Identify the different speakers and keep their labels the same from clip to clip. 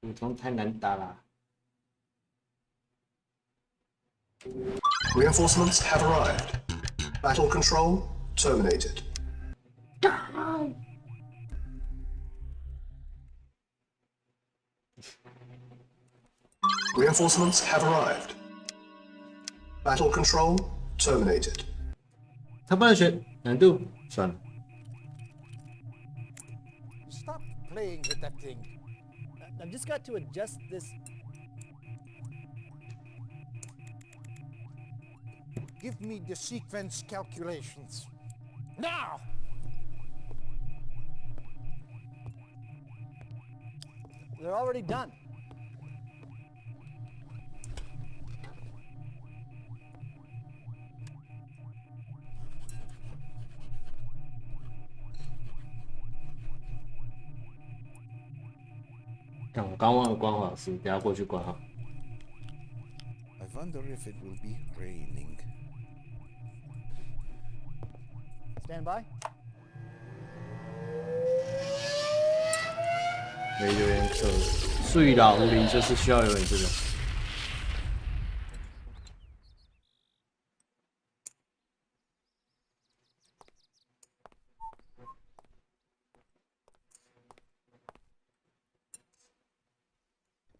Speaker 1: 普通太难打了。
Speaker 2: Reinforcements have arrived. Battle control terminated. Reinforcements have arrived. Battle control terminated.
Speaker 1: 他不能选难度，算了。
Speaker 3: Stop playing with that thing. I've just got to adjust this. Give me the sequence calculations. Now! They're already done.
Speaker 1: 看我刚忘了关老师，等下过去关哈。
Speaker 3: I wonder if it will be raining. Stand by.
Speaker 1: 没留言可睡啦，狐狸就是需要有点这个。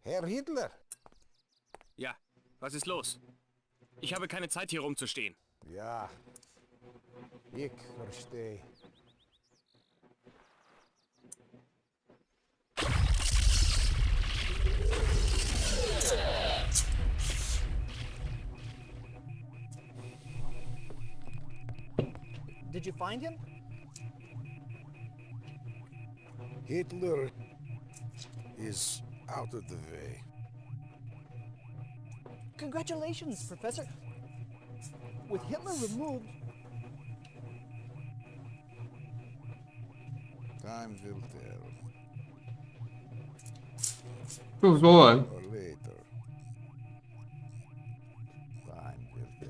Speaker 3: Herr Hitler.
Speaker 4: Ja, was ist los? Ich habe keine Zeit, hier rumzustehen.
Speaker 3: Ja, ich verstehe. Did you find him? Hitler is out of the way. Congratulations, Professor. With Hitler removed, time will tell.
Speaker 1: 不说完。
Speaker 3: Or later. Time will tell.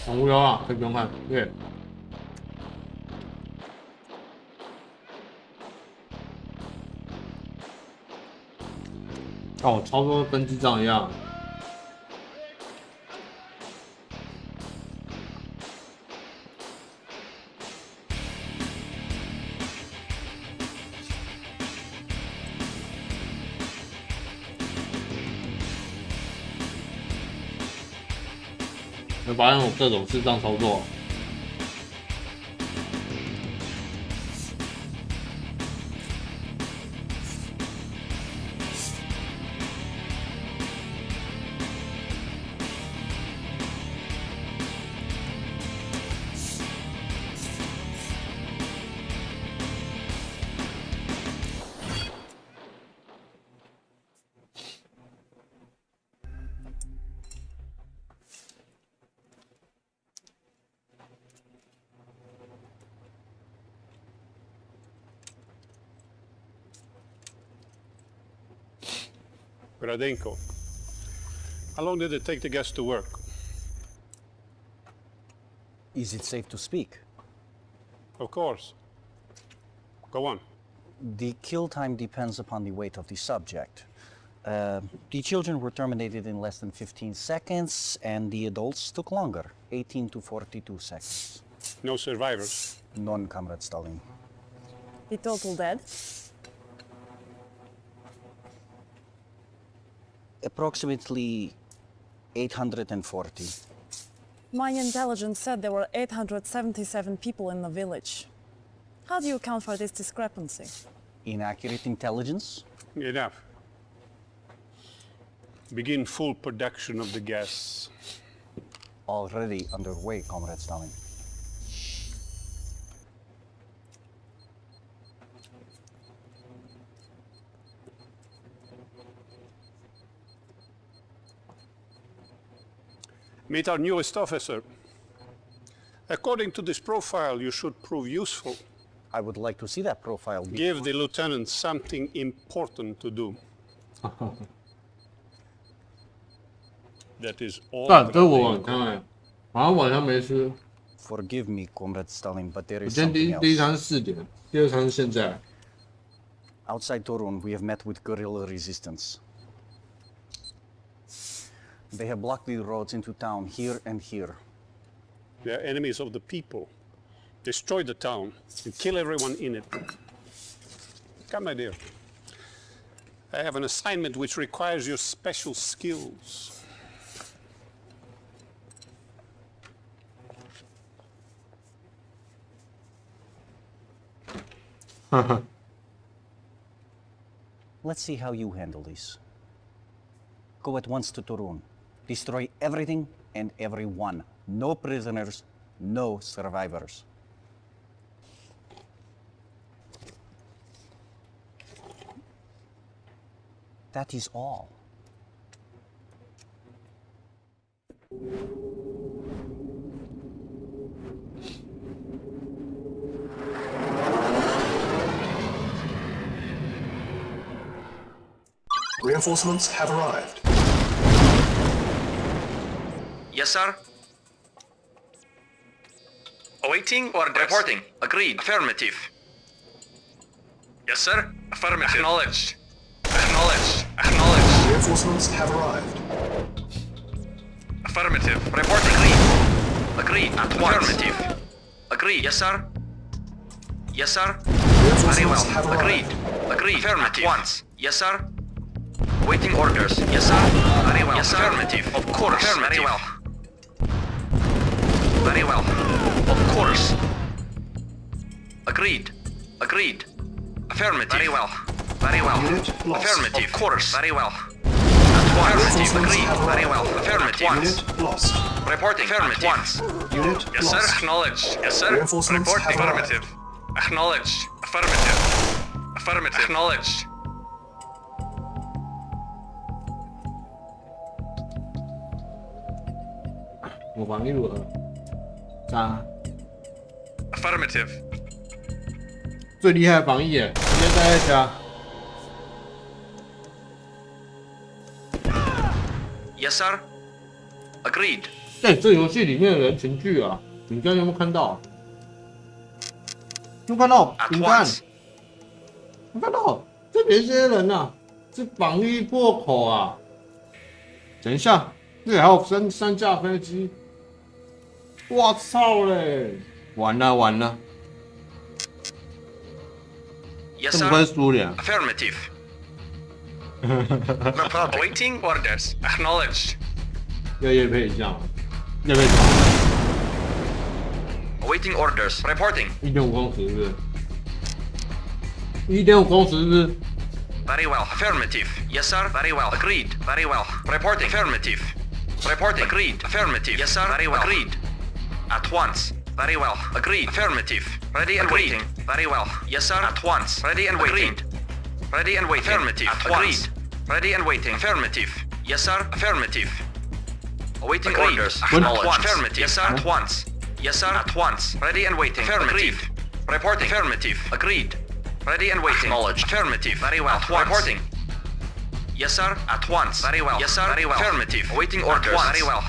Speaker 1: 《很无聊啊，可以不用看。对。哦，操作跟智障一样。有发现我各种智障操作。
Speaker 5: Gradenko. How long did it take the gas to work?
Speaker 6: Is it safe to speak?
Speaker 5: Of course. Go on.
Speaker 6: The kill time depends upon the weight of the subject. The children were terminated in less than 15 seconds, and the adults took longer, 18 to 42 seconds.
Speaker 5: No survivors.
Speaker 6: None, Comrade Stalin.
Speaker 7: The total dead?
Speaker 6: Approximately 840.
Speaker 7: My intelligence said there were 877 people in the village. How do you account for this discrepancy?
Speaker 6: Inaccurate intelligence?
Speaker 5: Enough. Begin full production of the gas.
Speaker 6: Already underway, Comrade Stalin.
Speaker 5: Meet our newest officer. According to this profile, you should prove useful.
Speaker 6: I would like to see that profile.
Speaker 5: Give the lieutenant something important to do. That is all.
Speaker 1: 但这是我晚餐哎，好像晚上没吃。
Speaker 6: Forgive me, Comrade Stalin, but there
Speaker 1: 我
Speaker 6: is
Speaker 1: 今天
Speaker 6: something
Speaker 1: 第一
Speaker 6: else.
Speaker 1: 餐是4点，第二餐是现在。
Speaker 6: Outside Torun, we have met with guerrilla resistance. They have blocked the roads into town here and here.
Speaker 5: They are enemies of the people. Destroy the town and kill everyone in it. Come, my dear. I have an assignment which requires your special skills.
Speaker 6: Let's see how you handle this. Go at once to Torun. Destroy everything and everyone. No prisoners, no survivors. That is all.
Speaker 2: Reinforcements have arrived.
Speaker 8: Yes, sir. Awaiting order. Reporting. Agreed. Affirmative. Yes, sir. Affirmative. Acknowledged. Acknowledged. Acknowledged.
Speaker 2: Reinforcements have arrived.
Speaker 8: Affirmative. Reporting. Agreed. Agreed. At once. Affirmative. Agreed. Yes, sir. Yes, sir. Very
Speaker 2: Reinforcements
Speaker 8: well.
Speaker 2: have
Speaker 8: Agreed.
Speaker 2: arrived.
Speaker 8: Agreed. Affirmative. At once. Yes, sir. Waiting orders. Yes, sir. Very well. Yes, sir. Affirmative. Of course. Very well. Very well. Of course. Agreed. Agreed. Affirmative. Very well. Very well.
Speaker 2: Unit lost.
Speaker 8: Affirmative. Of course. Very well. At once.
Speaker 2: Reinforcements
Speaker 8: Agreed.
Speaker 2: have
Speaker 8: Very
Speaker 2: arrived.
Speaker 8: well. Affirmative.
Speaker 2: Unit lost.
Speaker 8: Reporting. Affirmative. At once.
Speaker 2: Unit
Speaker 8: Yes,
Speaker 2: lost.
Speaker 8: sir. Acknowledged. Yes, sir.
Speaker 2: Reinforcements
Speaker 8: Reporting.
Speaker 2: have arrived.
Speaker 8: Affirmative. Acknowledged. Affirmative. Affirmative. Acknowledged.
Speaker 1: 我防御如何？渣，
Speaker 8: Affirmative.
Speaker 1: 最厉害的防御耶！直接在家。
Speaker 8: Yes, sir. Agreed.
Speaker 1: 在这游戏里面的人群聚啊，你刚刚有没有看到？有看到
Speaker 8: At
Speaker 1: 饼干？
Speaker 8: once.
Speaker 1: 我看到这边这些人呐、啊，是防御破口啊！等一下，这里还有三架飞机，我操嘞！完了完了，
Speaker 8: Yes,
Speaker 1: 这不会
Speaker 8: sir.
Speaker 1: 是苏联、啊。
Speaker 8: Affirmative. No problem. Awaiting orders. Acknowledged.
Speaker 1: 要夜配一下吗？夜配什么？
Speaker 8: Awaiting orders. Reporting.
Speaker 1: 1.5公尺是不是？1.5公尺是不是？
Speaker 8: Very well. Affirmative. Yes, sir. Very well. Agreed. Very well. Reporting. Affirmative. Reporting. Agreed. Affirmative. Yes, sir. Very well. Agreed. At once. Very well. Agreed. Affirmative. Ready and waiting. Very well. Yes, sir. At once. Ready and waiting. Ready and waiting. Affirmative. Agreed. Ready and waiting. Affirmative. Yes, sir. Affirmative. Awaiting orders. Acknowledged. Affirmative. Yes, sir. At once. Yes, sir. At once. Ready and waiting. Affirmative. Reporting. Affirmative. Agreed. Ready and waiting. Acknowledged. Affirmative. Very well. At once. Reporting. Yes, sir. At once. Very well. Yes, sir. Very well. Affirmative. Awaiting orders. Very well.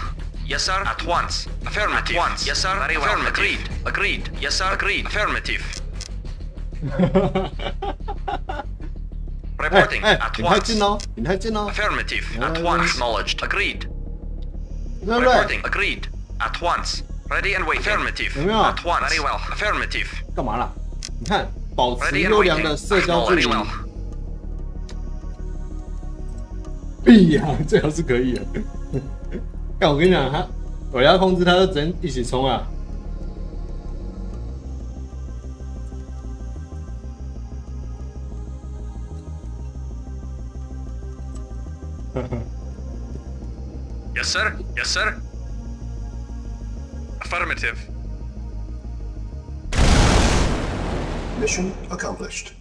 Speaker 8: Yes, sir. At once. Affirmative. At once. Yes, sir. Very well. Agreed. Agreed. Yes, sir. Agreed. Affirmative. Reporting.
Speaker 1: 哎
Speaker 8: At
Speaker 1: 你太
Speaker 8: once.
Speaker 1: 近哦，你太近哦，
Speaker 8: Affirmative. At once. Acknowledged. Agreed.
Speaker 1: 对不对？
Speaker 8: Reporting. Agreed. At once. Ready and waiting. Affirmative.
Speaker 1: 有没有？
Speaker 8: At once. Very well. Affirmative.
Speaker 1: 干嘛啦？你看，保持
Speaker 8: Ready and
Speaker 1: 优良
Speaker 8: waiting.
Speaker 1: 的社交距
Speaker 8: Very
Speaker 1: 离。
Speaker 8: well.
Speaker 1: 必呀，最好是可以的。但我跟你讲，我要控制他，就只能一起冲啊。
Speaker 8: Yes, sir. Yes, sir. Affirmative.
Speaker 2: Mission accomplished.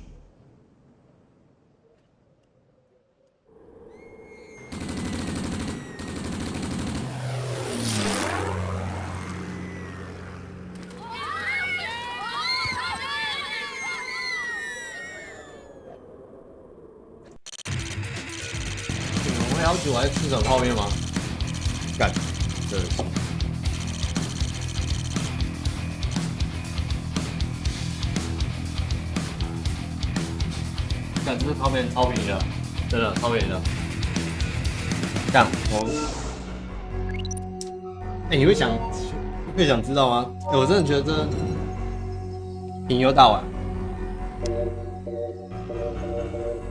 Speaker 1: 要求我还吃手泡面吗？干，真的是。干，这泡面超便宜的，真的超便宜的。干，你会想知道吗？我真的觉得这平优大碗。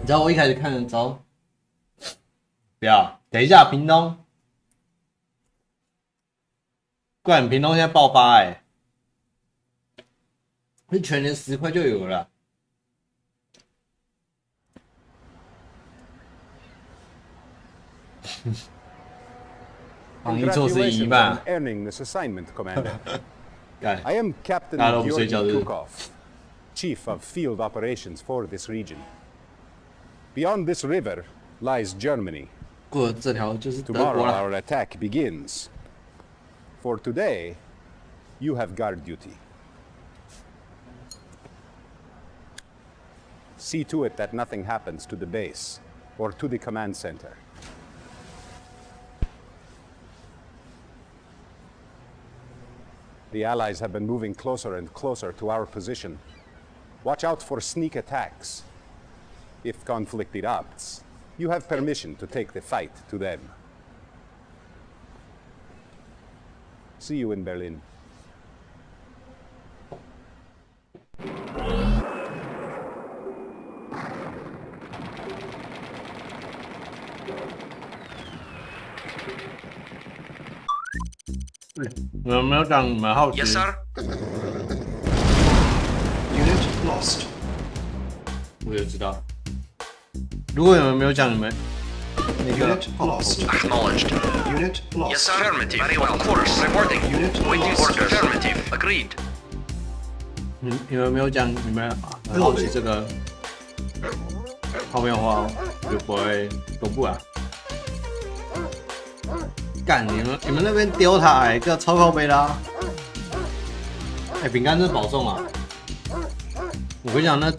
Speaker 1: 你知道我一开始看的时候，不要，等一下，屏东，怪屏东现在爆发是全年10块就有了。防疫措施一半。
Speaker 5: earning this assignment, Commander.
Speaker 1: 干，
Speaker 5: I am Captain
Speaker 1: 大家都不睡觉
Speaker 5: Georgi
Speaker 1: 是不是
Speaker 5: Kukov, Chief of Field Operations for this region. Beyond this river lies Germany.
Speaker 1: 过这条就是德国
Speaker 5: Tomorrow
Speaker 1: 了。
Speaker 5: our attack begins. For today, you have guard duty. See to it that nothing happens to the base or to the command center. The Allies have been moving closer and closer to our position. Watch out for sneak attacks. If conflict erupts, you have permission to take the fight to them. See you in Berlin. 你们有没有讲你们好奇？
Speaker 8: Yes, sir.
Speaker 2: Unit lost.
Speaker 1: 我就知道。如果你们没有讲你们那个
Speaker 2: Unit lost.
Speaker 8: Acknowledged.
Speaker 2: Unit lost.
Speaker 8: Yes, sir. Affirmative. Very well. Course. Reporting.
Speaker 2: Unit
Speaker 8: Waiting
Speaker 2: lost.
Speaker 8: orders. Affirmative. Agreed.
Speaker 1: 你们没有讲你们很好奇这个泡面的话，就不会公布啊。干你们那边丢塔一个超靠背啦！饼干真的保重啊！我跟你讲，那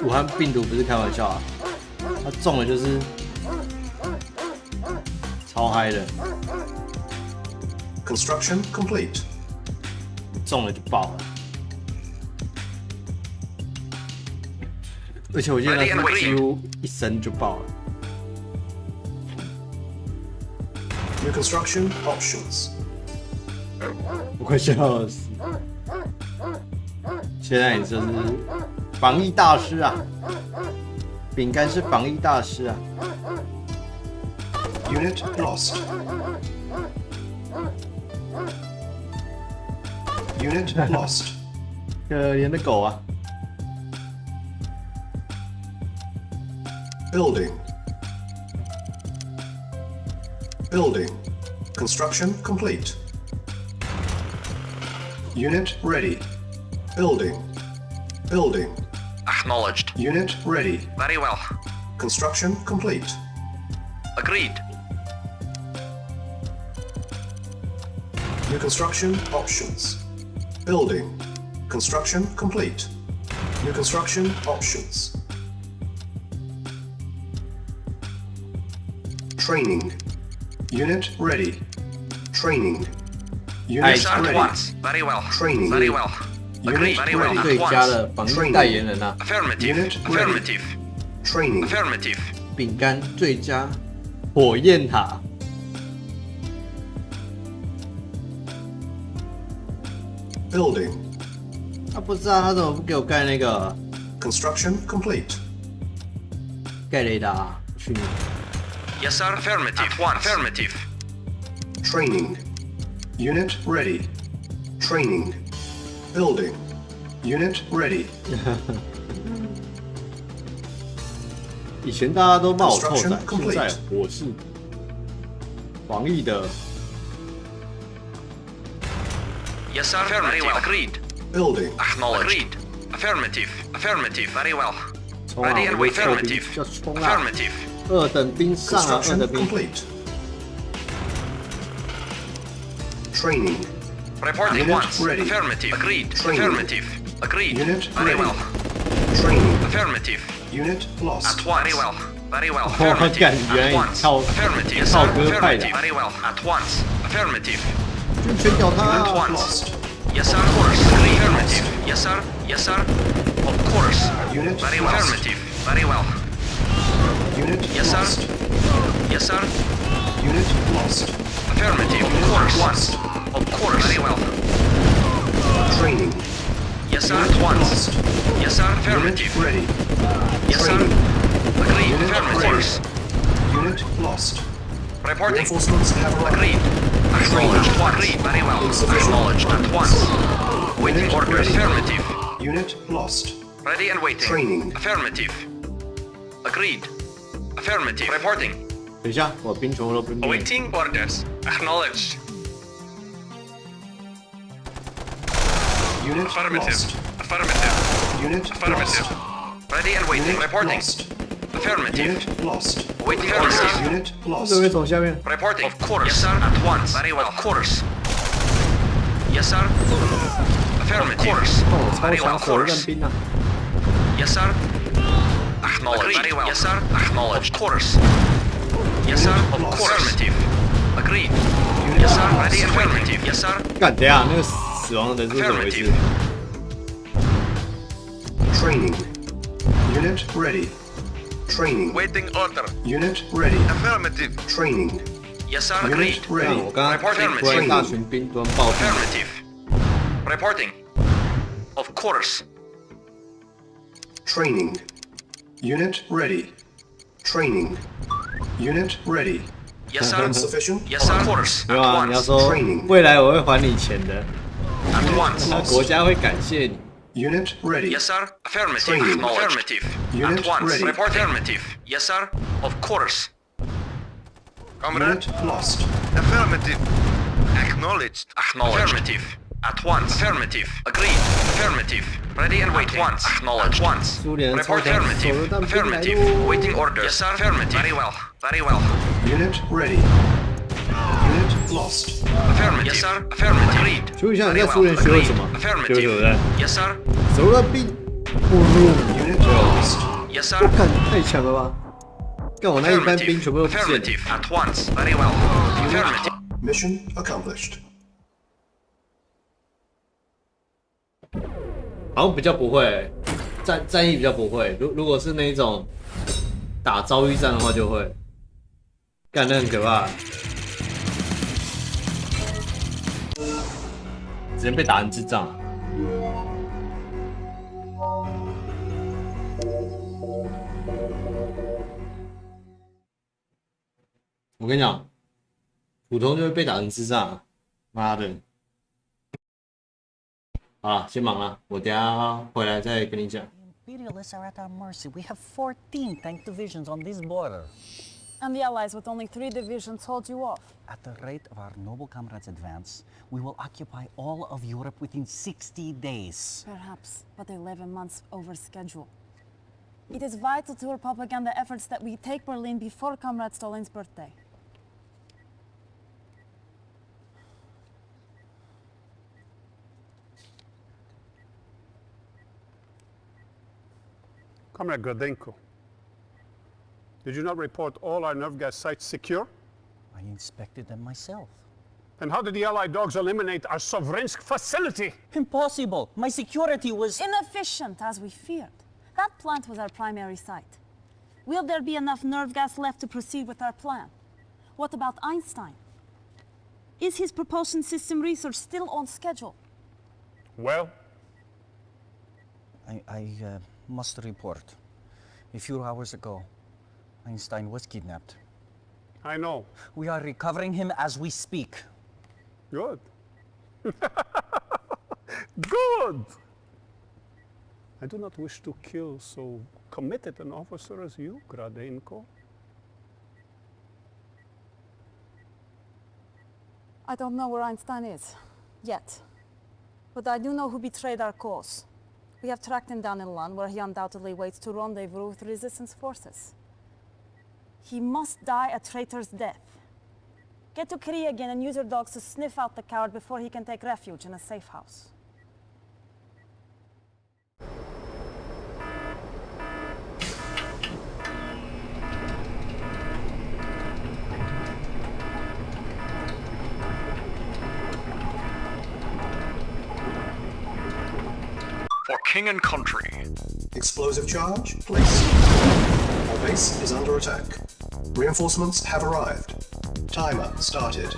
Speaker 1: 武汉病毒不是开玩笑啊，它中了就是超嗨的，
Speaker 2: Construction complete.
Speaker 1: 中了就爆了。而且我记得那是几乎一声就爆了。
Speaker 2: New construction options.
Speaker 1: 我快笑死！现在你就是防疫大师啊，饼干是防疫大师啊。
Speaker 2: Unit lost. Unit lost.
Speaker 1: 可怜的狗啊！
Speaker 2: Building. Building. Construction complete. Unit ready. Building. Building.
Speaker 8: Acknowledged.
Speaker 2: Unit ready.
Speaker 8: Very well.
Speaker 2: Construction complete.
Speaker 8: Agreed.
Speaker 2: New construction options. Building. Construction complete. New construction options. Training. Unit ready. Training. Unit
Speaker 8: Yes, sir. At
Speaker 2: ready.
Speaker 8: once. Very well.
Speaker 2: Training.
Speaker 8: Very well. Agreed.
Speaker 2: Unit
Speaker 8: Very well.
Speaker 2: ready.
Speaker 1: 最
Speaker 8: At
Speaker 1: 佳
Speaker 8: once.
Speaker 1: 的防疫代言人啊，
Speaker 8: Affirmative.
Speaker 2: Unit ready.
Speaker 8: Affirmative.
Speaker 2: Training.
Speaker 8: Affirmative.
Speaker 1: 饼干最佳火焰塔。
Speaker 2: Building.
Speaker 1: 他不知道他怎么不给我盖那个
Speaker 2: Construction complete.
Speaker 1: 盖雷达？去你！
Speaker 8: Yes, sir. Affirmative. At once. Affirmative.
Speaker 2: Training. Unit ready. Training. Building. Unit ready.
Speaker 1: 以前大家都骂我臭仔，
Speaker 2: Construction
Speaker 1: 现
Speaker 2: complete.
Speaker 1: 在我是防疫的。
Speaker 8: Yes, sir. Very well. Agreed.
Speaker 2: Building.
Speaker 8: Acknowledged. Agreed. Affirmative. Affirmative. Very well.
Speaker 1: 冲啊！
Speaker 8: Ready
Speaker 1: 我
Speaker 8: and
Speaker 1: 被
Speaker 8: wait.
Speaker 1: 臭兵
Speaker 8: Affirmative.
Speaker 1: 要冲啊！
Speaker 8: Affirmative.
Speaker 1: 二等兵上啊！二
Speaker 2: Construction
Speaker 1: 等兵。
Speaker 2: complete. Training.
Speaker 8: Reporting
Speaker 2: Unit
Speaker 8: once.
Speaker 2: ready.
Speaker 8: Affirmative. Agreed.
Speaker 2: Training.
Speaker 8: Affirmative. Agreed.
Speaker 2: Unit
Speaker 8: Very
Speaker 2: ready.
Speaker 8: well.
Speaker 2: Training.
Speaker 8: Affirmative.
Speaker 2: Unit lost.
Speaker 8: At once. Very well. Very well.
Speaker 1: 我感
Speaker 8: Affirmative.
Speaker 1: 原
Speaker 8: At
Speaker 1: 来
Speaker 8: once.
Speaker 1: 靠
Speaker 8: Affirmative. Yes,
Speaker 1: 靠
Speaker 8: sir.
Speaker 1: 歌派的
Speaker 8: Affirmative. Very well. At once. Affirmative.
Speaker 1: 就全屌他
Speaker 8: At
Speaker 1: 啊！
Speaker 8: once. Yes, sir. Of course. Agree. Affirmative. Yes, sir. Yes, sir. Of course.
Speaker 2: Unit
Speaker 8: Very
Speaker 2: lost.
Speaker 8: well. Affirmative. Very well.
Speaker 2: Unit
Speaker 8: Yes, sir.
Speaker 2: lost.
Speaker 8: Yes, sir.
Speaker 2: Unit lost.
Speaker 8: Affirmative. Of course. Once. Of course. Very well.
Speaker 2: Training.
Speaker 8: Yes, sir.
Speaker 2: Unit
Speaker 8: At once.
Speaker 2: lost.
Speaker 8: Yes, sir.
Speaker 2: Unit
Speaker 8: Affirmative.
Speaker 2: ready.
Speaker 8: Yes, sir.
Speaker 2: Training.
Speaker 8: Agreed.
Speaker 2: Unit
Speaker 8: Affirmative.
Speaker 2: ready. Unit lost.
Speaker 8: Reporting.
Speaker 2: Reinforcements have arrived.
Speaker 8: Agreed. Acknowledged. Agreed. Very well. Acknowledged. At once. Waiting
Speaker 2: Unit
Speaker 8: orders.
Speaker 2: ready.
Speaker 8: Affirmative.
Speaker 2: Unit lost.
Speaker 8: Ready and waiting.
Speaker 2: Training.
Speaker 8: Affirmative. Agreed. Affirmative. Reporting.
Speaker 1: 等一下，我兵全部都兵变。
Speaker 8: Awaiting orders. Acknowledged.
Speaker 2: Unit
Speaker 8: Affirmative.
Speaker 2: lost.
Speaker 8: Affirmative.
Speaker 2: Unit
Speaker 8: Affirmative.
Speaker 2: lost.
Speaker 8: Ready and waiting.
Speaker 2: Unit
Speaker 8: Reporting.
Speaker 2: lost.
Speaker 8: Affirmative.
Speaker 2: Unit lost.
Speaker 8: Awaiting orders.
Speaker 2: Unit
Speaker 1: 这
Speaker 2: lost.
Speaker 1: 边从下面。
Speaker 8: Reporting. Of course. Yes, sir. At once. Very well. Of course. Yes, sir. Affirmative. Of course.
Speaker 1: 哦，超
Speaker 8: Very well.
Speaker 1: 强
Speaker 8: Of
Speaker 1: 手榴
Speaker 8: course.
Speaker 1: 弹兵啊！
Speaker 8: Yes, sir. Acknowledged. Very well. Yes, sir. Acknowledged. Of course. Yes, sir. Of
Speaker 2: Unit
Speaker 8: course.
Speaker 2: lost.
Speaker 8: Affirmative. Agreed.
Speaker 2: Unit
Speaker 8: Yes, sir.
Speaker 2: lost.
Speaker 8: Ready and affirmative. Yes, sir.
Speaker 1: 干，等一下，那个死亡的人数是怎么回事？
Speaker 2: Training. Unit ready. Training.
Speaker 8: Waiting order.
Speaker 2: Unit ready.
Speaker 8: Affirmative.
Speaker 2: Training.
Speaker 8: Yes, sir. Agreed.
Speaker 2: Unit
Speaker 1: 干，
Speaker 2: ready.
Speaker 1: 我刚刚
Speaker 8: Reporting.
Speaker 1: 突然大群兵突然暴毙，
Speaker 8: Affirmative. Reporting. Of course.
Speaker 2: Training. Unit ready. Training. Unit ready.
Speaker 8: Yes, sir.
Speaker 2: Insufficient.
Speaker 8: Yes, sir. Of course.
Speaker 1: 没有啊？
Speaker 8: At
Speaker 1: 你要
Speaker 8: once.
Speaker 1: 说
Speaker 2: Training
Speaker 1: 未来我会还你钱的，
Speaker 8: At once.
Speaker 1: 那国家会感谢你。
Speaker 2: Unit ready.
Speaker 8: Yes, sir. Affirmative.
Speaker 2: Training.
Speaker 8: Affirmative.
Speaker 2: Unit
Speaker 8: At once.
Speaker 2: ready.
Speaker 8: Report affirmative. Yes, sir. Of course.
Speaker 2: Unit lost.
Speaker 8: Affirmative. Acknowledged. Affirmative. At once. Affirmative. Agreed. Affirmative. Ready and waiting. At once. Acknowledged. Once.
Speaker 1: 苏联
Speaker 8: Report
Speaker 1: 超强手榴
Speaker 8: affirmative.
Speaker 1: 弹兵来
Speaker 8: Affirmative.
Speaker 1: 喽！
Speaker 8: Waiting orders. Yes, sir. Affirmative. Very well. Very well.
Speaker 2: Unit ready. Unit lost.
Speaker 8: Affirmative. Yes, sir. Affirmative. Agreed.
Speaker 1: 请问一下，你
Speaker 8: Very
Speaker 1: 在苏联
Speaker 8: well.
Speaker 1: 学了
Speaker 8: Agreed.
Speaker 1: 什么？学手榴
Speaker 8: Affirmative.
Speaker 1: 弹，
Speaker 8: Yes, sir.
Speaker 1: 手榴弹兵不入。
Speaker 2: Unit lost.
Speaker 8: Yes, sir.
Speaker 1: 干，太强了吧！干，我那一班兵
Speaker 8: Affirmative.
Speaker 1: 全部都不见了。
Speaker 8: Affirmative. At once. Very well. Affirmative.
Speaker 2: Mission accomplished.
Speaker 1: 好像比较不会，战役比较不会。如果是那一种打遭遇战的话，就会。干，那很可怕。直接被打成智障。我跟你讲，普通就会被打成智障。妈的！好了，先忙了，我等一下回来再跟你讲。
Speaker 6: Imperialists are at our mercy. We have 14 tank divisions on this border.
Speaker 7: And the Allies with only 3 divisions hold you off.
Speaker 6: At the rate of our noble comrades' advance, we will occupy all of Europe within 60 days.
Speaker 7: Perhaps, but 11 months over schedule. It is vital to our propaganda efforts that we take Berlin before Comrade Stalin's birthday.
Speaker 5: Comrade Gradenko, did you not report all our nerve gas sites secure?
Speaker 6: I inspected them myself.
Speaker 5: And how did the Allied dogs eliminate our Sovrensk facility?
Speaker 6: Impossible! My security was...
Speaker 7: Inefficient, as we feared. That plant was our primary site. Will there be enough nerve gas left to proceed with our plan? What about Einstein? Is his propulsion system research still on schedule?
Speaker 5: Well,
Speaker 6: I must report. A few hours ago, Einstein was kidnapped.
Speaker 5: I know.
Speaker 6: We are recovering him as we speak.
Speaker 5: Good. Good! I do not wish to kill so committed an officer as you, Gradenko.
Speaker 7: I don't know where Einstein is, yet. But I do know who betrayed our cause. We have tracked him down in Lund, where he undoubtedly waits to rendezvous with resistance forces. He must die a traitor's death. Get to Korea again and use your dogs to sniff out the coward before he can take refuge in a safe house.
Speaker 8: king and country.
Speaker 2: Explosive charge placed. Our base is under attack. Reinforcements have arrived. Timer started.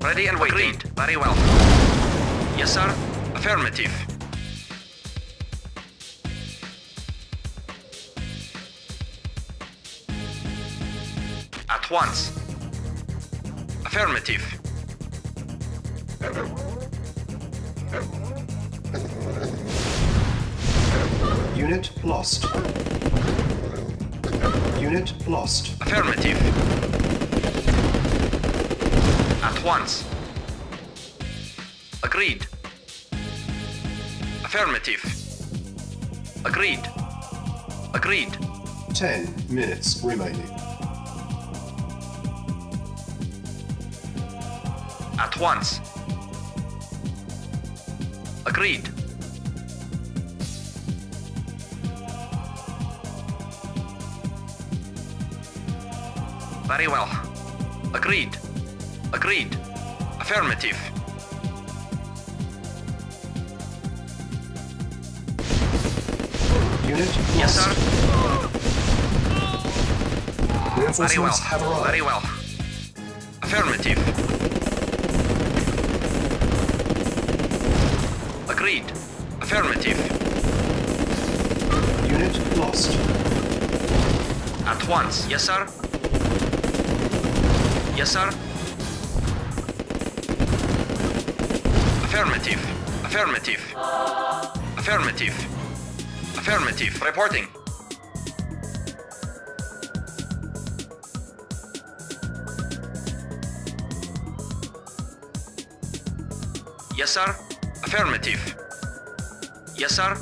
Speaker 8: Ready and waiting. Agreed. Very well. Yes, sir. Affirmative. At once. Affirmative.
Speaker 2: Unit lost. Unit lost.
Speaker 8: Affirmative. At once. Agreed. Affirmative. Agreed. Agreed.
Speaker 2: 10 minutes remaining.
Speaker 8: At once. Agreed. Very well. Agreed. Agreed. Affirmative.
Speaker 2: Unit
Speaker 8: Yes,
Speaker 2: lost.
Speaker 8: sir. Very well.
Speaker 2: Reinforcements have arrived.
Speaker 8: Very well. Affirmative. Agreed. Affirmative.
Speaker 2: Unit lost.
Speaker 8: At once. Yes, sir. Yes, sir. Affirmative. Affirmative. Affirmative. Affirmative. Reporting. Yes, sir. Affirmative. Yes, sir.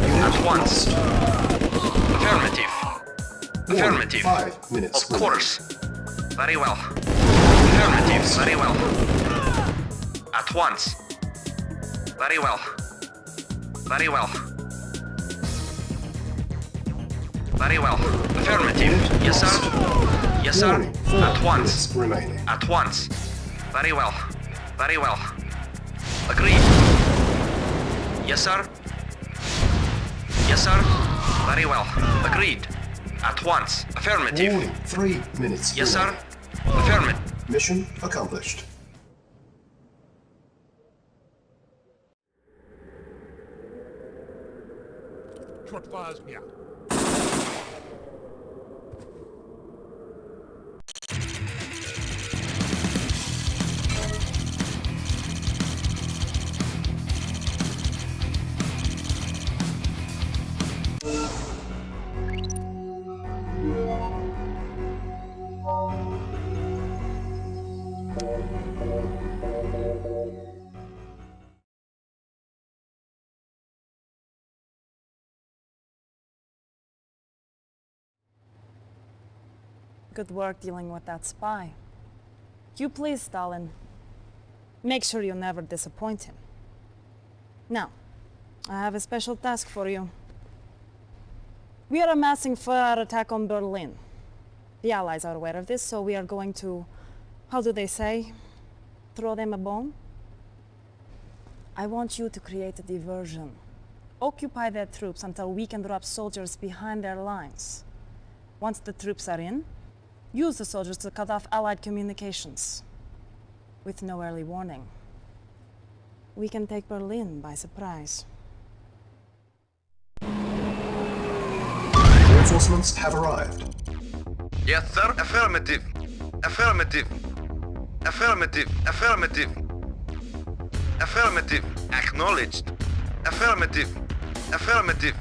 Speaker 2: Unit
Speaker 8: At once.
Speaker 2: lost.
Speaker 8: Affirmative. Affirmative.
Speaker 2: 5 minutes
Speaker 8: Of course. Very well. Affirmative. Very well. At once. Very well. Very well. Very well. Affirmative.
Speaker 2: Unit
Speaker 8: Yes, sir.
Speaker 2: lost.
Speaker 8: Yes, sir.
Speaker 2: Warning, 4
Speaker 8: At once.
Speaker 2: minutes remaining.
Speaker 8: At once. Very well. Very well. Agreed. Yes, sir. Yes, sir. Very well. Agreed. At once. Affirmative.
Speaker 2: Warning, 3 minutes
Speaker 8: Yes, sir.
Speaker 2: remaining.
Speaker 8: Affirmative.
Speaker 2: Mission accomplished.
Speaker 7: Good work dealing with that spy. You please, Stalin. Make sure you never disappoint him. Now, I have a special task for you. We are amassing for our attack on Berlin. The Allies are aware of this, so we are going to, how do they say, throw them a bone? I want you to create a diversion. Occupy their troops until we can drop soldiers behind their lines. Once the troops are in, use the soldiers to cut off Allied communications. With no early warning. We can take Berlin by surprise.
Speaker 2: Reinforcements have arrived.
Speaker 8: Yes, sir. Affirmative. Affirmative. Affirmative. Affirmative. Affirmative. Acknowledged. Affirmative. Affirmative.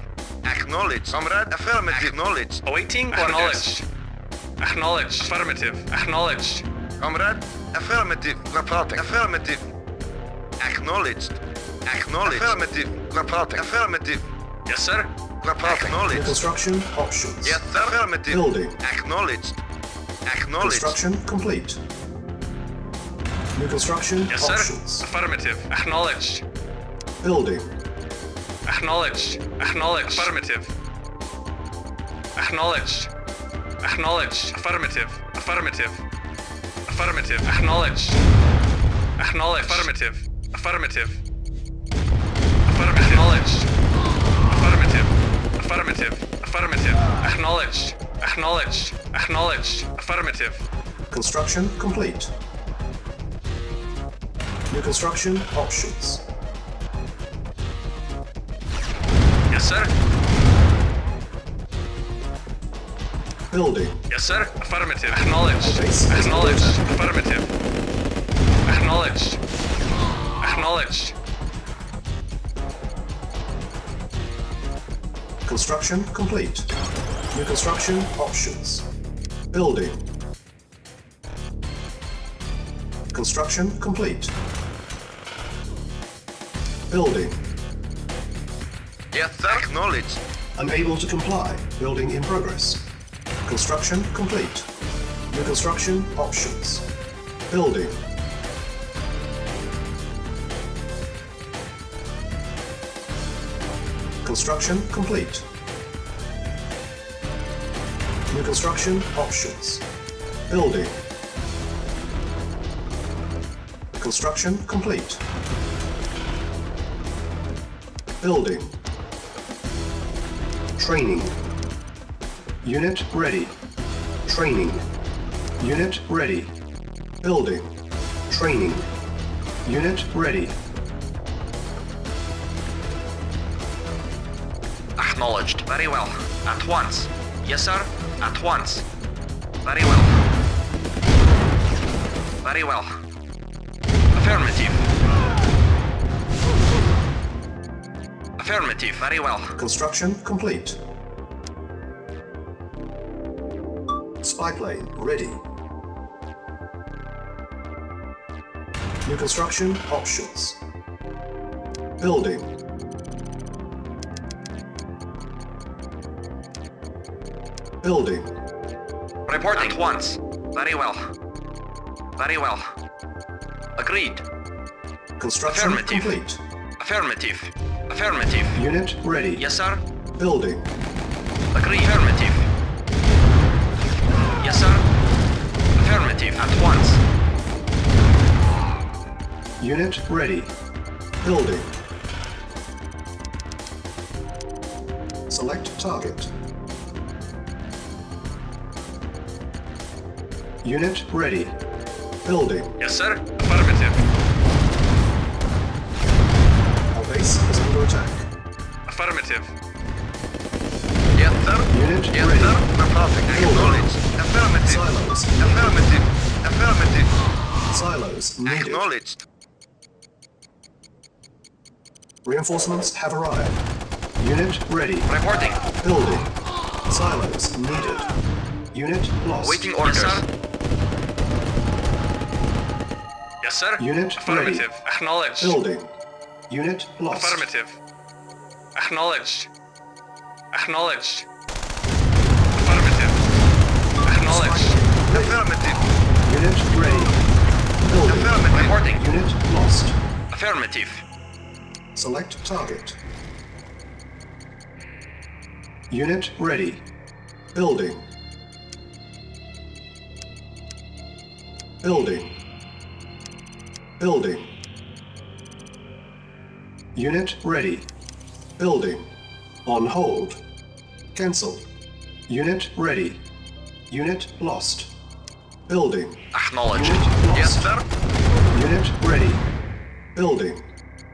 Speaker 8: Acknowledged. Comrade. Affirmative. Acknowledged.
Speaker 4: Awaiting orders. Acknowledged. Affirmative. Acknowledged.
Speaker 8: Comrade. Affirmative. Reporting. Affirmative. Acknowledged. Acknowledged. Affirmative. Reporting. Affirmative. Yes, sir. Reporting.
Speaker 2: New
Speaker 8: Acknowledged.
Speaker 2: construction options.
Speaker 8: Yes, sir. Affirmative.
Speaker 2: Building.
Speaker 8: Acknowledged. Acknowledged.
Speaker 2: Construction complete. New construction
Speaker 8: Yes, sir.
Speaker 2: options.
Speaker 8: Affirmative. Acknowledged.
Speaker 2: Building.
Speaker 8: Acknowledged. Acknowledged. Affirmative. Acknowledged. Acknowledged. Affirmative. Affirmative. Affirmative. Acknowledged. Acknowledged. Affirmative. Affirmative. Affirmative. Acknowledged. Affirmative. Affirmative. Affirmative. Acknowledged. Acknowledged. Acknowledged. Affirmative.
Speaker 2: Construction complete. New construction options.
Speaker 8: Yes, sir.
Speaker 2: Building.
Speaker 8: Yes, sir. Affirmative. Acknowledged.
Speaker 2: Base.
Speaker 8: Acknowledged. Affirmative. Acknowledged. Acknowledged.
Speaker 2: Construction complete. New construction options. Building. Construction complete. Building.
Speaker 8: Yes, sir. Acknowledged.
Speaker 2: Unable to comply. Building in progress. Construction complete. New construction options. Building. Construction complete. New construction options. Building. Construction complete. Building. Training. Unit ready. Training. Unit ready. Building. Training. Unit ready.
Speaker 8: Acknowledged. Very well. At once. Yes, sir. At once. Very well. Very well. Affirmative. Affirmative. Very well.
Speaker 2: Construction complete. Spy plane ready. New construction options. Building. Building.
Speaker 8: Reporting. At once. Very well. Very well. Agreed.
Speaker 2: Construction
Speaker 8: Affirmative.
Speaker 2: complete.
Speaker 8: Affirmative. Affirmative.
Speaker 2: Unit ready.
Speaker 8: Yes, sir.
Speaker 2: Building.
Speaker 8: Agree. Affirmative. Yes, sir. Affirmative. At once.
Speaker 2: Unit ready. Building. Select target. Unit ready. Building.
Speaker 8: Yes, sir. Affirmative.
Speaker 2: Our base is under attack.
Speaker 8: Affirmative. Yes, sir.
Speaker 2: Unit
Speaker 8: Yes,
Speaker 2: ready.
Speaker 8: sir. Affirmative. Acknowledged. Affirmative.
Speaker 2: Silos.
Speaker 8: Affirmative. Affirmative.
Speaker 2: Silos needed.
Speaker 8: Acknowledged.
Speaker 2: Reinforcements have arrived. Unit ready.
Speaker 8: Reporting.
Speaker 2: Building. Silos needed. Unit lost.
Speaker 8: Waiting orders. Yes, sir. Yes, sir.
Speaker 2: Unit
Speaker 8: Affirmative.
Speaker 2: ready.
Speaker 8: Acknowledged.
Speaker 2: Building. Unit lost.
Speaker 8: Affirmative. Acknowledged. Acknowledged. Affirmative. Acknowledged. Affirmative.
Speaker 2: Unit ready. Building.
Speaker 8: Affirmative. Reporting.
Speaker 2: Unit lost.
Speaker 8: Affirmative.
Speaker 2: Select target. Unit ready. Building. Building. Building. Unit ready. Building. On hold. Cancel. Unit ready. Unit lost. Building.
Speaker 8: Acknowledged.
Speaker 2: Unit lost.
Speaker 8: Yes, sir.
Speaker 2: Unit ready. Building.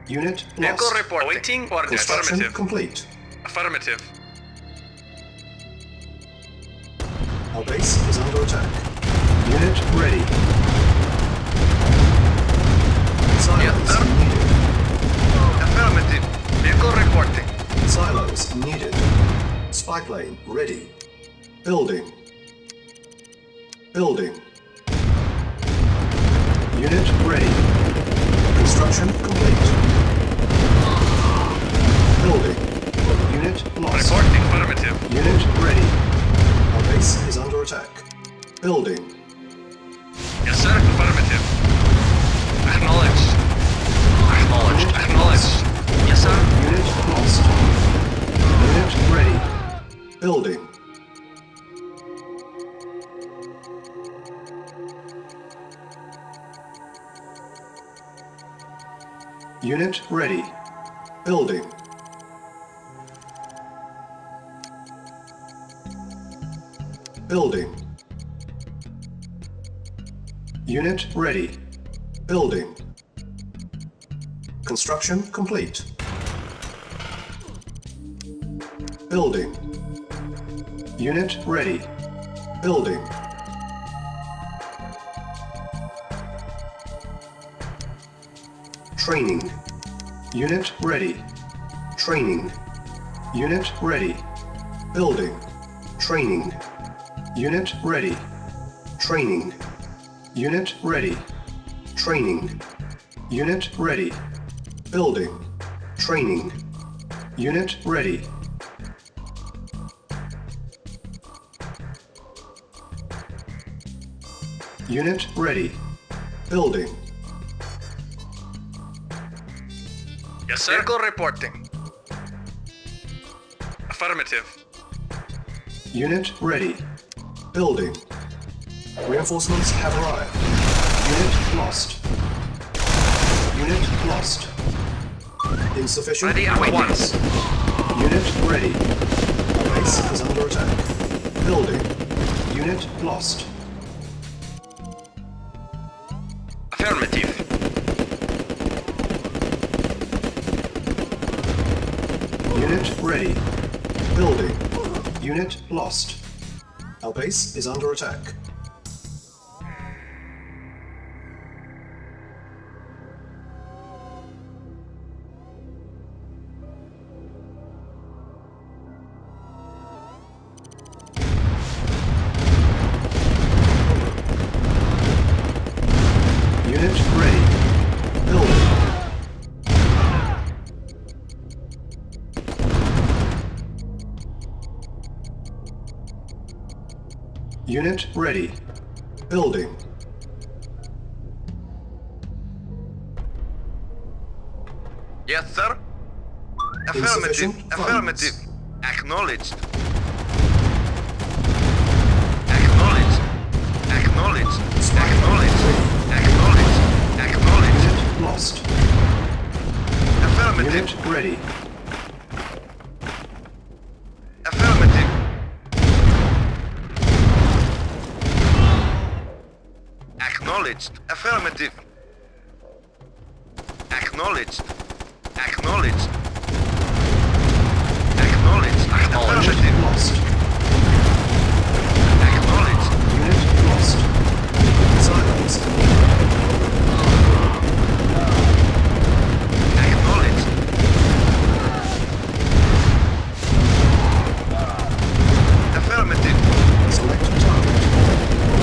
Speaker 2: Unit
Speaker 8: Echo
Speaker 2: lost.
Speaker 8: report. Waiting orders.
Speaker 2: Construction
Speaker 8: Affirmative.
Speaker 2: complete.
Speaker 8: Affirmative.
Speaker 2: Our base is under attack. Unit ready. Silos
Speaker 8: Yes, sir.
Speaker 2: needed.
Speaker 8: Affirmative. Echo reporting.
Speaker 2: Silos needed. Spy plane ready. Building. Building. Unit ready. Construction complete. Building. Unit lost.
Speaker 8: Reporting affirmative.
Speaker 2: Unit ready. Our base is under attack. Building.
Speaker 8: Yes, sir. Affirmative. Acknowledged. Acknowledged. Acknowledged. Yes, sir.
Speaker 2: Unit lost. Unit ready. Building. Unit ready. Building. Building. Unit ready. Building. Construction complete. Building. Unit ready. Building. Training. Unit ready. Training. Unit ready. Building. Training. Unit ready. Training. Unit ready. Training. Unit ready. Building. Training. Unit ready. Unit ready. Building.
Speaker 8: Yes, sir. Vehicle reporting. Affirmative.
Speaker 2: Unit ready. Building. Reinforcements have arrived. Unit lost. Unit lost. Insufficient.
Speaker 8: Ready at once.
Speaker 2: Unit ready. Our base is under attack. Building. Unit lost.
Speaker 8: Affirmative.
Speaker 2: Unit ready. Building. Unit lost. Our base is under attack. Unit ready. Building. Unit ready. Building.
Speaker 8: Yes, sir. Affirmative.
Speaker 2: Insufficient funds.
Speaker 8: Affirmative. Acknowledged. Acknowledged. Acknowledged. Acknowledged. Acknowledged. Acknowledged.
Speaker 2: Unit lost.
Speaker 8: Affirmative.
Speaker 2: Unit ready.
Speaker 8: Affirmative. Acknowledged. Affirmative. Acknowledged. Acknowledged. Acknowledged. Affirmative.
Speaker 2: Lost.
Speaker 8: Acknowledged.
Speaker 2: Unit lost. Silence.
Speaker 8: Acknowledged. Affirmative.
Speaker 2: Select target.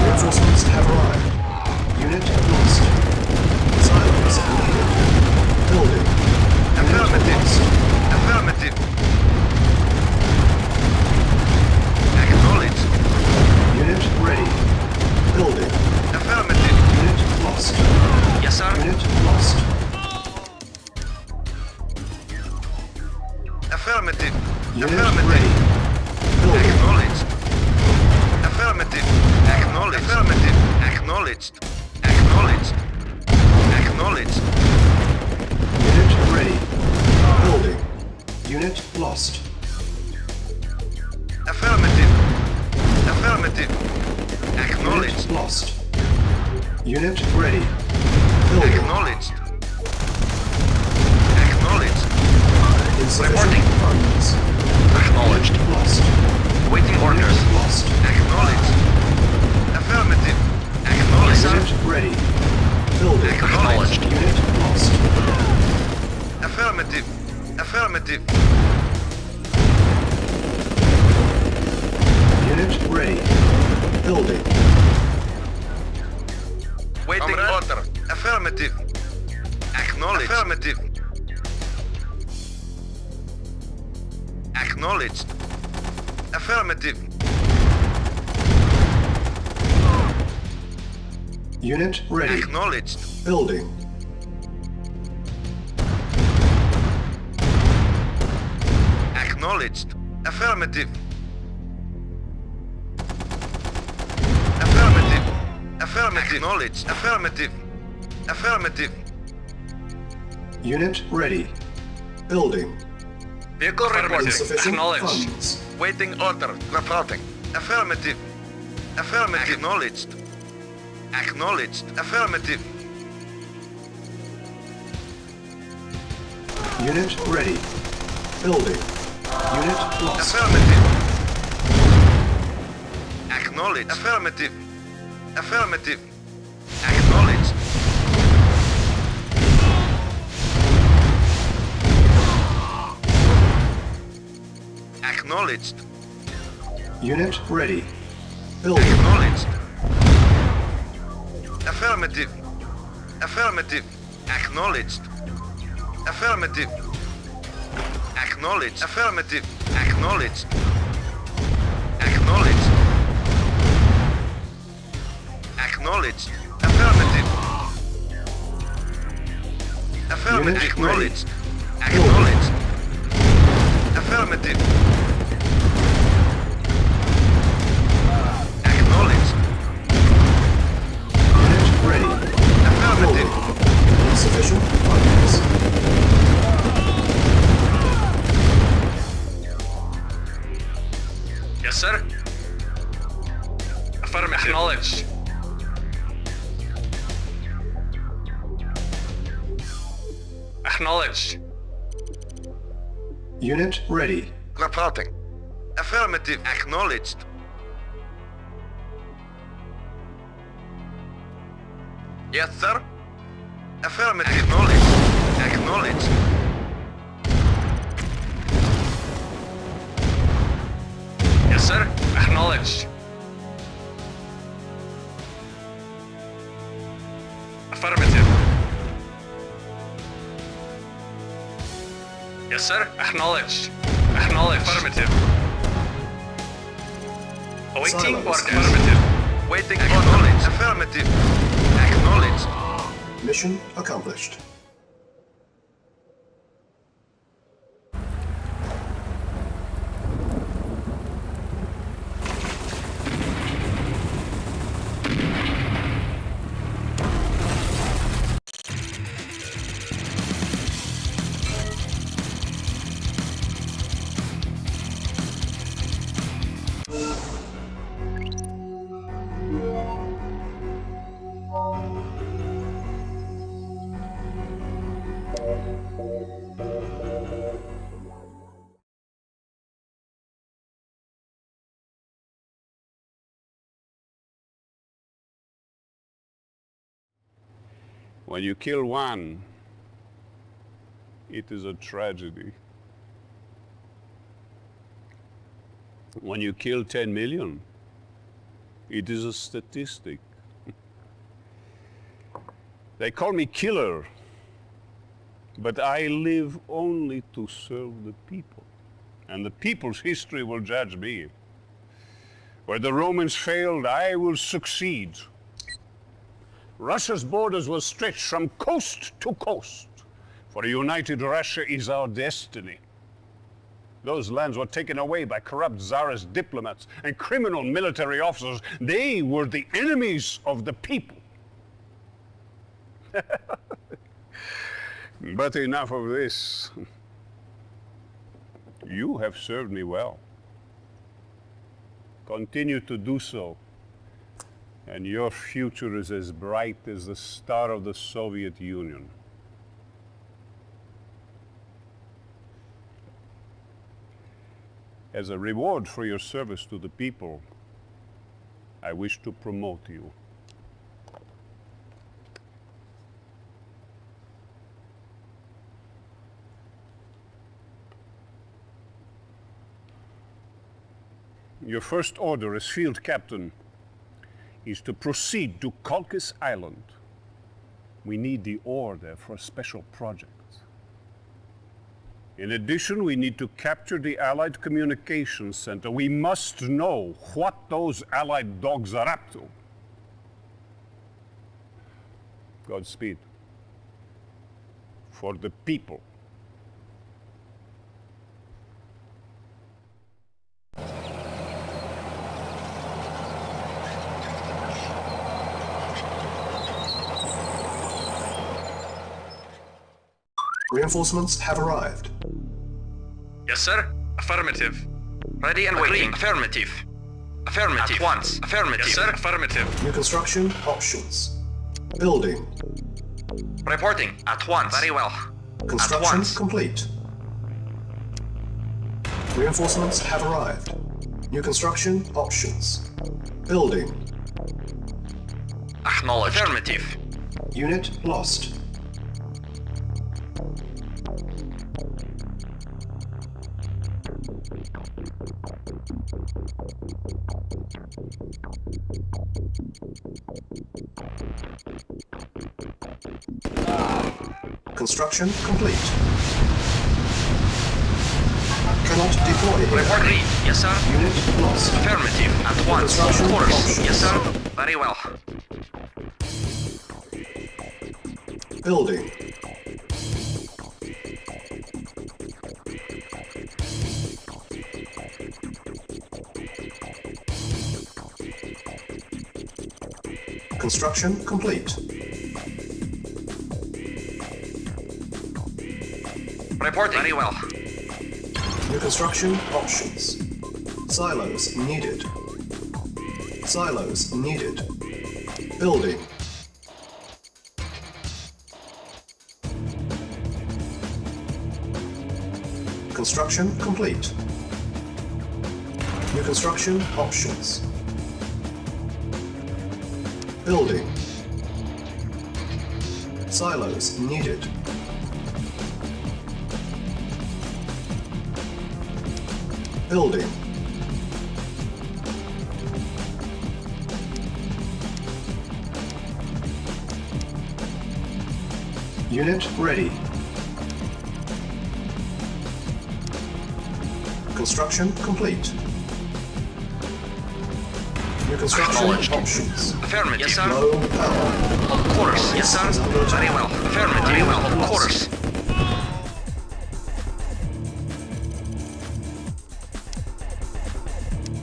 Speaker 2: Reinforcements have arrived. Unit lost. Silence needed. Building.
Speaker 8: Affirmative.
Speaker 2: Unit lost.
Speaker 8: Affirmative. Acknowledged.
Speaker 2: Unit ready. Building.
Speaker 8: Affirmative.
Speaker 2: Unit lost.
Speaker 8: Yes, sir.
Speaker 2: Unit lost.
Speaker 8: Affirmative.
Speaker 2: Unit
Speaker 8: Affirmative.
Speaker 2: ready. Building.
Speaker 8: Acknowledged. Affirmative. Acknowledged. Affirmative. Acknowledged. Acknowledged. Acknowledged.
Speaker 2: Unit ready. Building. Unit lost.
Speaker 8: Affirmative. Affirmative. Acknowledged.
Speaker 2: Unit lost. Unit ready. Building.
Speaker 8: Acknowledged. Acknowledged.
Speaker 2: Insufficient
Speaker 8: Reporting.
Speaker 2: funds.
Speaker 8: Acknowledged.
Speaker 2: Unit lost.
Speaker 8: Waiting orders.
Speaker 2: Unit lost.
Speaker 8: Acknowledged. Affirmative. Acknowledged.
Speaker 2: Unit ready. Building.
Speaker 8: Acknowledged.
Speaker 2: Unit lost.
Speaker 8: Affirmative. Affirmative.
Speaker 2: Unit ready. Building.
Speaker 8: Waiting order. Affirmative. Acknowledged. Affirmative. Acknowledged. Affirmative.
Speaker 2: Unit ready.
Speaker 8: Acknowledged.
Speaker 2: Building.
Speaker 8: Acknowledged. Affirmative. Affirmative. Affirmative. Acknowledged. Affirmative. Affirmative.
Speaker 2: Unit ready. Building.
Speaker 8: Vehicle reporting.
Speaker 2: Insufficient
Speaker 8: Acknowledged.
Speaker 2: funds.
Speaker 8: Waiting order. Reporting. Affirmative. Affirmative. Acknowledged. Acknowledged. Affirmative.
Speaker 2: Unit ready. Building. Unit lost.
Speaker 8: Affirmative. Acknowledged. Affirmative. Affirmative. Acknowledged. Acknowledged.
Speaker 2: Unit ready. Building.
Speaker 8: Acknowledged. Affirmative. Affirmative. Acknowledged. Affirmative. Acknowledged. Affirmative. Acknowledged. Acknowledged. Acknowledged. Affirmative. Affirmative.
Speaker 2: Unit
Speaker 8: Acknowledged.
Speaker 2: ready.
Speaker 8: Acknowledged. Affirmative. Acknowledged.
Speaker 2: Unit ready.
Speaker 8: Affirmative.
Speaker 2: Building. Insufficient funds.
Speaker 8: Yes, sir. Affirmative. Acknowledged. Acknowledged.
Speaker 2: Unit ready.
Speaker 8: Reporting. Affirmative. Acknowledged. Yes, sir. Affirmative. Acknowledged. Acknowledged. Yes, sir. Acknowledged. Affirmative. Yes, sir. Acknowledged. Acknowledged. Affirmative. Awaiting
Speaker 2: Silence.
Speaker 8: order. Affirmative. Waiting acknowledged. Affirmative. Acknowledged.
Speaker 2: Mission accomplished.
Speaker 5: When you kill one, it is a tragedy. When you kill 10 million, it is a statistic. They call me killer, but I live only to serve the people. And the people's history will judge me. Where the Romans failed, I will succeed. Russia's borders will stretch from coast to coast, for a united Russia is our destiny. Those lands were taken away by corrupt Tsarist diplomats and criminal military officers. They were the enemies of the people. But enough of this. You have served me well. Continue to do so. And your future is as bright as the star of the Soviet Union. As a reward for your service to the people, I wish to promote you. Your first order as field captain is to proceed to Colchis Island We need the order for a special project. In addition, we need to capture the Allied Communications Center. We must know what those Allied dogs are up to. Godspeed. For the people.
Speaker 2: Reinforcements have arrived.
Speaker 8: Yes, sir. Affirmative. Ready and waiting. Affirmative. Affirmative. At once. Affirmative. Yes, sir. Affirmative.
Speaker 2: New construction options. Building.
Speaker 8: Reporting. At once. Very well.
Speaker 2: Construction
Speaker 8: At once.
Speaker 2: complete. Reinforcements have arrived. New construction options. Building.
Speaker 8: Acknowledged. Affirmative.
Speaker 2: Unit lost. Construction complete. Cannot deploy here.
Speaker 8: Report read. Yes, sir.
Speaker 2: Unit lost.
Speaker 8: Affirmative. At once. Of
Speaker 2: Construction
Speaker 8: course.
Speaker 2: options.
Speaker 8: Yes, sir. Very well.
Speaker 2: Building. Construction complete.
Speaker 8: Reporting. Very well.
Speaker 2: New construction options. Silos needed. Silos needed. Building. Construction complete. New construction options. Building. Silos needed. Building. Unit ready. Construction complete. New construction
Speaker 8: Acknowledged.
Speaker 2: options.
Speaker 8: Affirmative. Yes, sir.
Speaker 2: Low power.
Speaker 8: Of course. Yes, sir. Very well. Affirmative. Very well. Of course.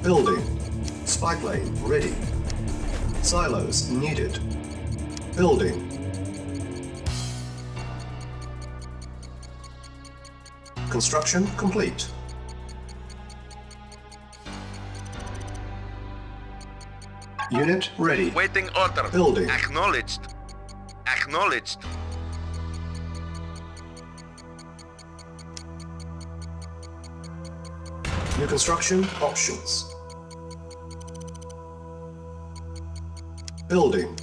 Speaker 2: Building. Spike lane ready. Silos needed. Building. Construction complete. Unit ready.
Speaker 8: Waiting order.
Speaker 2: Building.
Speaker 8: Acknowledged. Acknowledged.
Speaker 2: New construction options. Building.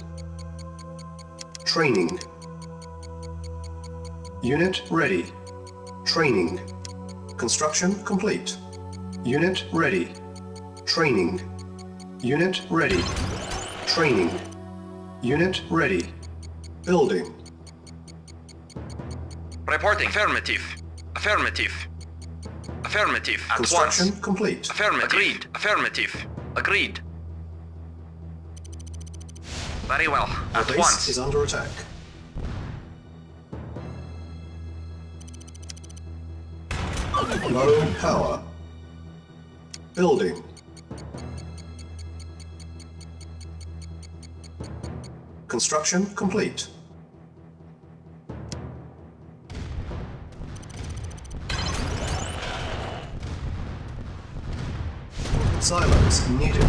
Speaker 2: Training. Unit ready. Training. Construction complete. Unit ready. Training. Unit ready. Training. Unit ready. Building.
Speaker 8: Reporting. Affirmative. Affirmative. Affirmative. At
Speaker 2: Construction
Speaker 8: once.
Speaker 2: complete.
Speaker 8: Affirmative. Agreed. Affirmative. Agreed. Very well.
Speaker 2: Our
Speaker 8: At
Speaker 2: base
Speaker 8: once.
Speaker 2: is under attack. Low power. Building. Construction complete. Silos needed.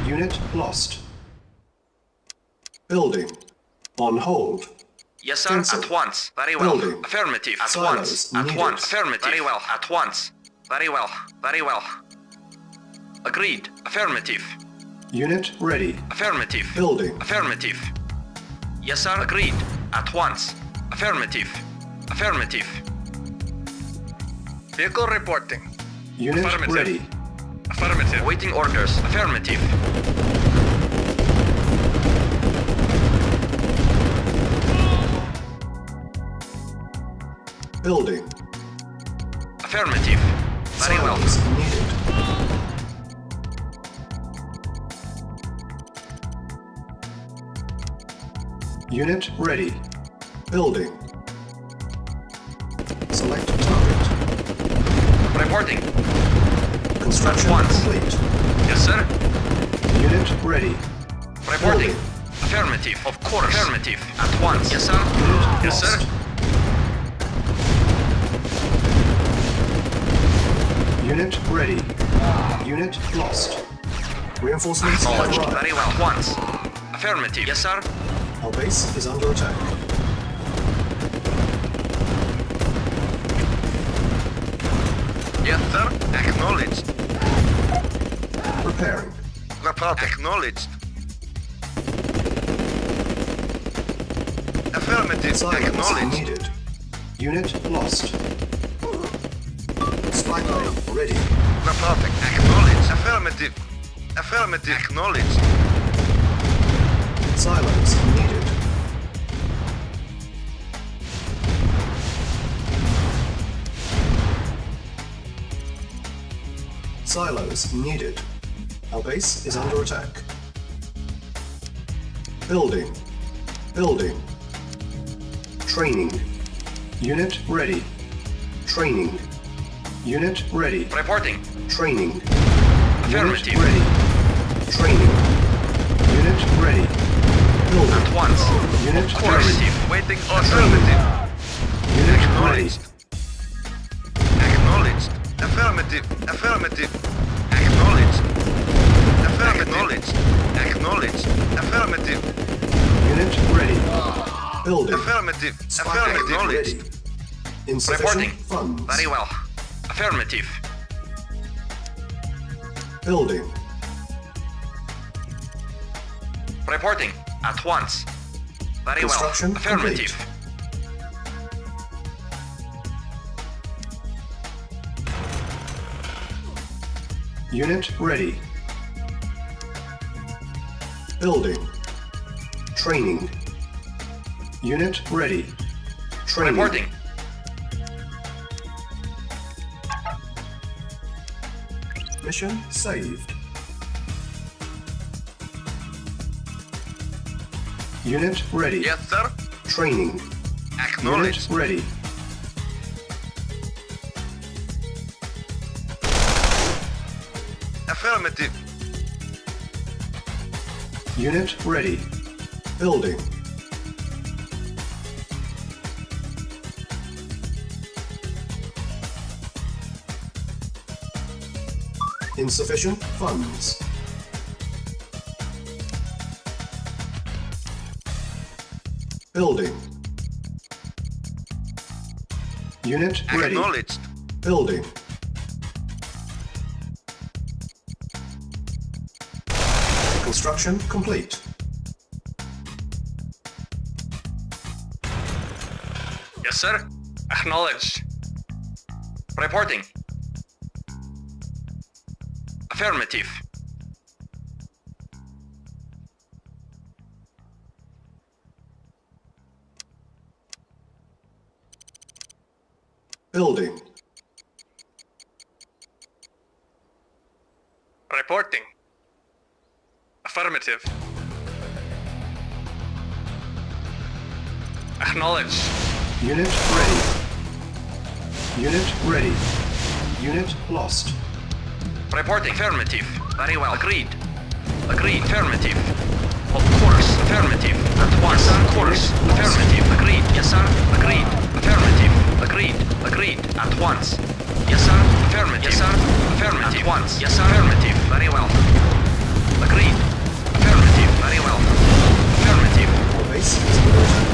Speaker 2: Unit lost. Building. On hold.
Speaker 8: Yes, sir.
Speaker 2: Cancel.
Speaker 8: At once. Very well.
Speaker 2: Building.
Speaker 8: Affirmative. At
Speaker 2: Silos
Speaker 8: once. At
Speaker 2: needed.
Speaker 8: once. Affirmative. Very well. At once. Very well. Very well. Agreed. Affirmative.
Speaker 2: Unit ready.
Speaker 8: Affirmative.
Speaker 2: Building.
Speaker 8: Affirmative. Yes, sir. Agreed. At once. Affirmative. Affirmative. Vehicle reporting.
Speaker 2: Unit
Speaker 8: Affirmative.
Speaker 2: ready.
Speaker 8: Affirmative. Waiting orders. Affirmative.
Speaker 2: Building.
Speaker 8: Affirmative. Very well.
Speaker 2: Silence needed. Unit ready. Building. Select target.
Speaker 8: Reporting.
Speaker 2: Construction
Speaker 8: At once.
Speaker 2: complete.
Speaker 8: Yes, sir.
Speaker 2: Unit ready.
Speaker 8: Reporting.
Speaker 2: Building.
Speaker 8: Affirmative. Of course. Affirmative. At once. Yes, sir.
Speaker 2: Unit
Speaker 8: Yes, sir.
Speaker 2: lost. Unit ready. Unit lost. Reinforcements have
Speaker 8: Acknowledged.
Speaker 2: arrived.
Speaker 8: Very well. At once. Affirmative. Yes, sir.
Speaker 2: Our base is under attack.
Speaker 8: Yes, sir. Acknowledged.
Speaker 2: Repairing.
Speaker 8: Report. Acknowledged. Affirmative.
Speaker 2: Silence needed. Unit lost. Spy plane ready.
Speaker 8: Reporting. Acknowledged. Affirmative. Affirmative. Acknowledged.
Speaker 2: Silence needed. Silos needed. Our base is under attack. Building. Building. Training. Unit ready. Training. Unit ready.
Speaker 8: Reporting.
Speaker 2: Training. Unit
Speaker 8: Affirmative.
Speaker 2: ready. Training. Unit ready. Building.
Speaker 8: At once.
Speaker 2: Unit ready.
Speaker 8: Affirmative. Waiting. Affirmative.
Speaker 2: Unit ready.
Speaker 8: Acknowledged. Acknowledged. Affirmative. Affirmative. Acknowledged. Acknowledged. Acknowledged. Affirmative.
Speaker 2: Unit ready. Building.
Speaker 8: Affirmative.
Speaker 2: Spy
Speaker 8: Affirmative.
Speaker 2: plane ready.
Speaker 8: Acknowledged.
Speaker 2: Insufficient
Speaker 8: Reporting.
Speaker 2: funds.
Speaker 8: Very well. Affirmative.
Speaker 2: Building.
Speaker 8: Reporting. At once. Very well.
Speaker 2: Construction
Speaker 8: Affirmative.
Speaker 2: complete. Unit ready. Building. Training. Unit ready. Training.
Speaker 8: Reporting.
Speaker 2: Mission saved. Unit ready.
Speaker 8: Yes, sir.
Speaker 2: Training.
Speaker 8: Acknowledged.
Speaker 2: Unit ready.
Speaker 8: Affirmative.
Speaker 2: Unit ready. Building. Insufficient funds. Building. Unit ready.
Speaker 8: Acknowledged.
Speaker 2: Building. Construction complete.
Speaker 8: Yes, sir. Acknowledged. Reporting. Affirmative.
Speaker 2: Building.
Speaker 8: Reporting. Affirmative. Acknowledged.
Speaker 2: Unit ready. Unit ready. Unit lost.
Speaker 8: Reporting. Affirmative. Very well. Agreed. Agreed. Affirmative. Of course. Affirmative. At once. Yes, sir. Of course. Affirmative. Agreed. Yes, sir. Agreed. Affirmative. Agreed. Agreed. At once. Yes, sir. Affirmative. Yes, sir. Affirmative. At once. Yes, sir. Affirmative. Very well. Agreed. Affirmative. Very well. Affirmative.
Speaker 2: Our base is under attack.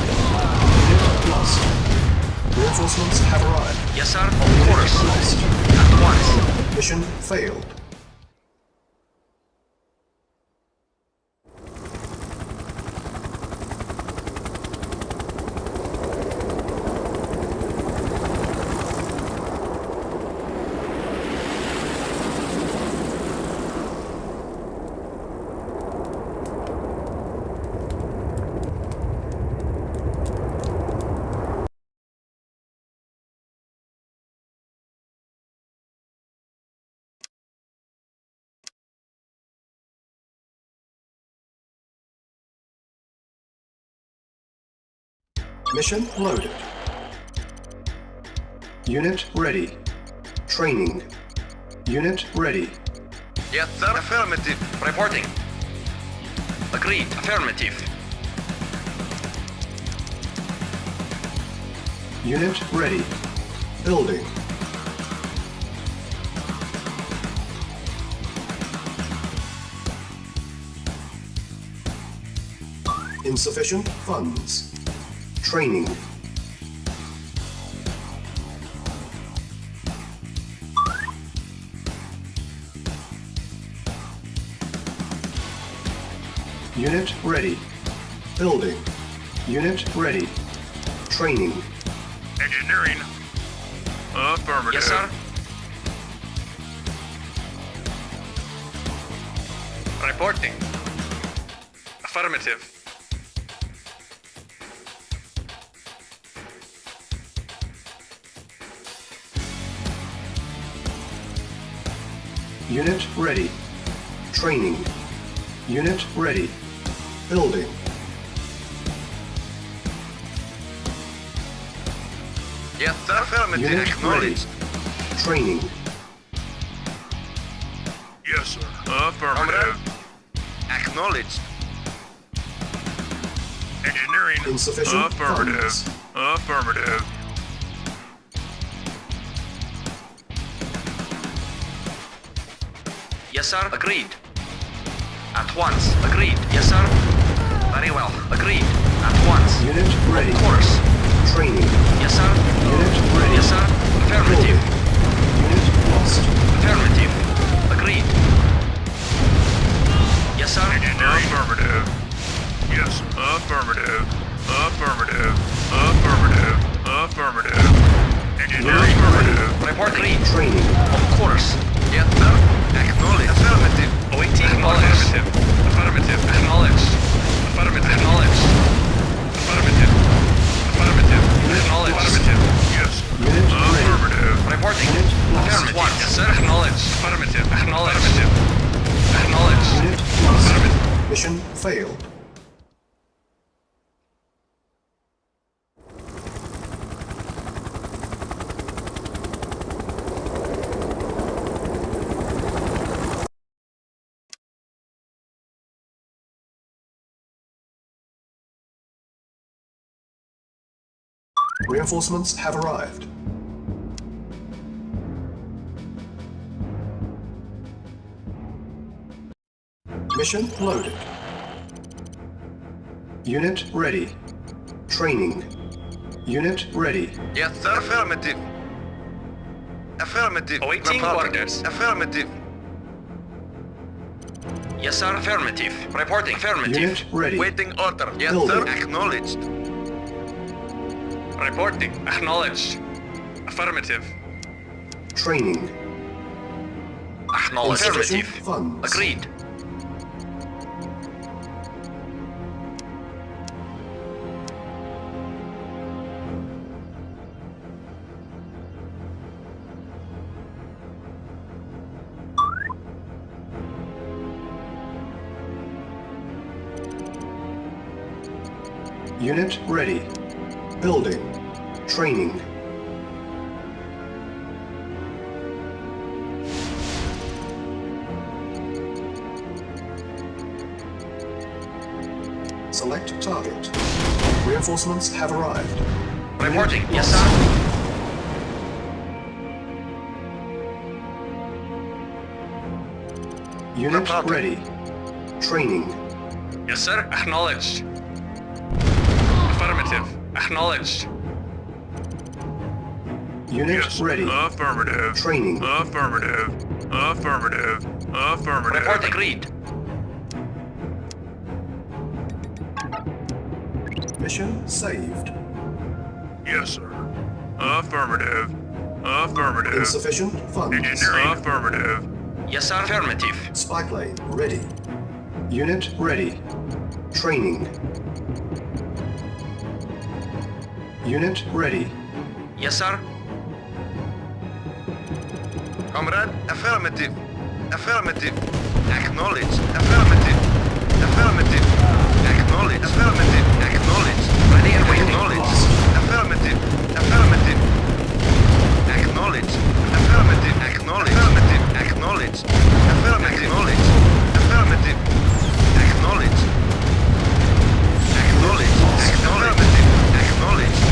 Speaker 2: Unit lost. Reinforcements have arrived.
Speaker 8: Yes, sir. Of course.
Speaker 2: Lost.
Speaker 8: At once.
Speaker 2: Mission failed. Mission loaded. Unit ready. Training. Unit ready.
Speaker 8: Yes, sir. Affirmative. Reporting. Agreed. Affirmative.
Speaker 2: Unit ready. Building. Insufficient funds. Training. Unit ready. Building. Unit ready. Training.
Speaker 9: Engineering. Affirmative.
Speaker 8: Yes, sir. Reporting. Affirmative.
Speaker 2: Unit ready. Training. Unit ready. Building.
Speaker 8: Yes, sir. Affirmative.
Speaker 2: Unit ready.
Speaker 8: Acknowledged.
Speaker 2: Training.
Speaker 9: Yes, sir. Affirmative.
Speaker 8: Acknowledged.
Speaker 9: Engineering.
Speaker 2: Insufficient
Speaker 9: Affirmative.
Speaker 2: funds.
Speaker 9: Affirmative.
Speaker 8: Yes, sir. Agreed. At once. Agreed. Yes, sir. Very well. Agreed. At once.
Speaker 2: Unit ready.
Speaker 8: Of course.
Speaker 2: Training.
Speaker 8: Yes, sir.
Speaker 2: Unit ready.
Speaker 8: Yes, sir. Affirmative.
Speaker 2: Unit lost.
Speaker 8: Affirmative. Agreed. Yes, sir.
Speaker 9: Affirmative. Yes, sir. Affirmative. Affirmative. Affirmative. Affirmative. Engineering. Affirmative.
Speaker 8: Report agreed.
Speaker 2: Training.
Speaker 8: Of course. Yes, sir. Acknowledge. Affirmative. Awaiting orders. Affirmative. Acknowledge. Affirmative. Acknowledge. Affirmative. Affirmative. Acknowledge. Affirmative.
Speaker 9: Yes, sir.
Speaker 2: Unit ready.
Speaker 9: Affirmative.
Speaker 8: Reporting.
Speaker 2: Unit lost.
Speaker 8: Affirmative. Yes, sir. Acknowledge. Affirmative. Acknowledge. Affirmative. Acknowledge.
Speaker 2: Unit lost. Mission failed. Reinforcements have arrived. Mission loaded. Unit ready. Training. Unit ready.
Speaker 8: Yes, sir. Affirmative. Affirmative. Awaiting orders. Affirmative. Yes, sir. Affirmative. Reporting. Affirmative.
Speaker 2: Unit ready.
Speaker 8: Waiting order. Yes,
Speaker 2: Building.
Speaker 8: sir. Acknowledged. Reporting. Acknowledged. Affirmative.
Speaker 2: Training.
Speaker 8: Acknowledged.
Speaker 2: Insufficient
Speaker 8: Affirmative.
Speaker 2: funds.
Speaker 8: Agreed.
Speaker 2: Unit ready. Building. Training. Select target. Reinforcements have arrived.
Speaker 8: Reporting.
Speaker 2: Unit
Speaker 8: Yes,
Speaker 2: lost.
Speaker 8: sir.
Speaker 2: Unit
Speaker 8: Reporting.
Speaker 2: ready. Training.
Speaker 8: Yes, sir. Acknowledged. Affirmative. Acknowledged.
Speaker 2: Unit
Speaker 9: Yes,
Speaker 2: ready.
Speaker 9: Affirmative.
Speaker 2: Training.
Speaker 9: Affirmative. Affirmative. Affirmative.
Speaker 8: Report agreed.
Speaker 2: Mission saved.
Speaker 9: Yes, sir. Affirmative. Affirmative.
Speaker 2: Insufficient funds.
Speaker 9: Engineering. Affirmative.
Speaker 8: Yes, sir. Affirmative.
Speaker 2: Spy plane ready. Unit ready. Training. Unit ready.
Speaker 8: Yes, sir. Comrade, affirmative. Affirmative. Acknowledged. Affirmative. Affirmative. Acknowledged. Affirmative. Acknowledged. Ready and waiting. Acknowledged. Affirmative. Affirmative. Acknowledged. Affirmative. Acknowledged. Affirmative. Acknowledged. Affirmative. Acknowledged. Affirmative. Acknowledged. Acknowledged. Affirmative. Acknowledged.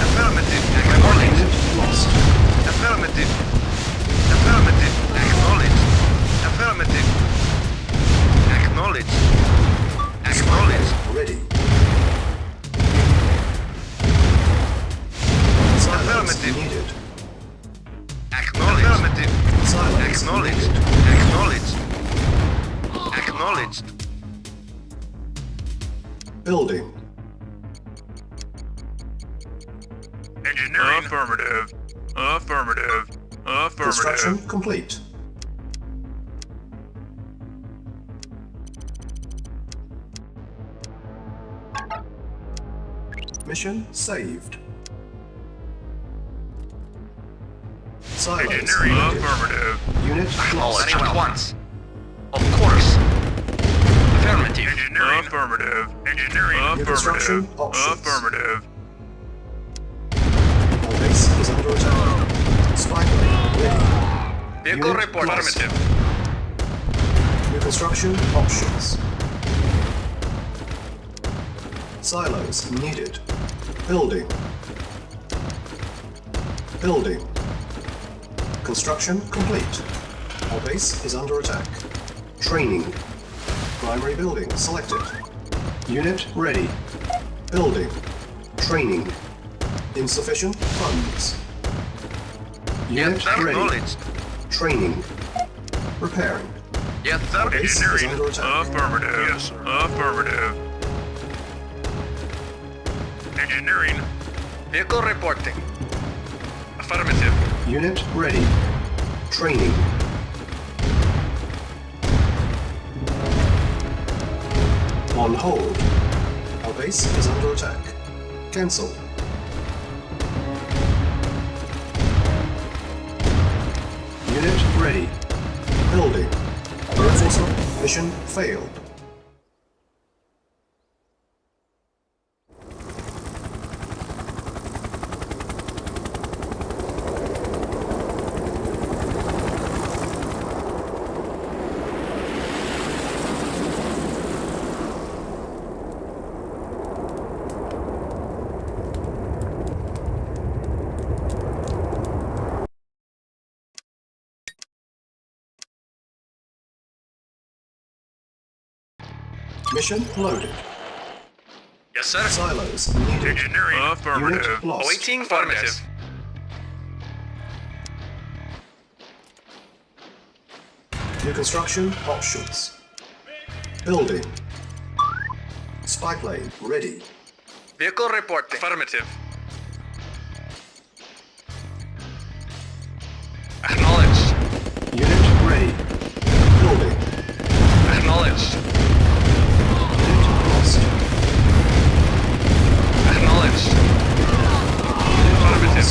Speaker 8: Affirmative. Acknowledged.
Speaker 2: Lost.
Speaker 8: Affirmative. Affirmative. Acknowledged. Affirmative. Acknowledged. Acknowledged.
Speaker 2: Ready. Silos
Speaker 8: Affirmative.
Speaker 2: needed.
Speaker 8: Acknowledged. Affirmative.
Speaker 2: Silos
Speaker 8: Acknowledged.
Speaker 2: needed.
Speaker 8: Acknowledged. Acknowledged.
Speaker 2: Building.
Speaker 9: Engineering. Affirmative. Affirmative.
Speaker 2: Construction
Speaker 9: Affirmative.
Speaker 2: complete. Mission saved. Silos
Speaker 9: Engineering.
Speaker 2: needed.
Speaker 9: Affirmative.
Speaker 2: Unit
Speaker 8: Acknowledged.
Speaker 2: lost.
Speaker 8: Very well. Once. Of course. Affirmative.
Speaker 9: Engineering. Affirmative. Engineering.
Speaker 2: New construction
Speaker 9: Affirmative.
Speaker 2: options.
Speaker 9: Affirmative.
Speaker 2: Our base is under attack. Spy plane ready.
Speaker 8: Vehicle
Speaker 2: Unit
Speaker 8: report.
Speaker 2: lost.
Speaker 8: Affirmative.
Speaker 2: New construction options. Silos needed. Building. Building. Construction complete. Our base is under attack. Training. Primary building selected. Unit ready. Building. Training. Insufficient funds. Unit
Speaker 8: Yes,
Speaker 2: ready.
Speaker 8: acknowledged.
Speaker 2: Training. Repairing.
Speaker 8: Yes, sir.
Speaker 2: Base is
Speaker 9: Engineering.
Speaker 2: under attack.
Speaker 9: Affirmative. Yes, sir. Affirmative. Engineering.
Speaker 8: Vehicle reporting. Affirmative.
Speaker 2: Unit ready. Training. On hold. Our base is under attack. Cancel. Unit ready. Building. Reinforcement mission failed. Mission loaded.
Speaker 8: Yes, sir.
Speaker 2: Silos needed.
Speaker 9: Engineering. Affirmative.
Speaker 2: Unit lost.
Speaker 8: Awaiting orders.
Speaker 2: New construction options. Building. Spy plane ready.
Speaker 8: Vehicle reporting. Affirmative. Acknowledged.
Speaker 2: Unit ready. Building.
Speaker 8: Acknowledged.
Speaker 2: Unit lost.
Speaker 8: Acknowledged. Affirmative.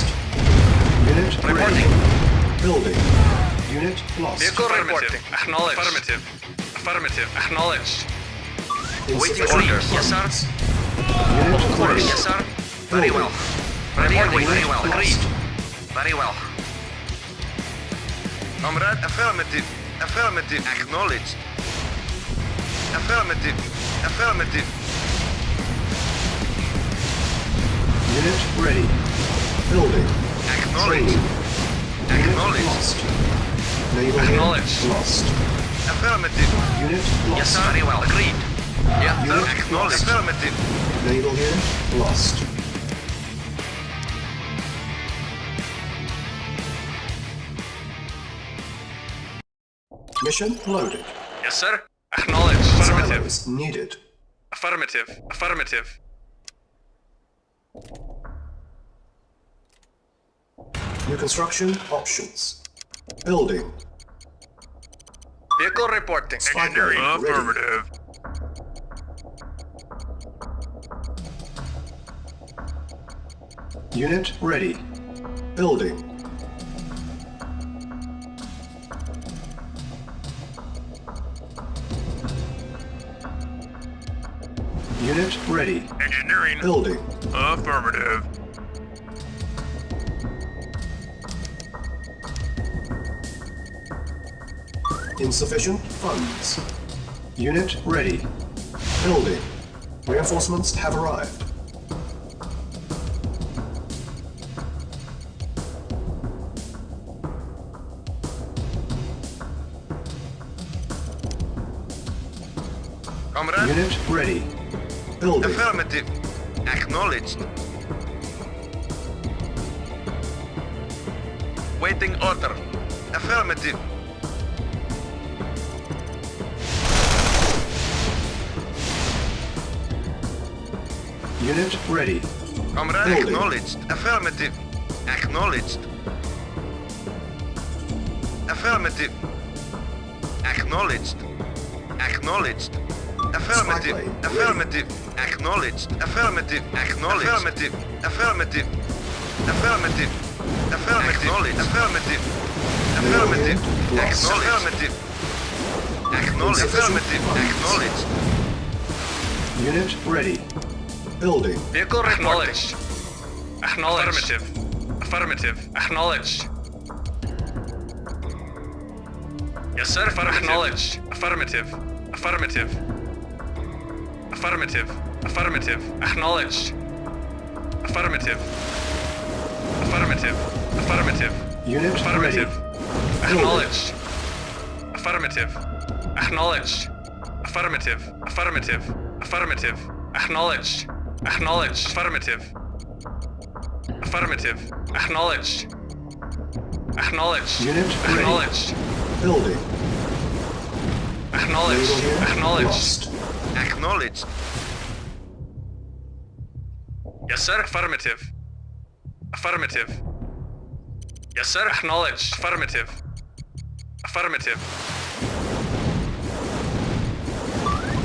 Speaker 2: Unit
Speaker 8: Reporting.
Speaker 2: ready. Building. Unit lost.
Speaker 8: Vehicle reporting. Acknowledged. Affirmative. Affirmative. Acknowledged. Waiting
Speaker 2: Insufficient
Speaker 8: orders. Yes, sir.
Speaker 2: funds. Unit ready.
Speaker 8: Yes, sir. Very well. Ready and waiting. Very well.
Speaker 2: Lost.
Speaker 8: Agreed. Very well. Comrade, affirmative. Affirmative. Acknowledged. Affirmative. Affirmative.
Speaker 2: Unit ready. Building.
Speaker 8: Acknowledged.
Speaker 2: Training. Unit
Speaker 8: Acknowledged.
Speaker 2: lost. Naval
Speaker 8: Acknowledged.
Speaker 2: unit lost.
Speaker 8: Affirmative.
Speaker 2: Unit lost.
Speaker 8: Yes, sir. Very well. Agreed. Yes, sir.
Speaker 2: Unit
Speaker 8: Acknowledged.
Speaker 2: lost.
Speaker 8: Affirmative.
Speaker 2: Naval unit lost. Mission loaded.
Speaker 8: Yes, sir. Acknowledged. Affirmative.
Speaker 2: Silos needed.
Speaker 8: Affirmative. Affirmative.
Speaker 2: New construction options. Building.
Speaker 8: Vehicle reporting.
Speaker 2: Spy
Speaker 9: Engineering.
Speaker 2: plane ready.
Speaker 9: Affirmative.
Speaker 2: Unit ready. Building. Unit ready.
Speaker 9: Engineering.
Speaker 2: Building.
Speaker 9: Affirmative.
Speaker 2: Insufficient funds. Unit ready. Building. Reinforcements have arrived.
Speaker 8: Comrade.
Speaker 2: Unit ready. Building.
Speaker 8: Affirmative. Acknowledged. Waiting order. Affirmative.
Speaker 2: Unit ready.
Speaker 8: Comrade.
Speaker 2: Building.
Speaker 8: Acknowledged. Affirmative. Acknowledged. Affirmative. Acknowledged. Acknowledged. Affirmative.
Speaker 2: Spy plane
Speaker 8: Affirmative. Acknowledged. Affirmative. Acknowledged. Affirmative. Affirmative. Affirmative. Affirmative. Affirmative. Affirmative.
Speaker 2: Lost.
Speaker 8: Affirmative. Acknowledged. Affirmative. Acknowledged.
Speaker 2: Unit ready. Building.
Speaker 8: Vehicle
Speaker 4: Acknowledged. Acknowledged. Affirmative. Affirmative. Acknowledged. Yes, sir. Acknowledged. Affirmative. Affirmative. Affirmative. Affirmative. Acknowledged. Affirmative. Affirmative. Affirmative.
Speaker 2: Unit
Speaker 4: Affirmative.
Speaker 2: ready.
Speaker 4: Acknowledged. Affirmative. Acknowledged. Affirmative. Affirmative. Affirmative. Acknowledged. Acknowledged. Affirmative. Affirmative. Acknowledged. Acknowledged.
Speaker 2: Unit ready.
Speaker 4: Acknowledged.
Speaker 2: Building.
Speaker 4: Acknowledged.
Speaker 2: Naval unit
Speaker 4: Acknowledged.
Speaker 2: lost.
Speaker 8: Acknowledged.
Speaker 4: Yes, sir. Affirmative. Affirmative. Yes, sir. Acknowledged. Affirmative. Affirmative.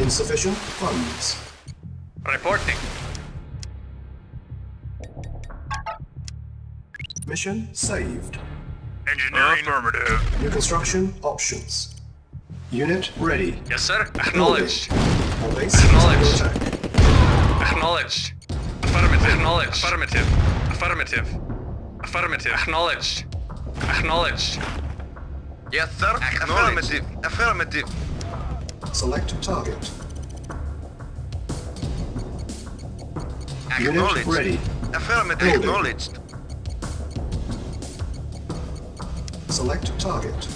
Speaker 2: Insufficient funds.
Speaker 4: Reporting.
Speaker 2: Mission saved.
Speaker 9: Engineering. Affirmative.
Speaker 2: New construction options. Unit ready.
Speaker 4: Yes, sir. Acknowledged.
Speaker 2: All base is under
Speaker 4: Acknowledged.
Speaker 2: attack.
Speaker 4: Acknowledged. Affirmative. Acknowledged. Affirmative. Affirmative. Affirmative. Acknowledged. Acknowledged.
Speaker 8: Yes, sir. Affirmative. Affirmative.
Speaker 2: Select target. Unit
Speaker 8: Acknowledged.
Speaker 2: ready.
Speaker 8: Affirmative.
Speaker 2: Building.
Speaker 8: Acknowledged.
Speaker 2: Select target.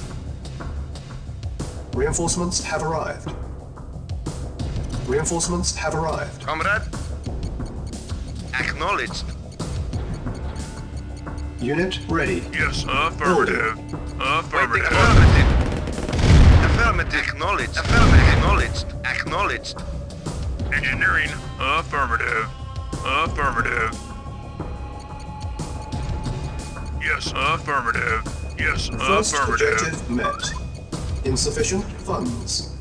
Speaker 2: Reinforcements have arrived. Reinforcements have arrived.
Speaker 8: Comrade. Acknowledged.
Speaker 2: Unit ready.
Speaker 9: Yes. Affirmative.
Speaker 8: Waiting.
Speaker 9: Affirmative.
Speaker 8: Affirmative. Affirmative. Acknowledged. Affirmative. Acknowledged. Acknowledged.
Speaker 9: Engineering. Affirmative. Affirmative. Yes. Affirmative. Yes.
Speaker 2: First
Speaker 9: Affirmative.
Speaker 2: objective met. Insufficient funds.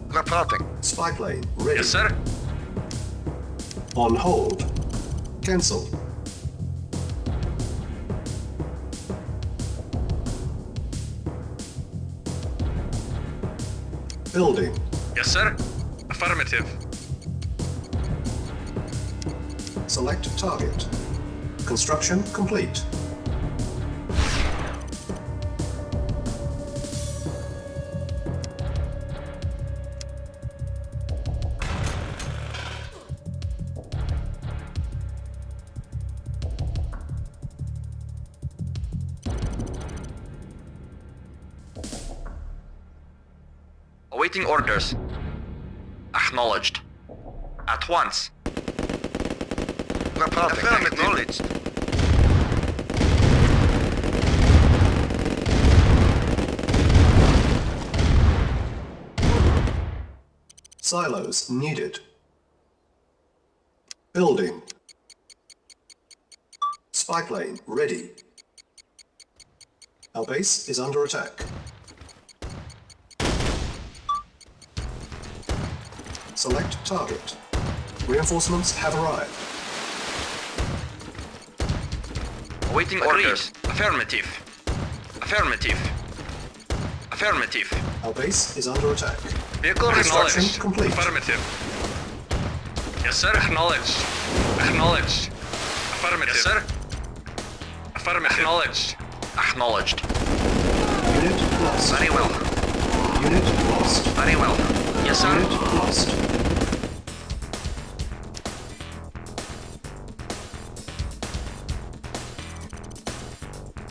Speaker 8: Reporting.
Speaker 2: Spy plane ready.
Speaker 4: Yes, sir.
Speaker 2: On hold. Cancel. Building.
Speaker 4: Yes, sir. Affirmative.
Speaker 2: Select target. Construction complete.
Speaker 8: Awaiting orders. Acknowledged. At once. Reporting. Acknowledged.
Speaker 2: Silos needed. Building. Spy plane ready. Our base is under attack. Select target. Reinforcements have arrived.
Speaker 8: Awaiting orders. Affirmative. Affirmative. Affirmative.
Speaker 2: Our base is under attack.
Speaker 8: Vehicle
Speaker 2: Construction
Speaker 8: acknowledged.
Speaker 2: complete.
Speaker 8: Affirmative. Yes, sir. Acknowledged. Acknowledged. Affirmative. Yes, sir. Affirmative. Acknowledged. Acknowledged.
Speaker 2: Unit lost.
Speaker 8: Very well.
Speaker 2: Unit lost.
Speaker 8: Very well. Yes, sir.
Speaker 2: Unit lost.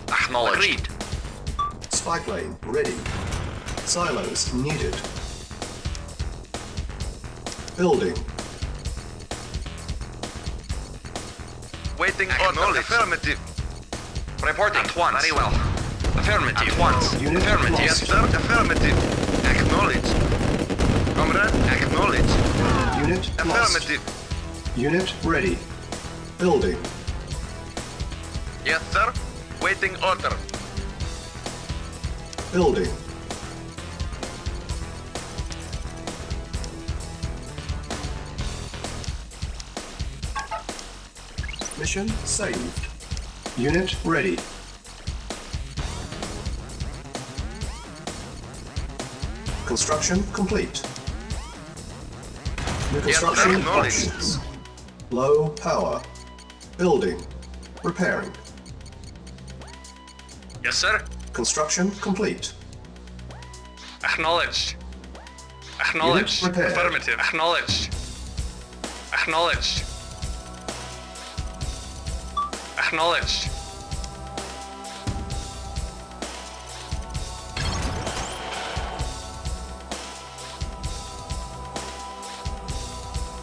Speaker 8: Acknowledged. Agreed.
Speaker 2: Spy plane ready. Silos needed. Building.
Speaker 8: Waiting order. Affirmative. Reporting. At once. Very well. Affirmative. At once.
Speaker 2: Unit
Speaker 8: Affirmative.
Speaker 2: lost.
Speaker 8: Yes, sir. Affirmative. Acknowledged. Comrade. Acknowledged.
Speaker 2: Unit
Speaker 8: Affirmative.
Speaker 2: lost. Unit ready. Building.
Speaker 8: Yes, sir. Waiting order.
Speaker 2: Building. Mission saved. Unit ready. Construction complete. New construction
Speaker 8: acknowledged.
Speaker 2: options. Low power. Building. Repairing.
Speaker 8: Yes, sir.
Speaker 2: Construction complete.
Speaker 8: Acknowledged. Acknowledged.
Speaker 2: Unit repaired.
Speaker 8: Affirmative. Acknowledged. Acknowledged. Acknowledged.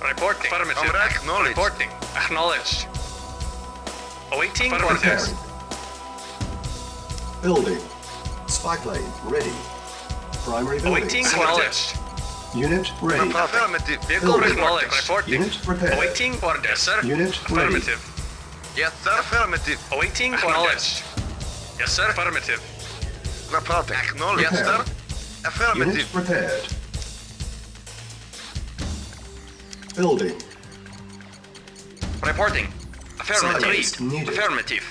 Speaker 8: Reporting. Affirmative. Acknowledged. Reporting. Acknowledged. Awaiting orders.
Speaker 2: Repairing. Building. Spy plane ready. Primary building.
Speaker 8: Awaiting
Speaker 2: selected.
Speaker 8: orders.
Speaker 2: Unit ready.
Speaker 8: Affirmative. Vehicle
Speaker 2: Building.
Speaker 8: acknowledged. Reporting.
Speaker 2: Unit repaired.
Speaker 8: Awaiting orders. Yes, sir.
Speaker 2: Unit ready.
Speaker 8: Affirmative. Yes, sir. Affirmative. Awaiting acknowledged. Yes, sir. Affirmative. Reporting. Acknowledged. Yes, sir.
Speaker 2: Repaired.
Speaker 8: Affirmative.
Speaker 2: Unit repaired. Building.
Speaker 8: Reporting. Affirmative.
Speaker 2: Silence needed.
Speaker 8: Affirmative.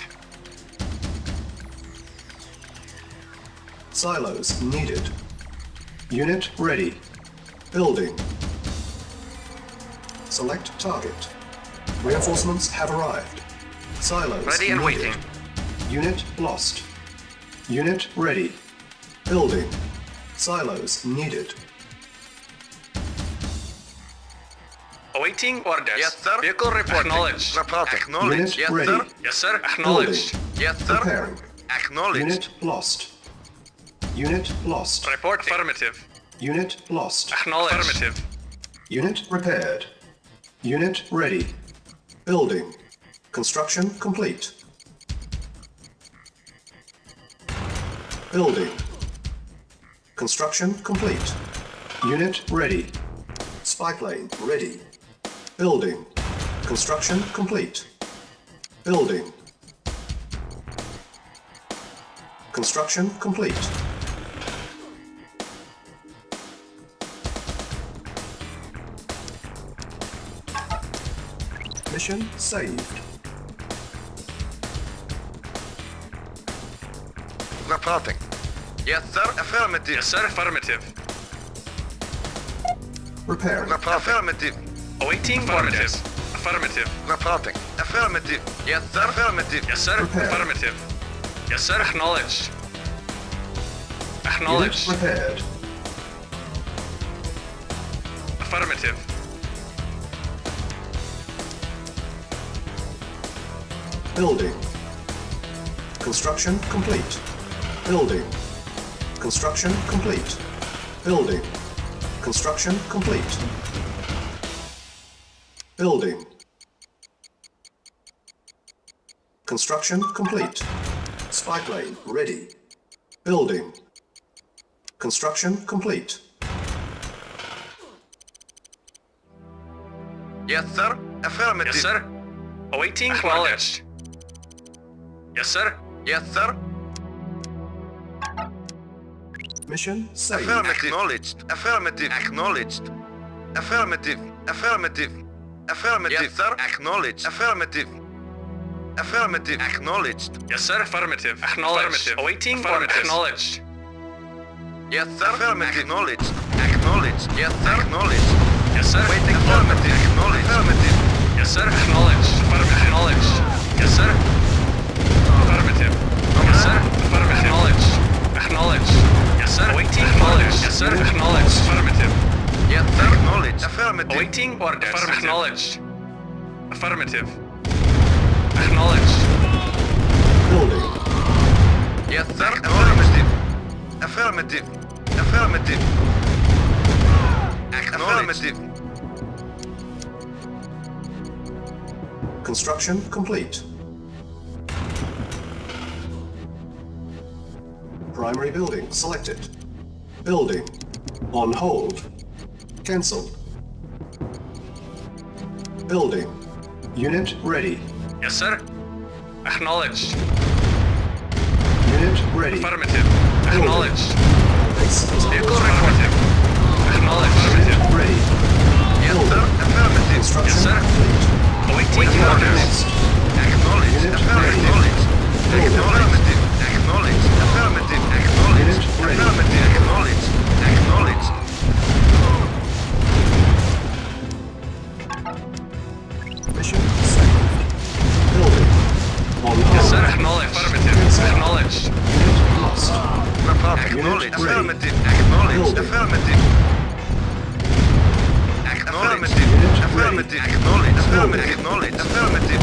Speaker 2: Silos needed. Unit ready. Building. Select target. Reinforcements have arrived. Silos
Speaker 8: Ready and
Speaker 2: needed.
Speaker 8: waiting.
Speaker 2: Unit lost. Unit ready. Building. Silos needed.
Speaker 8: Awaiting orders. Yes, sir. Vehicle reporting. Acknowledged. Reporting. Acknowledged.
Speaker 2: Unit
Speaker 8: Yes,
Speaker 2: ready.
Speaker 8: sir. Yes, sir. Acknowledged. Yes, sir.
Speaker 2: Repairing.
Speaker 8: Acknowledged.
Speaker 2: Unit lost. Unit lost.
Speaker 8: Report. Affirmative.
Speaker 2: Unit lost.
Speaker 8: Acknowledged. Affirmative.
Speaker 2: Unit repaired. Unit ready. Building. Construction complete. Building. Construction complete. Unit ready. Spy plane ready. Building. Construction complete. Building. Construction complete. Mission saved.
Speaker 8: Reporting. Yes, sir. Affirmative. Yes, sir. Affirmative.
Speaker 2: Repairing.
Speaker 8: Affirmative. Awaiting orders. Affirmative. Reporting. Affirmative. Yes, sir. Affirmative. Yes, sir.
Speaker 2: Repaired.
Speaker 8: Affirmative. Yes, sir. Acknowledged.
Speaker 2: Unit
Speaker 8: Acknowledged.
Speaker 2: repaired.
Speaker 8: Affirmative.
Speaker 2: Building. Construction complete. Building. Construction complete. Building. Construction complete. Building. Construction complete. Spy plane ready. Building. Construction complete.
Speaker 8: Yes, sir. Affirmative. Yes, sir. Awaiting orders. Yes, sir. Yes, sir.
Speaker 2: Mission saved.
Speaker 8: Affirmative. Acknowledged. Affirmative. Acknowledged. Affirmative. Affirmative. Affirmative. Yes, sir. Acknowledged. Affirmative. Affirmative. Acknowledged. Yes, sir. Affirmative. Acknowledged. Awaiting orders. Acknowledged. Yes, sir. Affirmative. Acknowledged. Acknowledged. Yes, sir. Acknowledged. Yes, sir. Waiting. Affirmative. Acknowledged. Affirmative. Yes, sir. Acknowledged. Affirmative. Acknowledged. Yes, sir. Affirmative. Yes, sir. Affirmative. Acknowledged. Acknowledged. Yes, sir. Waiting. Acknowledged. Yes, sir. Acknowledged. Affirmative. Yes, sir. Acknowledged. Affirmative. Waiting orders. Affirmative. Acknowledged. Affirmative. Acknowledged.
Speaker 2: Building.
Speaker 8: Yes, sir. Affirmative. Affirmative. Affirmative. Affirmative.
Speaker 2: Construction complete. Primary building selected. Building. On hold. Cancelled. Building. Unit ready.
Speaker 8: Yes, sir. Acknowledged.
Speaker 2: Unit ready.
Speaker 8: Affirmative. Acknowledged.
Speaker 2: Base is
Speaker 8: Vehicle
Speaker 2: under
Speaker 8: reported. Acknowledged.
Speaker 2: Unit ready.
Speaker 8: Yes, sir. Affirmative.
Speaker 2: Construction
Speaker 8: Yes, sir.
Speaker 2: complete.
Speaker 8: Awaiting orders.
Speaker 2: Next.
Speaker 8: Acknowledged.
Speaker 2: Unit
Speaker 8: Acknowledged. Affirmative. Acknowledged. Affirmative. Acknowledged.
Speaker 2: Unit ready.
Speaker 8: Affirmative. Acknowledged. Acknowledged.
Speaker 2: Mission saved. Building. On hold.
Speaker 8: Yes, sir. Acknowledged. Affirmative. Acknowledged.
Speaker 2: Unit lost.
Speaker 8: Acknowledged.
Speaker 2: Unit ready.
Speaker 8: Affirmative. Acknowledged.
Speaker 2: Building.
Speaker 8: Affirmative. Affirmative.
Speaker 2: Unit
Speaker 8: Affirmative.
Speaker 2: ready.
Speaker 8: Acknowledged.
Speaker 2: Building.
Speaker 8: Affirmative. Affirmative.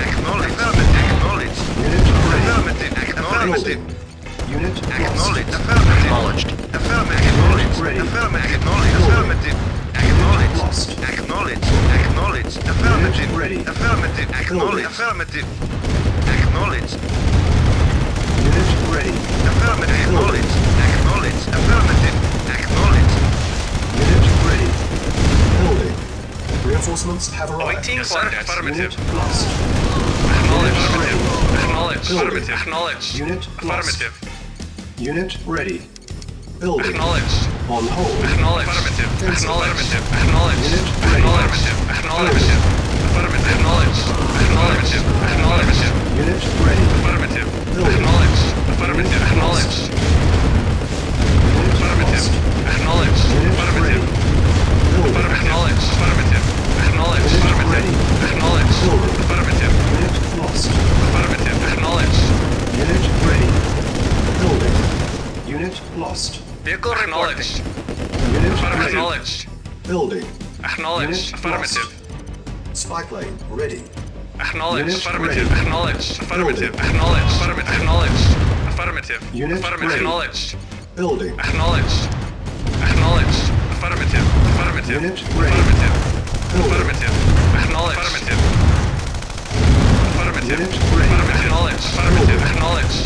Speaker 8: Acknowledged. Affirmative. Acknowledged.
Speaker 2: Unit ready.
Speaker 8: Affirmative. Affirmative.
Speaker 2: Building. Unit lost.
Speaker 8: Acknowledged. Affirmative.
Speaker 2: Acknowledged.
Speaker 8: Affirmative. Acknowledged.
Speaker 2: Ready.
Speaker 8: Affirmative. Acknowledged.
Speaker 2: Building.
Speaker 8: Affirmative. Acknowledged.
Speaker 2: Lost.
Speaker 8: Acknowledged. Acknowledged. Affirmative.
Speaker 2: Unit ready.
Speaker 8: Affirmative. Acknowledged.
Speaker 2: Building.
Speaker 8: Affirmative. Acknowledged.
Speaker 2: Unit ready.
Speaker 8: Affirmative. Acknowledged. Acknowledged. Affirmative. Acknowledged.
Speaker 2: Unit ready. Building. Reinforcements have arrived.
Speaker 8: Awaiting orders. Affirmative.
Speaker 2: Unit lost.
Speaker 8: Acknowledged.
Speaker 2: Unit ready.
Speaker 8: Acknowledged.
Speaker 2: Building.
Speaker 8: Affirmative. Acknowledged.
Speaker 2: Unit lost.
Speaker 8: Affirmative.
Speaker 2: Unit ready. Building.
Speaker 8: Acknowledged.
Speaker 2: On hold.
Speaker 8: Acknowledged. Affirmative. Acknowledged. Acknowledged.
Speaker 2: Unit ready.
Speaker 8: Acknowledged. Acknowledged. Affirmative. Acknowledged. Acknowledged. Acknowledged.
Speaker 2: Unit ready.
Speaker 8: Affirmative.
Speaker 2: Building.
Speaker 8: Acknowledged. Affirmative. Acknowledged.
Speaker 2: Unit
Speaker 8: Affirmative.
Speaker 2: lost.
Speaker 8: Acknowledged.
Speaker 2: Unit
Speaker 8: Affirmative.
Speaker 2: ready. Building.
Speaker 8: Acknowledged. Affirmative. Acknowledged.
Speaker 2: Unit
Speaker 8: Affirmative.
Speaker 2: ready.
Speaker 8: Acknowledged.
Speaker 2: Building.
Speaker 8: Affirmative.
Speaker 2: Unit lost.
Speaker 8: Affirmative. Acknowledged.
Speaker 2: Unit ready. Building. Unit lost.
Speaker 8: Vehicle acknowledged.
Speaker 2: Unit ready.
Speaker 8: Acknowledged.
Speaker 2: Building.
Speaker 8: Acknowledged.
Speaker 2: Unit
Speaker 8: Affirmative.
Speaker 2: lost. Spy plane ready.
Speaker 8: Acknowledged.
Speaker 2: Unit
Speaker 8: Affirmative.
Speaker 2: ready.
Speaker 8: Acknowledged. Affirmative.
Speaker 2: Building.
Speaker 8: Acknowledged. Affirmative. Acknowledged. Affirmative.
Speaker 2: Unit
Speaker 8: Affirmative.
Speaker 2: ready.
Speaker 8: Acknowledged.
Speaker 2: Building.
Speaker 8: Acknowledged. Acknowledged. Affirmative. Affirmative.
Speaker 2: Unit ready.
Speaker 8: Affirmative.
Speaker 2: Building.
Speaker 8: Affirmative. Acknowledged. Affirmative. Affirmative.
Speaker 2: Unit ready.
Speaker 8: Affirmative. Acknowledged. Affirmative. Acknowledged.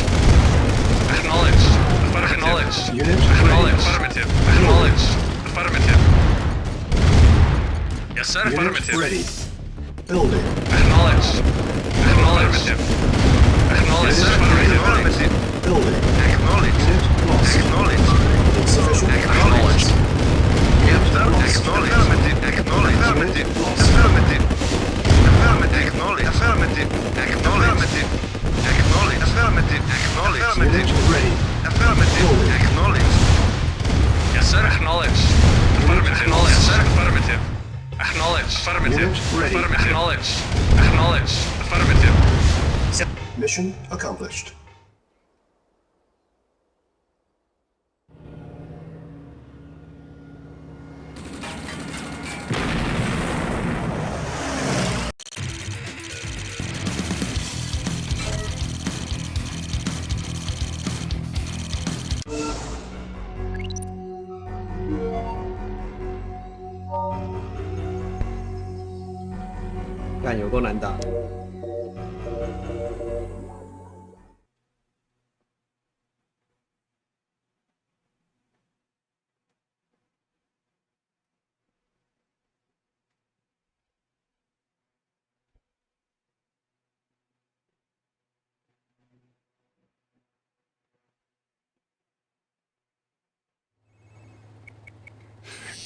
Speaker 8: Acknowledged. Affirmative. Acknowledged.
Speaker 2: Unit
Speaker 8: Acknowledged.
Speaker 2: ready.
Speaker 8: Affirmative. Acknowledged. Affirmative. Yes, sir.
Speaker 2: Unit
Speaker 8: Affirmative.
Speaker 2: ready. Building.
Speaker 8: Acknowledged. Acknowledged. Acknowledged.
Speaker 2: Unit
Speaker 8: Affirmative.
Speaker 2: ready.
Speaker 8: Affirmative.
Speaker 2: Building.
Speaker 8: Acknowledged.
Speaker 2: Unit lost.
Speaker 8: Acknowledged.
Speaker 2: Insufficient.
Speaker 8: Acknowledged. Yes, sir.
Speaker 2: Lost.
Speaker 8: Acknowledged. Affirmative. Acknowledged. Affirmative.
Speaker 2: Unit lost.
Speaker 8: Affirmative. Affirmative. Acknowledged. Affirmative. Acknowledged. Acknowledged. Affirmative. Acknowledged.
Speaker 2: Unit
Speaker 8: Affirmative.
Speaker 2: ready.
Speaker 8: Affirmative.
Speaker 2: Building.
Speaker 8: Acknowledged. Yes, sir. Acknowledged. Affirmative. Acknowledged, sir. Affirmative. Acknowledged. Affirmative.
Speaker 2: Unit ready.
Speaker 8: Affirmative. Acknowledged. Acknowledged. Affirmative.
Speaker 2: Mission accomplished.
Speaker 1: 干有够难打。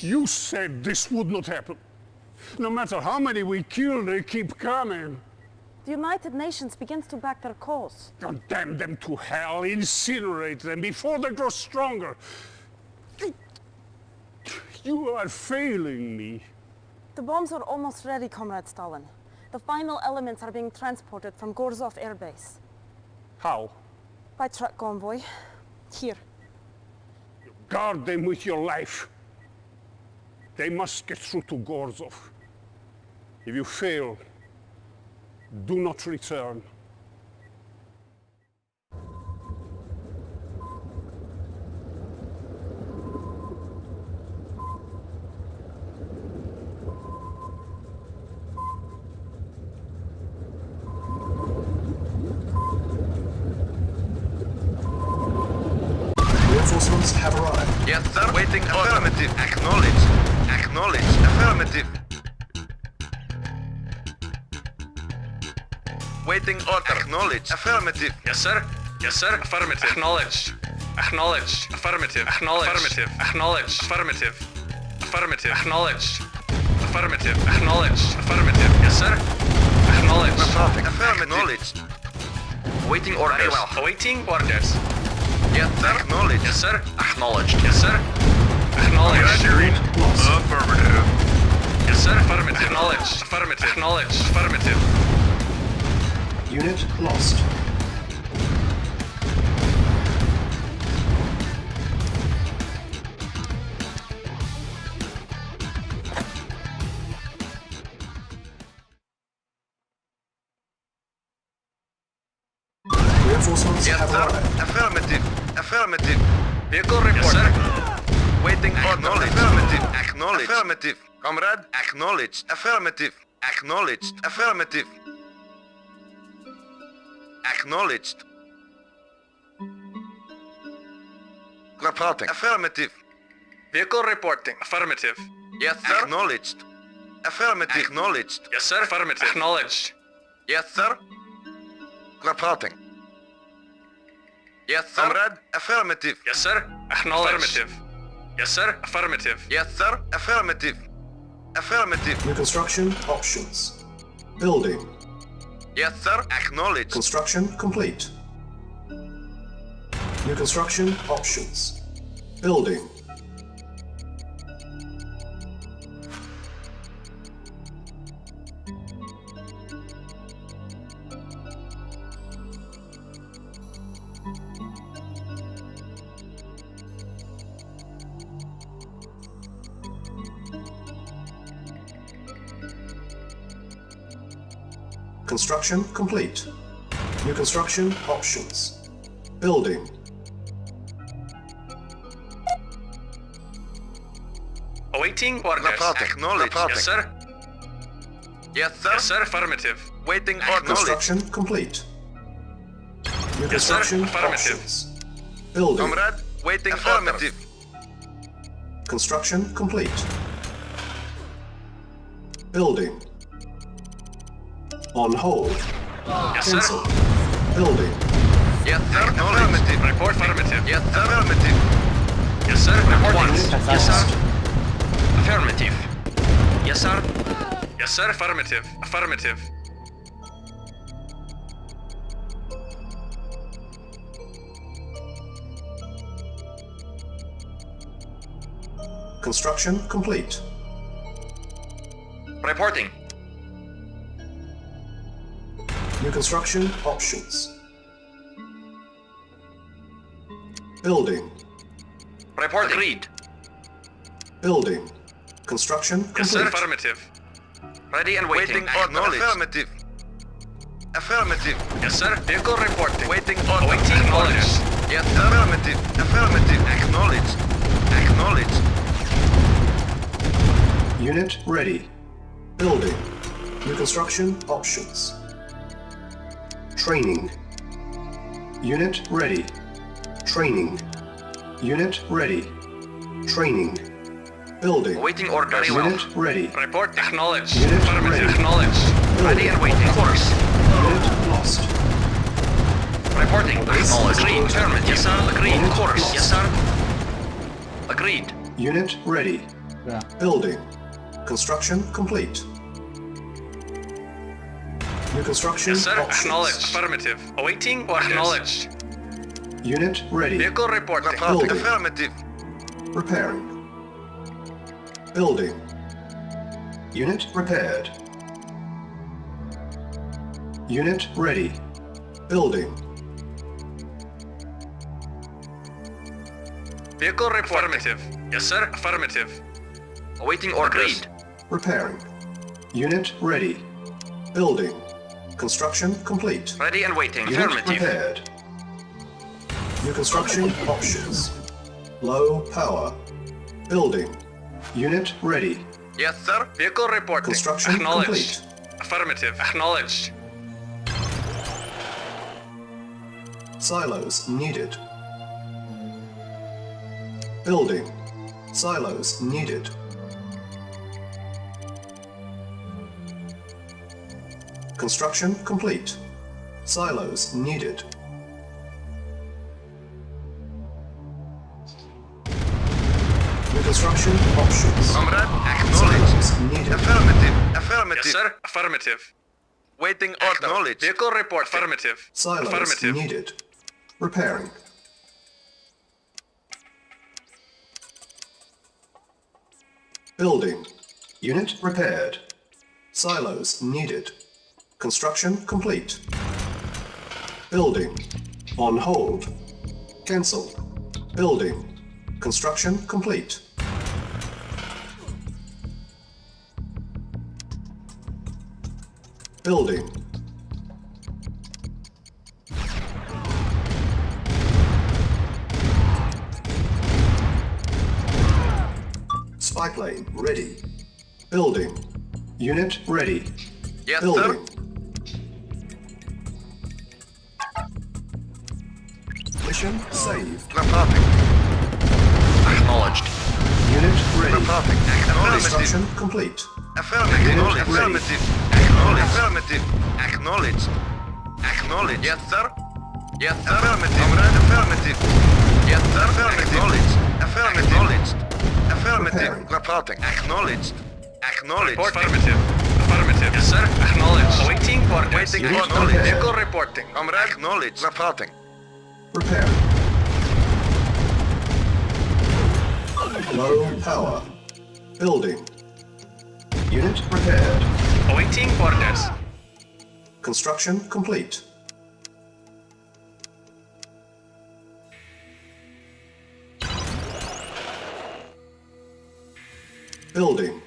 Speaker 5: You said this would not happen. No matter how many we kill, they keep coming.
Speaker 7: The United Nations begins to back their cause.
Speaker 5: Condemn them to hell, incinerate them before they grow stronger. You are failing me.
Speaker 7: The bombs are almost ready, Comrade Stalin. The final elements are being transported from Gorzov Air Base.
Speaker 5: How?
Speaker 7: By truck convoy. Here.
Speaker 5: Guard them with your life. They must get through to Gorzov. If you fail, do not return.
Speaker 2: Reinforcements have arrived.
Speaker 8: Yes, sir. Waiting. Affirmative. Acknowledged. Acknowledged. Affirmative. Waiting order. Acknowledged. Affirmative. Yes, sir. Yes, sir. Affirmative. Acknowledged. Acknowledged. Affirmative. Acknowledged. Affirmative. Acknowledged. Affirmative. Affirmative. Acknowledged. Affirmative. Acknowledged. Affirmative. Yes, sir. Acknowledged. Affirmative. Acknowledged. Waiting orders. Very well. Awaiting orders. Yes, sir. Acknowledged. Yes, sir. Acknowledged. Yes, sir. Acknowledged.
Speaker 9: Engineering. Affirmative.
Speaker 8: Yes, sir. Affirmative. Acknowledged. Affirmative. Acknowledged. Affirmative.
Speaker 2: Unit lost. Reinforcements
Speaker 8: Yes,
Speaker 2: have
Speaker 8: sir.
Speaker 2: arrived.
Speaker 8: Affirmative. Affirmative. Vehicle report. Yes, sir. Waiting order. Affirmative. Acknowledged. Affirmative. Comrade. Acknowledged. Affirmative. Acknowledged. Affirmative. Acknowledged. Reporting. Affirmative. Vehicle reporting. Affirmative. Yes, sir. Acknowledged. Affirmative. Acknowledged. Yes, sir. Affirmative. Acknowledged. Yes, sir. Reporting. Yes, sir. Comrade. Affirmative. Yes, sir. Acknowledged. Affirmative. Yes, sir. Affirmative. Yes, sir. Affirmative. Affirmative.
Speaker 2: New construction options. Building.
Speaker 8: Yes, sir. Acknowledged.
Speaker 2: Construction complete. New construction options. Building. Construction complete. New construction options. Building.
Speaker 8: Awaiting orders. Acknowledged. Yes, sir. Yes, sir. Yes, sir. Affirmative. Waiting orders.
Speaker 2: Construction complete. New
Speaker 8: Yes, sir.
Speaker 2: construction
Speaker 8: Affirmative.
Speaker 2: options. Building.
Speaker 8: Comrade. Waiting affirmative.
Speaker 2: Construction complete. Building. On hold.
Speaker 8: Yes,
Speaker 2: Cancel.
Speaker 8: sir.
Speaker 2: Building.
Speaker 8: Yes, sir. Affirmative. Report affirmative. Yes, sir. Affirmative. Yes, sir. Reporting. Yes, sir. Affirmative. Yes, sir. Yes, sir. Affirmative. Affirmative.
Speaker 2: Construction complete.
Speaker 8: Reporting.
Speaker 2: New construction options. Building.
Speaker 8: Report agreed.
Speaker 2: Building. Construction complete.
Speaker 8: Yes, sir. Affirmative. Ready and waiting. Acknowledged. Affirmative. Affirmative. Yes, sir. Vehicle reporting. Waiting order. Awaiting orders. Yes, sir. Affirmative. Affirmative. Acknowledged. Acknowledged.
Speaker 2: Unit ready. Building. New construction options. Training. Unit ready. Training. Unit ready. Training. Building.
Speaker 8: Awaiting orders.
Speaker 2: Unit ready.
Speaker 8: Report acknowledged.
Speaker 2: Unit
Speaker 8: Affirmative.
Speaker 2: ready.
Speaker 8: Acknowledged. Ready and waiting. Course.
Speaker 2: Unit lost.
Speaker 8: Reporting. Acknowledged. Agreed. Affirmative. Yes, sir. Agreed. Course. Yes, sir. Agreed.
Speaker 2: Unit ready.
Speaker 1: Yeah.
Speaker 2: Building. Construction complete. New construction
Speaker 8: Yes, sir.
Speaker 2: options.
Speaker 8: Acknowledged. Affirmative. Awaiting orders. Acknowledged.
Speaker 2: Unit ready.
Speaker 8: Vehicle reporting.
Speaker 2: Building.
Speaker 8: Affirmative.
Speaker 2: Repairing. Building. Unit repaired. Unit ready. Building.
Speaker 8: Vehicle report.
Speaker 4: Affirmative.
Speaker 8: Yes, sir.
Speaker 4: Affirmative.
Speaker 8: Awaiting orders. Agreed.
Speaker 2: Repairing. Unit ready. Building. Construction complete.
Speaker 8: Ready and waiting.
Speaker 2: Unit
Speaker 8: Affirmative.
Speaker 2: repaired. New construction options. Low power. Building. Unit ready.
Speaker 8: Yes, sir. Vehicle reporting.
Speaker 2: Construction
Speaker 8: Acknowledged.
Speaker 2: complete.
Speaker 4: Affirmative. Acknowledged.
Speaker 2: Silos needed. Building. Silos needed. Construction complete. Silos needed. New construction options.
Speaker 8: Comrade, acknowledged.
Speaker 2: Silos needed.
Speaker 8: Affirmative. Affirmative.
Speaker 4: Yes, sir. Affirmative.
Speaker 8: Waiting order.
Speaker 4: Acknowledged.
Speaker 8: Vehicle report.
Speaker 4: Affirmative.
Speaker 2: Silos
Speaker 4: Affirmative.
Speaker 2: needed. Repairing. Building. Unit repaired. Silos needed. Construction complete. Building. On hold. Cancel. Building. Construction complete. Building. Spy plane ready. Building. Unit ready.
Speaker 8: Yes,
Speaker 2: Building.
Speaker 8: sir.
Speaker 2: Mission saved.
Speaker 8: Reporting. Acknowledged.
Speaker 2: Unit ready.
Speaker 8: Reporting. Acknowledged.
Speaker 2: Construction complete.
Speaker 8: Affirmative.
Speaker 2: Unit ready.
Speaker 8: Affirmative. Acknowledged. Affirmative. Acknowledged. Acknowledged. Yes, sir. Yes, sir. Affirmative. Comrade. Affirmative. Yes, sir. Acknowledged. Affirmative. Affirmative.
Speaker 2: Preparing.
Speaker 8: Reporting. Acknowledged. Acknowledged.
Speaker 4: Report. Affirmative. Affirmative.
Speaker 8: Yes, sir. Acknowledged. Awaiting orders.
Speaker 4: Waiting
Speaker 2: Unit
Speaker 8: Acknowledged.
Speaker 2: prepared.
Speaker 8: Vehicle reporting. Comrade. Acknowledged. Reporting.
Speaker 2: Prepare. Low power. Building. Unit repaired.
Speaker 4: Awaiting orders.
Speaker 2: Construction complete. Building.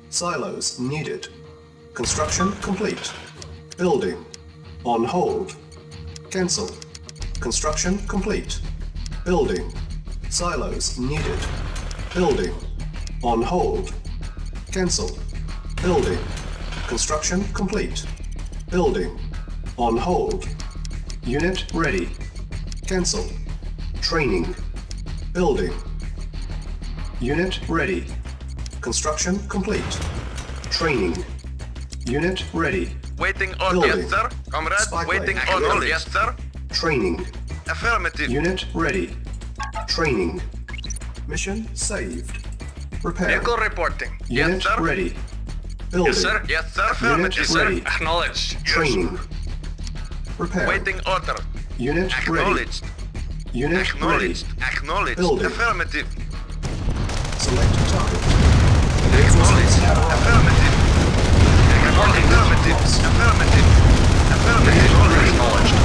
Speaker 2: Silos needed. Construction complete. Building. On hold. Cancel. Construction complete. Building. Silos needed. Building. On hold. Cancel. Building. Construction complete. Building. On hold. Unit ready. Cancel. Training. Building. Unit ready. Construction complete. Training. Unit ready.
Speaker 8: Waiting order.
Speaker 2: Building.
Speaker 8: Yes, sir. Comrade.
Speaker 2: Spy plane.
Speaker 8: Waiting order.
Speaker 2: Acknowledged.
Speaker 8: Yes, sir.
Speaker 2: Training.
Speaker 8: Affirmative.
Speaker 2: Unit ready. Training. Mission saved. Repair.
Speaker 8: Vehicle reporting.
Speaker 2: Unit
Speaker 8: Yes, sir.
Speaker 2: ready. Building.
Speaker 8: Yes, sir. Yes, sir.
Speaker 2: Unit
Speaker 8: Affirmative, sir.
Speaker 2: ready.
Speaker 4: Acknowledged.
Speaker 2: Training. Repair.
Speaker 8: Waiting order.
Speaker 2: Unit ready.
Speaker 8: Acknowledged.
Speaker 2: Unit
Speaker 8: Acknowledged. Acknowledged.
Speaker 2: Building.
Speaker 8: Affirmative.
Speaker 2: ready. Select target.
Speaker 8: Acknowledged. Affirmative. Acknowledged. Affirmative. Affirmative. Affirmative. Acknowledged.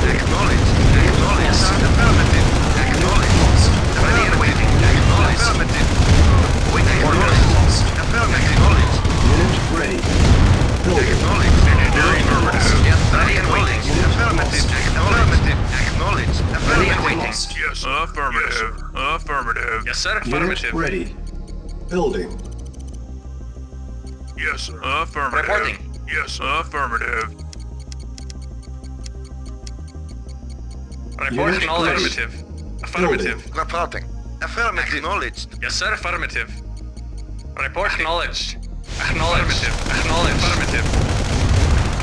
Speaker 8: Acknowledged. Acknowledged. Affirmative. Acknowledged. Ready and waiting. Acknowledged. Affirmative. Waiting orders. Affirmative. Acknowledged.
Speaker 2: Unit ready. Building.
Speaker 8: Acknowledged. Yes, ready and waiting. Affirmative. Affirmative. Acknowledged. Ready and waiting.
Speaker 9: Yes, affirmative. Affirmative.
Speaker 4: Yes, sir.
Speaker 2: Unit
Speaker 4: Affirmative.
Speaker 2: ready. Building.
Speaker 9: Yes, sir. Affirmative.
Speaker 8: Reporting.
Speaker 9: Yes, affirmative.
Speaker 4: Report.
Speaker 2: Unit
Speaker 4: Acknowledged.
Speaker 2: ready.
Speaker 4: Affirmative.
Speaker 8: Reporting. Affirmative. Acknowledged.
Speaker 4: Yes, sir. Affirmative. Report. Acknowledged. Acknowledged. Acknowledged. Affirmative.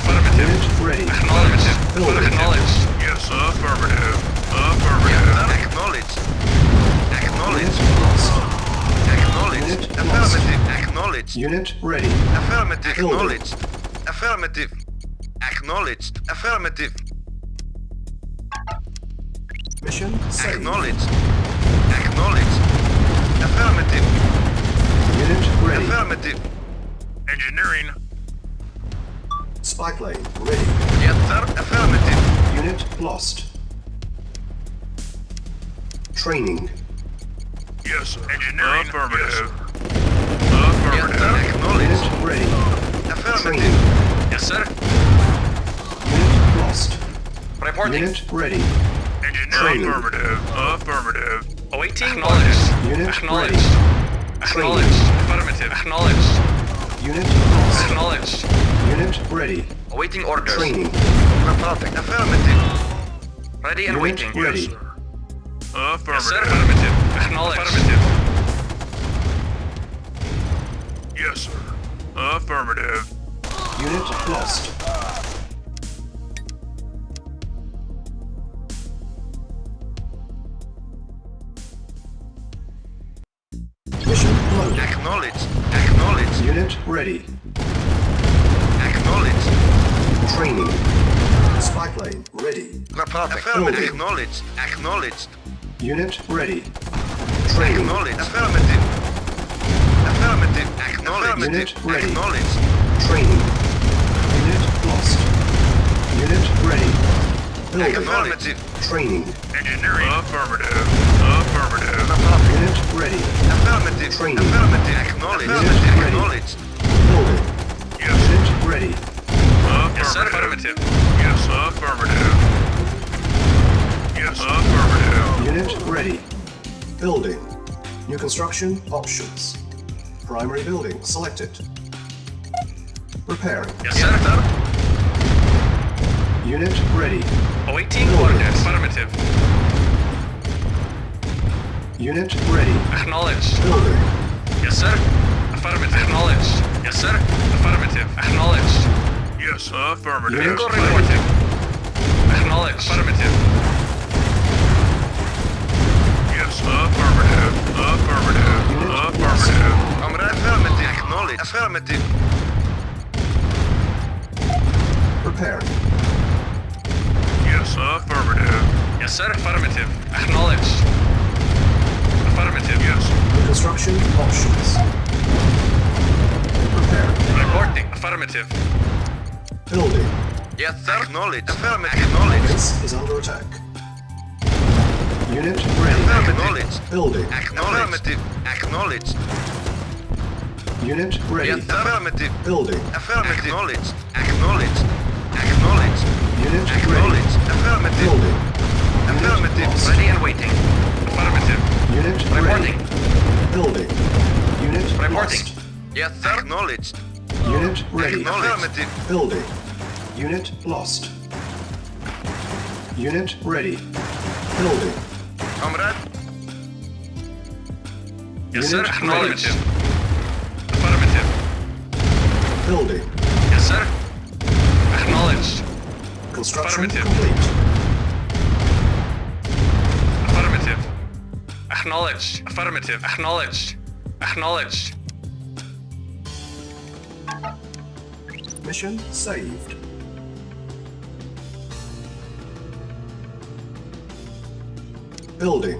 Speaker 4: Affirmative.
Speaker 2: Unit ready.
Speaker 4: Acknowledged.
Speaker 2: Building.
Speaker 4: Acknowledged.
Speaker 9: Yes, affirmative.
Speaker 8: Yes,
Speaker 9: Affirmative.
Speaker 8: sir. Acknowledged. Acknowledged.
Speaker 2: Unit lost.
Speaker 8: Acknowledged.
Speaker 2: Unit
Speaker 8: Affirmative. Acknowledged.
Speaker 2: Unit ready.
Speaker 8: Affirmative.
Speaker 2: Building.
Speaker 8: Acknowledged. Affirmative. Acknowledged. Affirmative.
Speaker 2: Mission saved.
Speaker 8: Acknowledged. Affirmative.
Speaker 9: Engineering.
Speaker 2: Spy plane ready.
Speaker 8: Yes, sir. Affirmative.
Speaker 2: Unit lost. Training.
Speaker 9: Yes, sir. Engineering. Affirmative.
Speaker 8: Yes,
Speaker 9: Affirmative.
Speaker 8: sir. Acknowledged.
Speaker 2: Unit ready.
Speaker 8: Affirmative.
Speaker 2: Training.
Speaker 8: Yes, sir.
Speaker 2: Unit lost.
Speaker 8: Reporting.
Speaker 2: Unit ready.
Speaker 9: Engineering.
Speaker 2: Training.
Speaker 9: Affirmative. Affirmative.
Speaker 8: Awaiting. Acknowledged.
Speaker 2: Unit
Speaker 8: Acknowledged. Acknowledged. Affirmative. Acknowledged.
Speaker 2: Unit lost.
Speaker 8: Acknowledged.
Speaker 2: Unit ready.
Speaker 8: Awaiting orders.
Speaker 2: Training.
Speaker 8: Reporting. Affirmative. Ready and
Speaker 2: Unit
Speaker 8: waiting.
Speaker 2: ready.
Speaker 9: Affirmative.
Speaker 8: Yes, sir. Affirmative. Acknowledged. Affirmative.
Speaker 9: Yes, sir. Affirmative.
Speaker 2: Unit lost. Mission loaded.
Speaker 8: Acknowledged. Acknowledged.
Speaker 2: Unit ready.
Speaker 8: Acknowledged.
Speaker 2: Training. Spy plane ready.
Speaker 8: Reporting.
Speaker 2: Affirmative.
Speaker 8: Acknowledged. Acknowledged.
Speaker 2: Unit ready. Training.
Speaker 8: Acknowledged. Affirmative. Affirmative. Acknowledged.
Speaker 2: Unit ready.
Speaker 8: Acknowledged.
Speaker 2: Training. Unit lost. Unit ready. Building.
Speaker 8: Affirmative.
Speaker 2: Training.
Speaker 9: Engineering. Affirmative. Affirmative.
Speaker 2: Unit ready.
Speaker 8: Affirmative.
Speaker 2: Training.
Speaker 8: Affirmative. Acknowledged.
Speaker 2: Unit ready.
Speaker 8: Acknowledged.
Speaker 2: Building.
Speaker 9: Yes.
Speaker 2: Unit ready.
Speaker 8: Yes, sir.
Speaker 9: Affirmative.
Speaker 8: Affirmative.
Speaker 9: Yes, affirmative. Yes, affirmative.
Speaker 2: Unit ready. Building. New construction options. Primary building selected. Repairing.
Speaker 8: Yes, sir.
Speaker 2: Unit ready.
Speaker 8: Awaiting
Speaker 2: Building.
Speaker 8: orders. Affirmative.
Speaker 2: Unit ready.
Speaker 8: Acknowledged.
Speaker 2: Building.
Speaker 8: Yes, sir. Affirmative. Acknowledged. Yes, sir. Affirmative. Acknowledged.
Speaker 9: Yes, affirmative.
Speaker 2: Unit
Speaker 8: Vehicle
Speaker 2: ready.
Speaker 8: reporting. Acknowledged. Affirmative.
Speaker 9: Yes, affirmative. Affirmative. Affirmative.
Speaker 8: Comrade. Affirmative. Acknowledged. Affirmative.
Speaker 2: Repairing.
Speaker 9: Yes, affirmative.
Speaker 8: Yes, sir. Affirmative. Acknowledged. Affirmative.
Speaker 9: Yes.
Speaker 2: New construction options. Repairing.
Speaker 8: Reporting. Affirmative.
Speaker 2: Building.
Speaker 8: Yes, sir. Acknowledged. Affirmative. Acknowledged.
Speaker 2: Base is under attack. Unit ready.
Speaker 8: Acknowledged.
Speaker 2: Building.
Speaker 8: Affirmative. Acknowledged.
Speaker 2: Unit ready.
Speaker 8: Yes, sir. Affirmative.
Speaker 2: Building.
Speaker 8: Affirmative. Acknowledged. Acknowledged. Acknowledged.
Speaker 2: Unit ready.
Speaker 8: Acknowledged. Affirmative.
Speaker 2: Building.
Speaker 8: Affirmative.
Speaker 2: lost.
Speaker 8: Ready and waiting. Affirmative.
Speaker 2: Unit
Speaker 8: Reporting.
Speaker 2: ready. Building. Unit
Speaker 8: Reporting.
Speaker 2: lost.
Speaker 8: Yes, sir. Acknowledged.
Speaker 2: Unit ready.
Speaker 8: Affirmative.
Speaker 2: Building. Unit lost. Unit ready. Building.
Speaker 8: Comrade.
Speaker 2: Unit
Speaker 8: Yes, sir.
Speaker 2: ready.
Speaker 8: Affirmative. Affirmative.
Speaker 2: Building.
Speaker 8: Yes, sir. Acknowledged.
Speaker 2: Construction
Speaker 8: Affirmative.
Speaker 2: complete.
Speaker 8: Affirmative. Acknowledged. Affirmative. Acknowledged. Acknowledged.
Speaker 2: Mission saved. Building.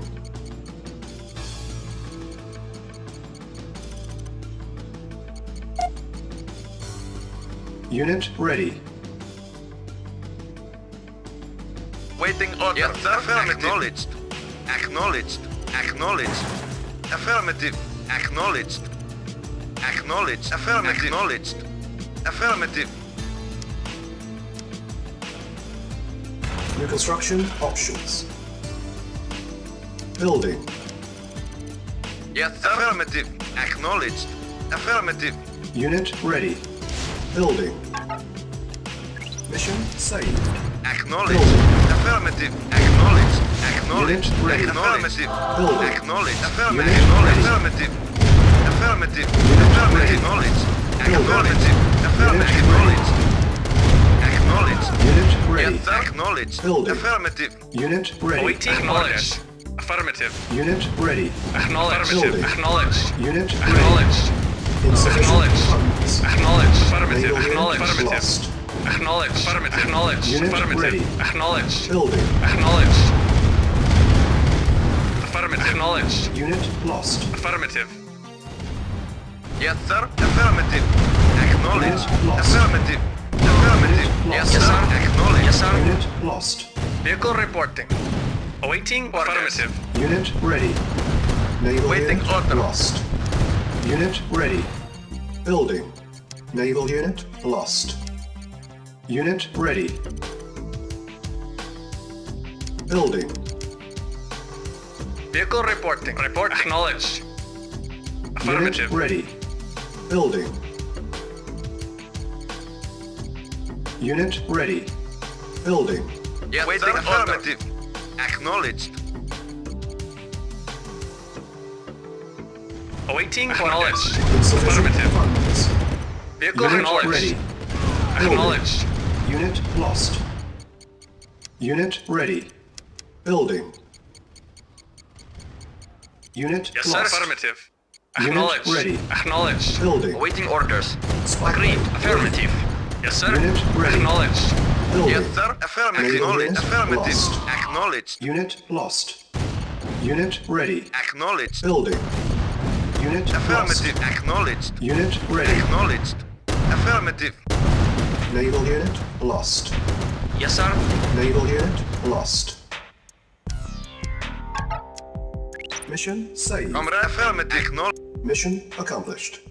Speaker 2: Unit ready.
Speaker 8: Waiting order. Yes, sir. Acknowledged. Acknowledged. Acknowledged. Affirmative. Acknowledged. Acknowledged. Affirmative. Acknowledged. Affirmative.
Speaker 2: New construction options. Building.
Speaker 8: Yes, sir. Affirmative. Acknowledged. Affirmative.
Speaker 2: Unit ready. Building. Mission saved.
Speaker 8: Acknowledged.
Speaker 2: Building.
Speaker 8: Affirmative. Acknowledged. Acknowledged.
Speaker 2: Unit ready.
Speaker 8: Affirmative.
Speaker 2: Building.
Speaker 8: Acknowledged. Affirmative.
Speaker 2: Unit ready.
Speaker 8: Affirmative. Affirmative.
Speaker 2: Unit
Speaker 8: Affirmative.
Speaker 2: ready.
Speaker 8: Acknowledged.
Speaker 2: Building.
Speaker 8: Acknowledged. Affirmative.
Speaker 2: Unit ready.
Speaker 8: Acknowledged. Acknowledged.
Speaker 2: Unit ready.
Speaker 8: Yes, sir. Acknowledged.
Speaker 2: Building.
Speaker 8: Affirmative.
Speaker 2: Unit ready.
Speaker 8: Awaiting acknowledged. Affirmative.
Speaker 2: Unit ready.
Speaker 8: Acknowledged.
Speaker 2: Building.
Speaker 8: Acknowledged.
Speaker 2: Unit ready.
Speaker 8: Acknowledged.
Speaker 2: Insufficient
Speaker 8: Acknowledged.
Speaker 2: funds.
Speaker 8: Acknowledged. Affirmative.
Speaker 2: Naval
Speaker 8: Acknowledged.
Speaker 2: unit
Speaker 8: Affirmative.
Speaker 2: lost.
Speaker 8: Acknowledged. Affirmative. Acknowledged.
Speaker 2: Unit
Speaker 8: Affirmative.
Speaker 2: ready.
Speaker 8: Acknowledged.
Speaker 2: Building.
Speaker 8: Acknowledged. Affirmative. Acknowledged.
Speaker 2: Unit lost.
Speaker 8: Affirmative. Yes, sir. Affirmative. Acknowledge. Affirmative. Affirmative. Yes, sir. Acknowledge. Yes, sir.
Speaker 2: Unit lost.
Speaker 8: Vehicle reporting. Awaiting orders.
Speaker 2: Unit ready. Naval
Speaker 8: Waiting
Speaker 2: unit
Speaker 8: order.
Speaker 2: lost. Unit ready. Building. Naval unit lost. Unit ready. Building.
Speaker 8: Vehicle reporting. Reporting. Acknowledged.
Speaker 2: Unit ready. Building. Unit ready. Building.
Speaker 8: Yes, waiting affirmative. Acknowledged. Awaiting acknowledged.
Speaker 2: Insufficient funds.
Speaker 8: Vehicle
Speaker 2: Unit
Speaker 8: acknowledged.
Speaker 2: ready.
Speaker 8: Acknowledged.
Speaker 2: Unit lost. Unit ready. Building. Unit
Speaker 8: Yes, sir.
Speaker 2: lost.
Speaker 8: Affirmative.
Speaker 2: Unit
Speaker 8: Acknowledged.
Speaker 2: ready.
Speaker 8: Acknowledged.
Speaker 2: Building.
Speaker 8: Awaiting orders.
Speaker 2: Spy
Speaker 8: Agreed.
Speaker 2: plane
Speaker 8: Affirmative. Yes, sir.
Speaker 2: Unit ready.
Speaker 8: Acknowledged.
Speaker 2: Building.
Speaker 8: Yes, sir. Affirmative.
Speaker 2: Naval
Speaker 8: Acknowledged.
Speaker 2: unit
Speaker 8: Affirmative.
Speaker 2: lost.
Speaker 8: Acknowledged.
Speaker 2: Unit lost. Unit ready.
Speaker 8: Acknowledged.
Speaker 2: Building. Unit
Speaker 8: Affirmative.
Speaker 2: lost.
Speaker 8: Acknowledged.
Speaker 2: Unit ready.
Speaker 8: Acknowledged. Affirmative.
Speaker 2: Naval unit lost.
Speaker 8: Yes, sir.
Speaker 2: Naval unit lost. Mission saved.
Speaker 8: Comrade. Affirmative. Acknowledged.
Speaker 2: Mission accomplished.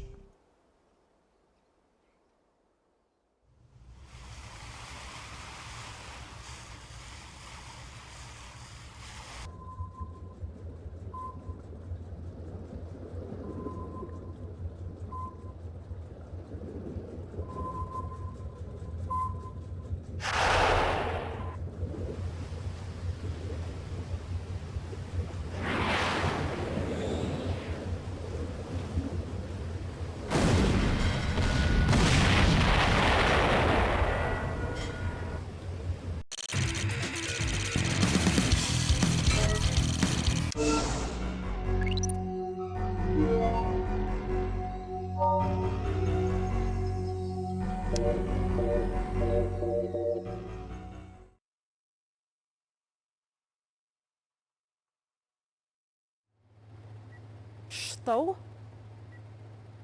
Speaker 7: Что?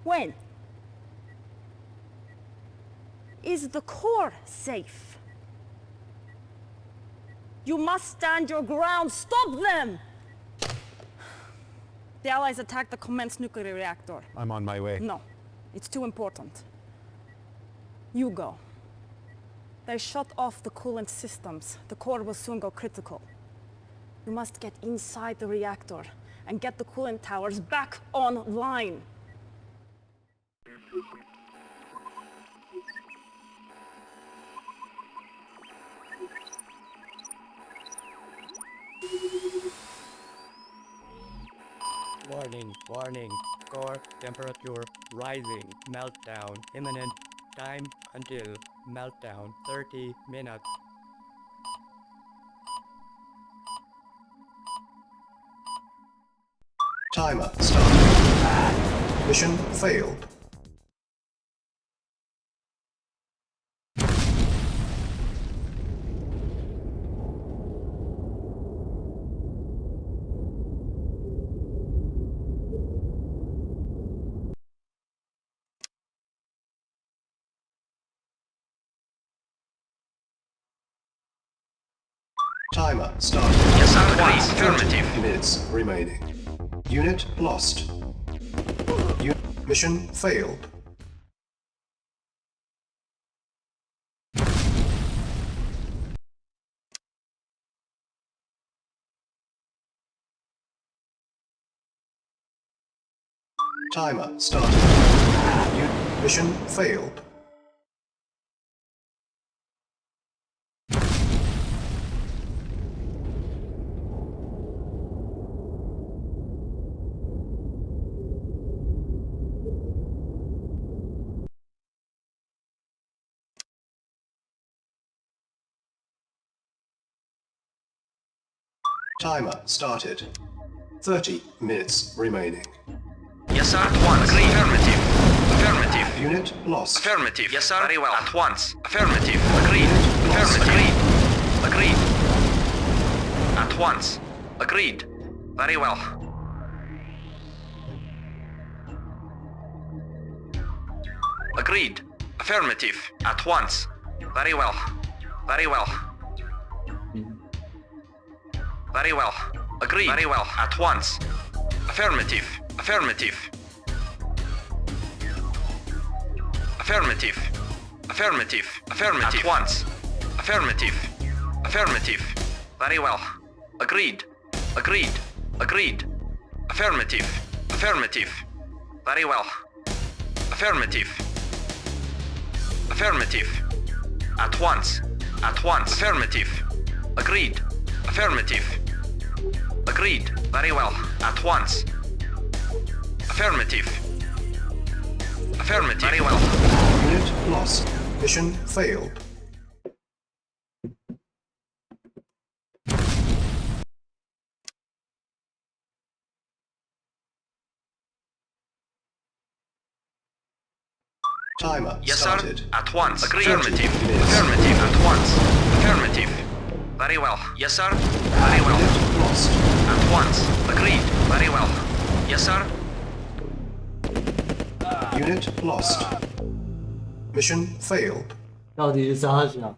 Speaker 7: When? Is the core safe? You must stand your ground. Stop them! The Allies attacked the Commence nuclear reactor.
Speaker 3: I'm on my way.
Speaker 7: No, it's too important. You go. They shut off the coolant systems. The core will soon go critical. You must get inside the reactor and get the coolant towers back online.
Speaker 10: Warning, warning. Core temperature rising. Meltdown imminent. Time until meltdown 30 minutes.
Speaker 2: Timer started. Mission failed. Timer started.
Speaker 8: Yes, sir.
Speaker 2: Twice.
Speaker 8: Affirmative.
Speaker 2: 30 minutes remaining. Unit lost. Mission failed. Timer started. Mission failed. Timer started. 30 minutes remaining.
Speaker 8: Yes, sir. At once. Agree. Affirmative. Affirmative.
Speaker 2: Unit lost.
Speaker 8: Affirmative. Yes, sir. Very well. At once. Affirmative. Agreed. Affirmative. Agreed. Agreed. At once. Agreed. Very well. Agreed. Affirmative. At once. Very well. Very well. Very well. Agreed. Very well. At once. Affirmative. Affirmative. Affirmative. Affirmative. Affirmative. At once. Affirmative. Affirmative. Very well. Agreed. Agreed. Agreed. Affirmative. Affirmative. Very well. Affirmative. Affirmative. At once. At once. Affirmative. Agreed. Affirmative. Agreed. Very well. At once. Affirmative. Affirmative. Very well.
Speaker 2: Unit lost. Mission failed. Timer
Speaker 8: Yes,
Speaker 2: started.
Speaker 8: sir. At once. Agreed.
Speaker 2: 30
Speaker 8: Affirmative.
Speaker 2: minutes.
Speaker 8: Affirmative. At once. Affirmative. Very well. Yes, sir. Very well.
Speaker 2: Unit lost.
Speaker 8: At once. Agreed. Very well. Yes, sir.
Speaker 2: Unit lost. Mission failed.
Speaker 1: 到底是啥小？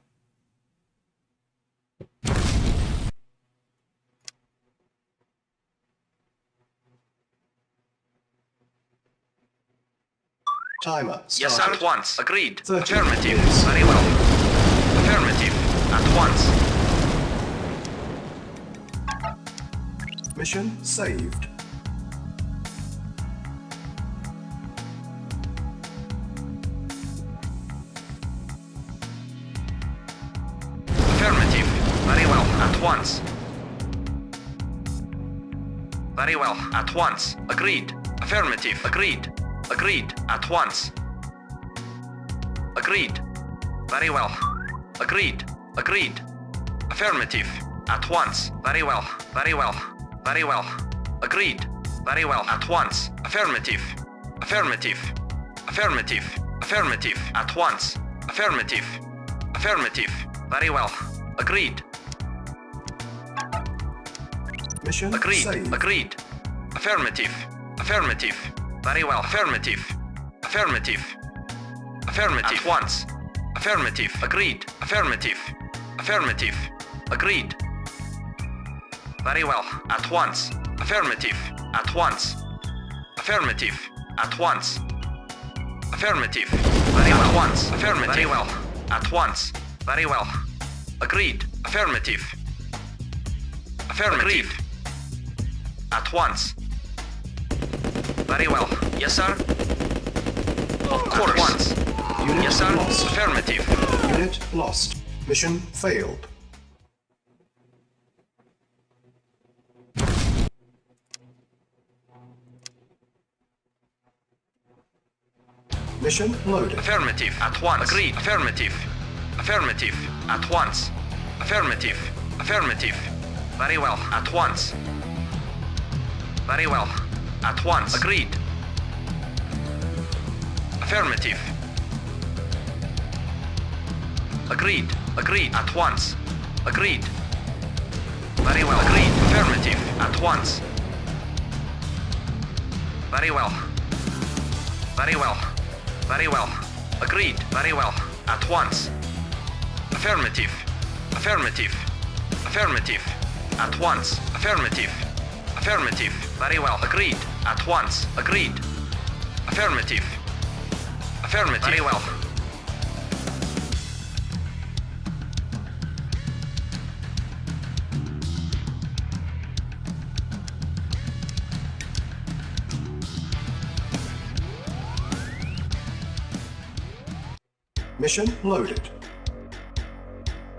Speaker 2: Timer
Speaker 8: Yes, sir.
Speaker 2: started.
Speaker 8: At once. Agreed.
Speaker 2: 30
Speaker 8: Affirmative.
Speaker 2: minutes.
Speaker 8: Very well. Affirmative. At once.
Speaker 2: Mission saved.
Speaker 8: Affirmative. Very well. At once. Very well. At once. Agreed. Affirmative. Agreed. Agreed. At once. Agreed. Very well. Agreed. Agreed. Affirmative. At once. Very well. Very well. Very well. Agreed. Very well. At once. Affirmative. Affirmative. Affirmative. Affirmative. At once. Affirmative. Affirmative. Very well. Agreed.
Speaker 2: Mission
Speaker 8: Agreed.
Speaker 2: saved.
Speaker 8: Agreed. Affirmative. Affirmative. Very well. Affirmative. Affirmative. Affirmative. At once. Affirmative. Agreed. Affirmative. Affirmative. Agreed. Very well. At once. Affirmative. At once. Affirmative. At once. Affirmative. Very well. At once. Affirmative. Very well. At once. Very well. Agreed. Affirmative. Affirmative. Agreed. At once. Very well. Yes, sir. Of course. At once.
Speaker 2: Unit
Speaker 8: Yes, sir.
Speaker 2: lost.
Speaker 8: Affirmative.
Speaker 2: Unit lost. Mission failed. Mission loaded.
Speaker 8: Affirmative. At once. Agreed. Affirmative. Affirmative. At once. Affirmative. Affirmative. Very well. At once. Very well. At once. Agreed. Affirmative. Agreed. Agreed. At once. Agreed. Very well. Agreed. Affirmative. At once. Very well. Very well. Very well. Agreed. Very well. At once. Affirmative. Affirmative. Affirmative. At once. Affirmative. Affirmative. Very well. Agreed. At once. Agreed. Affirmative. Affirmative. Very well.
Speaker 2: Mission loaded.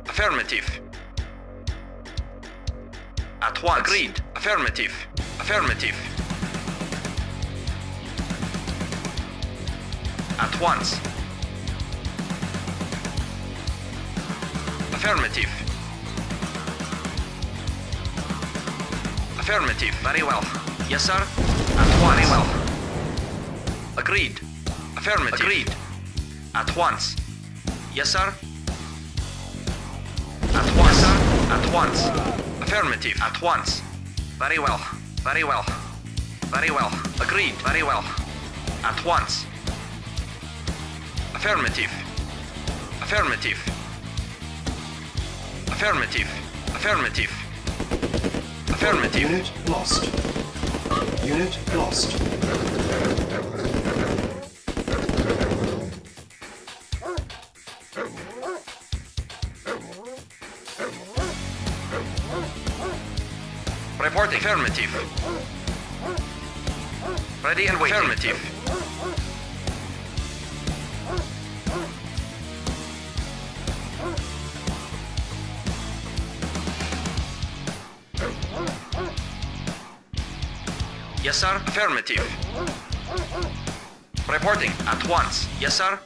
Speaker 8: Affirmative. At once. Agreed. Affirmative. Affirmative. At once. Affirmative. Affirmative. Very well. Yes, sir. At once. Very well. Agreed. Affirmative. Agreed. At once. Yes, sir. At once, sir. At once. Affirmative. At once. Very well. Very well. Very well. Agreed. Very well. At once. Affirmative. Affirmative. Affirmative. Affirmative. Affirmative.
Speaker 2: Unit lost. Unit lost.
Speaker 8: Reporting. Affirmative. Ready and waiting. Affirmative. Yes, sir. Affirmative. Reporting at once. Yes, sir.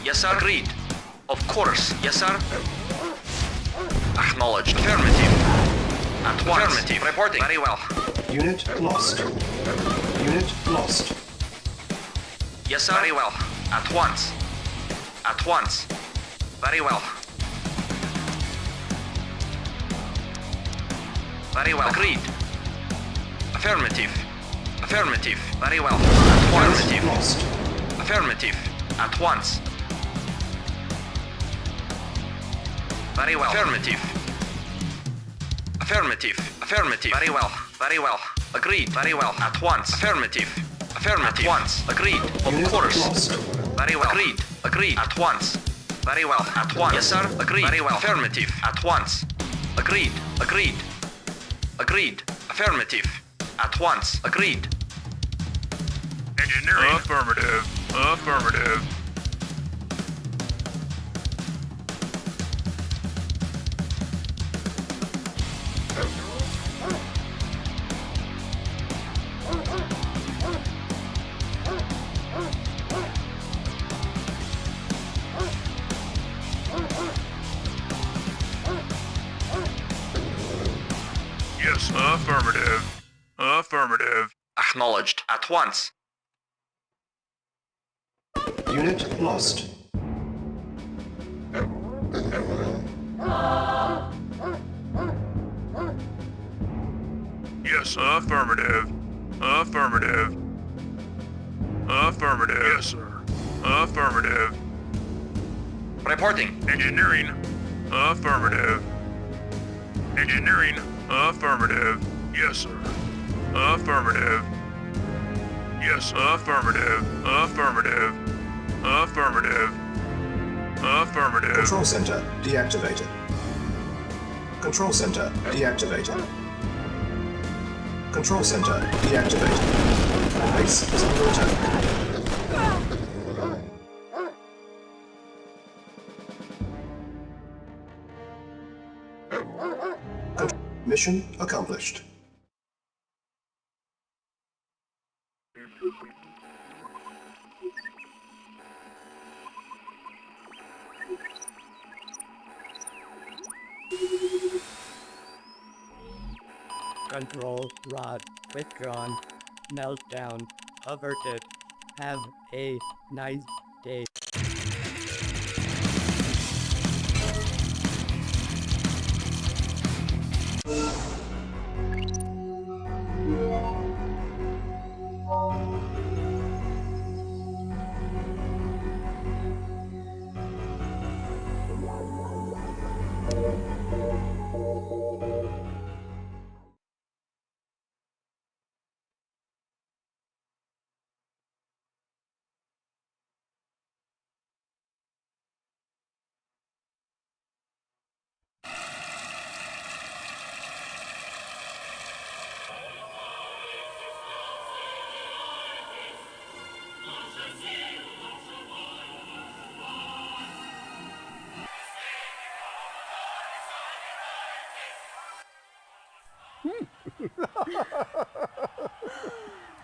Speaker 8: Yes, sir. Agreed. Of course. Yes, sir. Acknowledged. Affirmative. At once. Affirmative. Reporting. Very well.
Speaker 2: Unit lost. Unit lost.
Speaker 8: Yes, sir. Very well. At once. At once. Very well. Very well. Agreed. Affirmative. Affirmative. Very well. Affirmative.
Speaker 2: Lost.
Speaker 8: Affirmative. At once. Very well. Affirmative. Affirmative. Affirmative. Very well. Very well. Agreed. Very well. At once. Affirmative. Affirmative. At once. Agreed. Of
Speaker 2: Unit
Speaker 8: course.
Speaker 2: lost.
Speaker 8: Very well. Agreed. Agreed. At once. Very well. At once. Yes, sir. Agreed. Very well. Affirmative. At once. Agreed. Agreed. Agreed. Affirmative. At once. Agreed.
Speaker 9: Engineering. Affirmative. Affirmative. Yes, affirmative. Affirmative.
Speaker 8: Acknowledged. At once.
Speaker 2: Unit lost.
Speaker 9: Yes, affirmative. Affirmative. Affirmative. Yes, sir. Affirmative.
Speaker 8: Reporting.
Speaker 9: Engineering. Affirmative. Engineering. Affirmative. Yes, sir. Affirmative. Yes, affirmative. Affirmative. Affirmative. Affirmative.
Speaker 2: Control center deactivated. Control center deactivated. Control center deactivated. Our base is under attack. Mission accomplished.
Speaker 10: Control rod withdrawn. Meltdown averted. Have a nice day.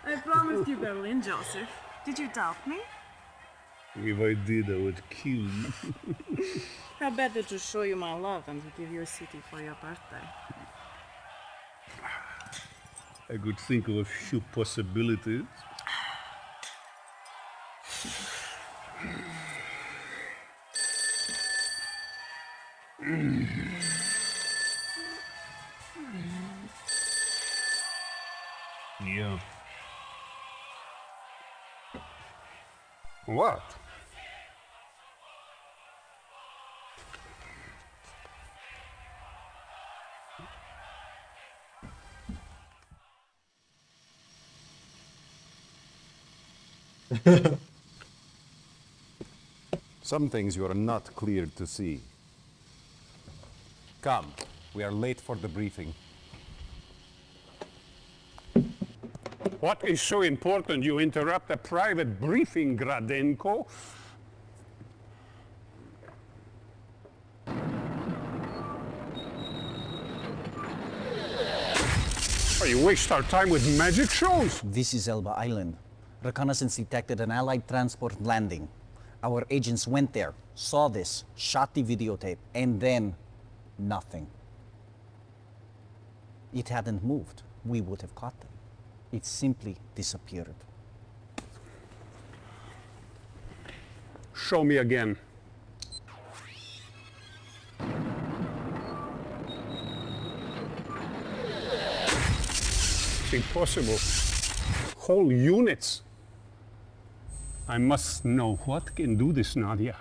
Speaker 7: I promised you Berlin, Joseph. Did you doubt me?
Speaker 5: If I did, I would kill you.
Speaker 7: How better to show you my love than to give you a city for your birthday?
Speaker 5: I could think of a few possibilities. Yeah. What?
Speaker 11: Some things you are not cleared to see. Come, we are late for the briefing.
Speaker 5: What is so important you interrupt a private briefing, Gradenko? Oh, you waste our time with magic shows?
Speaker 6: This is Elba Island. Reconnaissance detected an Allied transport landing. Our agents went there, saw this, shot the videotape, and then nothing. It hadn't moved. We would have caught them. It simply disappeared.
Speaker 5: Show me again. It's impossible. Whole units. I must know what can do this, Nadia.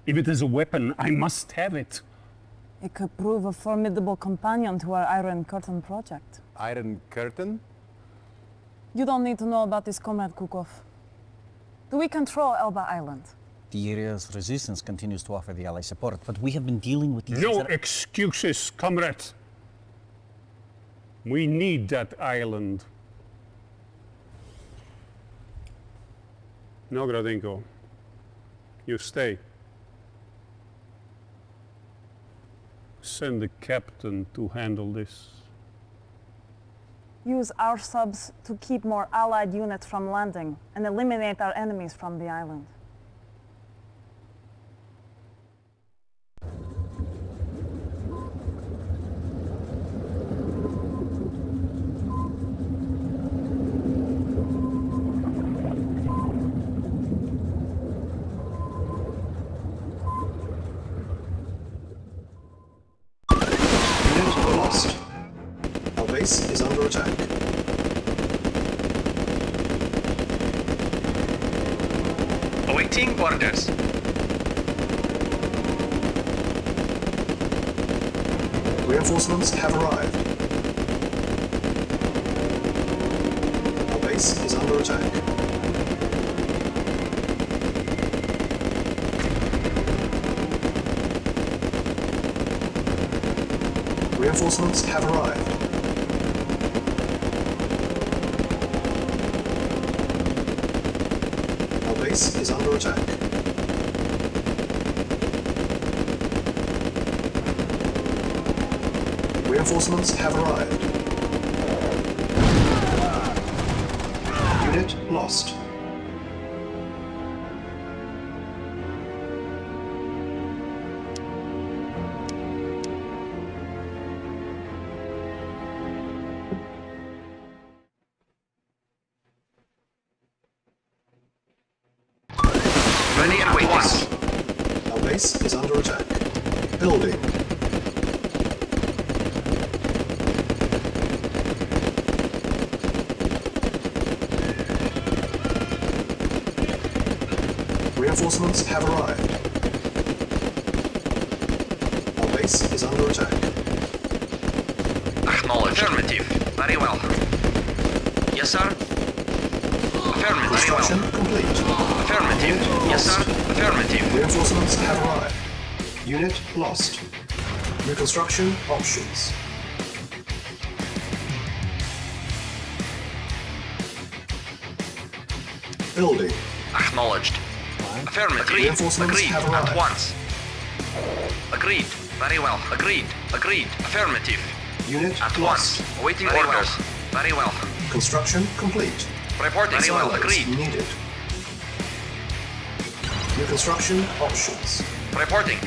Speaker 5: If it is a weapon, I must have it.
Speaker 7: It could prove a formidable companion to our Iron Curtain project.
Speaker 11: Iron Curtain?
Speaker 7: You don't need to know about this, Comrade Kukov. Do we control Elba Island?
Speaker 6: The area's resistance continues to offer the Allies support, but we have been dealing with these...
Speaker 5: No excuses, comrade. We need that island. No, Gradenko. You stay. Send the captain to handle this.
Speaker 7: Use our subs to keep more Allied units from landing and eliminate our enemies from the island.
Speaker 2: Unit lost. Our base is under attack.
Speaker 8: Awaiting orders.
Speaker 2: Reinforcements have arrived. Our base is under attack. Reinforcements have arrived. Our base is under attack. Reinforcements have arrived. Unit lost.
Speaker 8: Ready and waiting.
Speaker 2: Our base is under attack. Building. Reinforcements have arrived. Our base is under attack.
Speaker 8: Acknowledged. Affirmative. Very well. Yes, sir. Affirmative. Very well.
Speaker 2: Construction complete.
Speaker 8: Affirmative. Yes, sir. Affirmative.
Speaker 2: Reinforcements have arrived. Unit lost. New construction options. Building.
Speaker 8: Acknowledged. Affirmative. Agreed.
Speaker 2: Reinforcements
Speaker 8: Agreed.
Speaker 2: have
Speaker 8: At
Speaker 2: arrived.
Speaker 8: once. Agreed. Very well. Agreed. Agreed. Affirmative.
Speaker 2: Unit
Speaker 8: At
Speaker 2: lost.
Speaker 8: once. Awaiting orders. Very well.
Speaker 2: Construction complete.
Speaker 8: Reporting. Very well.
Speaker 2: Silos
Speaker 8: Agreed.
Speaker 2: needed. New construction options.
Speaker 8: Reporting.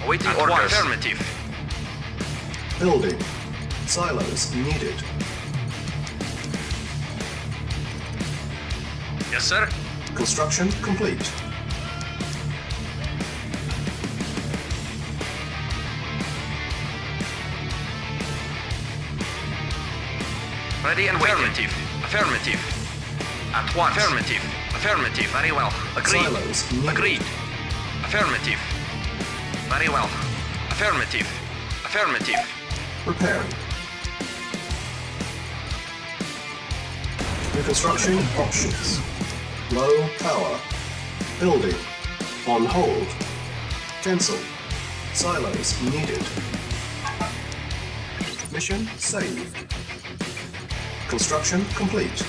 Speaker 8: Awaiting orders. Affirmative.
Speaker 2: Building. Silos needed.
Speaker 8: Yes, sir.
Speaker 2: Construction complete.
Speaker 8: Ready and waiting. Affirmative. Affirmative. At once. Affirmative. Affirmative. Very well. Agreed.
Speaker 2: Silos needed.
Speaker 8: Agreed. Affirmative. Very well. Affirmative. Affirmative.
Speaker 2: Repairing. New construction options. Low power. Building. On hold. Cancel. Silos needed. Mission saved. Construction complete.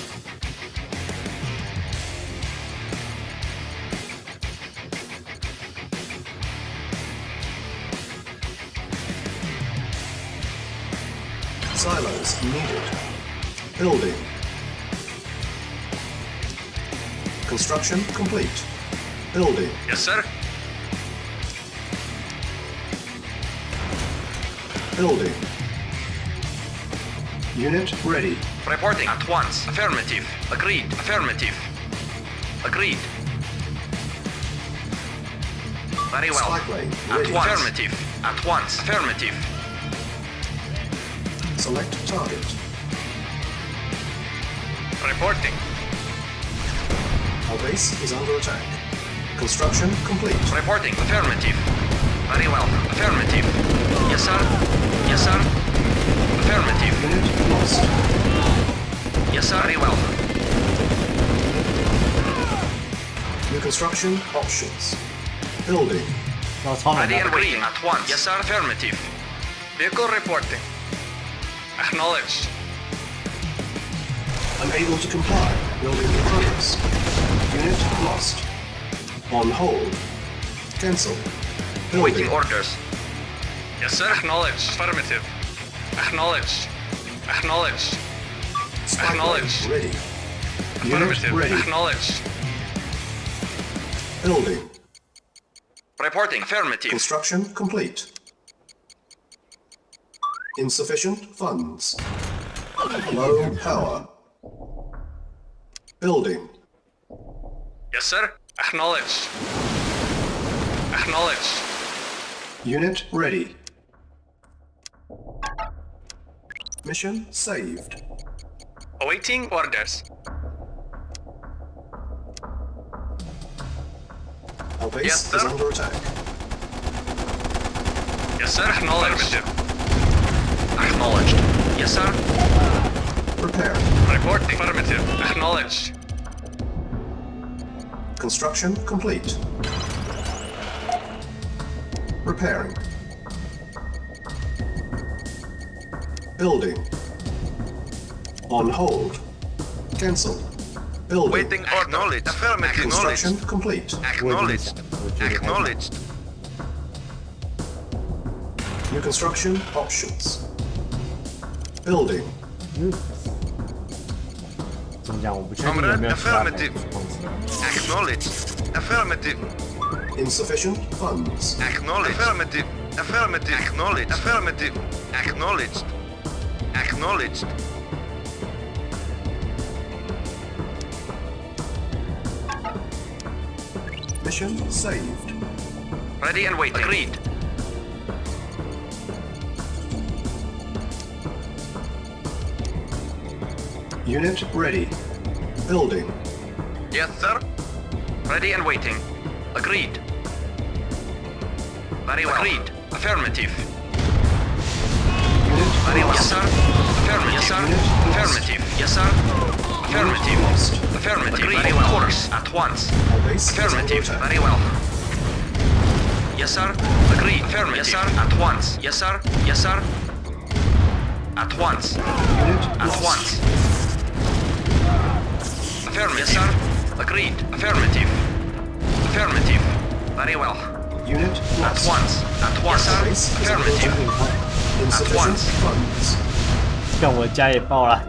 Speaker 2: Silos needed. Building. Construction complete. Building.
Speaker 8: Yes, sir.
Speaker 2: Building. Unit ready.
Speaker 8: Reporting at once. Affirmative. Agreed. Affirmative. Agreed. Very well.
Speaker 2: Spy plane
Speaker 8: At
Speaker 2: ready.
Speaker 8: once. Affirmative. At once. Affirmative.
Speaker 2: Select target.
Speaker 8: Reporting.
Speaker 2: Our base is under attack. Construction complete.
Speaker 8: Reporting. Affirmative. Very well. Affirmative. Yes, sir. Yes, sir. Affirmative.
Speaker 2: Unit lost.
Speaker 8: Yes, sir. Very well.
Speaker 2: New construction options. Building.
Speaker 1: 要超难
Speaker 8: Ready
Speaker 1: 的
Speaker 8: and waiting at once. Yes, sir. Affirmative. Vehicle reporting. Acknowledged.
Speaker 2: Unable to comply. Building in progress. Unit lost. On hold. Cancel.
Speaker 8: Waiting
Speaker 2: Building.
Speaker 8: orders. Yes, sir. Acknowledged. Affirmative. Acknowledged. Acknowledged.
Speaker 2: Spy plane
Speaker 8: Acknowledged.
Speaker 2: ready. Unit
Speaker 8: Affirmative.
Speaker 2: ready.
Speaker 8: Acknowledged.
Speaker 2: Building.
Speaker 8: Reporting. Affirmative.
Speaker 2: Construction complete. Insufficient funds. Low power. Building.
Speaker 8: Yes, sir. Acknowledged. Acknowledged.
Speaker 2: Unit ready. Mission saved.
Speaker 8: Awaiting orders.
Speaker 2: Our base
Speaker 8: Yes,
Speaker 2: is
Speaker 8: sir.
Speaker 2: under attack.
Speaker 8: Yes, sir. Acknowledged. Acknowledged. Yes, sir.
Speaker 2: Repair.
Speaker 8: Reporting. Affirmative. Acknowledged.
Speaker 2: Construction complete. Repairing. Building. On hold. Cancel. Building.
Speaker 8: Waiting order. Acknowledged. Affirmative.
Speaker 2: Construction complete.
Speaker 8: Acknowledged. Acknowledged.
Speaker 2: New construction options. Building.
Speaker 1: 怎么讲？我不确定有没有出来。
Speaker 8: Acknowledged. Affirmative.
Speaker 2: Insufficient funds.
Speaker 8: Acknowledged. Affirmative. Affirmative. Acknowledged. Affirmative. Acknowledged. Acknowledged.
Speaker 2: Mission saved.
Speaker 8: Ready and waiting. Agreed.
Speaker 2: Unit ready. Building.
Speaker 8: Yes, sir. Ready and waiting. Agreed. Very well. Agreed. Affirmative.
Speaker 2: Unit
Speaker 8: Very well.
Speaker 2: lost.
Speaker 8: Yes, sir. Affirmative. Yes, sir.
Speaker 2: Unit lost.
Speaker 8: Affirmative. Yes, sir. Affirmative.
Speaker 2: Lost.
Speaker 8: Affirmative. Very well. Of course. At once.
Speaker 2: Our base is under
Speaker 8: Affirmative.
Speaker 2: attack.
Speaker 8: Very well. Yes, sir. Agreed. Affirmative. Yes, sir. At once. Yes, sir. Yes, sir. At once.
Speaker 2: Unit
Speaker 8: At
Speaker 2: lost.
Speaker 8: once. Affirmative. Yes, sir. Agreed. Affirmative. Affirmative. Very well.
Speaker 2: Unit
Speaker 8: At
Speaker 2: lost.
Speaker 8: once. At once,
Speaker 2: Our
Speaker 8: sir.
Speaker 2: base is under
Speaker 8: Affirmative.
Speaker 2: attack. Insufficient
Speaker 8: once.
Speaker 2: funds.
Speaker 1: 干我家也爆了，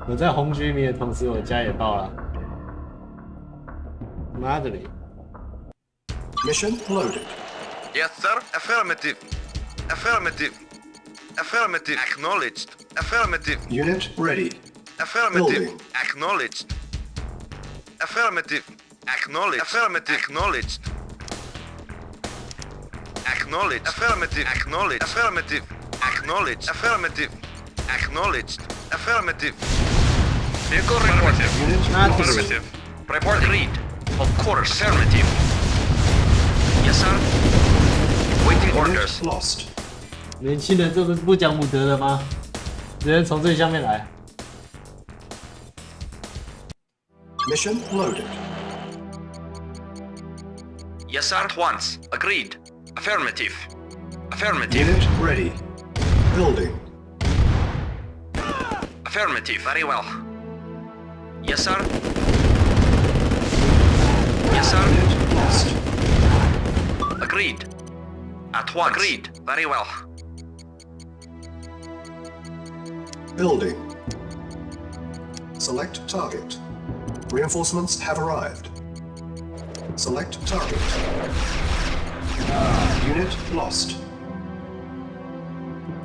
Speaker 1: 我在红居民的同时，我家也爆了。妈的嘞！
Speaker 2: Mission loaded.
Speaker 8: Yes, sir. Affirmative. Affirmative. Affirmative. Acknowledged. Affirmative.
Speaker 2: Unit ready.
Speaker 8: Affirmative.
Speaker 2: Building.
Speaker 8: Acknowledged. Affirmative. Acknowledged. Affirmative. Acknowledged. Acknowledged. Affirmative. Acknowledged. Affirmative. Acknowledged. Affirmative. Acknowledged. Affirmative. Vehicle reported.
Speaker 2: Unit
Speaker 1: Not
Speaker 2: lost.
Speaker 8: Affirmative. Report agreed. Of course. Affirmative. Yes, sir. Waiting orders.
Speaker 2: Lost.
Speaker 1: 年轻人这不是不讲武德的吗？直接从最下面来。
Speaker 2: Mission loaded.
Speaker 8: Yes, sir. At once. Agreed. Affirmative. Affirmative.
Speaker 2: Unit ready. Building.
Speaker 8: Affirmative. Very well. Yes, sir. Yes, sir.
Speaker 2: Unit lost.
Speaker 8: Agreed. At once. Agreed. Very well.
Speaker 2: Building. Select target. Reinforcements have arrived. Select target. Unit lost.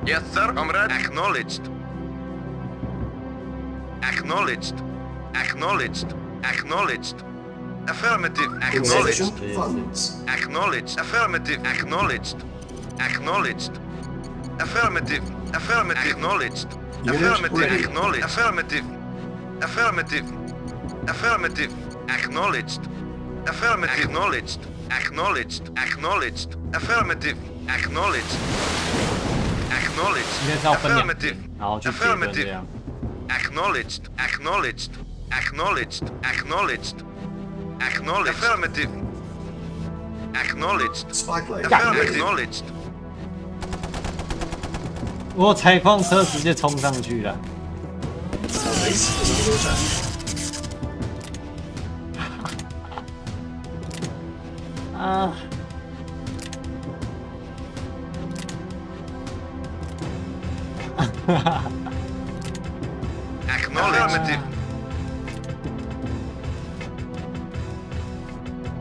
Speaker 8: Yes, sir, comrade. Acknowledged. Acknowledged. Acknowledged. Acknowledged. Affirmative. Acknowledged.
Speaker 2: Insufficient funds.
Speaker 8: Acknowledged. Affirmative. Acknowledged. Acknowledged. Affirmative. Affirmative. Acknowledged.
Speaker 2: Unit
Speaker 8: Affirmative.
Speaker 2: ready.
Speaker 8: Acknowledged. Affirmative. Affirmative. Affirmative. Acknowledged. Affirmative. Acknowledged. Acknowledged. Acknowledged. Affirmative. Acknowledged. Acknowledged.
Speaker 1: 应该是要分两
Speaker 8: Affirmative.
Speaker 1: 边，然后去解分这样。
Speaker 8: Acknowledged. Acknowledged. Acknowledged. Acknowledged. Acknowledged. Affirmative. Acknowledged.
Speaker 2: Spy plane.
Speaker 8: Acknowledged.
Speaker 1: 我采矿车直接冲上去了。
Speaker 2: Our base is under attack.
Speaker 1: 啊！
Speaker 8: Acknowledged.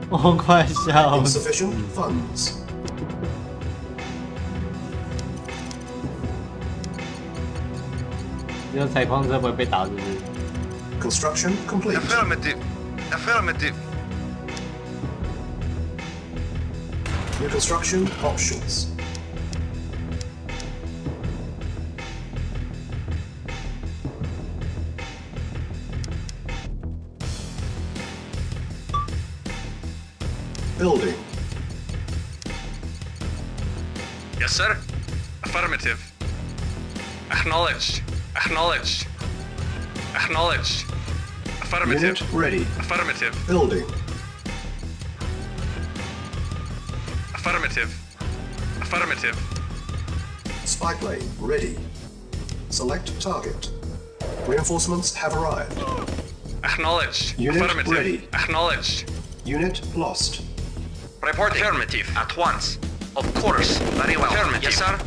Speaker 1: 我快笑死！
Speaker 2: Insufficient funds.
Speaker 1: 只有采矿车不会被打，是不是？
Speaker 2: Construction complete.
Speaker 8: Affirmative. Affirmative.
Speaker 2: New construction options. Building.
Speaker 8: Yes, sir. Affirmative. Acknowledged. Acknowledged. Acknowledged. Affirmative.
Speaker 2: Unit ready.
Speaker 8: Affirmative.
Speaker 2: Building.
Speaker 8: Affirmative. Affirmative.
Speaker 2: Spy plane ready. Select target. Reinforcements have arrived.
Speaker 8: Acknowledged.
Speaker 2: Unit
Speaker 8: Affirmative.
Speaker 2: ready.
Speaker 8: Acknowledged.
Speaker 2: Unit lost.
Speaker 8: Report affirmative. At once. Of course. Very well. Affirmative. Yes, sir.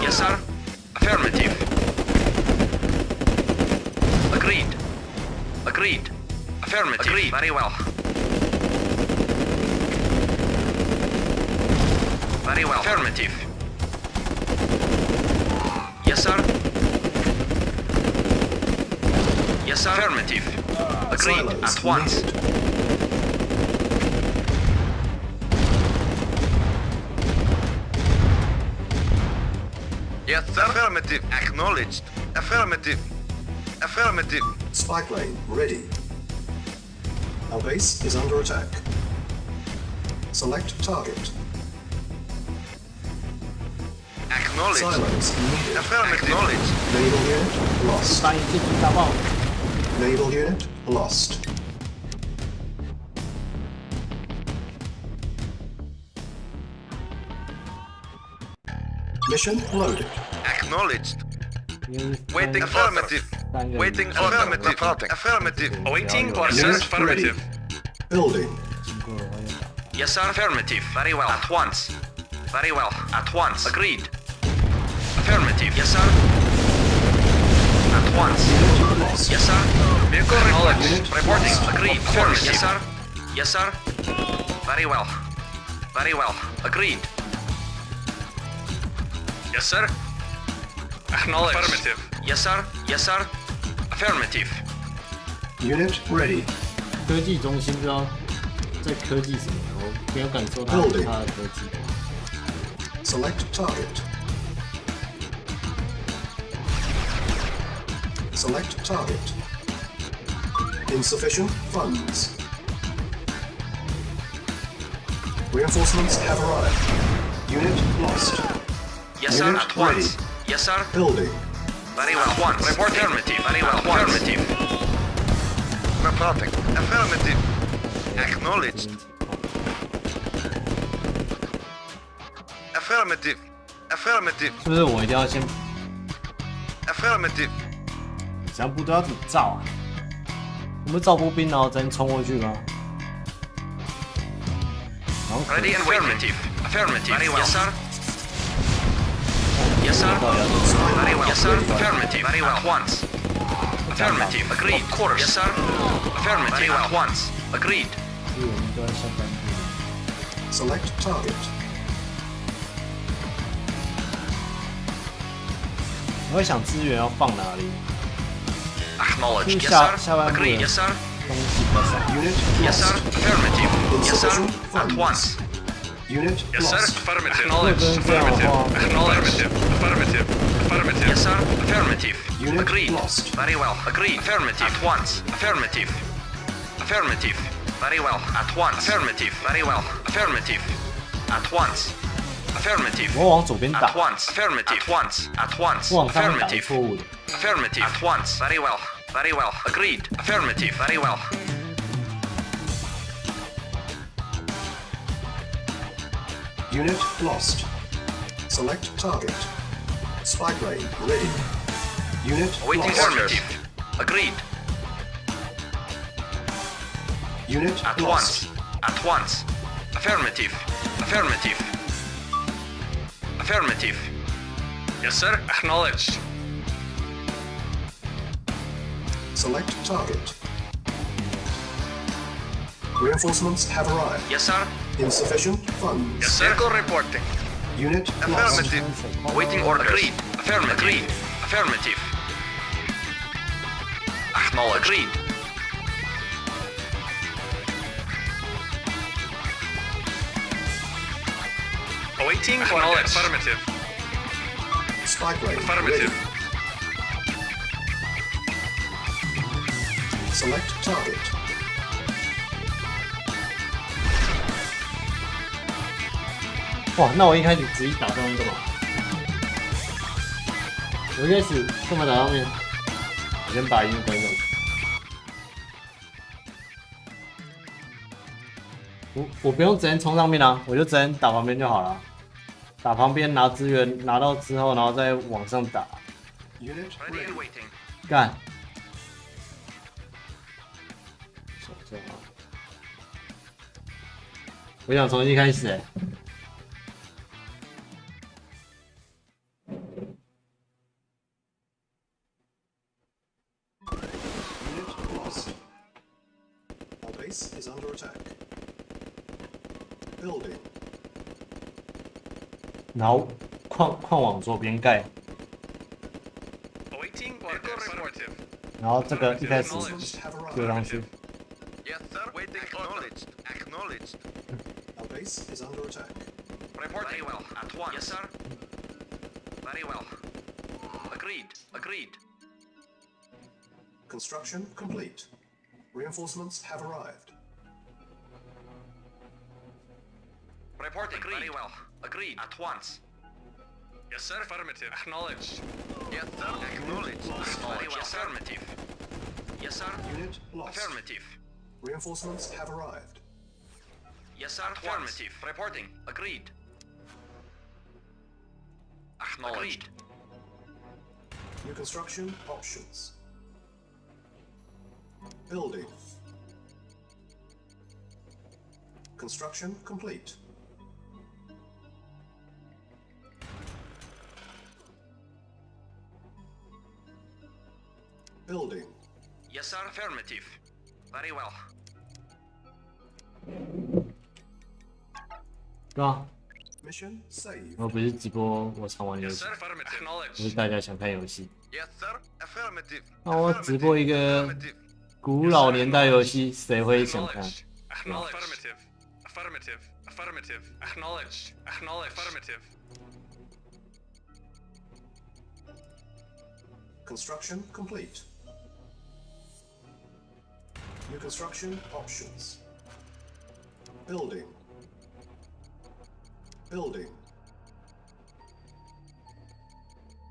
Speaker 8: Yes, sir. Affirmative. Agreed. Agreed. Affirmative. Agreed. Very well. Very well. Affirmative. Yes, sir. Yes, sir. Affirmative. Agreed.
Speaker 2: Silos
Speaker 8: At once.
Speaker 2: needed.
Speaker 8: Yes, sir. Affirmative. Acknowledged. Affirmative. Affirmative.
Speaker 2: Spy plane ready. Our base is under attack. Select target.
Speaker 8: Acknowledged.
Speaker 2: Silos needed.
Speaker 8: Affirmative. Acknowledged.
Speaker 2: Naval unit lost.
Speaker 1: 打引进去打爆！
Speaker 2: Naval unit lost. Mission loaded.
Speaker 8: Acknowledged.
Speaker 1: 因为
Speaker 8: Waiting. Affirmative.
Speaker 1: 三个
Speaker 8: Waiting. Affirmative. Affirmative. Awaiting orders.
Speaker 2: Unit
Speaker 8: Affirmative.
Speaker 2: ready. Building.
Speaker 1: 经过了我也打。
Speaker 8: Yes, sir. Affirmative. Very well. At once. Very well. At once. Agreed. Affirmative. Yes, sir. At once.
Speaker 2: Lost.
Speaker 8: Yes, sir. Vehicle acknowledged. Reporting. Agreed. Affirmative. Yes, sir. Yes, sir. Very well. Very well. Agreed. Yes, sir. Acknowledged. Affirmative. Yes, sir. Yes, sir. Affirmative.
Speaker 2: Unit ready.
Speaker 1: 科技中心不知道在科技什么，我没有感受到它的科技。
Speaker 2: Select target. Select target. Insufficient funds. Reinforcements have arrived. Unit lost.
Speaker 8: Yes, sir.
Speaker 2: Unit
Speaker 8: At once.
Speaker 2: ready.
Speaker 8: Yes, sir.
Speaker 2: Building.
Speaker 8: Very well. At once. Report affirmative. Very well. Affirmative.
Speaker 12: Reporting. Affirmative. Acknowledged. Affirmative. Affirmative.
Speaker 1: 是不是我一定要先
Speaker 12: Affirmative.
Speaker 1: 这样部队要怎么造啊？我们造步兵，然后再冲过去吗？然后
Speaker 8: Ready and affirmative. Affirmative. Very well. Yes, sir. Yes, sir. Very well. Yes, sir. Affirmative. Very well. At once. Affirmative. Agreed. Of course. Yes, sir. Affirmative. Very well. At once. Agreed.
Speaker 1: 资源都在下半部。
Speaker 2: Select target.
Speaker 1: 我在想资源要放哪里？
Speaker 8: Acknowledged.
Speaker 1: 就是
Speaker 8: Yes,
Speaker 1: 下半
Speaker 8: sir.
Speaker 1: 部
Speaker 8: Agreed.
Speaker 1: 的
Speaker 8: Yes, sir.
Speaker 1: 东西比较少。
Speaker 2: Unit
Speaker 8: Yes, sir.
Speaker 2: lost.
Speaker 8: Affirmative. Yes, sir.
Speaker 2: Insufficient
Speaker 8: At
Speaker 2: funds.
Speaker 8: once.
Speaker 2: Unit
Speaker 9: Yes, sir.
Speaker 2: lost.
Speaker 9: Affirmative.
Speaker 1: 如果
Speaker 9: Acknowledged.
Speaker 1: 真是这样的话，
Speaker 9: Affirmative. Affirmative. Affirmative.
Speaker 8: Yes, sir. Affirmative.
Speaker 2: Unit
Speaker 8: Agreed.
Speaker 2: lost.
Speaker 8: Very well. Agreed. Affirmative. At once. Affirmative. Affirmative. Very well. At once. Affirmative. Very well. Affirmative. At once. Affirmative.
Speaker 1: 我往左边打
Speaker 8: At，once. Affirmative. At once. At once.
Speaker 1: 我往上面打是
Speaker 8: Affirmative.
Speaker 1: 错误的。
Speaker 8: Affirmative. At once. Very well. Very well. Agreed. Affirmative. Very well.
Speaker 2: Unit lost. Select target. Spy plane ready. Unit
Speaker 8: Awaiting
Speaker 2: lost.
Speaker 8: affirmative. Agreed.
Speaker 2: Unit
Speaker 8: At
Speaker 2: lost.
Speaker 8: once. At once. Affirmative. Affirmative. Affirmative.
Speaker 9: Yes, sir. Acknowledged.
Speaker 2: Select target. Reinforcements have arrived.
Speaker 8: Yes, sir.
Speaker 2: Insufficient funds.
Speaker 9: Yes, sir.
Speaker 12: Vehicle reporting.
Speaker 2: Unit lost.
Speaker 12: Affirmative.
Speaker 8: Awaiting order. Agreed. Affirmative. Agreed. Affirmative. Acknowledged. Agreed.
Speaker 9: Awaiting order. Affirmative.
Speaker 2: Spy plane
Speaker 9: Affirmative.
Speaker 2: ready. Select target. .
Speaker 1: 哇，那我一开始直接打上面干嘛？我一开始干嘛打上面？我先把音乐关掉。我不用直接冲上面啊，我就直接打旁边就好了。打旁边拿资源拿到之后，然后再往上打。
Speaker 2: Unit
Speaker 8: Ready
Speaker 2: ready.
Speaker 8: and waiting.
Speaker 1: 干。想一下啊，我想重新开始哎、
Speaker 2: Unit lost. Our base is under attack. Building.
Speaker 1: 然后矿往左边盖，
Speaker 9: Awaiting order. Affirmative.
Speaker 1: 然后这个一开始
Speaker 2: Reinforcements have
Speaker 1: 丢上
Speaker 2: arrived.
Speaker 1: 去。
Speaker 12: Yes, sir. Waiting. Acknowledged. Acknowledged.
Speaker 2: Our base is under attack.
Speaker 8: Report. Very well. At once. Yes, sir. Very well. Agreed. Agreed.
Speaker 2: Construction complete. Reinforcements have arrived.
Speaker 8: Reporting. Agreed. Very well. Agreed. At once.
Speaker 9: Yes, sir. Affirmative. Acknowledged.
Speaker 12: Yes, sir. Acknowledged.
Speaker 8: Very well. Affirmative. Yes, sir.
Speaker 2: Unit lost.
Speaker 8: Affirmative.
Speaker 2: Reinforcements have arrived.
Speaker 8: Yes, sir. Affirmative. Reporting. Agreed. Acknowledged.
Speaker 2: New construction options. Building. Construction complete. Building.
Speaker 8: Yes, sir. Affirmative. Very well.
Speaker 1: 对啊，
Speaker 2: Mission saved.
Speaker 1: 我不是直播我常玩游
Speaker 9: Yes,
Speaker 1: 戏
Speaker 9: sir. Affirmative.
Speaker 1: 不
Speaker 9: Acknowledged.
Speaker 1: 是大家想看游戏。
Speaker 12: Yes, sir. Affirmative.
Speaker 1: 那我直播一个
Speaker 12: Affirmative.
Speaker 1: 古老年代游戏，谁会想看？
Speaker 9: Acknowledged. Acknowledged. Affirmative. Affirmative. Affirmative. Acknowledged. Acknowledged. Affirmative.
Speaker 2: Construction complete. New construction options. Building. Building.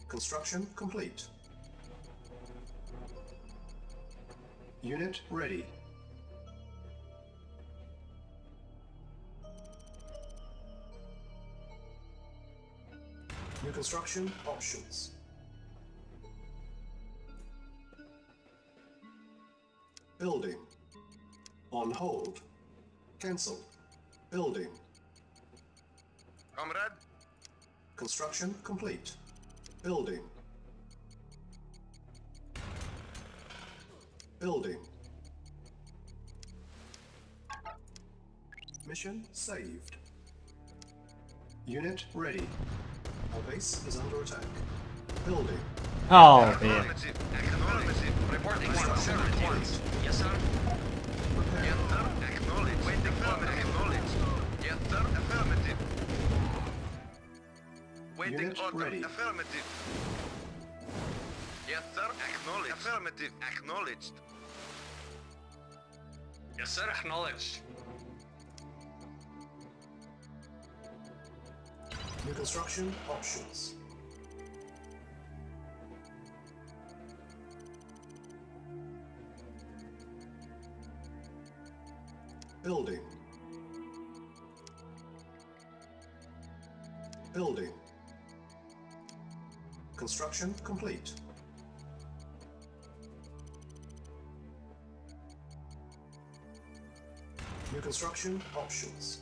Speaker 2: Construction complete. Unit ready. New construction options. Building. On hold. Cancel. Building.
Speaker 12: Comrade,
Speaker 2: Construction complete. Building. Building. Mission saved. Unit ready. Our base is under attack. Building.
Speaker 1: Oh, man.
Speaker 12: affirmative, acknowledged. Reporting affirmative. Yes, sir. Yes, sir. Acknowledged. Waiting for acknowledged. Yes, sir. Affirmative. Waiting
Speaker 2: Unit
Speaker 12: order.
Speaker 2: ready.
Speaker 12: Affirmative. Yes, sir. Acknowledged. Affirmative. Acknowledged.
Speaker 9: Yes, sir. Acknowledged.
Speaker 2: New construction options. Building. Building. Construction complete. New construction options.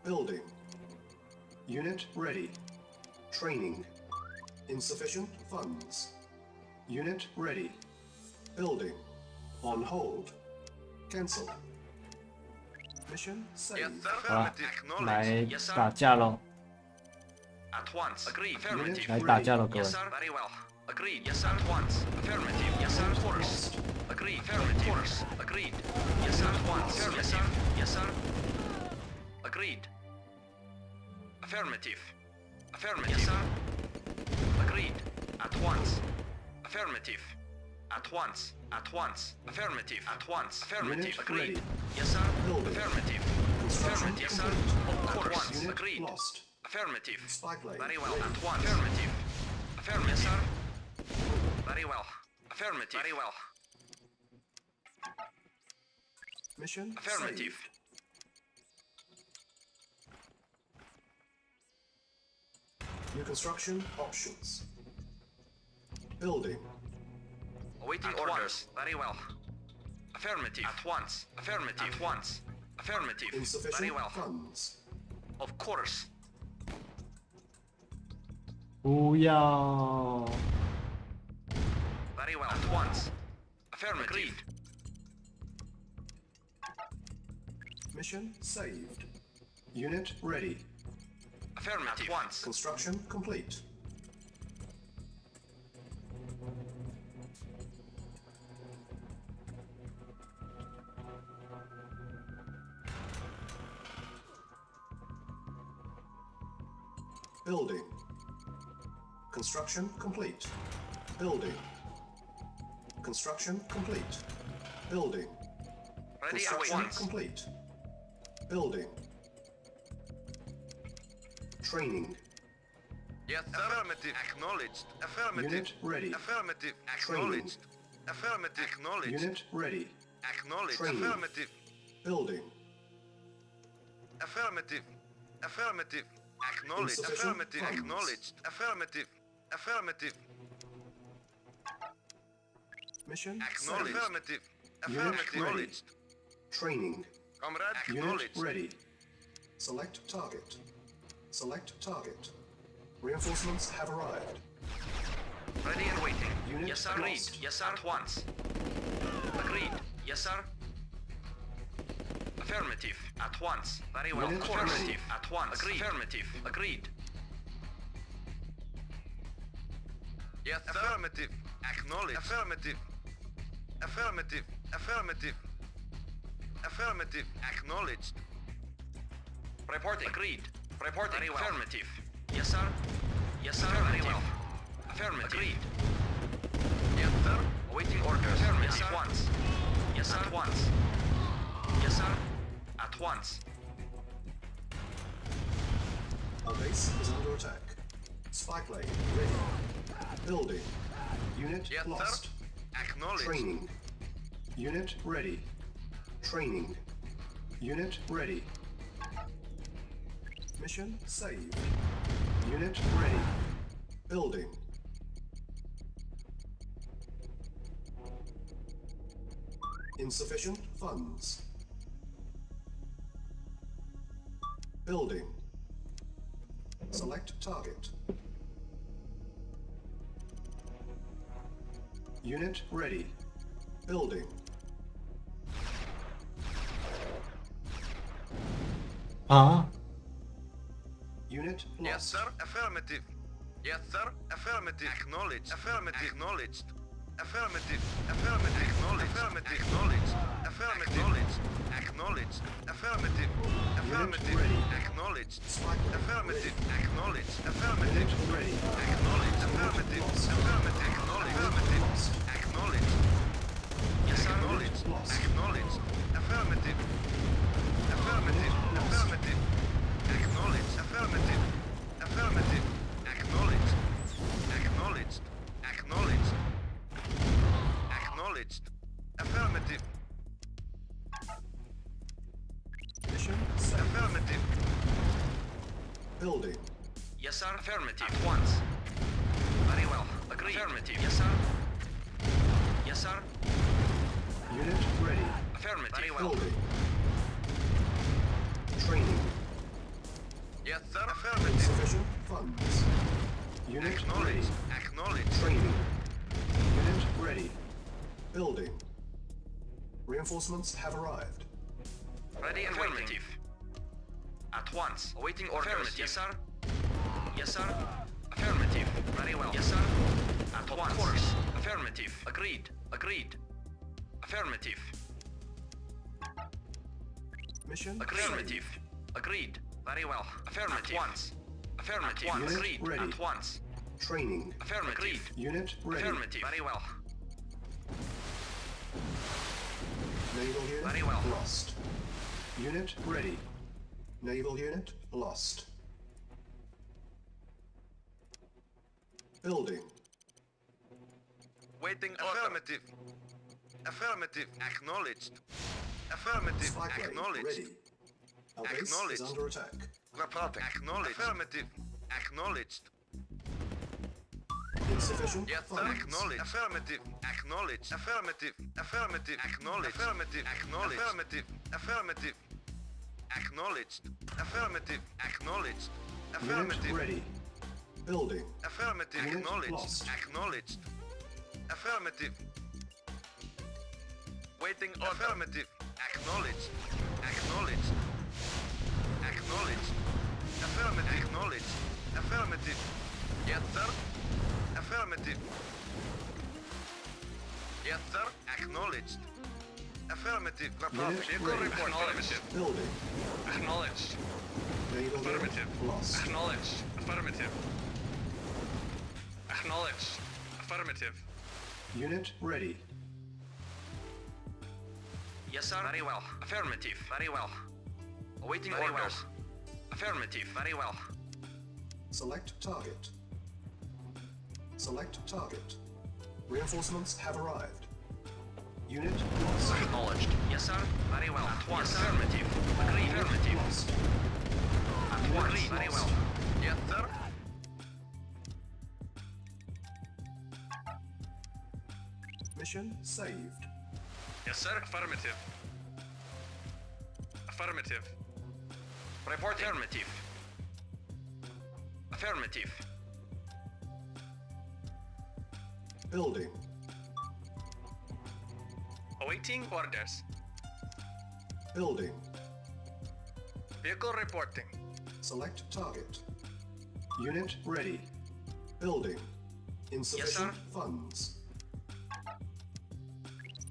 Speaker 2: Building. Unit ready. Training. Insufficient funds. Unit ready. Building. On hold. Cancel. Mission
Speaker 12: Yes,
Speaker 2: saved.
Speaker 12: sir.
Speaker 1: 好了
Speaker 12: Affirmative.
Speaker 1: 来
Speaker 12: Acknowledged. Yes,
Speaker 1: 打
Speaker 12: sir.
Speaker 1: 架喽！
Speaker 12: At once. Agreed. Affirmative.
Speaker 1: 来打架喽，各位
Speaker 12: Yes, sir. Very well. Agreed. Yes, sir. At once. Affirmative. Yes, sir. Of course. Agreed. Affirmative. Of course. Agreed. Yes, sir. At once. Yes, sir. Yes, sir. Agreed. Affirmative. Affirmative. Yes, sir. Agreed. At once. Affirmative. At once. At once. Affirmative. At once. Affirmative.
Speaker 2: Unit
Speaker 12: Agreed.
Speaker 2: ready.
Speaker 12: Yes, sir.
Speaker 2: Building.
Speaker 12: Affirmative.
Speaker 2: Construction
Speaker 12: Affirmative. Yes, sir.
Speaker 2: complete.
Speaker 12: Of course.
Speaker 2: Unit
Speaker 12: Agreed.
Speaker 2: lost.
Speaker 12: Affirmative.
Speaker 2: Spy plane
Speaker 12: Very well.
Speaker 2: ready.
Speaker 12: At once. Affirmative. Affirmative. Yes, sir. Very well. Affirmative. Very well.
Speaker 2: Mission
Speaker 12: Affirmative.
Speaker 2: saved. New construction options. Building.
Speaker 12: Awaiting orders. Very well. Affirmative. At once. Affirmative. At once. Affirmative. Very
Speaker 2: Insufficient
Speaker 12: well.
Speaker 2: funds.
Speaker 12: Of course.
Speaker 1: 不要。
Speaker 12: Very well. At once. Affirmative. Agreed.
Speaker 2: Mission saved. Unit ready.
Speaker 12: Affirmative. At once.
Speaker 2: Construction complete. Building. Construction complete. Building. Construction complete. Building.
Speaker 12: Ready at
Speaker 2: Construction
Speaker 12: once.
Speaker 2: complete. Building. Training.
Speaker 12: Yes, sir. Affirmative. Acknowledged. Affirmative.
Speaker 2: Unit ready.
Speaker 12: Affirmative.
Speaker 2: Training.
Speaker 12: Acknowledged. Affirmative. Acknowledged.
Speaker 2: Unit ready.
Speaker 12: Acknowledged.
Speaker 2: Training.
Speaker 12: Affirmative.
Speaker 2: Building.
Speaker 12: Affirmative. Affirmative. Acknowledged.
Speaker 2: Insufficient
Speaker 12: Affirmative.
Speaker 2: funds.
Speaker 12: Acknowledged. Affirmative. Affirmative.
Speaker 2: Mission
Speaker 12: Acknowledged.
Speaker 2: saved.
Speaker 12: Affirmative.
Speaker 2: Unit
Speaker 12: Affirmative.
Speaker 2: ready.
Speaker 12: Acknowledged.
Speaker 2: Training.
Speaker 12: Comrade.
Speaker 2: Unit
Speaker 12: Acknowledged.
Speaker 2: ready. Select target. Select target. Reinforcements have arrived.
Speaker 12: Ready and waiting.
Speaker 2: Unit
Speaker 12: Yes, sir. Agreed.
Speaker 2: lost.
Speaker 12: Yes, sir. At once. Agreed. Yes, sir. Affirmative. At once. Very well.
Speaker 2: Unit
Speaker 12: Affirmative.
Speaker 2: ready.
Speaker 12: At once. Agreed. Affirmative. Agreed. Yes, sir. Affirmative. Acknowledged. Affirmative. Affirmative. Affirmative. Affirmative. Acknowledged. Reporting. Agreed. Reporting. Very well. Affirmative. Yes, sir. Yes, sir. Very well. Affirmative. Agreed. Yes, sir.
Speaker 8: Awaiting orders. Yes, sir. At once. Yes, sir. At once. Yes, sir. At once.
Speaker 2: Our base is under attack. Spy plane ready. Building. Unit
Speaker 8: Yes,
Speaker 2: lost.
Speaker 8: sir. Acknowledged.
Speaker 2: Training. Unit ready. Training. Unit ready. Mission saved. Unit ready. Building. Insufficient funds. Building. Select target. Unit ready. Building. Unit lost.
Speaker 8: Yes, sir. Affirmative. Yes, sir. Affirmative. Acknowledged. Affirmative. Acknowledged. Affirmative. Affirmative. Acknowledged. Affirmative. Acknowledged. Affirmative. Acknowledged. Affirmative. Affirmative. Acknowledged. Affirmative. Acknowledged. Affirmative.
Speaker 2: Ready.
Speaker 8: Acknowledged. Affirmative. Affirmative. Acknowledged. Acknowledged. Yes, sir. Acknowledged. Acknowledged. Affirmative. Affirmative. Affirmative. Acknowledged. Affirmative. Affirmative. Acknowledged. Acknowledged. Acknowledged. Acknowledged. Affirmative.
Speaker 2: Mission saved.
Speaker 8: Affirmative.
Speaker 2: Building.
Speaker 8: Yes, sir. Affirmative. At once. Very well. Agreed. Affirmative. Yes, sir. Yes, sir.
Speaker 2: Unit ready.
Speaker 8: Affirmative. Very well.
Speaker 2: Building. Training.
Speaker 8: Yes, sir. Affirmative.
Speaker 2: Insufficient funds. Unit ready.
Speaker 8: Acknowledged. Acknowledged.
Speaker 2: Training. Unit ready. Building. Reinforcements have arrived.
Speaker 8: Ready and affirmative. At once. Awaiting orders. Yes, sir. Yes, sir. Affirmative. Very well. Yes, sir. At once. Of course. Affirmative. Agreed. Agreed. Affirmative.
Speaker 2: Mission
Speaker 8: Affirmative.
Speaker 2: saved.
Speaker 8: Agreed. Very well. Affirmative. At once. Affirmative. At once.
Speaker 2: Unit
Speaker 8: Agreed.
Speaker 2: ready.
Speaker 8: At once.
Speaker 2: Training.
Speaker 8: Affirmative. Agreed.
Speaker 2: Unit ready.
Speaker 8: Affirmative. Very well.
Speaker 2: Naval unit
Speaker 8: Very well.
Speaker 2: lost. Unit ready. Naval unit lost. Building.
Speaker 8: Waiting affirmative. Affirmative. Acknowledged. Affirmative.
Speaker 2: Spy plane
Speaker 8: Acknowledged.
Speaker 2: ready. Our base
Speaker 8: Acknowledged.
Speaker 2: is under attack.
Speaker 8: Reporting. Acknowledged. Affirmative. Acknowledged.
Speaker 2: Insufficient
Speaker 8: Yes, sir.
Speaker 2: funds.
Speaker 8: Acknowledged. Affirmative. Acknowledged. Affirmative. Affirmative. Acknowledged. Affirmative. Acknowledged. Affirmative. Affirmative. Acknowledged. Affirmative. Acknowledged.
Speaker 2: Unit
Speaker 8: Affirmative.
Speaker 2: ready. Building.
Speaker 8: Affirmative.
Speaker 2: Unit
Speaker 8: Acknowledged.
Speaker 2: lost.
Speaker 8: Acknowledged. Affirmative. Waiting order. Affirmative. Acknowledged. Acknowledged. Acknowledged. Affirmative. Acknowledged. Affirmative. Yes, sir. Affirmative. Yes, sir. Acknowledged. Affirmative.
Speaker 2: Unit
Speaker 8: Vehicle
Speaker 2: ready.
Speaker 8: report.
Speaker 9: Affirmative.
Speaker 2: Building.
Speaker 9: Acknowledged.
Speaker 2: Naval
Speaker 9: Affirmative.
Speaker 2: unit lost.
Speaker 9: Acknowledged. Affirmative. Acknowledged. Affirmative.
Speaker 2: Unit ready.
Speaker 8: Yes, sir. Very well. Affirmative. Very well. Awaiting
Speaker 12: Very
Speaker 8: orders.
Speaker 12: well.
Speaker 8: Affirmative. Very well.
Speaker 2: Select target. Select target. Reinforcements have arrived. Unit lost.
Speaker 8: Acknowledged. Yes, sir. Very well. At once. Yes, affirmative. Agreed. Affirmative.
Speaker 2: Lost.
Speaker 8: At once.
Speaker 2: Unit
Speaker 8: Very
Speaker 2: lost.
Speaker 8: well. Yes, sir.
Speaker 2: Mission saved.
Speaker 9: Yes, sir. Affirmative. Affirmative.
Speaker 8: Report affirmative. Affirmative.
Speaker 2: Building.
Speaker 9: Awaiting orders.
Speaker 2: Building.
Speaker 9: Vehicle reporting.
Speaker 2: Select target. Unit ready. Building. Insufficient funds.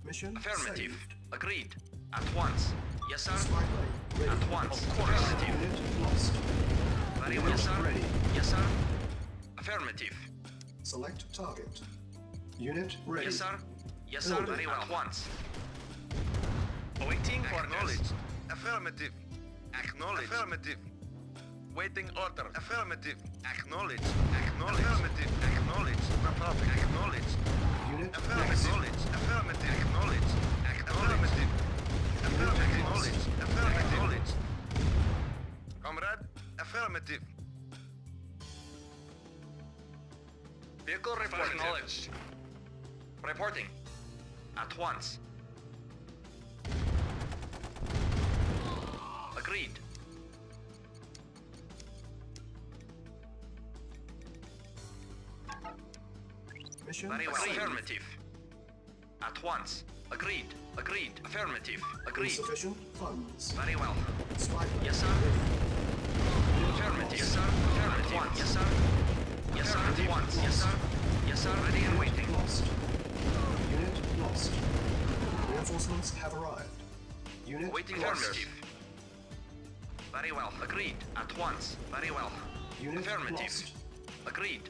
Speaker 2: Mission
Speaker 8: Affirmative.
Speaker 2: saved.
Speaker 8: Agreed. At once. Yes, sir.
Speaker 2: Spy plane ready.
Speaker 8: At once.
Speaker 2: Of course.
Speaker 8: Affirmative.
Speaker 2: Unit lost.
Speaker 8: Very
Speaker 2: Unit
Speaker 8: well, yes, sir.
Speaker 2: ready.
Speaker 8: Yes, sir. Affirmative.
Speaker 2: Select target. Unit ready.
Speaker 8: Yes, sir. Yes, sir. Very well. At once.
Speaker 9: Awaiting orders.
Speaker 8: Acknowledged. Affirmative. Acknowledged. Affirmative. Waiting order. Affirmative. Acknowledged. Acknowledged. Affirmative. Acknowledged. Acknowledged.
Speaker 2: Unit
Speaker 8: Affirmative. Affirmative. Acknowledged. Affirmative. Acknowledged. Affirmative. Comrade. Affirmative. Vehicle reporting.
Speaker 9: Acknowledged.
Speaker 8: Reporting. At once. Agreed.
Speaker 2: Mission
Speaker 8: Very well.
Speaker 2: succeeded.
Speaker 8: Affirmative. At once. Agreed. Agreed. Affirmative. Agreed.
Speaker 2: Insufficient funds.
Speaker 8: Very well.
Speaker 2: Spy plane
Speaker 8: Yes, sir. Affirmative. Yes, sir. Affirmative. Once. Yes, sir. Yes, sir. At once. Yes, sir. Yes, sir. Ready and waiting.
Speaker 2: lost. Unit lost. Reinforcements have arrived. Unit
Speaker 8: Waiting
Speaker 2: lost.
Speaker 8: orders. Very well. Agreed. At once. Very well.
Speaker 2: Unit
Speaker 8: Affirmative.
Speaker 2: lost.
Speaker 8: Agreed.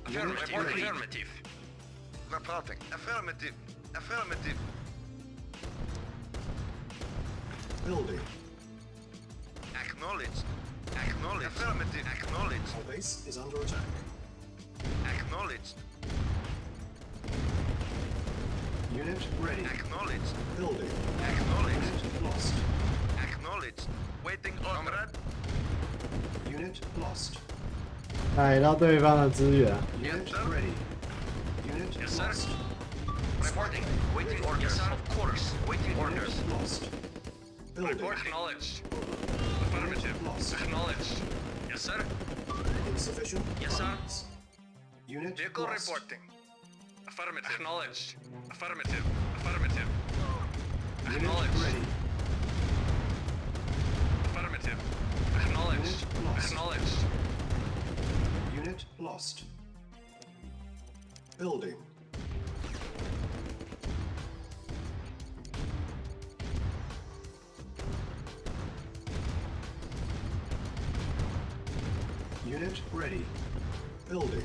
Speaker 2: Unit
Speaker 8: Affirmative.
Speaker 2: ready.
Speaker 8: Affirmative. Reporting. Affirmative. Affirmative.
Speaker 2: Building.
Speaker 8: Acknowledged. Acknowledged. Affirmative. Acknowledged.
Speaker 2: Our base is under attack.
Speaker 8: Acknowledged.
Speaker 2: Unit ready.
Speaker 8: Acknowledged.
Speaker 2: Building.
Speaker 8: Acknowledged.
Speaker 2: Unit lost.
Speaker 8: Acknowledged. Waiting order. Comrade.
Speaker 2: Unit lost.
Speaker 1: 逮到对方的资源。
Speaker 2: Unit ready. Unit
Speaker 8: Yes, sir.
Speaker 2: lost.
Speaker 8: Reporting. Waiting orders. Yes, sir. Of course. Waiting orders.
Speaker 2: Unit lost. Building.
Speaker 9: Report acknowledged. Affirmative.
Speaker 2: Lost.
Speaker 9: Acknowledged.
Speaker 8: Yes, sir.
Speaker 2: Insufficient
Speaker 8: Yes, sir.
Speaker 2: funds. Unit
Speaker 9: Vehicle
Speaker 2: lost.
Speaker 9: reporting. Affirmative. Acknowledged. Affirmative. Affirmative.
Speaker 2: Unit
Speaker 9: Acknowledged.
Speaker 2: ready.
Speaker 9: Affirmative. Acknowledged.
Speaker 2: Unit lost.
Speaker 9: Acknowledged.
Speaker 2: Unit lost. Building. Unit ready. Building.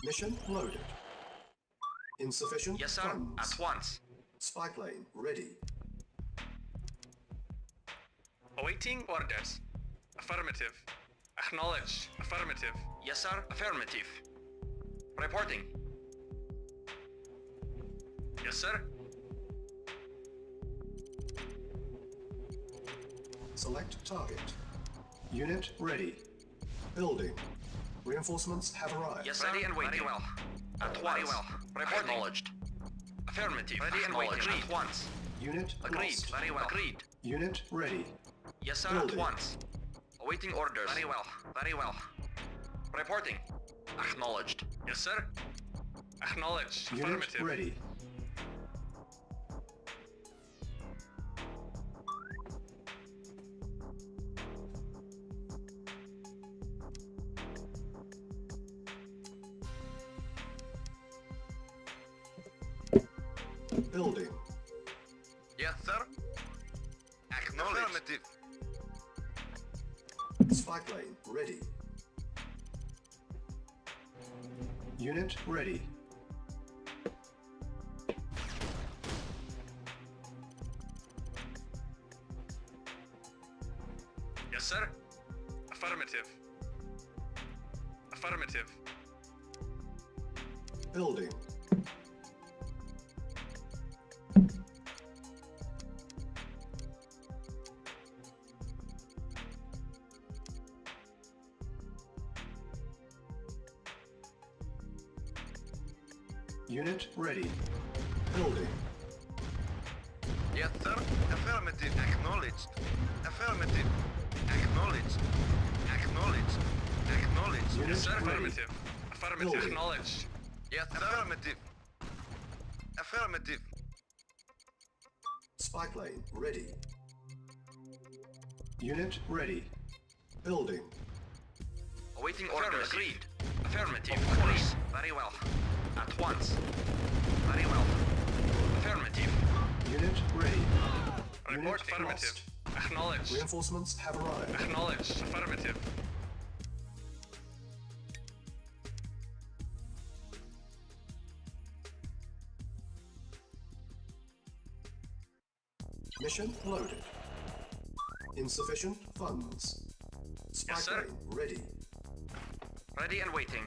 Speaker 2: Mission loaded. Insufficient
Speaker 8: Yes, sir.
Speaker 2: funds.
Speaker 8: At once.
Speaker 2: Spy plane ready.
Speaker 9: Awaiting orders. Affirmative. Acknowledged. Affirmative.
Speaker 8: Yes, sir. Affirmative. Reporting. Yes, sir.
Speaker 2: Select target. Unit ready. Building. Reinforcements have arrived.
Speaker 8: Yes, sir. Ready and waiting. Very well. At once. Very well. Reporting. Acknowledged. Affirmative. Ready and waiting. At once.
Speaker 2: Unit
Speaker 8: Agreed.
Speaker 2: lost.
Speaker 8: Very well. Agreed.
Speaker 2: Unit ready.
Speaker 8: Yes, sir.
Speaker 2: Building.
Speaker 8: At once. Awaiting orders. Very well. Very well. Reporting. Acknowledged.
Speaker 9: Yes, sir. Acknowledged.
Speaker 2: Unit
Speaker 9: Affirmative.
Speaker 2: ready. Building.
Speaker 8: Yes, sir. Acknowledged. Affirmative.
Speaker 2: Spy plane ready. Unit ready.
Speaker 9: Yes, sir. Affirmative. Affirmative.
Speaker 2: Building. Unit ready. Building.
Speaker 8: Yes, sir. Affirmative. Acknowledged. Affirmative. Acknowledged. Acknowledged. Acknowledged.
Speaker 2: Unit
Speaker 9: Yes, sir.
Speaker 2: ready.
Speaker 9: Affirmative. Affirmative.
Speaker 2: Building.
Speaker 9: Acknowledged.
Speaker 8: Yes, sir. Affirmative. Affirmative.
Speaker 2: Spy plane ready. Unit ready. Building.
Speaker 8: Awaiting orders. Agreed. Affirmative. Of course. Very well. At once. Very well. Affirmative.
Speaker 2: Unit ready.
Speaker 9: Report affirmative. Acknowledged.
Speaker 2: Reinforcements have arrived.
Speaker 9: Acknowledged. Affirmative.
Speaker 2: Mission loaded. Insufficient funds. Spy
Speaker 8: Yes, sir.
Speaker 2: plane ready.
Speaker 8: Ready and waiting.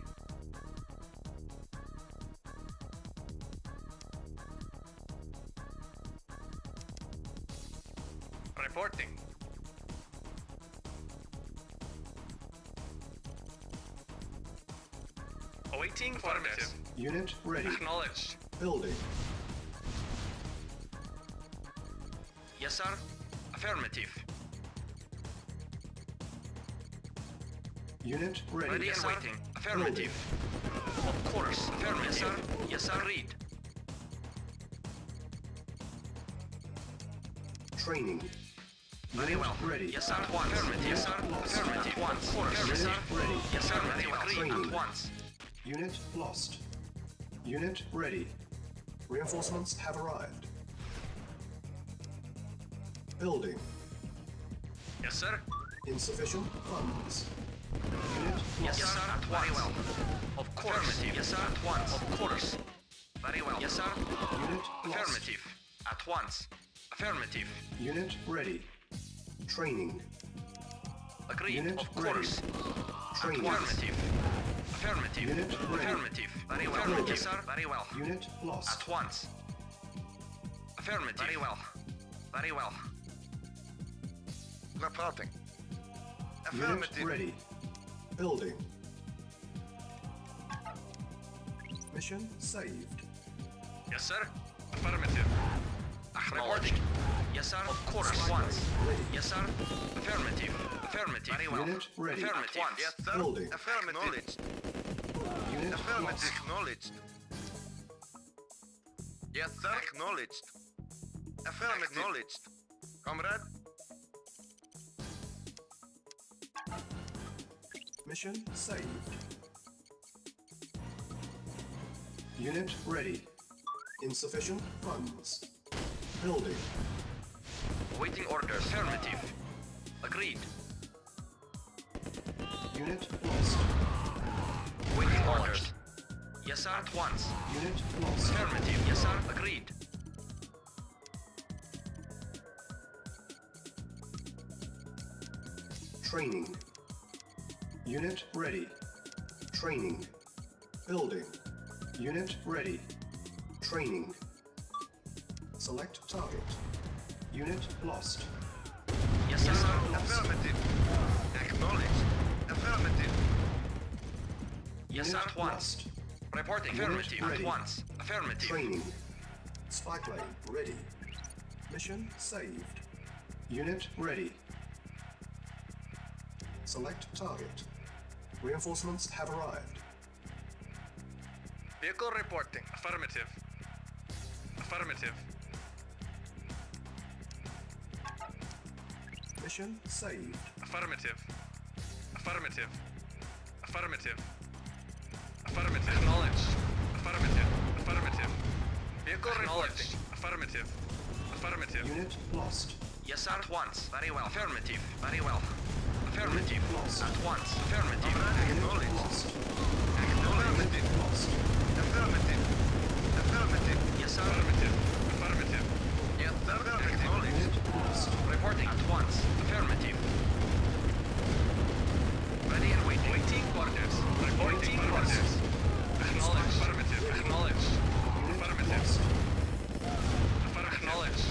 Speaker 9: Reporting. Awaiting affirmative.
Speaker 2: Unit ready.
Speaker 9: Acknowledged.
Speaker 2: Building.
Speaker 8: Yes, sir. Affirmative.
Speaker 2: Unit ready.
Speaker 8: Ready and waiting. Affirmative. Of course. Affirmative. Yes, sir. Yes, sir. Agreed.
Speaker 2: Training.
Speaker 8: Very
Speaker 2: Unit
Speaker 8: well.
Speaker 2: ready.
Speaker 8: Yes, sir. At once. Affirmative. Yes, sir. Affirmative. At once. Of course. Yes, sir.
Speaker 2: Ready.
Speaker 8: Yes, sir. Very well. Agreed.
Speaker 2: Training.
Speaker 8: At once.
Speaker 2: Unit lost. Unit ready. Reinforcements have arrived. Building.
Speaker 8: Yes, sir.
Speaker 2: Insufficient funds. Unit
Speaker 8: Yes,
Speaker 2: lost.
Speaker 8: sir. At once. Very well. Of course. Affirmative. Yes, sir. At once. Of course. Very well. Yes, sir.
Speaker 2: Unit lost.
Speaker 8: Affirmative. At once. Affirmative.
Speaker 2: Unit ready. Training.
Speaker 8: Agreed.
Speaker 2: Unit
Speaker 8: Of course.
Speaker 2: Training.
Speaker 8: Affirmative. Affirmative.
Speaker 2: Unit ready.
Speaker 8: Affirmative. Very well.
Speaker 2: Affirmative.
Speaker 8: Yes, sir. Very well.
Speaker 2: Unit lost.
Speaker 8: At once. Affirmative. Very well. Very well.
Speaker 12: Reporting.
Speaker 2: Unit ready. Building. Mission saved.
Speaker 8: Yes, sir.
Speaker 9: Affirmative.
Speaker 8: Reporting. Yes, sir. Of course. At once. Yes, sir. Affirmative. Affirmative. Very well.
Speaker 2: Unit ready.
Speaker 8: Affirmative.
Speaker 12: Yes, sir.
Speaker 2: Building.
Speaker 12: Affirmative. Acknowledged.
Speaker 2: Unit
Speaker 12: Affirmative.
Speaker 2: lost.
Speaker 12: Acknowledged. Yes, sir. Acknowledged. Affirmative. Acknowledged. Comrade.
Speaker 2: Mission saved. Unit ready. Insufficient funds. Building.
Speaker 8: Waiting orders. Affirmative. Agreed.
Speaker 2: Unit lost.
Speaker 8: Waiting orders. Yes, sir. At once.
Speaker 2: Unit lost.
Speaker 8: Affirmative. Yes, sir. Agreed.
Speaker 2: Training. Unit ready. Training. Building. Unit ready. Training. Select target. Unit lost.
Speaker 8: Yes, sir.
Speaker 12: Affirmative. Acknowledged. Affirmative.
Speaker 8: Yes, sir.
Speaker 2: Unit
Speaker 8: At once.
Speaker 2: lost.
Speaker 8: Reporting.
Speaker 2: Unit
Speaker 8: Affirmative. At
Speaker 2: ready.
Speaker 8: once. Affirmative.
Speaker 2: Training. Spy plane ready. Mission saved. Unit ready. Select target. Reinforcements have arrived.
Speaker 9: Vehicle reporting. Affirmative. Affirmative.
Speaker 2: Mission saved.
Speaker 9: Affirmative. Affirmative. Affirmative. Affirmative. Acknowledged. Affirmative. Affirmative. Vehicle reporting. Affirmative. Affirmative.
Speaker 2: Unit lost.
Speaker 8: Yes, sir. At once. Very well. Affirmative. Very well. Affirmative.
Speaker 2: Lost.
Speaker 8: At once. Affirmative.
Speaker 12: Acknowledged.
Speaker 2: Lost.
Speaker 12: Affirmative.
Speaker 2: Lost.
Speaker 12: Affirmative. Affirmative.
Speaker 8: Yes, sir.
Speaker 9: Affirmative. Affirmative.
Speaker 12: Yes, sir. Acknowledged.
Speaker 2: Unit lost.
Speaker 8: Reporting. At once. Affirmative. Ready and waiting.
Speaker 9: Waiting orders. Reporting orders. Acknowledged. Affirmative. Acknowledged. Affirmative. Acknowledged.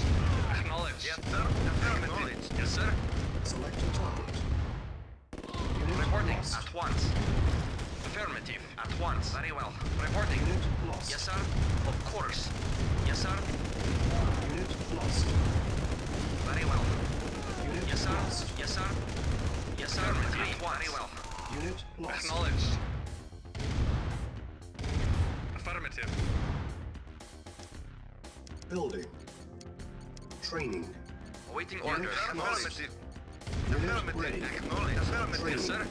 Speaker 9: Acknowledged.
Speaker 12: Yes, sir. Affirmative.
Speaker 8: Yes, sir.
Speaker 2: Select a target. Unit
Speaker 8: Reporting.
Speaker 2: lost.
Speaker 8: At once. Affirmative. At once. Very well. Reporting.
Speaker 2: Unit lost.
Speaker 8: Yes, sir. Of course. Yes, sir.
Speaker 2: Unit lost.
Speaker 8: Very well.
Speaker 2: Unit
Speaker 8: Yes, sir.
Speaker 2: lost.
Speaker 8: Yes, sir. Yes, sir. Agreed. Very well.
Speaker 2: Unit lost.
Speaker 9: Acknowledged. Affirmative.
Speaker 2: Building. Training.
Speaker 8: Awaiting
Speaker 2: Unit
Speaker 8: orders.
Speaker 2: lost.
Speaker 12: Affirmative.
Speaker 2: Unit
Speaker 12: Affirmative.
Speaker 2: ready.
Speaker 12: Acknowledged. Affirmative.
Speaker 8: Yes, sir.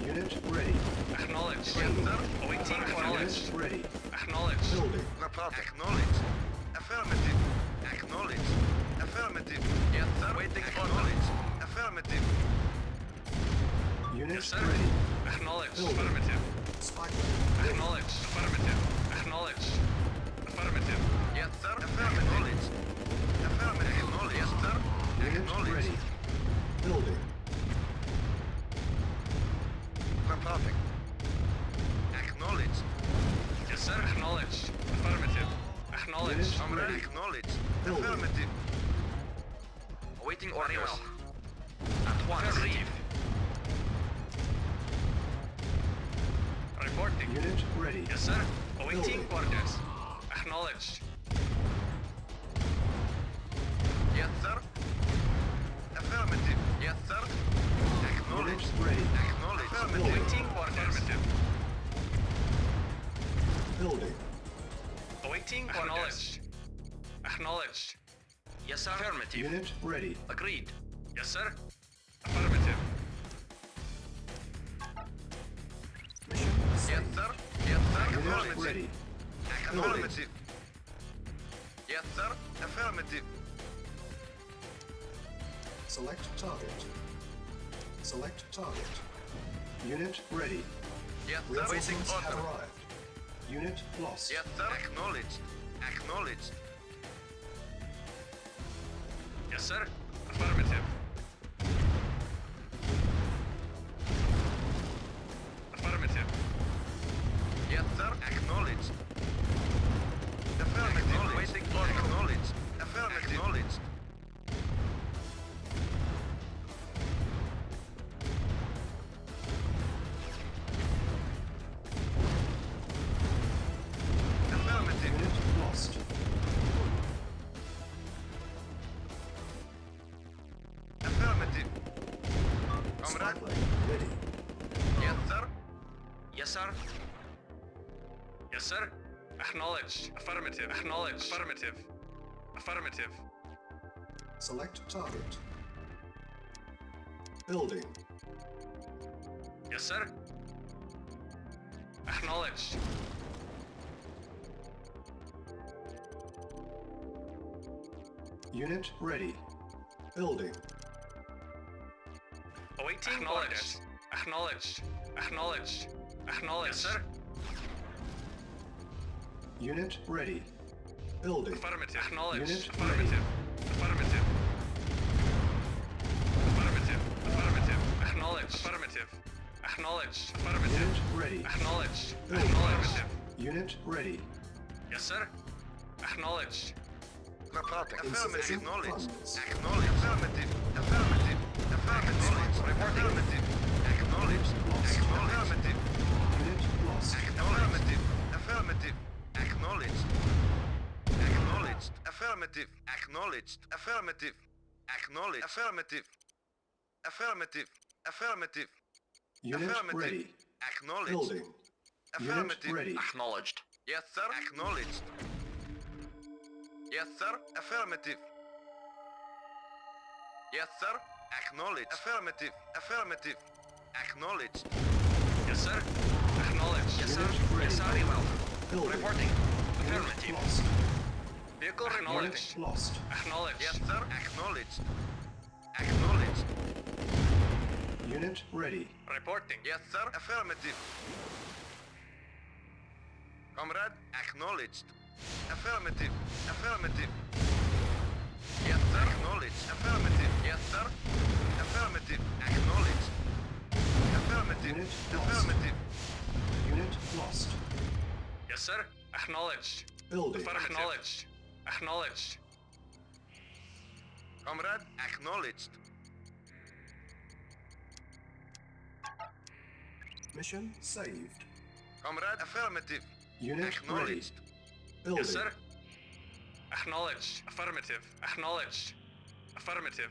Speaker 2: Unit ready.
Speaker 9: Acknowledged.
Speaker 2: Training.
Speaker 9: Awaiting
Speaker 2: Unit
Speaker 9: acknowledged.
Speaker 2: ready.
Speaker 9: Acknowledged.
Speaker 2: Building.
Speaker 12: Report. Acknowledged. Affirmative.
Speaker 8: Acknowledged. Affirmative. Yes, sir. Waiting orders. Affirmative.
Speaker 2: Unit
Speaker 8: Yes, sir.
Speaker 2: ready.
Speaker 9: Acknowledged.
Speaker 2: Building.
Speaker 9: Affirmative.
Speaker 2: Spike.
Speaker 9: Acknowledged. Affirmative. Acknowledged. Affirmative.
Speaker 8: Yes, sir. Affirmative. Affirmative. Acknowledged. Yes, sir.
Speaker 2: Unit
Speaker 8: Acknowledged.
Speaker 2: ready. Building.
Speaker 8: Perfect. Acknowledged.
Speaker 9: Yes, sir. Acknowledged. Affirmative. Acknowledged.
Speaker 2: Unit
Speaker 8: Comrade,
Speaker 2: ready.
Speaker 8: acknowledged.
Speaker 2: Building.
Speaker 8: Affirmative.
Speaker 12: Awaiting
Speaker 8: Very
Speaker 12: orders.
Speaker 8: well.
Speaker 12: At once.
Speaker 9: Affirmative. Reporting.
Speaker 2: Unit ready.
Speaker 9: Yes, sir. Awaiting
Speaker 2: Building.
Speaker 9: orders. Acknowledged.
Speaker 8: Yes, sir. Affirmative. Yes, sir.
Speaker 2: Unit
Speaker 8: Acknowledged.
Speaker 2: ready.
Speaker 8: Acknowledged.
Speaker 2: Building.
Speaker 9: Awaiting orders. Affirmative.
Speaker 2: Building.
Speaker 9: Awaiting orders. Acknowledged.
Speaker 12: Yes, sir. Affirmative.
Speaker 2: Unit ready.
Speaker 12: Agreed.
Speaker 9: Yes, sir. Affirmative.
Speaker 2: Mission
Speaker 8: Yes,
Speaker 2: saved.
Speaker 8: sir. Yes, sir.
Speaker 2: Unit
Speaker 8: Affirmative.
Speaker 2: ready.
Speaker 8: Affirmative. Yes, sir. Affirmative.
Speaker 2: Select target. Select target. Unit ready.
Speaker 8: Yes, sir. Waiting
Speaker 2: Reinforcements have
Speaker 8: order.
Speaker 2: arrived. Unit lost.
Speaker 8: Yes, sir. Acknowledged. Acknowledged.
Speaker 9: Yes, sir. Affirmative. Affirmative.
Speaker 8: Yes, sir. Acknowledged. Affirmative. Waiting order. Acknowledged. Affirmative. Acknowledged. Affirmative.
Speaker 2: Unit lost.
Speaker 8: Affirmative.
Speaker 2: Spy
Speaker 8: Comrade.
Speaker 2: plane ready.
Speaker 8: Yes, sir.
Speaker 12: Yes, sir.
Speaker 9: Yes, sir. Acknowledged. Affirmative. Acknowledged. Affirmative. Affirmative.
Speaker 2: Select target. Building.
Speaker 9: Yes, sir. Acknowledged.
Speaker 2: Unit ready. Building.
Speaker 9: Awaiting orders. Acknowledged. Acknowledged. Acknowledged. Yes, sir.
Speaker 2: Unit ready. Building.
Speaker 9: Affirmative. Acknowledged.
Speaker 2: Unit
Speaker 9: Affirmative. Affirmative. Affirmative. Affirmative. Acknowledged. Affirmative. Acknowledged. Affirmative.
Speaker 2: Unit ready.
Speaker 9: Acknowledged.
Speaker 2: Building.
Speaker 9: Acknowledged.
Speaker 2: Unit ready.
Speaker 9: Yes, sir. Acknowledged.
Speaker 8: Affirmative.
Speaker 2: Insufficient
Speaker 8: Acknowledged.
Speaker 2: funds.
Speaker 8: Acknowledged. Affirmative. Affirmative. Affirmative. Affirmative. Acknowledged. Affirmative.
Speaker 2: Unit lost.
Speaker 8: Affirmative. Affirmative. Acknowledged. Acknowledged. Affirmative. Acknowledged. Affirmative. Acknowledged. Affirmative. Affirmative. Affirmative.
Speaker 2: Unit
Speaker 8: Affirmative.
Speaker 2: ready.
Speaker 8: Acknowledged.
Speaker 2: Building. Unit
Speaker 8: Affirmative.
Speaker 2: ready.
Speaker 12: Acknowledged.
Speaker 8: Yes, sir. Acknowledged. Yes, sir. Affirmative. Yes, sir. Acknowledged. Affirmative. Affirmative. Acknowledged.
Speaker 9: Yes, sir. Acknowledged.
Speaker 12: Yes, sir.
Speaker 2: Unit ready.
Speaker 12: Yes, sir. Very well.
Speaker 2: Building.
Speaker 12: Reporting.
Speaker 2: Unit
Speaker 12: Affirmative.
Speaker 2: lost.
Speaker 9: Vehicle
Speaker 2: Unit
Speaker 9: acknowledged.
Speaker 2: lost.
Speaker 9: Acknowledged.
Speaker 8: Yes, sir. Acknowledged. Acknowledged.
Speaker 2: Unit ready.
Speaker 9: Reporting.
Speaker 8: Yes, sir. Affirmative. Comrade, acknowledged. Affirmative. Affirmative. Yes, sir. Acknowledged. Affirmative. Yes, sir. Affirmative. Acknowledged. Affirmative.
Speaker 2: Unit lost.
Speaker 8: Affirmative.
Speaker 2: Unit lost.
Speaker 9: Yes, sir. Acknowledged.
Speaker 2: Building.
Speaker 9: Acknowledged. Acknowledged.
Speaker 8: Comrade, acknowledged.
Speaker 2: Mission saved.
Speaker 8: Comrade, affirmative.
Speaker 2: Unit ready.
Speaker 8: Acknowledged.
Speaker 2: Building.
Speaker 9: Yes, sir. Acknowledged. Affirmative. Acknowledged. Affirmative.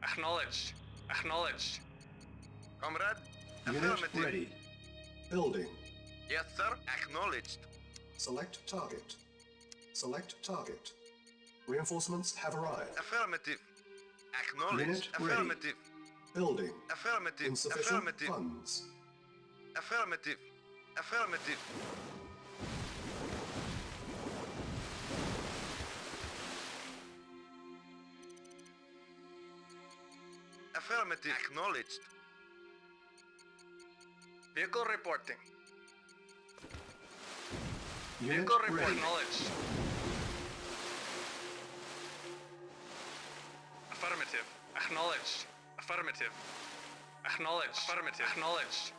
Speaker 9: Acknowledged. Acknowledged.
Speaker 8: Comrade,
Speaker 2: Unit
Speaker 8: affirmative.
Speaker 2: ready. Building.
Speaker 8: Yes, sir. Acknowledged.
Speaker 2: Select target. Select target. Reinforcements have arrived.
Speaker 8: Affirmative. Acknowledged.
Speaker 2: Unit ready.
Speaker 8: Affirmative.
Speaker 2: Building.
Speaker 8: Affirmative.
Speaker 2: Insufficient
Speaker 8: Affirmative.
Speaker 2: funds.
Speaker 8: Affirmative. Affirmative. Affirmative. Acknowledged.
Speaker 9: Vehicle reporting.
Speaker 2: Unit
Speaker 9: Vehicle report
Speaker 2: ready.
Speaker 9: acknowledged. Affirmative. Acknowledged. Affirmative. Acknowledged. Affirmative. Acknowledged.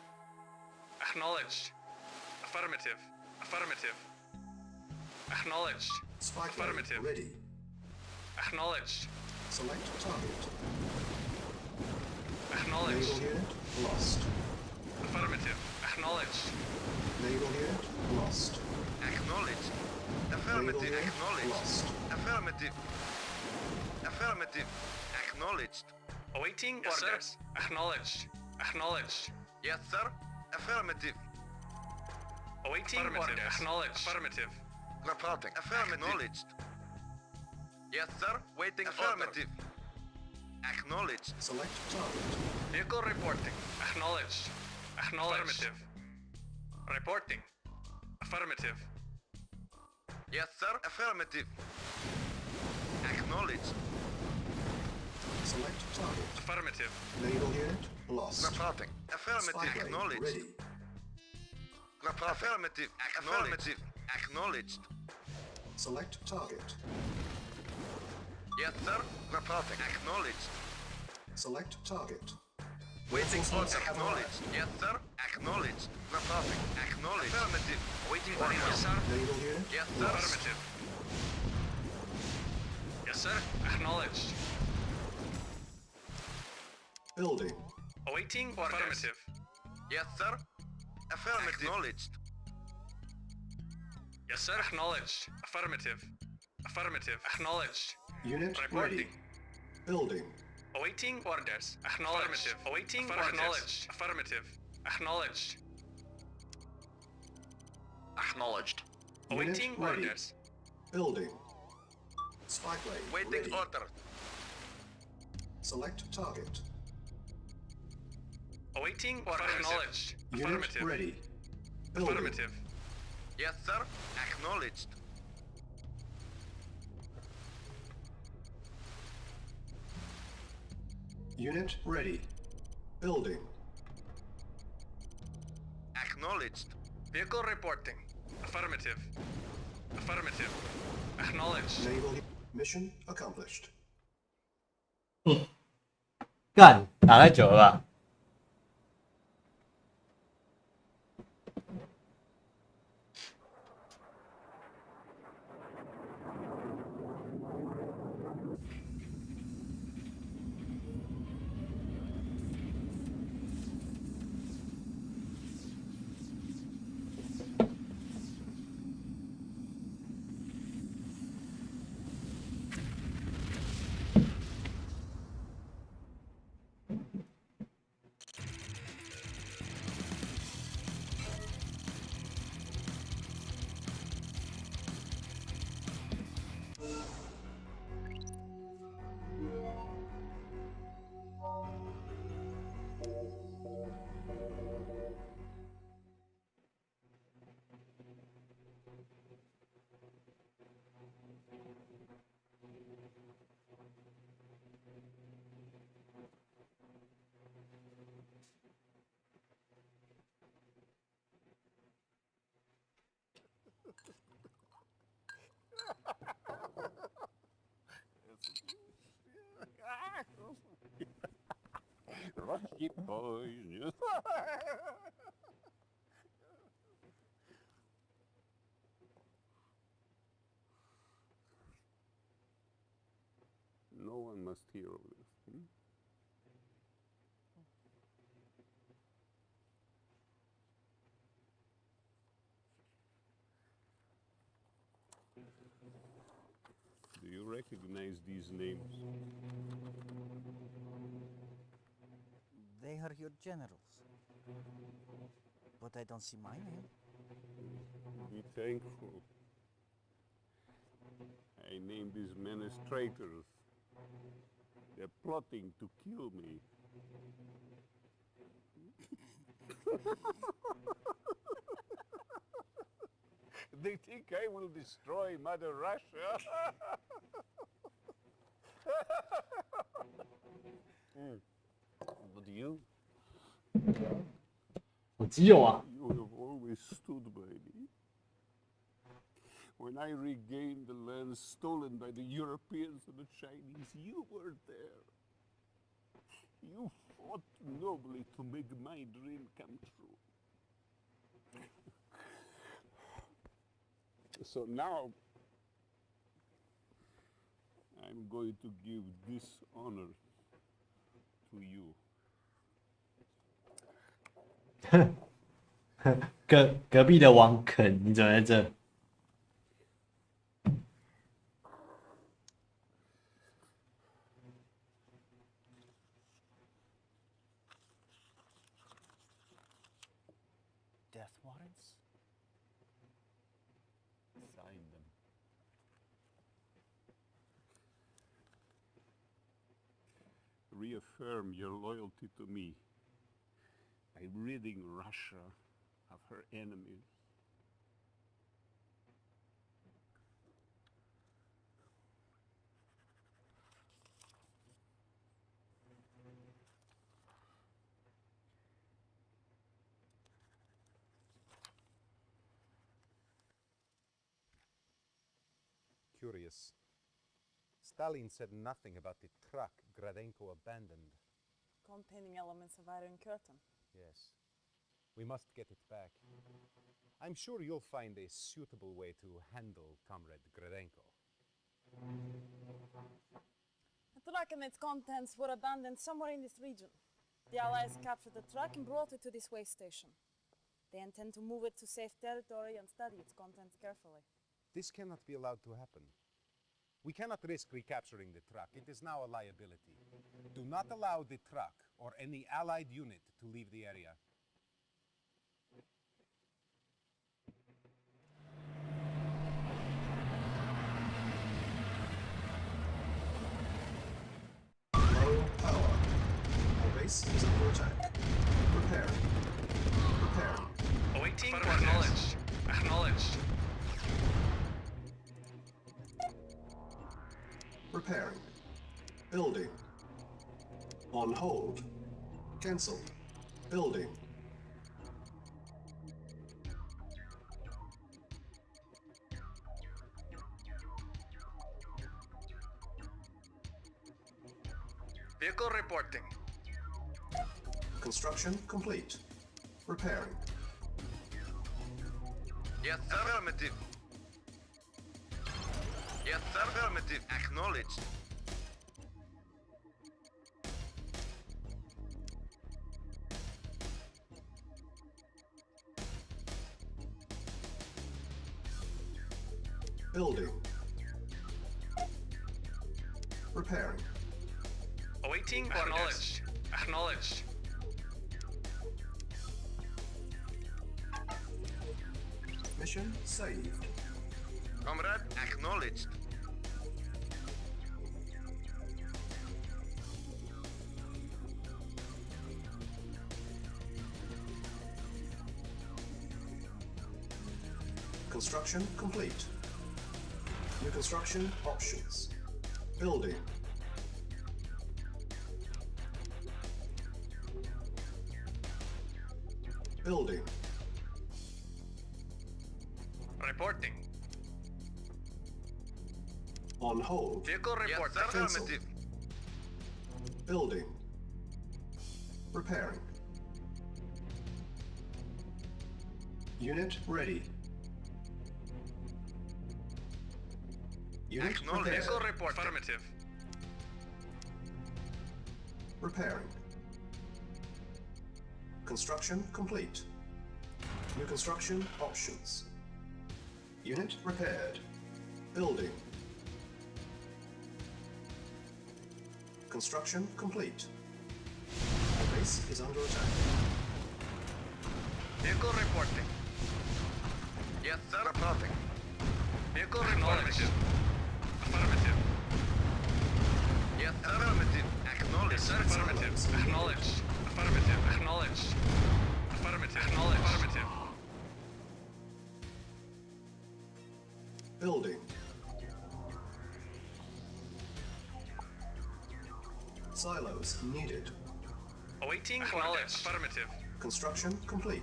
Speaker 9: Acknowledged. Affirmative. Affirmative. Acknowledged.
Speaker 2: Spy plane
Speaker 9: Affirmative.
Speaker 2: ready.
Speaker 9: Acknowledged.
Speaker 2: Select target.
Speaker 9: Acknowledged.
Speaker 2: Naval unit lost.
Speaker 9: Affirmative. Acknowledged.
Speaker 2: Naval unit lost.
Speaker 8: Acknowledged. Affirmative.
Speaker 2: Naval unit
Speaker 8: Acknowledged.
Speaker 2: lost.
Speaker 8: Affirmative. Affirmative. Acknowledged.
Speaker 9: Awaiting
Speaker 8: Yes, sir.
Speaker 9: orders. Acknowledged. Acknowledged.
Speaker 8: Yes, sir. Affirmative.
Speaker 9: Awaiting
Speaker 8: Affirmative.
Speaker 9: orders. Acknowledged. Affirmative.
Speaker 8: Reporting. Affirmative. Acknowledged. Yes, sir. Waiting. Affirmative. Acknowledged.
Speaker 2: Select target.
Speaker 9: Vehicle reporting. Acknowledged. Acknowledged. Affirmative. Reporting. Affirmative.
Speaker 8: Yes, sir. Affirmative. Acknowledged.
Speaker 2: Select target.
Speaker 9: Affirmative.
Speaker 2: Naval unit lost.
Speaker 8: Reporting. Affirmative.
Speaker 2: Spy plane
Speaker 8: Acknowledged.
Speaker 2: ready.
Speaker 8: Reporting. Affirmative. Affirmative. Acknowledged.
Speaker 2: Select target.
Speaker 8: Yes, sir. Reporting. Acknowledged.
Speaker 2: Select target.
Speaker 8: Waiting
Speaker 2: Reinforcements
Speaker 8: order.
Speaker 2: have
Speaker 8: Acknowledged. Yes, sir. Acknowledged. Reporting. Acknowledged. Affirmative. Waiting order. Yes, sir.
Speaker 2: Naval unit
Speaker 8: Yes, sir.
Speaker 2: lost.
Speaker 9: Affirmative. Yes, sir. Acknowledged.
Speaker 2: Building.
Speaker 9: Awaiting orders. Affirmative.
Speaker 8: Yes, sir. Affirmative. Acknowledged.
Speaker 9: Yes, sir. Acknowledged. Affirmative. Affirmative. Acknowledged.
Speaker 2: Unit
Speaker 9: Reporting.
Speaker 2: ready. Building.
Speaker 9: Awaiting orders. Acknowledged. Affirmative. Awaiting orders. Acknowledged. Affirmative. Acknowledged.
Speaker 8: Acknowledged.
Speaker 9: Awaiting
Speaker 2: Unit ready.
Speaker 9: orders.
Speaker 2: Building. Spy plane
Speaker 8: Waiting
Speaker 2: ready.
Speaker 8: order.
Speaker 2: Select target.
Speaker 9: Awaiting orders. Acknowledged.
Speaker 2: Unit
Speaker 9: Affirmative.
Speaker 2: ready. Building.
Speaker 9: Affirmative.
Speaker 8: Yes, sir. Acknowledged.
Speaker 2: Unit ready. Building.
Speaker 8: Acknowledged.
Speaker 9: Vehicle reporting. Affirmative. Affirmative. Acknowledged.
Speaker 2: Naval mission accomplished.
Speaker 1: 干，打太久了吧？Rusty
Speaker 5: boys. No one must hear of this. Do you recognize these names?
Speaker 6: They are your generals. But I don't see my name.
Speaker 5: Be thankful. I named these men as traitors. They're plotting to kill me. They think I will destroy Mother Russia. But you?
Speaker 1: 我基友啊！
Speaker 5: You have always stood by me. When I regained the lands stolen by the Europeans and the Chinese, you were there. You fought nobly to make my dream come true. So now, I'm going to give this honor to you.
Speaker 1: 隔壁的王肯，你怎么在这？
Speaker 6: Death warrants?
Speaker 5: Sign them. Reaffirm your loyalty to me by ridding Russia of her enemies.
Speaker 11: Curious. Stalin said nothing about the truck Gradenko abandoned.
Speaker 7: Containing elements of Iron Curtain.
Speaker 11: Yes. We must get it back. I'm sure you'll find a suitable way to handle Comrade Gradenko.
Speaker 7: The truck and its contents were abandoned somewhere in this region. The Allies captured the truck and brought it to this way station. They intend to move it to safe territory and study its contents carefully.
Speaker 11: This cannot be allowed to happen. We cannot risk recapturing the truck. It is now a liability. Do not allow the truck or any Allied unit to leave the area.
Speaker 2: Low power. Our base is under attack. Prepare. Prepare.
Speaker 9: Awaiting acknowledged. Acknowledged.
Speaker 2: Preparing. Building. On hold. Cancel. Building.
Speaker 9: Vehicle reporting.
Speaker 2: Construction complete. Repairing.
Speaker 8: Yes, sir. Affirmative. Yes, sir. Affirmative. Acknowledged.
Speaker 2: Building. Repairing.
Speaker 9: Awaiting acknowledged. Acknowledged.
Speaker 2: Mission saved.
Speaker 8: Comrade, acknowledged.
Speaker 2: Construction complete. New construction options. Building. Building.
Speaker 9: Reporting.
Speaker 2: On hold.
Speaker 9: Vehicle report.
Speaker 8: Yes, sir.
Speaker 2: Cancel.
Speaker 8: Affirmative.
Speaker 2: Building. Repairing. Unit ready. Unit
Speaker 8: Acknowledged.
Speaker 2: prepared.
Speaker 9: Vehicle report. Affirmative.
Speaker 2: Repairing. Construction complete. New construction options. Unit repaired. Building. Construction complete. Our base is under attack.
Speaker 9: Vehicle reporting.
Speaker 8: Yes, sir. Reporting.
Speaker 9: Vehicle reporting. Affirmative.
Speaker 8: Yes, sir. Affirmative. Acknowledged.
Speaker 9: Yes, sir. Affirmative. Acknowledged. Affirmative. Acknowledged. Affirmative. Acknowledged. Affirmative.
Speaker 2: Building. Silos needed.
Speaker 9: Awaiting orders. Affirmative.
Speaker 2: Construction complete.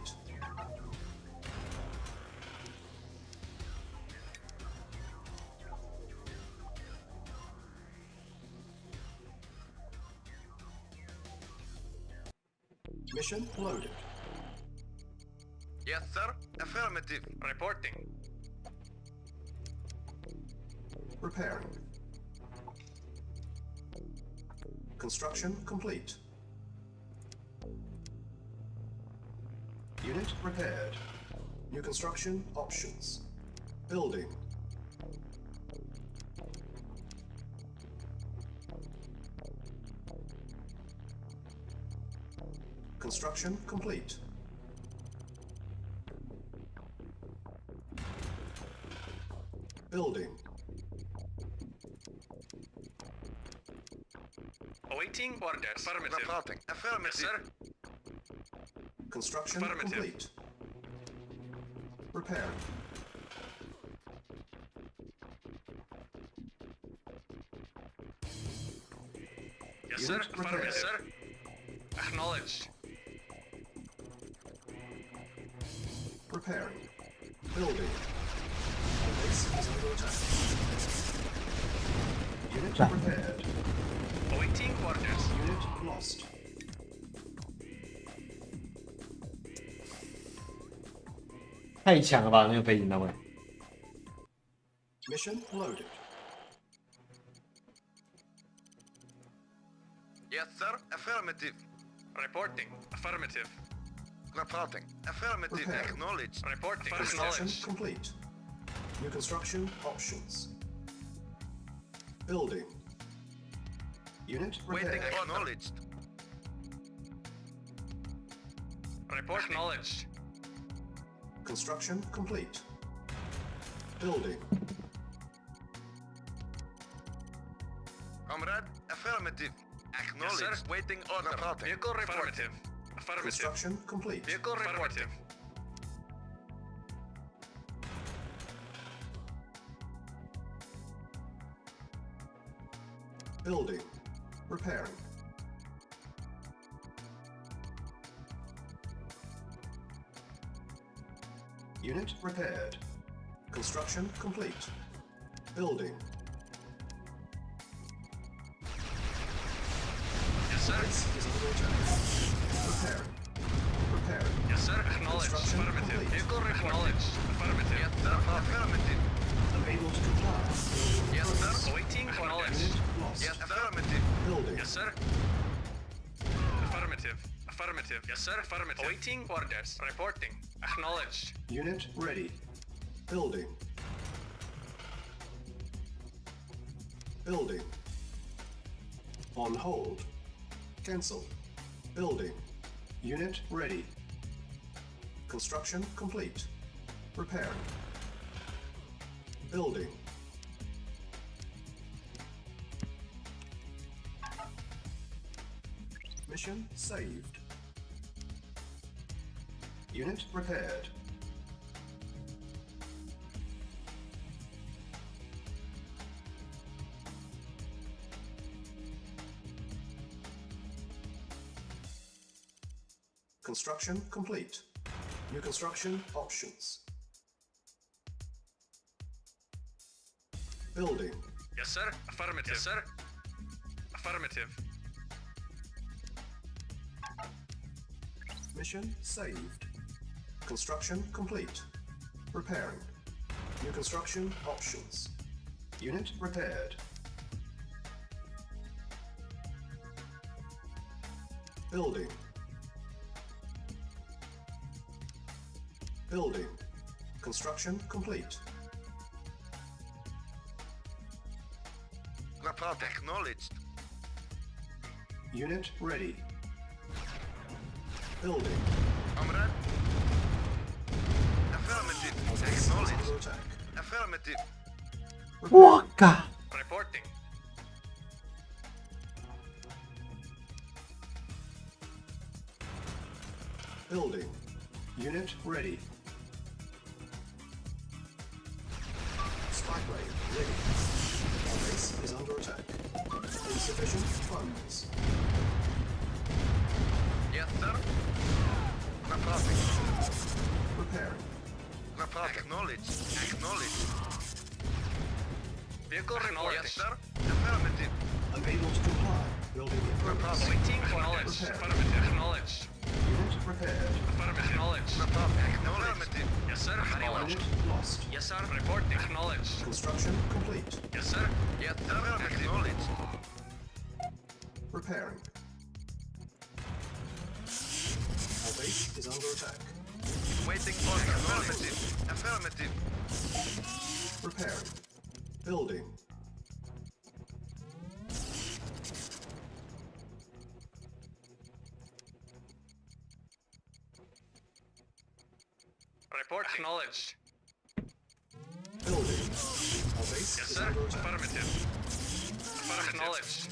Speaker 2: Mission loaded.
Speaker 8: Yes, sir. Affirmative.
Speaker 9: Reporting.
Speaker 2: Repairing. Construction complete. Unit repaired. New construction options. Building. Construction complete. Building.
Speaker 9: Awaiting orders. Affirmative.
Speaker 8: Reporting. Affirmative.
Speaker 9: Yes, sir.
Speaker 2: Construction
Speaker 9: Affirmative.
Speaker 2: complete. Repairing.
Speaker 9: Yes, sir.
Speaker 2: Unit
Speaker 9: Affirmative.
Speaker 2: repaired.
Speaker 9: Yes, sir. Acknowledged.
Speaker 2: Repairing. Building. Base is under attack. Unit repaired.
Speaker 9: Awaiting orders.
Speaker 2: Unit lost.
Speaker 1: 太强了吧，那个飞行单位。
Speaker 2: Mission loaded.
Speaker 8: Yes, sir. Affirmative.
Speaker 9: Reporting. Affirmative.
Speaker 8: Reporting. Affirmative.
Speaker 2: Repair.
Speaker 8: Acknowledged.
Speaker 9: Reporting.
Speaker 2: Construction
Speaker 9: Acknowledged.
Speaker 2: complete. New construction options. Building. Unit
Speaker 8: Waiting.
Speaker 2: repaired.
Speaker 8: Acknowledged.
Speaker 9: Report acknowledged.
Speaker 2: Construction complete. Building.
Speaker 8: Comrade. Affirmative. Acknowledged.
Speaker 9: Yes, sir.
Speaker 8: Waiting order. Reporting.
Speaker 9: Vehicle affirmative. Affirmative.
Speaker 2: Construction complete.
Speaker 9: Vehicle affirmative.
Speaker 2: Building. Repairing. Unit repaired. Construction complete. Building.
Speaker 9: Yes, sir.
Speaker 2: Base is under attack. Repairing. Repairing.
Speaker 9: Yes, sir. Acknowledged.
Speaker 2: Construction
Speaker 9: Affirmative.
Speaker 2: complete.
Speaker 9: Vehicle acknowledged. Affirmative.
Speaker 8: Yes, sir. Affirmative.
Speaker 2: Unable to comply.
Speaker 8: Yes, sir.
Speaker 9: Awaiting acknowledged.
Speaker 2: Unit lost.
Speaker 8: Yes, affirmative.
Speaker 2: Building.
Speaker 9: Yes, sir. Affirmative. Affirmative. Yes, sir. Affirmative. Awaiting orders. Reporting. Acknowledged.
Speaker 2: Unit ready. Building. Building. On hold. Cancel. Building. Unit ready. Construction complete. Repairing. Building. Mission saved. Unit repaired. Construction complete. New construction options. Building.
Speaker 9: Yes, sir. Affirmative. Yes, sir. Affirmative.
Speaker 2: Mission saved. Construction complete. Repairing. New construction options. Unit repaired. Building. Building. Construction complete.
Speaker 8: Report acknowledged.
Speaker 2: Unit ready. Building.
Speaker 8: Comrade. Affirmative.
Speaker 2: Base is under
Speaker 8: Acknowledged.
Speaker 2: attack.
Speaker 8: Affirmative.
Speaker 1: 我靠！
Speaker 9: Reporting.
Speaker 2: Building. Unit ready. Spy plane ready. Our base is under attack. Insufficient funds.
Speaker 8: Vehicle reporting.
Speaker 12: Yes, sir. Affirmative.
Speaker 2: Unable to comply. Building in progress.
Speaker 8: Waiting for
Speaker 9: Acknowledged.
Speaker 2: Repair.
Speaker 9: Affirmative. Acknowledged.
Speaker 2: Unit repaired.
Speaker 9: Affirmative. Acknowledged.
Speaker 8: Affirmative.
Speaker 9: Yes, sir.
Speaker 8: Very well.
Speaker 2: Unit lost.
Speaker 8: Yes, sir.
Speaker 9: Reporting. Acknowledged.
Speaker 2: Construction complete.
Speaker 8: Yes, sir. Yes, sir. Acknowledged.
Speaker 2: Repairing. Our base is under attack.
Speaker 8: Waiting for affirmative. Affirmative.
Speaker 2: Repairing. Building.
Speaker 9: Report. Acknowledged.
Speaker 2: Building. Our base
Speaker 9: Yes,
Speaker 2: is
Speaker 9: sir.
Speaker 2: under attack.
Speaker 9: Affirmative. Affirmative. Acknowledged.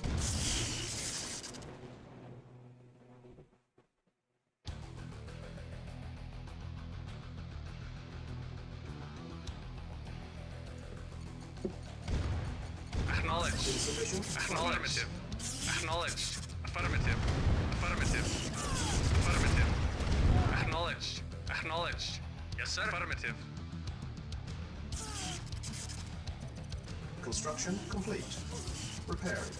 Speaker 9: Acknowledged.
Speaker 2: Insufficient.
Speaker 9: Affirmative. Acknowledged. Affirmative. Affirmative. Affirmative. Acknowledged. Acknowledged. Yes, sir. Affirmative.
Speaker 2: Construction complete. Repairing.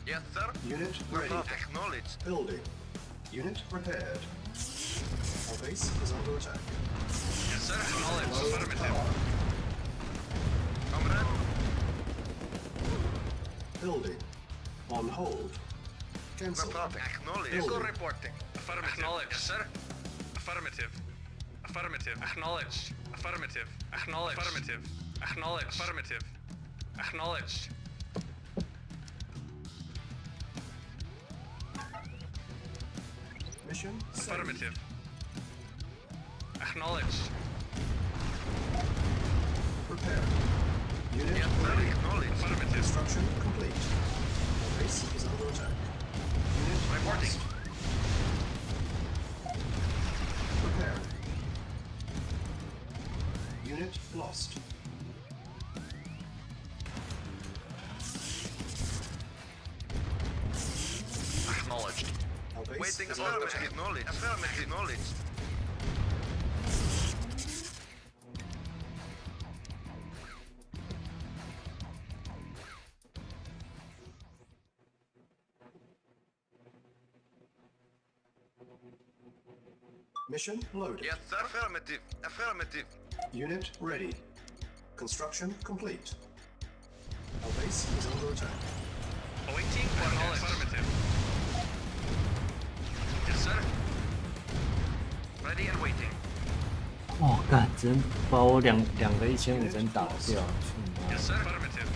Speaker 8: Yes, sir.
Speaker 2: Unit ready.
Speaker 8: Acknowledged.
Speaker 2: Building. Unit repaired. Our base is under attack.
Speaker 9: Yes, sir. Acknowledged.
Speaker 2: Low
Speaker 9: Affirmative.
Speaker 2: power.
Speaker 8: Comrade.
Speaker 2: Building. On hold. Cancel.
Speaker 8: Acknowledged.
Speaker 2: Building.
Speaker 8: Reporting.
Speaker 9: Affirmative. Acknowledged. Yes, sir. Affirmative. Affirmative. Acknowledged. Affirmative. Acknowledged. Affirmative. Acknowledged. Affirmative. Acknowledged.
Speaker 2: Mission saved.
Speaker 9: Affirmative. Acknowledged.
Speaker 2: Repair. Unit
Speaker 8: Yes, sir.
Speaker 2: ready.
Speaker 8: Acknowledged.
Speaker 9: Affirmative.
Speaker 2: Construction complete. Our base is under attack. Unit
Speaker 8: Reporting.
Speaker 2: lost. Repair. Unit lost.
Speaker 8: Acknowledged.
Speaker 2: Our base
Speaker 8: Waiting
Speaker 2: is under
Speaker 8: affirmative.
Speaker 2: attack.
Speaker 8: Acknowledged. Affirmative. Acknowledged.
Speaker 2: Mission loaded.
Speaker 8: Yes, sir. Affirmative. Affirmative.
Speaker 2: Unit ready. Construction complete. Our base is under attack.
Speaker 9: Awaiting for affirmative.
Speaker 8: Yes, sir. Ready and waiting.
Speaker 1: 哦，干，真把我两个1500真打掉，
Speaker 9: Yes, sir. Affirmative.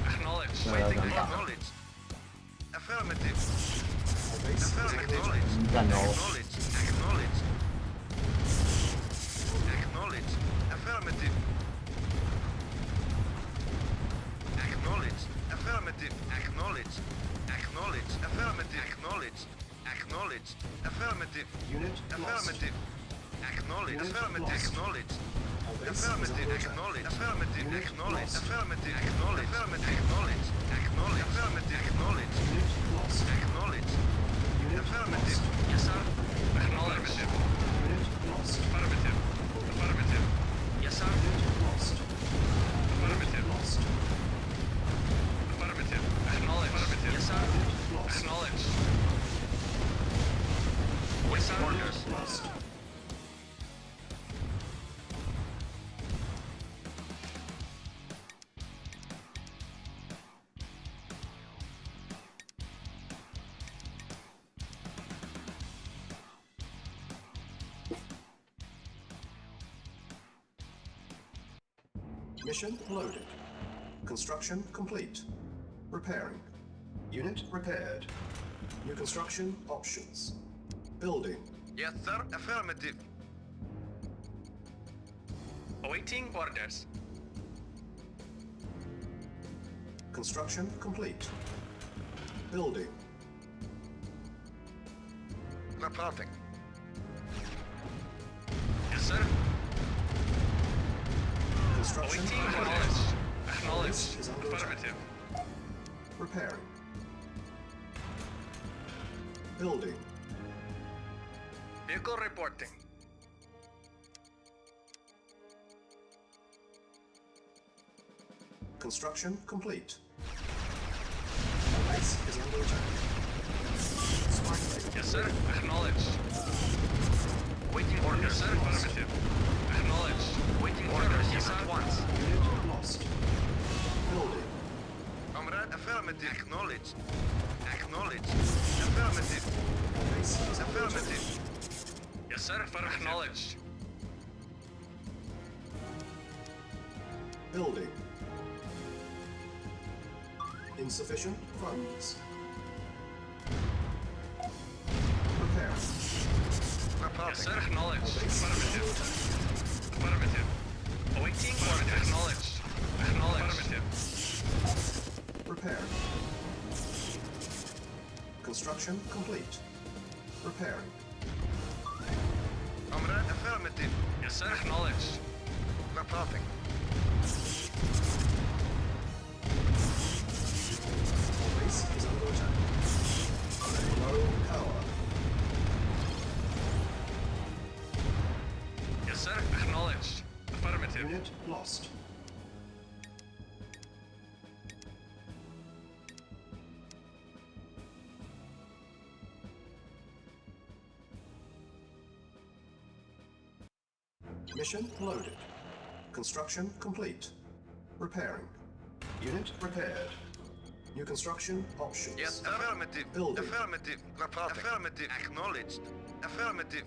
Speaker 9: Acknowledged.
Speaker 1: 对啊，
Speaker 8: Waiting.
Speaker 1: 敢打，
Speaker 8: Acknowledged. Affirmative.
Speaker 2: Our base is under
Speaker 8: Affirmative.
Speaker 2: attack.
Speaker 8: Acknowledged.
Speaker 1: 敢哦，
Speaker 8: Acknowledged. Acknowledged. Acknowledged. Affirmative. Acknowledged. Affirmative. Acknowledged. Acknowledged. Affirmative. Acknowledged. Acknowledged. Affirmative.
Speaker 2: Unit lost.
Speaker 8: Affirmative. Acknowledged.
Speaker 2: Unit
Speaker 8: Affirmative.
Speaker 2: lost.
Speaker 8: Acknowledged.
Speaker 2: Our base is
Speaker 8: Affirmative.
Speaker 2: under attack.
Speaker 8: Acknowledged. Affirmative.
Speaker 2: Unit
Speaker 8: Acknowledged.
Speaker 2: lost.
Speaker 8: Affirmative. Acknowledged. Affirmative. Acknowledged. Acknowledged. Affirmative. Acknowledged.
Speaker 2: Unit lost.
Speaker 8: Acknowledged.
Speaker 2: Unit
Speaker 8: Affirmative.
Speaker 2: lost.
Speaker 8: Yes, sir.
Speaker 9: Acknowledged.
Speaker 2: Unit lost.
Speaker 9: Affirmative. Affirmative.
Speaker 8: Yes, sir.
Speaker 2: Unit lost.
Speaker 9: Affirmative.
Speaker 2: Lost.
Speaker 9: Affirmative. Acknowledged. Affirmative.
Speaker 8: Yes, sir.
Speaker 2: Unit lost.
Speaker 9: Acknowledged.
Speaker 8: Yes, sir.
Speaker 2: Unit lost. Mission loaded. Construction complete. Repairing. Unit repaired. New construction options. Building.
Speaker 8: Yes, sir. Affirmative.
Speaker 9: Awaiting orders.
Speaker 2: Construction complete. Building.
Speaker 8: Reporting.
Speaker 9: Yes, sir.
Speaker 2: Construction
Speaker 9: Awaiting
Speaker 2: complete.
Speaker 9: acknowledged. Acknowledged.
Speaker 2: This is under attack.
Speaker 9: Affirmative.
Speaker 2: Repairing. Building.
Speaker 8: Vehicle reporting.
Speaker 2: Construction complete. Our base is under attack. Spy plane.
Speaker 12: Yes, sir. Acknowledged. Waiting orders. Yes, sir. Affirmative. Acknowledged. Waiting orders. Yes, at once.
Speaker 2: Unit lost. Building.
Speaker 12: Comrade, affirmative. Acknowledged. Acknowledged. Affirmative.
Speaker 2: Base is under attack.
Speaker 12: Affirmative. Yes, sir. Acknowledged.
Speaker 2: Building. Insufficient funds. Prepare.
Speaker 12: Yes, sir. Acknowledged. Affirmative. Affirmative. Awaiting order. Acknowledged. Acknowledged. Affirmative.
Speaker 2: Prepare. Construction complete. Repairing.
Speaker 12: Comrade, affirmative. Yes, sir. Acknowledged. Reporting.
Speaker 2: Our base is under attack. Low power.
Speaker 12: Yes, sir. Acknowledged. Affirmative.
Speaker 2: Unit lost. Mission loaded. Construction complete. Repairing. Unit repaired. New construction options.
Speaker 12: Yes, affirmative.
Speaker 2: Building.
Speaker 12: Affirmative. Reporting. Affirmative. Acknowledged. Affirmative.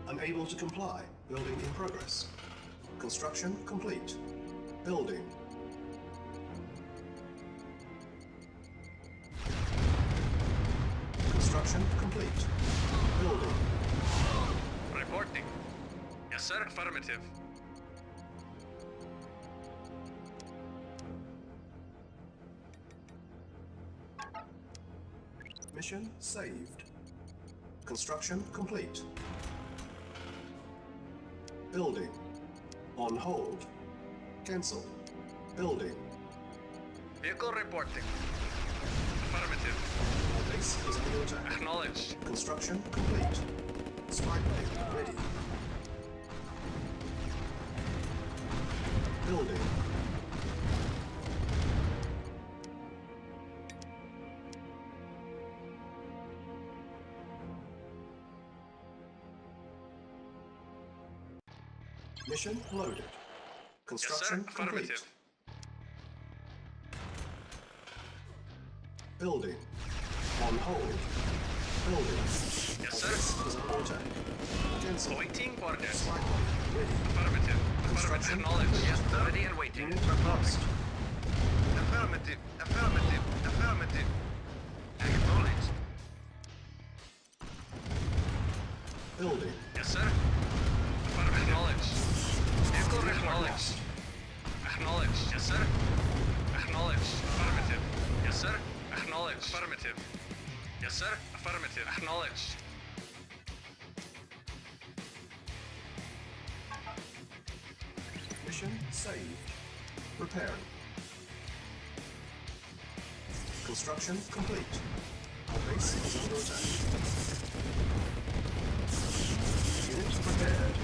Speaker 2: Unable to comply. Building in progress. Construction complete. Building. Construction complete. Building.
Speaker 12: Reporting. Yes, sir. Affirmative.
Speaker 2: Mission saved. Construction complete. Building. On hold. Cancel. Building.
Speaker 12: Vehicle reporting. Affirmative.
Speaker 2: Our base is under attack.
Speaker 12: Acknowledged.
Speaker 2: Construction complete. Spy plane ready. Building. Mission loaded. Construction
Speaker 12: Yes, sir.
Speaker 2: complete.
Speaker 12: Affirmative.
Speaker 2: Building. On hold. Building.
Speaker 12: Yes, sir.
Speaker 2: Base is under attack. Cancel.
Speaker 12: Awaiting orders.
Speaker 2: Spy plane ready.
Speaker 12: Affirmative. Affirmative.
Speaker 2: Construction
Speaker 12: Acknowledged.
Speaker 2: complete.
Speaker 12: Yes, ready and waiting.
Speaker 2: Unit
Speaker 12: Reporting.
Speaker 2: lost.
Speaker 12: Affirmative. Affirmative. Affirmative. Acknowledged.
Speaker 2: Building.
Speaker 12: Yes, sir. Affirmative. Acknowledged. Vehicle acknowledged. Acknowledged. Yes, sir. Acknowledged. Affirmative. Yes, sir. Acknowledged. Affirmative. Yes, sir. Affirmative. Acknowledged.
Speaker 2: Mission saved. Repairing. Construction complete. Our base is under attack. Unit prepared.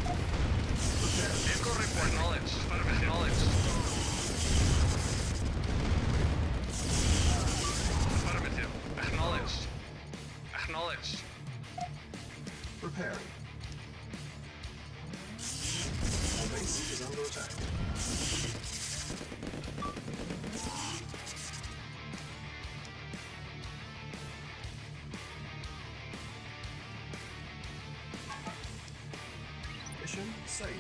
Speaker 2: Prepared.
Speaker 12: Vehicle report. Acknowledged. Affirmative. Acknowledged. Affirmative. Acknowledged. Acknowledged.
Speaker 2: Preparing. Our base is under attack. Mission saved.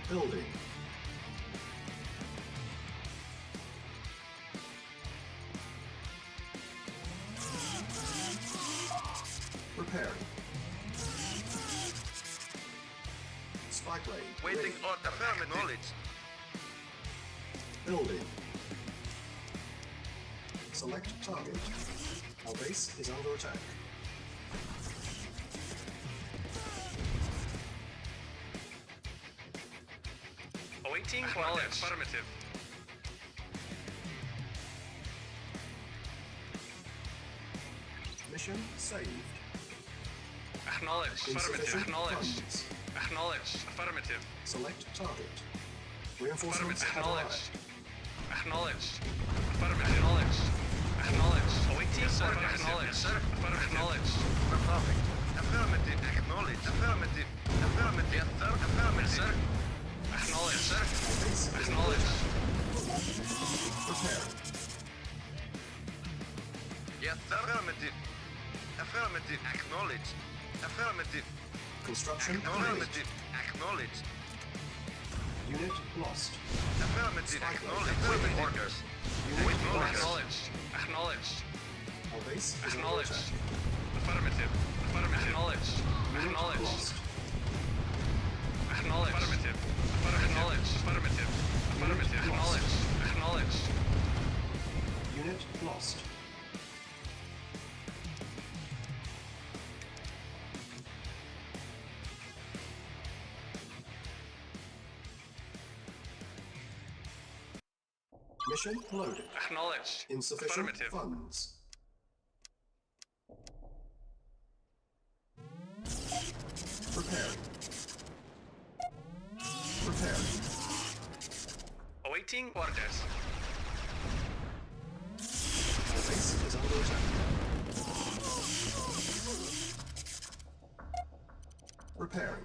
Speaker 2: Building. Repairing. Spy plane.
Speaker 12: Waiting
Speaker 2: ready.
Speaker 12: on affirmative. Acknowledged.
Speaker 2: Building. Select target. Our base is under attack.
Speaker 12: Awaiting orders. Affirmative.
Speaker 2: Mission saved.
Speaker 12: Acknowledged. Affirmative.
Speaker 2: Insufficient
Speaker 12: Acknowledged.
Speaker 2: funds.
Speaker 9: Acknowledged. Affirmative.
Speaker 2: Select target. Reinforcements
Speaker 9: Affirmative.
Speaker 2: have
Speaker 9: Acknowledged.
Speaker 2: arrived.
Speaker 9: Acknowledged. Affirmative. Acknowledged. Acknowledged. Awaiting
Speaker 12: Yes, sir.
Speaker 9: orders. Acknowledged.
Speaker 12: Yes, sir.
Speaker 9: Affirmative. Acknowledged.
Speaker 12: Perfect. Affirmative. Acknowledged. Affirmative. Affirmative. Yes, sir. Affirmative. Yes, sir.
Speaker 9: Acknowledged.
Speaker 12: Yes, sir.
Speaker 9: Acknowledged.
Speaker 2: Prepare.
Speaker 12: Yes, sir. Affirmative. Affirmative. Acknowledged. Affirmative.
Speaker 2: Construction complete.
Speaker 12: Affirmative. Acknowledged.
Speaker 2: Unit lost.
Speaker 12: Affirmative. Acknowledged.
Speaker 9: Waiting
Speaker 12: Affirmative.
Speaker 9: orders.
Speaker 2: Unit lost.
Speaker 9: Acknowledged. Acknowledged.
Speaker 2: Our base is under
Speaker 9: Acknowledged.
Speaker 2: attack.
Speaker 9: Affirmative. Affirmative. Acknowledged.
Speaker 2: Unit
Speaker 9: Acknowledged.
Speaker 2: lost.
Speaker 9: Acknowledged. Affirmative. Acknowledged. Affirmative. Affirmative. Acknowledged. Acknowledged.
Speaker 2: Unit lost. Mission loaded.
Speaker 9: Acknowledged.
Speaker 2: Insufficient
Speaker 9: Affirmative.
Speaker 2: funds. Preparing. Preparing.
Speaker 9: Awaiting orders.
Speaker 2: Our base is under attack. Preparing.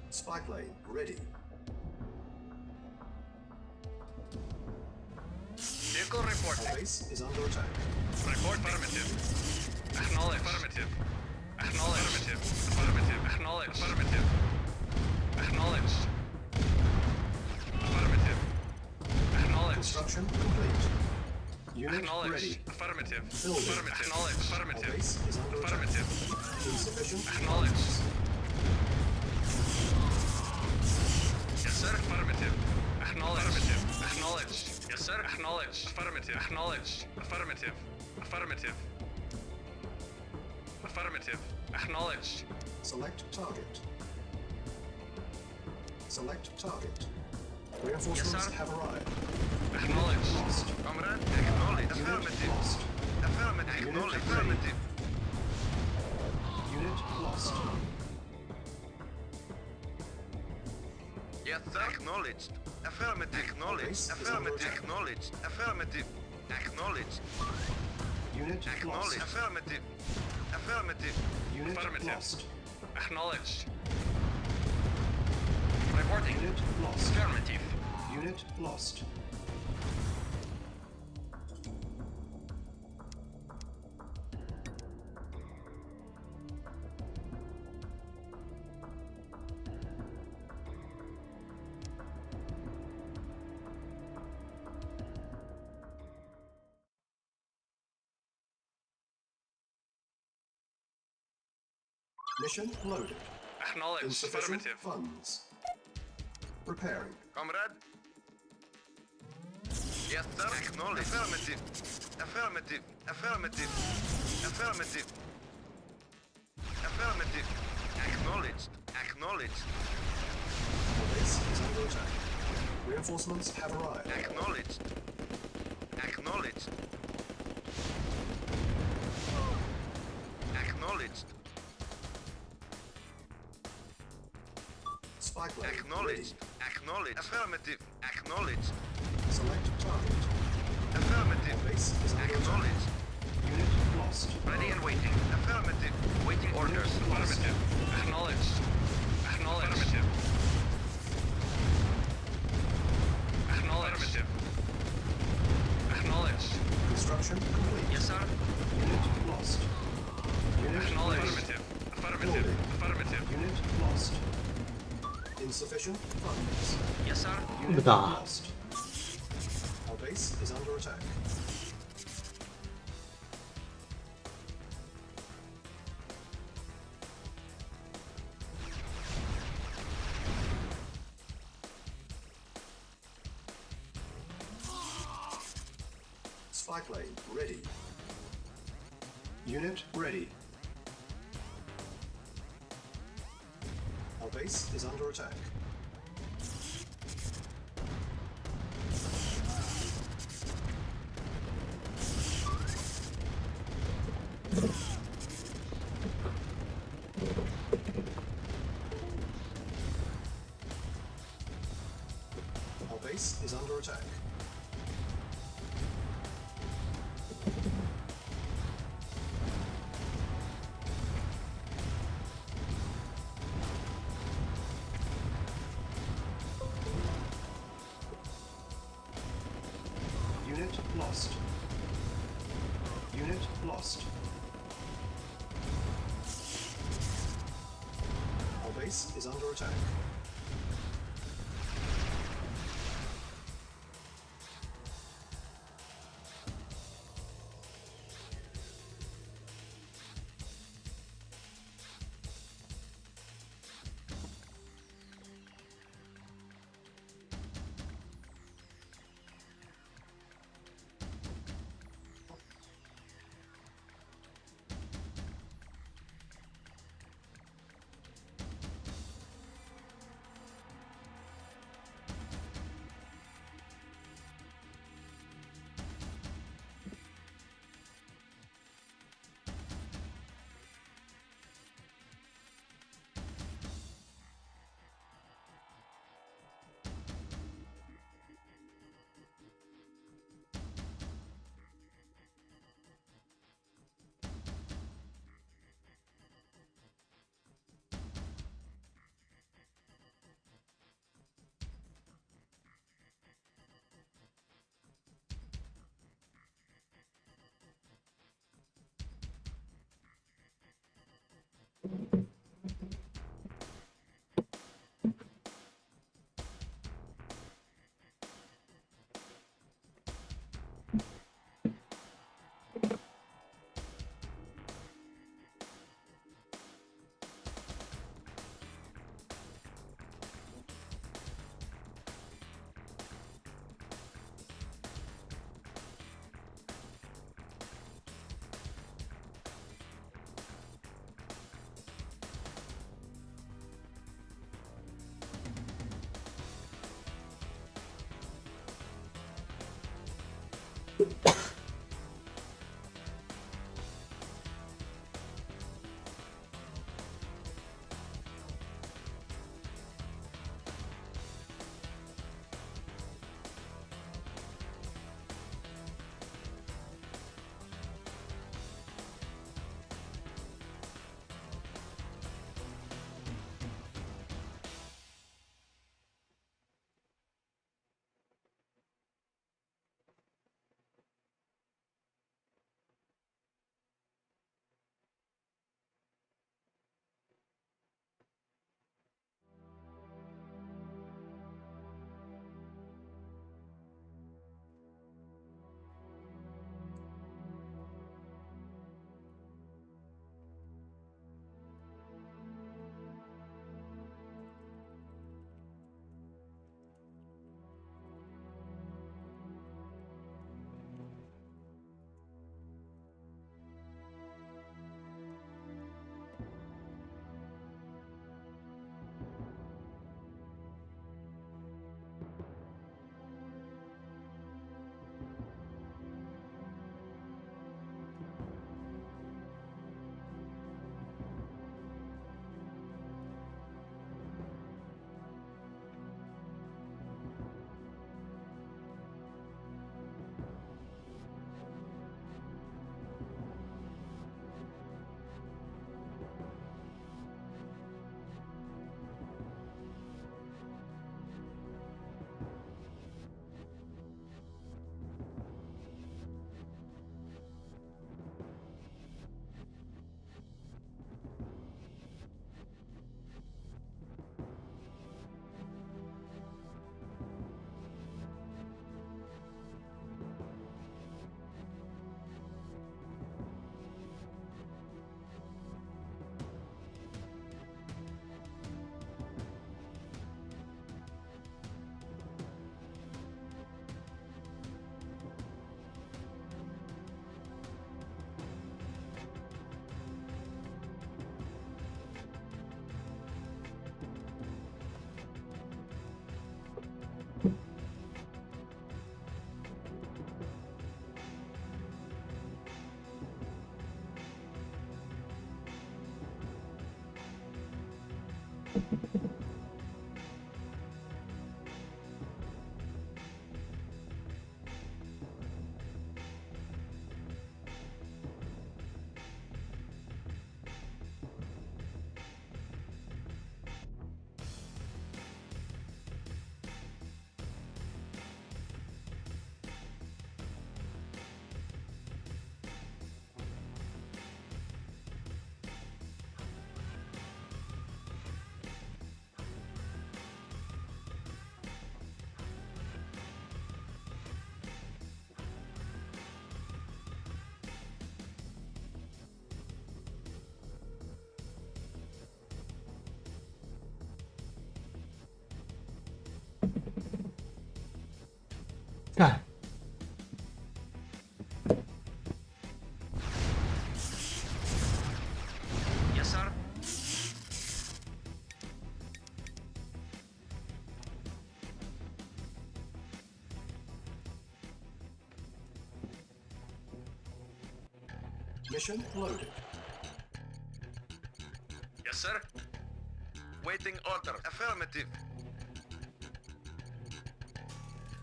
Speaker 2: Spy plane ready.
Speaker 9: Vehicle
Speaker 2: Our
Speaker 9: reporting.
Speaker 2: base is under attack.
Speaker 9: Report affirmative. Acknowledge. Affirmative. Acknowledge. Affirmative. Affirmative. Acknowledge. Affirmative. Acknowledge. Affirmative. Acknowledge.
Speaker 2: Construction complete. Unit
Speaker 9: Acknowledge.
Speaker 2: ready.
Speaker 9: Affirmative.
Speaker 2: Building.
Speaker 9: Affirmative. Acknowledge.
Speaker 2: Our
Speaker 9: Affirmative.
Speaker 2: base is under attack.
Speaker 9: Affirmative.
Speaker 2: Insufficient
Speaker 9: Acknowledge.
Speaker 2: funds.
Speaker 9: Yes, sir. Affirmative. Acknowledge. Affirmative. Acknowledge. Yes, sir. Acknowledge. Affirmative. Acknowledge. Affirmative. Affirmative. Affirmative. Acknowledged.
Speaker 2: Select target. Select target. Reinforcements
Speaker 12: sir.
Speaker 2: have arrived.
Speaker 9: Acknowledged.
Speaker 2: Lost.
Speaker 12: Comrade. Acknowledged.
Speaker 2: Unit
Speaker 12: Affirmative.
Speaker 2: lost.
Speaker 12: Affirmative.
Speaker 2: Unit
Speaker 12: Acknowledged.
Speaker 2: ready.
Speaker 12: Affirmative.
Speaker 2: Unit lost.
Speaker 12: Yes, sir. Acknowledged. Affirmative. Acknowledged.
Speaker 2: Base is under
Speaker 12: Affirmative.
Speaker 2: attack.
Speaker 12: Acknowledged. Affirmative. Acknowledged.
Speaker 2: Unit
Speaker 12: Acknowledged.
Speaker 2: lost.
Speaker 12: Affirmative. Affirmative.
Speaker 2: Unit
Speaker 9: Affirmative.
Speaker 2: lost.
Speaker 9: Acknowledged.
Speaker 8: Reporting.
Speaker 2: Unit lost.
Speaker 8: Affirmative.
Speaker 2: Unit lost. Mission loaded.
Speaker 9: Acknowledged.
Speaker 2: Insufficient
Speaker 9: Affirmative.
Speaker 2: funds. Preparing.
Speaker 12: Comrade. Yes, sir. Acknowledged. Affirmative. Affirmative. Affirmative. Affirmative. Affirmative. Acknowledged. Acknowledged.
Speaker 2: Our base is under attack. Reinforcements have arrived.
Speaker 12: Acknowledged. Acknowledged. Acknowledged.
Speaker 2: Spy plane
Speaker 12: Acknowledged. Acknowledged. Affirmative. Acknowledged.
Speaker 2: ready. Select target.
Speaker 12: Affirmative.
Speaker 2: Our base is under attack.
Speaker 12: Acknowledged.
Speaker 2: Unit lost.
Speaker 8: Ready and waiting.
Speaker 12: Affirmative.
Speaker 8: Waiting orders.
Speaker 9: Affirmative. Acknowledged. Acknowledged. Affirmative. Acknowledged. Acknowledged.
Speaker 2: Construction complete.
Speaker 8: Yes, sir.
Speaker 2: Unit lost. Unit
Speaker 9: Acknowledged.
Speaker 2: ready.
Speaker 9: Affirmative. Affirmative.
Speaker 2: Building.
Speaker 9: Affirmative.
Speaker 2: Unit lost. Insufficient funds.
Speaker 8: Yes, sir.
Speaker 2: Unit
Speaker 1: Bedah.
Speaker 2: lost. Our base is under attack. Spy plane ready. Unit ready. Our base is under attack. lost. Unit lost. Our base is under attack. Mission loaded.
Speaker 8: Yes, sir. Waiting order. Affirmative.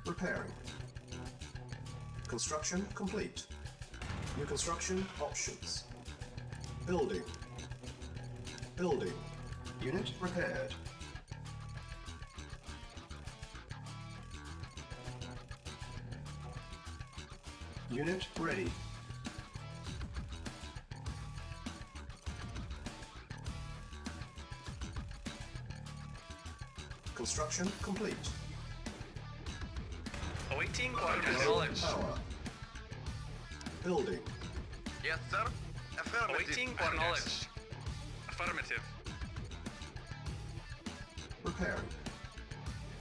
Speaker 2: Repairing. Construction complete. New construction options. Building. Building. Unit repaired. Unit ready. Construction complete.
Speaker 8: Awaiting orders.
Speaker 2: Low
Speaker 8: Acknowledged.
Speaker 2: power. Building.
Speaker 8: Yes, sir. Affirmative.
Speaker 9: Awaiting orders.
Speaker 8: Acknowledged.
Speaker 9: Affirmative.
Speaker 2: Repairing.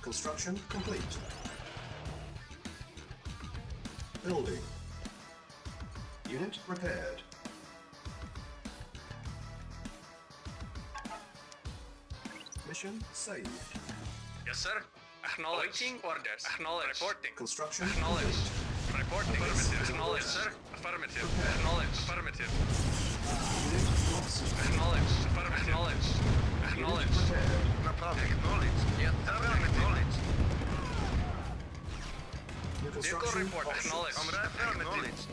Speaker 2: Construction complete. Building. Unit repaired. Mission saved.
Speaker 8: Yes, sir.
Speaker 9: Acknowledged.
Speaker 8: Awaiting orders.
Speaker 9: Acknowledged.
Speaker 8: Reporting.
Speaker 2: Construction
Speaker 8: Acknowledged. Reporting.
Speaker 9: Affirmative.
Speaker 8: Acknowledged, sir.
Speaker 9: Affirmative.
Speaker 8: Acknowledged.
Speaker 9: Affirmative.
Speaker 2: Unit lost.
Speaker 8: Acknowledged.
Speaker 9: Affirmative.
Speaker 8: Acknowledged.
Speaker 2: Unit
Speaker 8: Acknowledged.
Speaker 2: repaired.
Speaker 8: No problem. Acknowledged. Yes, sir. Acknowledged.
Speaker 2: New
Speaker 8: Vehicle
Speaker 2: construction
Speaker 8: report.
Speaker 2: options.
Speaker 8: Acknowledged. Acknowledged.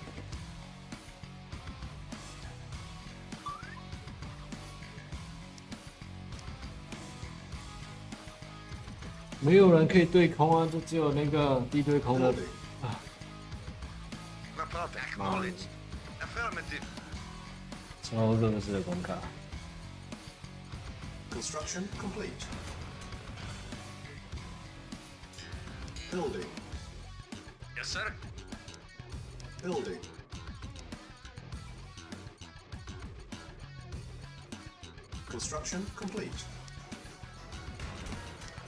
Speaker 1: 没有人可以对空啊，就只有那个地对空的
Speaker 2: Building.
Speaker 8: No problem. Acknowledged. Affirmative.
Speaker 1: 超热式的关卡。
Speaker 2: Construction complete. Building.
Speaker 8: Yes, sir.
Speaker 2: Building. Construction complete.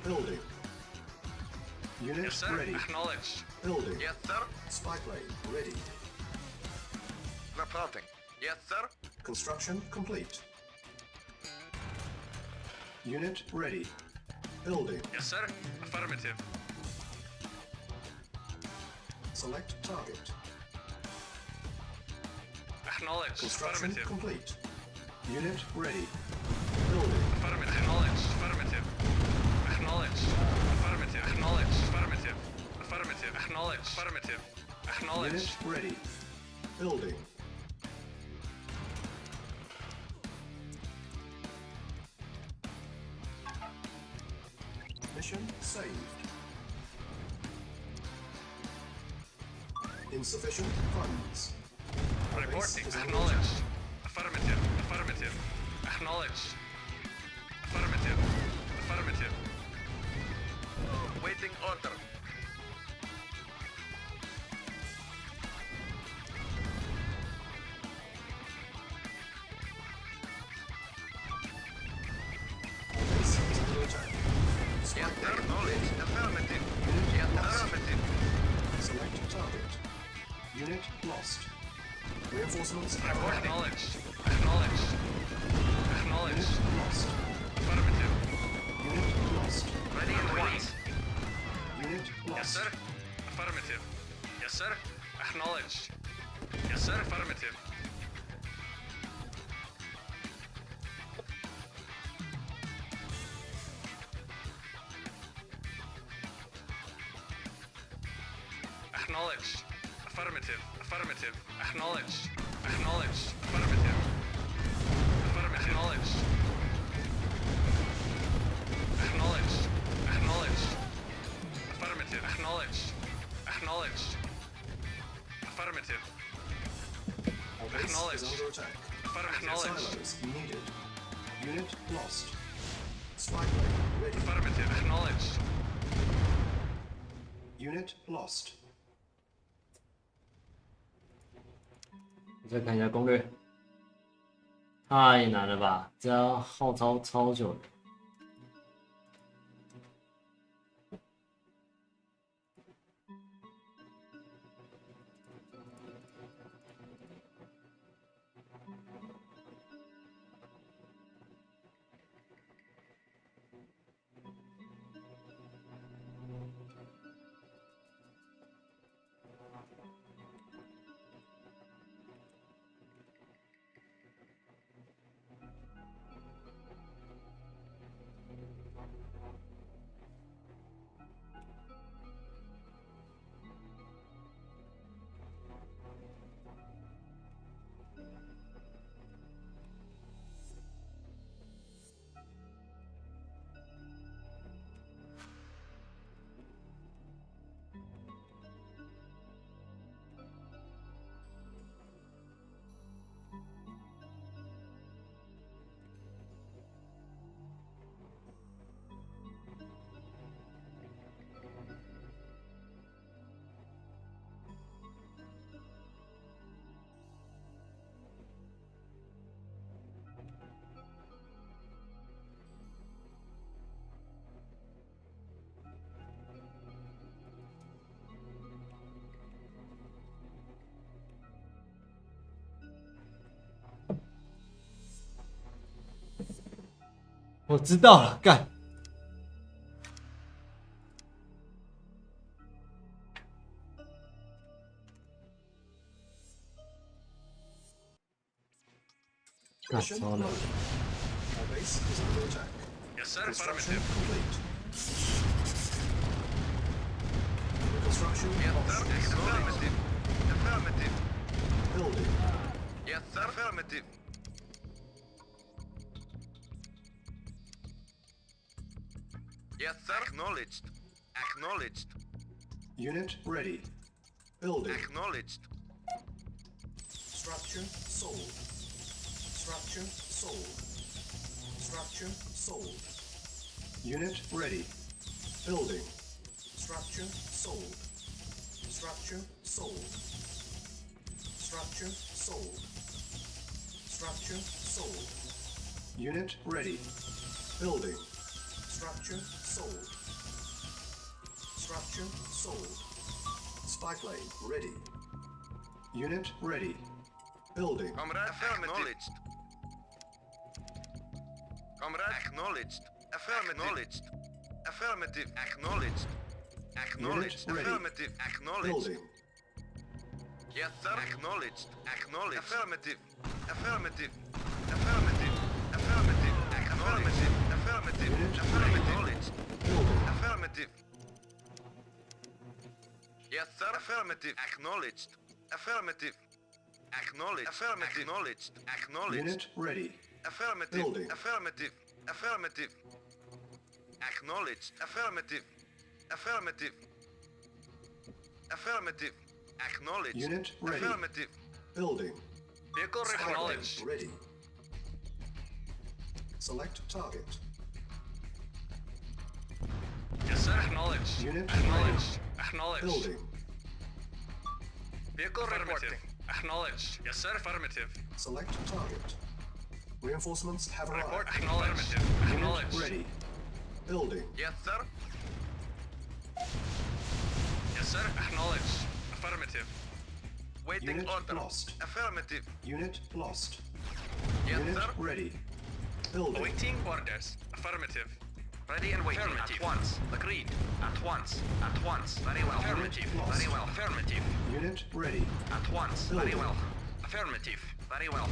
Speaker 2: Building. Unit
Speaker 8: Yes, sir.
Speaker 2: ready.
Speaker 8: Acknowledged.
Speaker 2: Building.
Speaker 8: Yes, sir.
Speaker 2: Spy plane ready.
Speaker 8: Reporting. Yes, sir.
Speaker 2: Construction complete. Unit ready. Building.
Speaker 8: Yes, sir.
Speaker 9: Affirmative.
Speaker 2: Select target.
Speaker 9: Acknowledged.
Speaker 2: Construction
Speaker 9: Affirmative.
Speaker 2: complete. Unit ready. Building.
Speaker 9: Affirmative.
Speaker 8: Acknowledged.
Speaker 9: Affirmative. Acknowledged. Affirmative. Acknowledged. Affirmative. Affirmative. Acknowledged. Affirmative. Acknowledged.
Speaker 2: Unit ready. Building. Mission saved. Insufficient funds. Our base
Speaker 9: Reporting.
Speaker 2: is under
Speaker 9: Acknowledged. Affirmative. Affirmative. Acknowledged. Affirmative. Affirmative.
Speaker 8: Waiting order.
Speaker 2: Our base is under attack. Spy
Speaker 8: Yes, sir.
Speaker 2: plane
Speaker 8: Acknowledged. Affirmative.
Speaker 2: Unit
Speaker 8: Yes,
Speaker 2: lost.
Speaker 8: affirmative.
Speaker 2: Select target. Unit lost. Reinforcements have arrived.
Speaker 9: Acknowledged. Acknowledged.
Speaker 2: Unit
Speaker 9: Acknowledged.
Speaker 2: lost.
Speaker 9: Affirmative.
Speaker 2: Unit lost.
Speaker 8: Ready and waiting.
Speaker 2: Unit lost.
Speaker 9: Yes, sir. Affirmative. Yes, sir. Acknowledged. Yes, sir. Affirmative. Acknowledged. Affirmative. Affirmative. Acknowledged. Acknowledged. Affirmative. Affirmative. Acknowledged. Acknowledged. Acknowledged. Affirmative. Acknowledged. Acknowledged. Affirmative.
Speaker 2: Our base
Speaker 9: Acknowledged.
Speaker 2: is under attack.
Speaker 9: Acknowledged.
Speaker 2: Silos needed. Unit lost. Spy plane ready.
Speaker 9: Affirmative. Acknowledged.
Speaker 2: Unit lost.
Speaker 1: 再看一下攻略，太难了吧？这要耗超久的。我知道了，干。干
Speaker 2: Mission
Speaker 1: 超了。
Speaker 2: loaded. Our base is under attack.
Speaker 9: Yes, sir.
Speaker 2: Construction
Speaker 9: Affirmative.
Speaker 2: complete. Construction options.
Speaker 8: Affirmative. Affirmative.
Speaker 2: Building.
Speaker 8: Yes, sir. Affirmative. Yes, sir. Acknowledged. Acknowledged.
Speaker 2: Unit ready. Building.
Speaker 8: Acknowledged.
Speaker 2: Structure sold. Structure sold. Structure sold. Unit ready. Building. Structure sold. Structure sold. Structure sold. Structure sold. Unit ready. Building. Structure sold. Structure sold. Spy plane ready. Unit ready. Building.
Speaker 8: Comrade, acknowledged. Comrade, acknowledged. Affirmative. Affirmative. Acknowledged. Acknowledged.
Speaker 2: Unit ready.
Speaker 8: Affirmative. Acknowledged.
Speaker 2: Building.
Speaker 8: Yes, sir. Acknowledged. Acknowledged. Affirmative. Affirmative. Affirmative. Affirmative. Affirmative. Affirmative. Acknowledged.
Speaker 2: Building.
Speaker 8: Affirmative. Yes, sir. Affirmative. Acknowledged. Affirmative. Acknowledged. Affirmative. Acknowledged. Acknowledged.
Speaker 2: Unit ready.
Speaker 8: Affirmative.
Speaker 2: Building.
Speaker 8: Affirmative. Affirmative. Acknowledged. Affirmative. Affirmative. Affirmative. Acknowledged.
Speaker 2: Unit ready.
Speaker 8: Affirmative.
Speaker 2: Building.
Speaker 8: Vehicle
Speaker 2: Spy plane
Speaker 8: acknowledged.
Speaker 2: ready. Select target.
Speaker 9: Yes, sir. Acknowledged.
Speaker 2: Unit
Speaker 9: Acknowledged. Acknowledged.
Speaker 2: Building.
Speaker 9: Vehicle affirmative. Acknowledged. Yes, sir. Affirmative.
Speaker 2: Select target. Reinforcements have
Speaker 9: Report.
Speaker 2: arrived.
Speaker 9: Acknowledged.
Speaker 2: Unit
Speaker 9: Acknowledged.
Speaker 2: ready. Building.
Speaker 8: Yes, sir.
Speaker 9: Yes, sir. Acknowledged. Affirmative.
Speaker 8: Waiting
Speaker 2: Unit
Speaker 8: order.
Speaker 2: lost.
Speaker 8: Affirmative.
Speaker 2: Unit lost.
Speaker 8: Yes,
Speaker 2: Unit
Speaker 8: sir.
Speaker 2: ready. Building.
Speaker 9: Awaiting orders. Affirmative.
Speaker 8: Ready and waiting.
Speaker 12: Affirmative.
Speaker 8: At once.
Speaker 12: Agreed. At once. At once. Very well.
Speaker 8: Affirmative.
Speaker 2: Lost.
Speaker 12: Very well. Affirmative.
Speaker 2: Unit ready.
Speaker 12: At once. Very
Speaker 2: Building.
Speaker 12: well. Affirmative. Very well.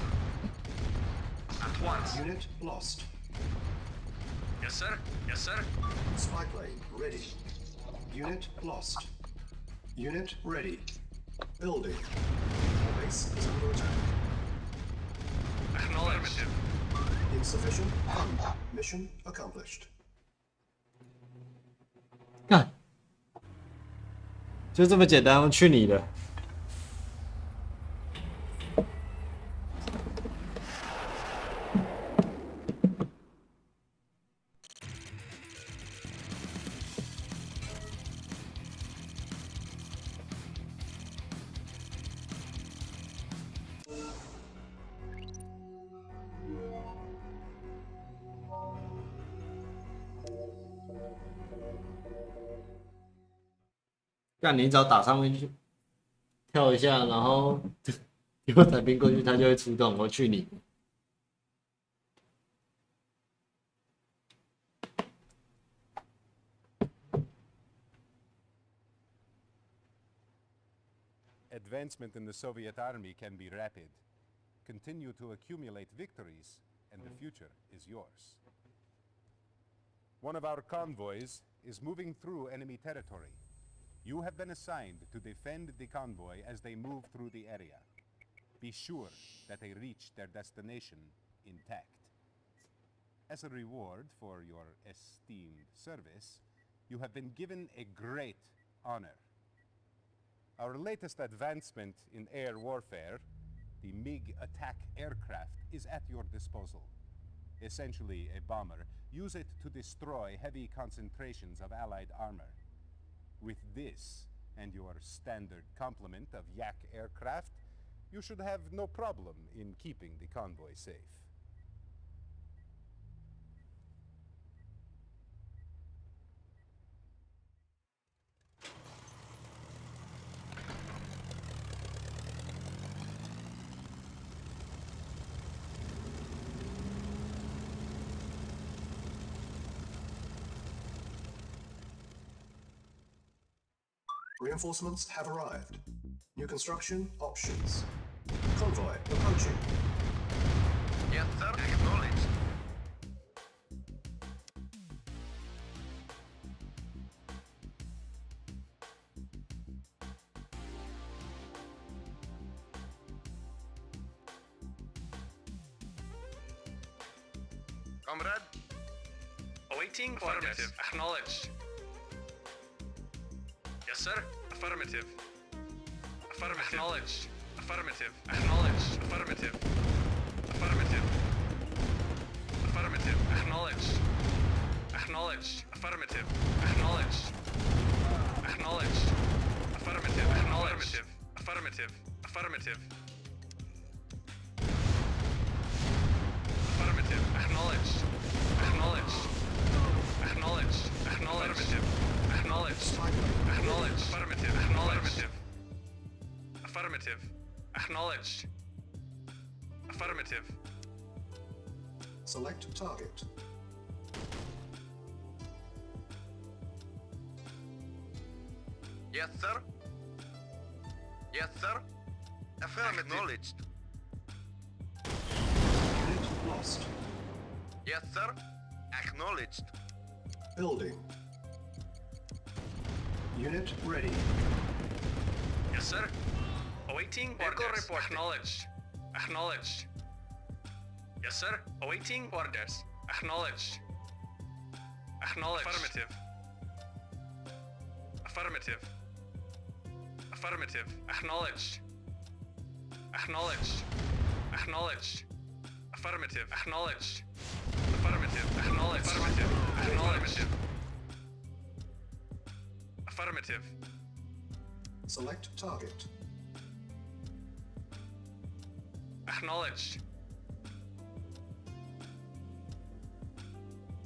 Speaker 12: At once.
Speaker 2: Unit lost.
Speaker 9: Yes, sir. Yes, sir.
Speaker 2: Spy plane ready. Unit lost. Unit ready. Building. Our base is under attack.
Speaker 9: Acknowledged.
Speaker 2: Insufficient fund. Mission accomplished.
Speaker 1: 干，就这么简单，我去你的！干，你只要打上面去，跳一下，然后丢伞兵过去，它就会出动。我去你！
Speaker 11: Advancement in the Soviet army can be rapid. Continue to accumulate victories, and the future is yours. One of our convoys is moving through enemy territory. You have been assigned to defend the convoy as they move through the area. Be sure that they reach their destination intact. As a reward for your esteemed service, you have been given a great honor. Our latest advancement in air warfare, the MiG attack aircraft, is at your disposal. Essentially a bomber. Use it to destroy heavy concentrations of Allied armor. With this, and your standard complement of Yak aircraft, you should have no problem in keeping the convoy safe.
Speaker 2: Reinforcements have arrived. New construction options. Convoy approaching.
Speaker 8: Yes, sir. Acknowledged. Comrade?
Speaker 9: Awaiting affirmative. Acknowledged. Yes, sir. Affirmative. Affirmative. Acknowledged. Affirmative. Acknowledged. Affirmative. Affirmative. Affirmative. Acknowledged. Acknowledged. Affirmative. Acknowledged. Acknowledged. Affirmative. Acknowledged. Affirmative. Affirmative. Affirmative. Acknowledged. Acknowledged. Acknowledged. Acknowledged. Acknowledged. Acknowledged. Affirmative. Acknowledged. Affirmative. Acknowledged. Affirmative.
Speaker 2: Select target.
Speaker 8: Yes, sir. Yes, sir. Affirmative. Acknowledged.
Speaker 2: Unit lost.
Speaker 8: Yes, sir. Acknowledged.
Speaker 2: Building. Unit ready.
Speaker 9: Yes, sir. Awaiting
Speaker 8: Vehicle
Speaker 9: orders.
Speaker 8: reporting.
Speaker 9: Acknowledged. Acknowledged. Yes, sir. Awaiting orders. Acknowledged. Acknowledged. Affirmative. Affirmative. Affirmative. Acknowledged. Acknowledged. Acknowledged. Affirmative. Acknowledged. Affirmative. Acknowledged. Affirmative. Acknowledged. Affirmative.
Speaker 2: Select target.
Speaker 9: Acknowledged.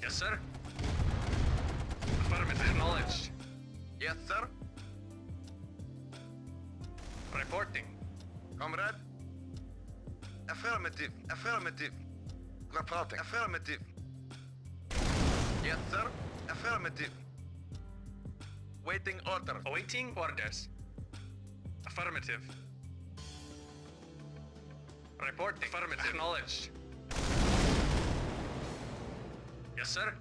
Speaker 9: Yes, sir. Affirmative. Acknowledged.
Speaker 8: Yes, sir.
Speaker 9: Reporting.
Speaker 8: Comrade? Affirmative. Affirmative. Reporting. Affirmative. Yes, sir. Affirmative. Waiting order.
Speaker 9: Awaiting orders. Affirmative. Reporting. Affirmative. Acknowledged. Yes, sir.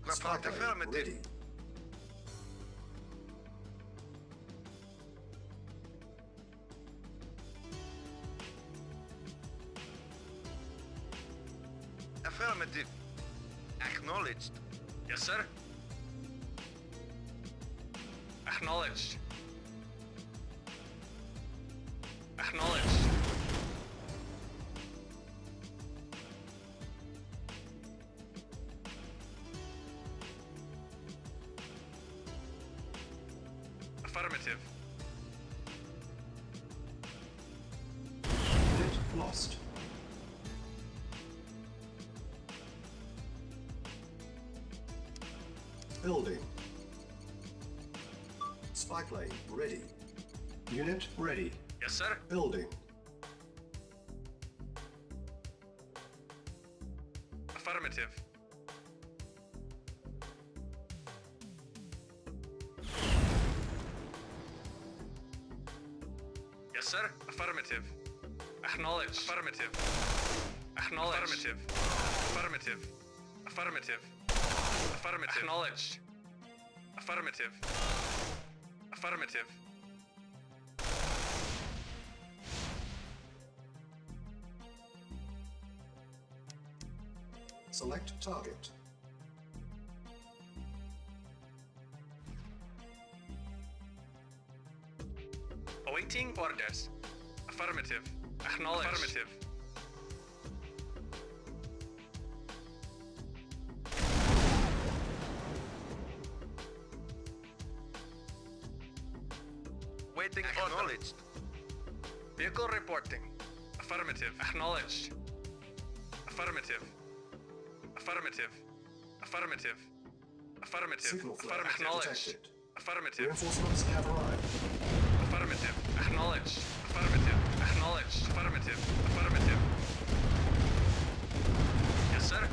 Speaker 8: Report.
Speaker 2: Spy
Speaker 8: Affirmative.
Speaker 2: ready.
Speaker 8: Affirmative. Acknowledged.
Speaker 9: Yes, sir. Acknowledged. Acknowledged. Affirmative.
Speaker 2: Unit lost. Building. Spy plane ready. Unit ready.
Speaker 9: Yes, sir.
Speaker 2: Building.
Speaker 9: Affirmative. Yes, sir. Affirmative. Acknowledged. Affirmative. Acknowledged. Affirmative. Affirmative. Affirmative. Affirmative. Acknowledged. Affirmative. Affirmative.
Speaker 2: Select target.
Speaker 9: Awaiting orders. Affirmative. Acknowledged. Affirmative.
Speaker 8: Waiting acknowledged.
Speaker 9: Vehicle reporting. Affirmative. Acknowledged. Affirmative. Affirmative. Affirmative. Affirmative.
Speaker 2: Signal flare
Speaker 9: Acknowledged.
Speaker 2: detected.
Speaker 9: Affirmative.
Speaker 2: Reinforcements have arrived.
Speaker 9: Affirmative. Acknowledged. Affirmative. Acknowledged. Affirmative. Affirmative. Yes, sir.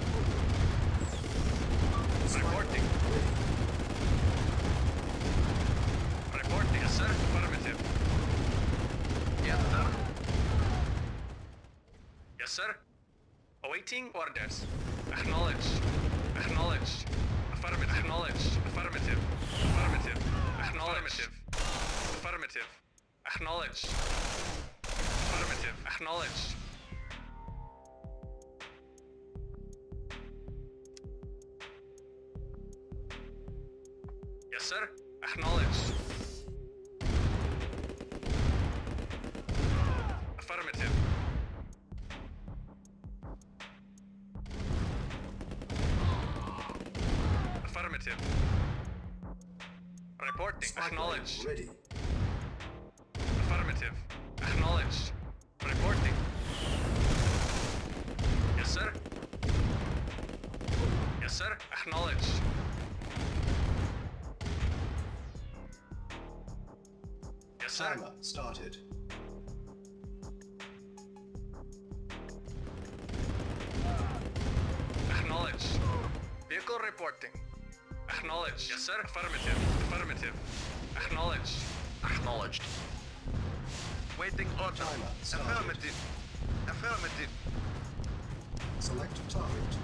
Speaker 9: Reporting. Reporting. Yes, sir. Affirmative. Yes, sir. Yes, sir. Awaiting orders. Acknowledged. Acknowledged. Affirmative. Acknowledged. Affirmative. Affirmative. Acknowledged. Affirmative. Acknowledged. Affirmative. Acknowledged. Yes, sir. Acknowledged. Affirmative. Affirmative. Reporting. Acknowledged.
Speaker 2: Ready.
Speaker 9: Affirmative. Acknowledged. Reporting. Yes, sir. Yes, sir. Acknowledged. Yes, sir.
Speaker 2: Timer started.
Speaker 9: Acknowledged. Vehicle reporting. Acknowledged. Yes, sir. Affirmative. Affirmative. Acknowledged.
Speaker 8: Acknowledged. Waiting order.
Speaker 2: Timer started.
Speaker 8: Affirmative. Affirmative.
Speaker 2: Select target.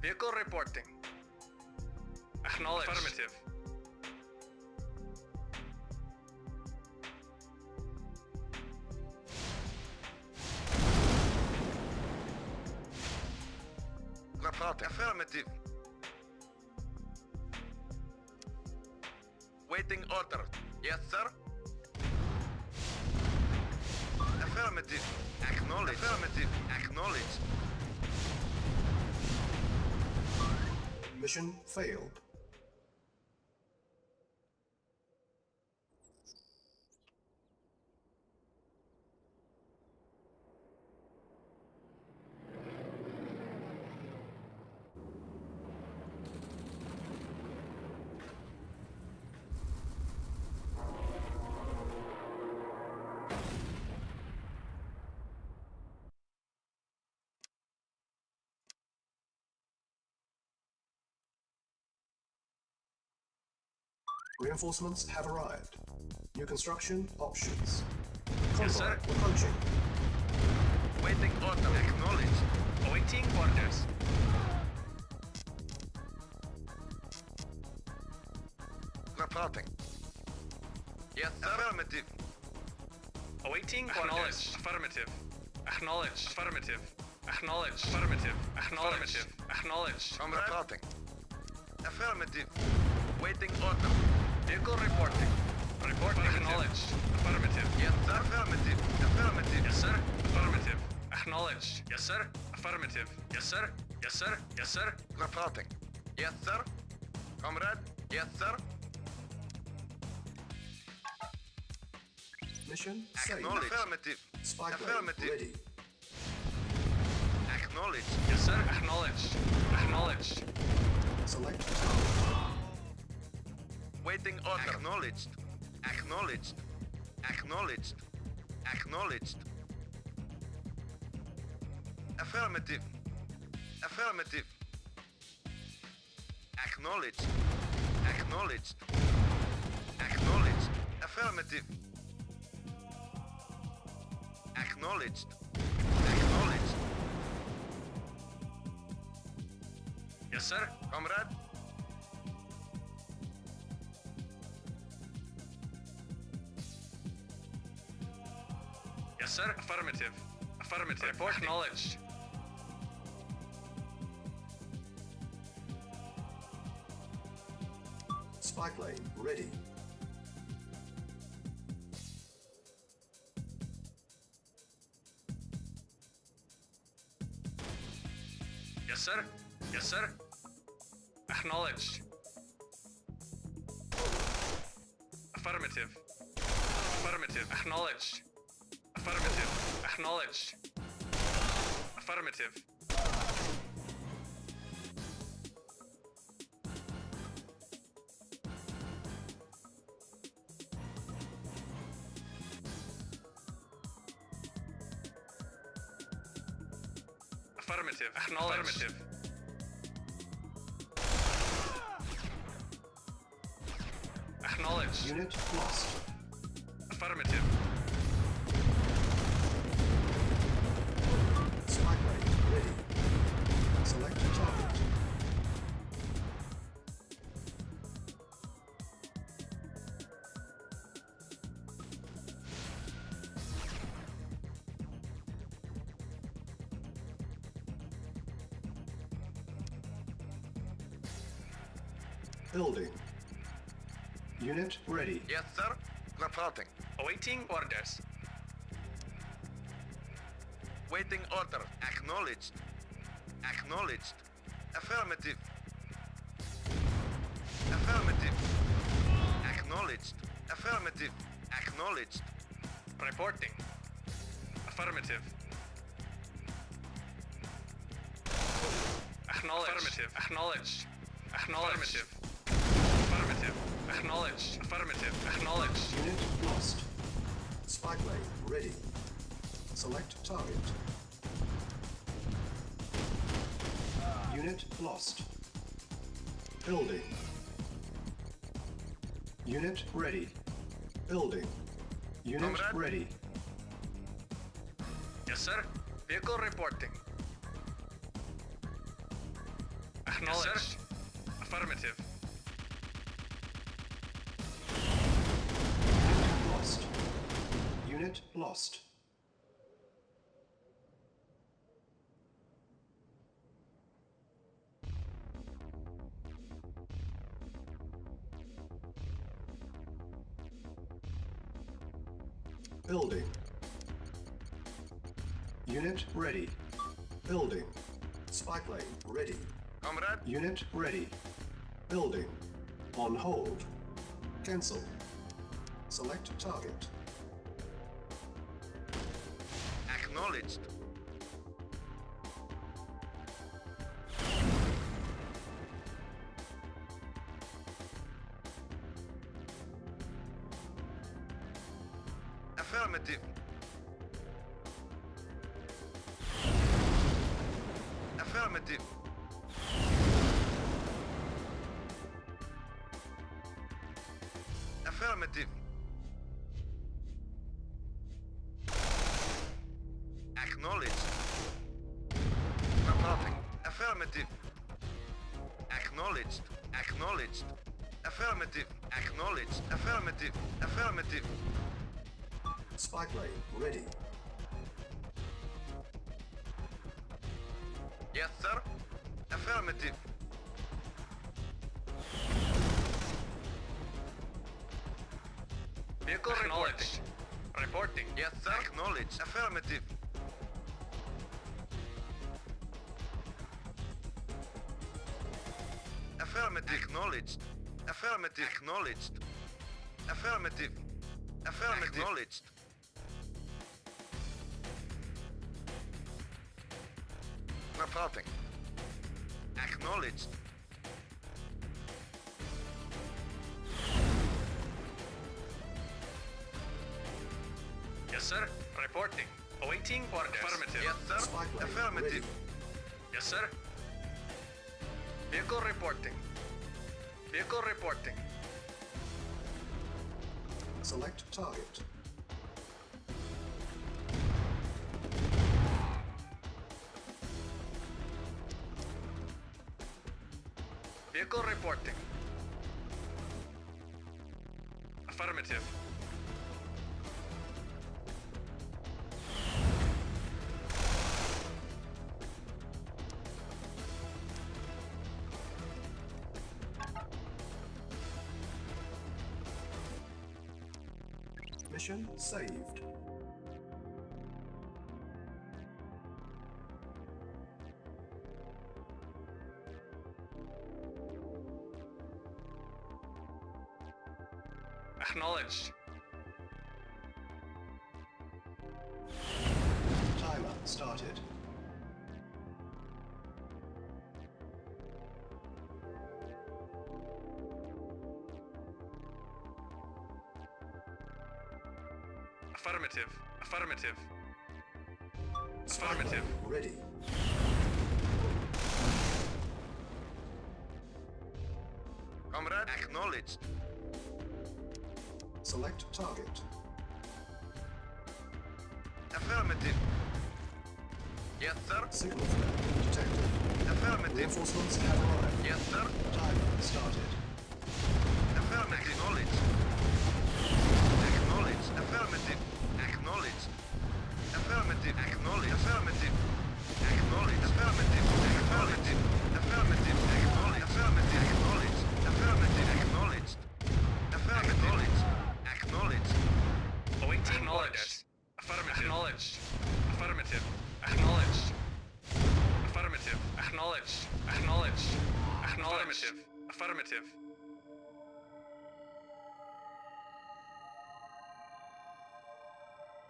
Speaker 9: Vehicle reporting. Acknowledged. Affirmative.
Speaker 8: Reporting. Affirmative. Waiting order. Yes, sir. Affirmative. Acknowledged. Affirmative. Acknowledged.
Speaker 2: Mission failed. Reinforcements have arrived. New construction options.
Speaker 9: Yes, sir.
Speaker 2: Convoy approaching.
Speaker 8: Waiting order. Acknowledged.
Speaker 9: Awaiting orders.
Speaker 8: Reporting. Yes, sir. Affirmative.
Speaker 9: Awaiting orders. Affirmative. Acknowledged. Affirmative. Acknowledged. Affirmative. Acknowledged. Acknowledged.
Speaker 8: I'm reporting. Affirmative. Waiting order.
Speaker 9: Vehicle reporting. Reporting. Acknowledged. Affirmative.
Speaker 8: Yes, sir. Affirmative. Affirmative.
Speaker 9: Yes, sir. Affirmative. Acknowledged. Yes, sir. Affirmative. Yes, sir. Yes, sir. Yes, sir.
Speaker 8: Reporting. Yes, sir. Comrade. Yes, sir.
Speaker 2: Mission saved.
Speaker 8: Acknowledged. Affirmative.
Speaker 2: Spy plane
Speaker 8: Affirmative.
Speaker 2: ready.
Speaker 8: Acknowledged.
Speaker 9: Yes, sir. Acknowledged. Acknowledged.
Speaker 2: Select target.
Speaker 8: Waiting order. Acknowledged. Acknowledged. Acknowledged. Acknowledged. Affirmative. Affirmative. Acknowledged. Acknowledged. Acknowledged. Affirmative. Acknowledged. Acknowledged.
Speaker 9: Yes, sir.
Speaker 8: Comrade.
Speaker 9: Yes, sir. Affirmative. Affirmative. Report acknowledged.
Speaker 2: Spy plane ready.
Speaker 9: Yes, sir. Yes, sir. Acknowledged. Affirmative. Affirmative. Acknowledged. Affirmative. Acknowledged. Affirmative. Affirmative. Acknowledged. Acknowledged.
Speaker 2: Unit lost.
Speaker 9: Affirmative.
Speaker 2: Spy plane ready. Select target. Building. Unit ready.
Speaker 8: Yes, sir. Reporting.
Speaker 9: Awaiting orders.
Speaker 8: Waiting order. Acknowledged. Acknowledged. Affirmative. Affirmative. Acknowledged. Affirmative. Acknowledged.
Speaker 9: Reporting. Affirmative. Acknowledged. Affirmative. Acknowledged. Acknowledged. Affirmative. Acknowledged. Affirmative. Acknowledged.
Speaker 2: Unit lost. Spy plane ready. Select target. Unit lost. Building. Unit ready. Building. Unit
Speaker 8: Comrade.
Speaker 2: ready.
Speaker 9: Yes, sir.
Speaker 8: Vehicle reporting.
Speaker 9: Acknowledged. Yes, sir. Affirmative.
Speaker 2: Lost. Unit lost. Building. Unit ready. Building. Spy plane ready.
Speaker 8: Comrade.
Speaker 2: Unit ready. Building. On hold. Cancel. Select target.
Speaker 8: Acknowledged. Affirmative. Affirmative. Affirmative. Acknowledged. Reporting. Affirmative. Acknowledged. Acknowledged. Affirmative. Acknowledged. Affirmative. Affirmative.
Speaker 2: Spy plane ready.
Speaker 8: Yes, sir. Affirmative. Vehicle
Speaker 9: Acknowledged. Reporting.
Speaker 8: Yes, sir. Acknowledged. Affirmative. Affirmative. Acknowledged. Affirmative. Acknowledged. Affirmative. Affirmative. Acknowledged. Reporting. Acknowledged.
Speaker 9: Yes, sir. Reporting. Awaiting orders. Affirmative.
Speaker 8: Yes, sir.
Speaker 2: Spy plane
Speaker 8: Affirmative.
Speaker 2: ready.
Speaker 9: Yes, sir.
Speaker 8: Vehicle reporting. Vehicle reporting.
Speaker 2: Select target.
Speaker 8: Vehicle reporting.
Speaker 9: Affirmative.
Speaker 2: Mission saved.
Speaker 9: Acknowledged.
Speaker 2: Timer started.
Speaker 9: Affirmative. Affirmative.
Speaker 2: Spy
Speaker 9: Affirmative.
Speaker 2: plane ready.
Speaker 8: Comrade, acknowledged.
Speaker 2: Select target.
Speaker 8: Affirmative. Yes, sir.
Speaker 2: Signal threat detected.
Speaker 8: Affirmative.
Speaker 2: Reinforcements have arrived.
Speaker 8: Yes, sir.
Speaker 2: Timer started.
Speaker 8: Affirmative. Acknowledged. Acknowledged. Affirmative. Acknowledged. Affirmative. Acknowledged. Affirmative. Acknowledged. Affirmative. Affirmative. Affirmative. Acknowledged. Affirmative. Acknowledged. Affirmative. Acknowledged. Affirmative. Acknowledged.
Speaker 9: Awaiting orders. Affirmative. Acknowledged. Affirmative. Acknowledged. Affirmative. Acknowledged. Acknowledged. Acknowledged. Affirmative.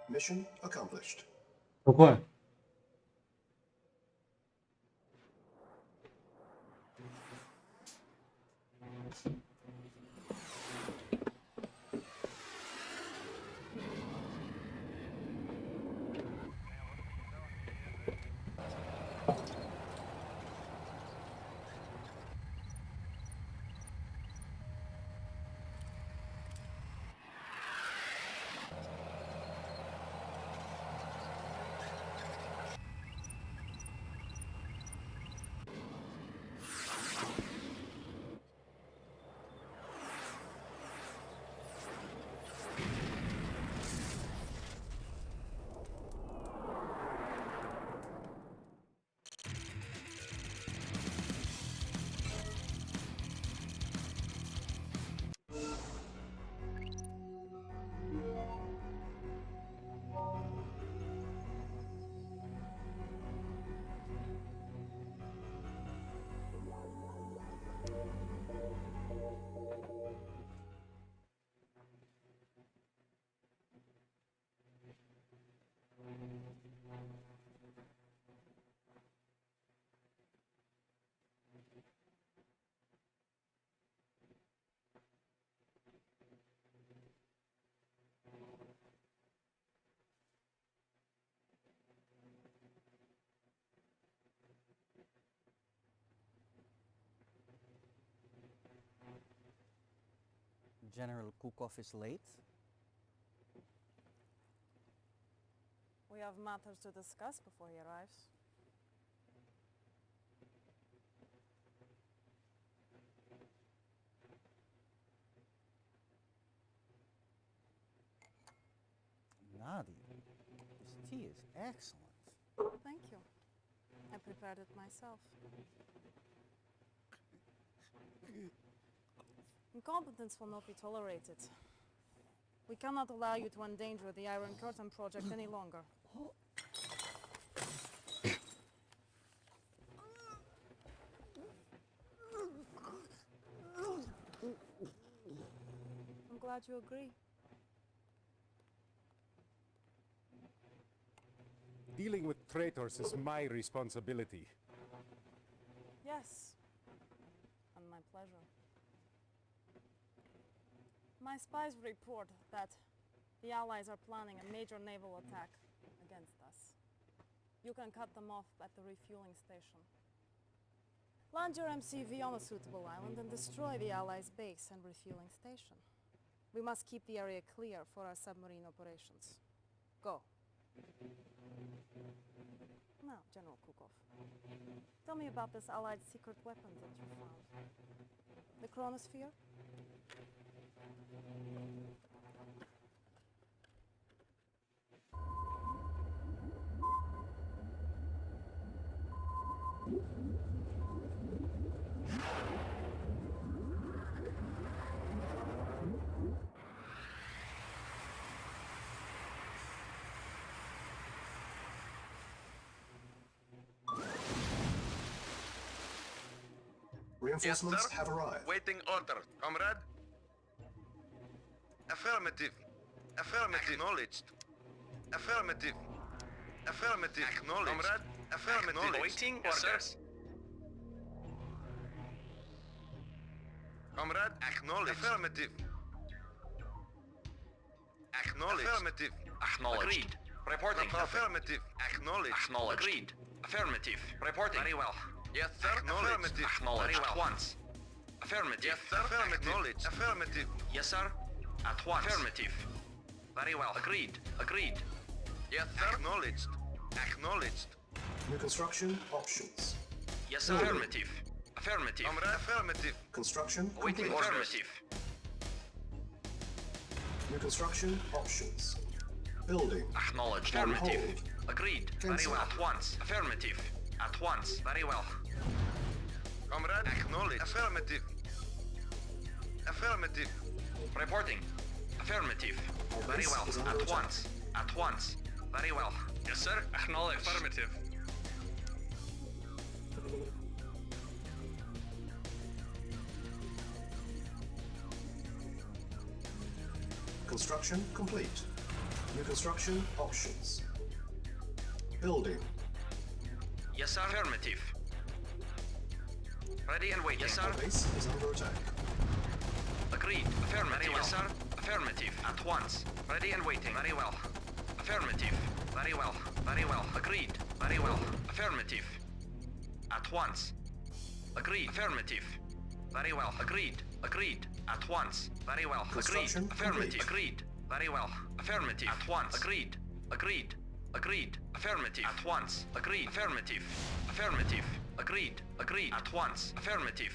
Speaker 2: Mission accomplished.
Speaker 1: 不会。
Speaker 6: General Kukov is late.
Speaker 7: We have matters to discuss before he arrives.
Speaker 6: Nadia, this tea is excellent.
Speaker 7: Thank you. I prepared it myself. Incompetence will not be tolerated. We cannot allow you to endanger the Iron Curtain project any longer. I'm glad you agree.
Speaker 11: Dealing with traitors is my responsibility.
Speaker 7: Yes, and my pleasure. My spies report that the Allies are planning a major naval attack against us. You can cut them off at the refueling station. Land your MCV on a suitable island and destroy the Allies' base and refueling station. We must keep the area clear for our submarine operations. Go. Now, General Kukov, tell me about this Allied secret weapon that you found. The chronosphere?
Speaker 2: Reinforcements
Speaker 8: Yes, sir.
Speaker 2: have arrived.
Speaker 8: Waiting order, comrade. Affirmative. Affirmative. Acknowledged. Affirmative. Affirmative. Acknowledged. Comrade. Affirmative.
Speaker 9: Awaiting
Speaker 8: Yes, sir.
Speaker 9: orders.
Speaker 8: Comrade. Acknowledged. Affirmative. Acknowledged. Affirmative.
Speaker 12: Acknowledged.
Speaker 8: Agreed.
Speaker 12: Reporting.
Speaker 8: Affirmative. Acknowledged.
Speaker 12: Acknowledged.
Speaker 8: Agreed.
Speaker 12: Affirmative. Reporting.
Speaker 8: Very well. Yes, sir.
Speaker 12: Acknowledged.
Speaker 8: Affirmative.
Speaker 12: Acknowledged.
Speaker 8: Very well.
Speaker 12: At once.
Speaker 8: Affirmative.
Speaker 12: Yes, sir. Acknowledged. Affirmative.
Speaker 8: Yes, sir. At once. Affirmative. Very well. Agreed. Agreed.
Speaker 12: Yes, sir. Acknowledged. Acknowledged.
Speaker 2: New construction options.
Speaker 8: Yes, sir. Affirmative. Affirmative.
Speaker 12: Comrade, affirmative.
Speaker 2: Construction
Speaker 8: Awaiting
Speaker 2: complete.
Speaker 8: affirmative.
Speaker 2: New construction options. Building.
Speaker 8: Acknowledged.
Speaker 2: On
Speaker 8: Affirmative.
Speaker 2: hold.
Speaker 8: Agreed. Very
Speaker 2: Cancel.
Speaker 8: well. At once. Affirmative. At once. Very well.
Speaker 12: Comrade, acknowledged. Affirmative. Affirmative.
Speaker 8: Reporting. Affirmative. Very
Speaker 2: base
Speaker 8: well.
Speaker 2: is under
Speaker 8: At
Speaker 2: attack.
Speaker 8: once. At once. Very well.
Speaker 9: Yes, sir. Acknowledged. Affirmative.
Speaker 2: Construction complete. New construction options. Building.
Speaker 8: Yes, sir. Affirmative. Ready and waiting. Yes, sir.
Speaker 2: Our base is under attack.
Speaker 8: Agreed. Affirmative. Yes, sir. Affirmative. At once. Ready and waiting. Very well. Affirmative. Very well. Very well. Agreed. Very well. Affirmative. At once. Agreed. Affirmative. Very well. Agreed. Agreed. At once. Very well. Agreed.
Speaker 2: Construction
Speaker 8: Affirmative.
Speaker 2: complete.
Speaker 8: Agreed. Very well. Affirmative. At once. Agreed. Agreed. Agreed. Affirmative. At once. Agreed. Affirmative. Affirmative. Agreed. Agreed. At once. Affirmative.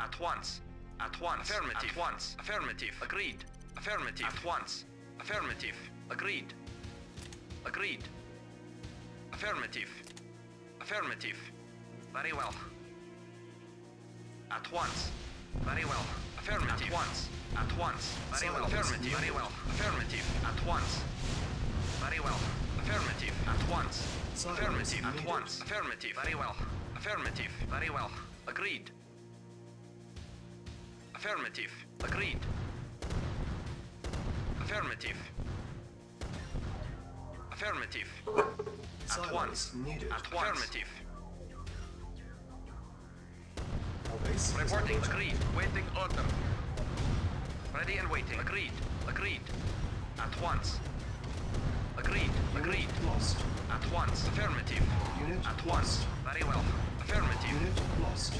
Speaker 8: At once. At once. Affirmative. At once. Affirmative. Agreed. Affirmative. At once. Affirmative. Agreed. Agreed. Affirmative. Affirmative. Very well. At once. Very well. Affirmative. At once. At once. Very well. Affirmative. Very well. Affirmative. At once. Very well. Affirmative. At once. Affirmative. At once. Affirmative. Very well. Affirmative. Very well. Agreed. Affirmative. Agreed. Affirmative. Affirmative. At once.
Speaker 2: Silence needed.
Speaker 8: At once. Affirmative.
Speaker 2: Our base is
Speaker 8: Reporting.
Speaker 2: under attack.
Speaker 8: Agreed.
Speaker 12: Waiting order.
Speaker 8: Ready and waiting. Agreed. Agreed. At once. Agreed. Agreed.
Speaker 2: Lost.
Speaker 8: At once. Affirmative.
Speaker 2: Unit
Speaker 8: At once. Very well. Affirmative.
Speaker 2: Unit lost.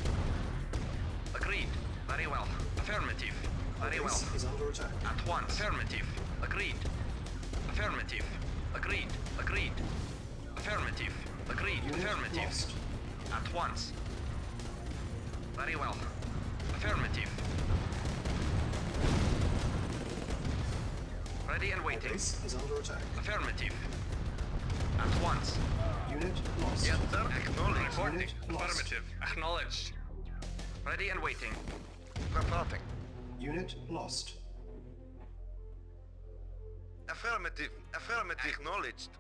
Speaker 8: Agreed. Very well. Affirmative. Very well.
Speaker 2: Base is under attack.
Speaker 8: At once. Affirmative. Agreed. Affirmative. Agreed. Agreed. Affirmative. Agreed.
Speaker 2: Unit
Speaker 8: Affirmative.
Speaker 2: lost.
Speaker 8: At once. Very well. Affirmative. Ready and
Speaker 2: Our
Speaker 8: waiting.
Speaker 2: base is under attack.
Speaker 8: Affirmative. At once.
Speaker 2: Unit lost.
Speaker 12: Yes, sir. Acknowledged.
Speaker 9: Reporting.
Speaker 2: Unit lost.
Speaker 9: Affirmative. Acknowledged.
Speaker 8: Ready and waiting.
Speaker 12: Reporting.
Speaker 2: Unit lost.
Speaker 12: Affirmative. Affirmative. Acknowledged.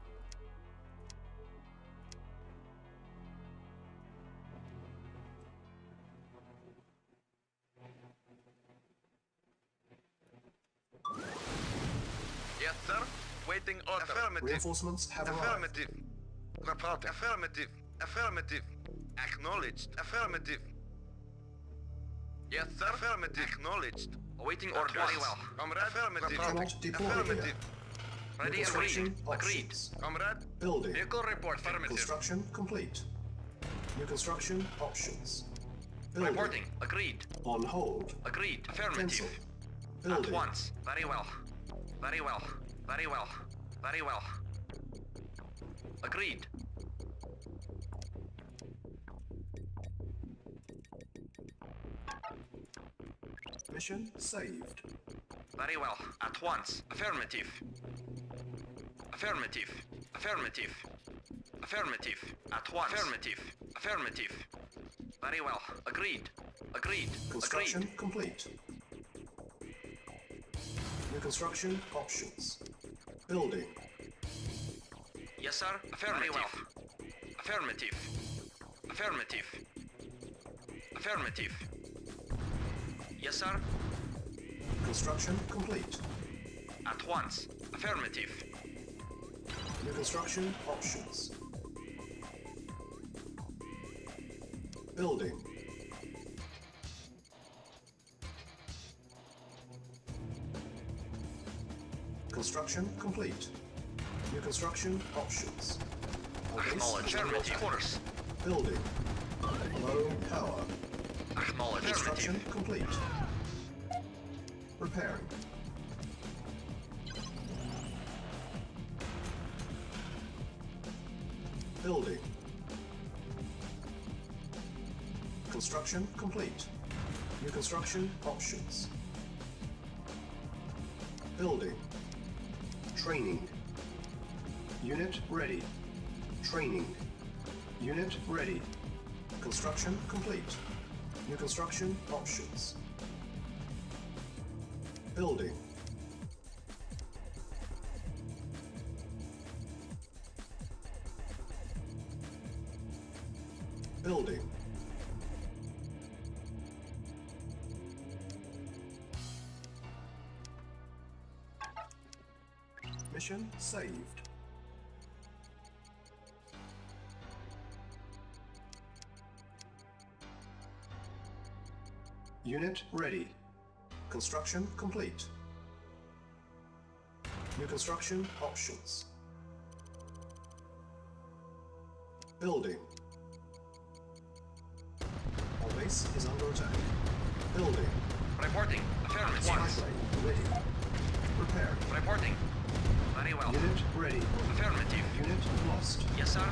Speaker 12: Yes, sir. Waiting order. Affirmative.
Speaker 2: Reinforcements have arrived.
Speaker 12: Affirmative. Reporting. Affirmative. Affirmative. Acknowledged. Affirmative. Yes, sir. Affirmative. Acknowledged.
Speaker 8: Awaiting
Speaker 12: At
Speaker 8: orders.
Speaker 12: once.
Speaker 8: Very well.
Speaker 12: Comrade. Affirmative.
Speaker 2: Cannot deploy
Speaker 12: Affirmative.
Speaker 2: here.
Speaker 8: Ready and
Speaker 2: Construction
Speaker 8: waiting. Agreed.
Speaker 2: options.
Speaker 12: Comrade.
Speaker 2: Building.
Speaker 9: Vehicle report. Affirmative.
Speaker 2: Construction complete. New construction options. Building.
Speaker 8: Reporting. Agreed.
Speaker 2: On hold.
Speaker 8: Agreed. Affirmative.
Speaker 2: Cancel.
Speaker 8: At
Speaker 2: Building.
Speaker 8: once. Very well. Very well. Very well. Very well. Agreed.
Speaker 2: Mission saved.
Speaker 8: Very well. At once. Affirmative. Affirmative. Affirmative. Affirmative. At once. Affirmative. Affirmative. Very well. Agreed. Agreed.
Speaker 2: Construction
Speaker 8: Agreed.
Speaker 2: complete. New construction options. Building.
Speaker 8: Yes, sir. Affirmative. Very well. Affirmative. Affirmative. Affirmative. Yes, sir.
Speaker 2: Construction complete.
Speaker 8: At once. Affirmative.
Speaker 2: New construction options. Building. Construction complete. New construction options. Our base
Speaker 8: Acknowledge.
Speaker 2: is under
Speaker 8: Affirmative.
Speaker 2: attack.
Speaker 8: Course.
Speaker 2: Building. Low power.
Speaker 8: Acknowledged.
Speaker 2: Construction complete. Repairing. Building. Construction complete. New construction options. Building. Training. Unit ready. Training. Unit ready. Construction complete. New construction options. Building. Building. Mission saved. Unit ready. Construction complete. New construction options. Building. Our base is under attack. Building.
Speaker 8: Reporting. Affirmative.
Speaker 2: Skyway ready. Repair.
Speaker 8: Reporting. Very well.
Speaker 2: Unit ready.
Speaker 8: Affirmative.
Speaker 2: Unit lost.
Speaker 8: Yes, sir.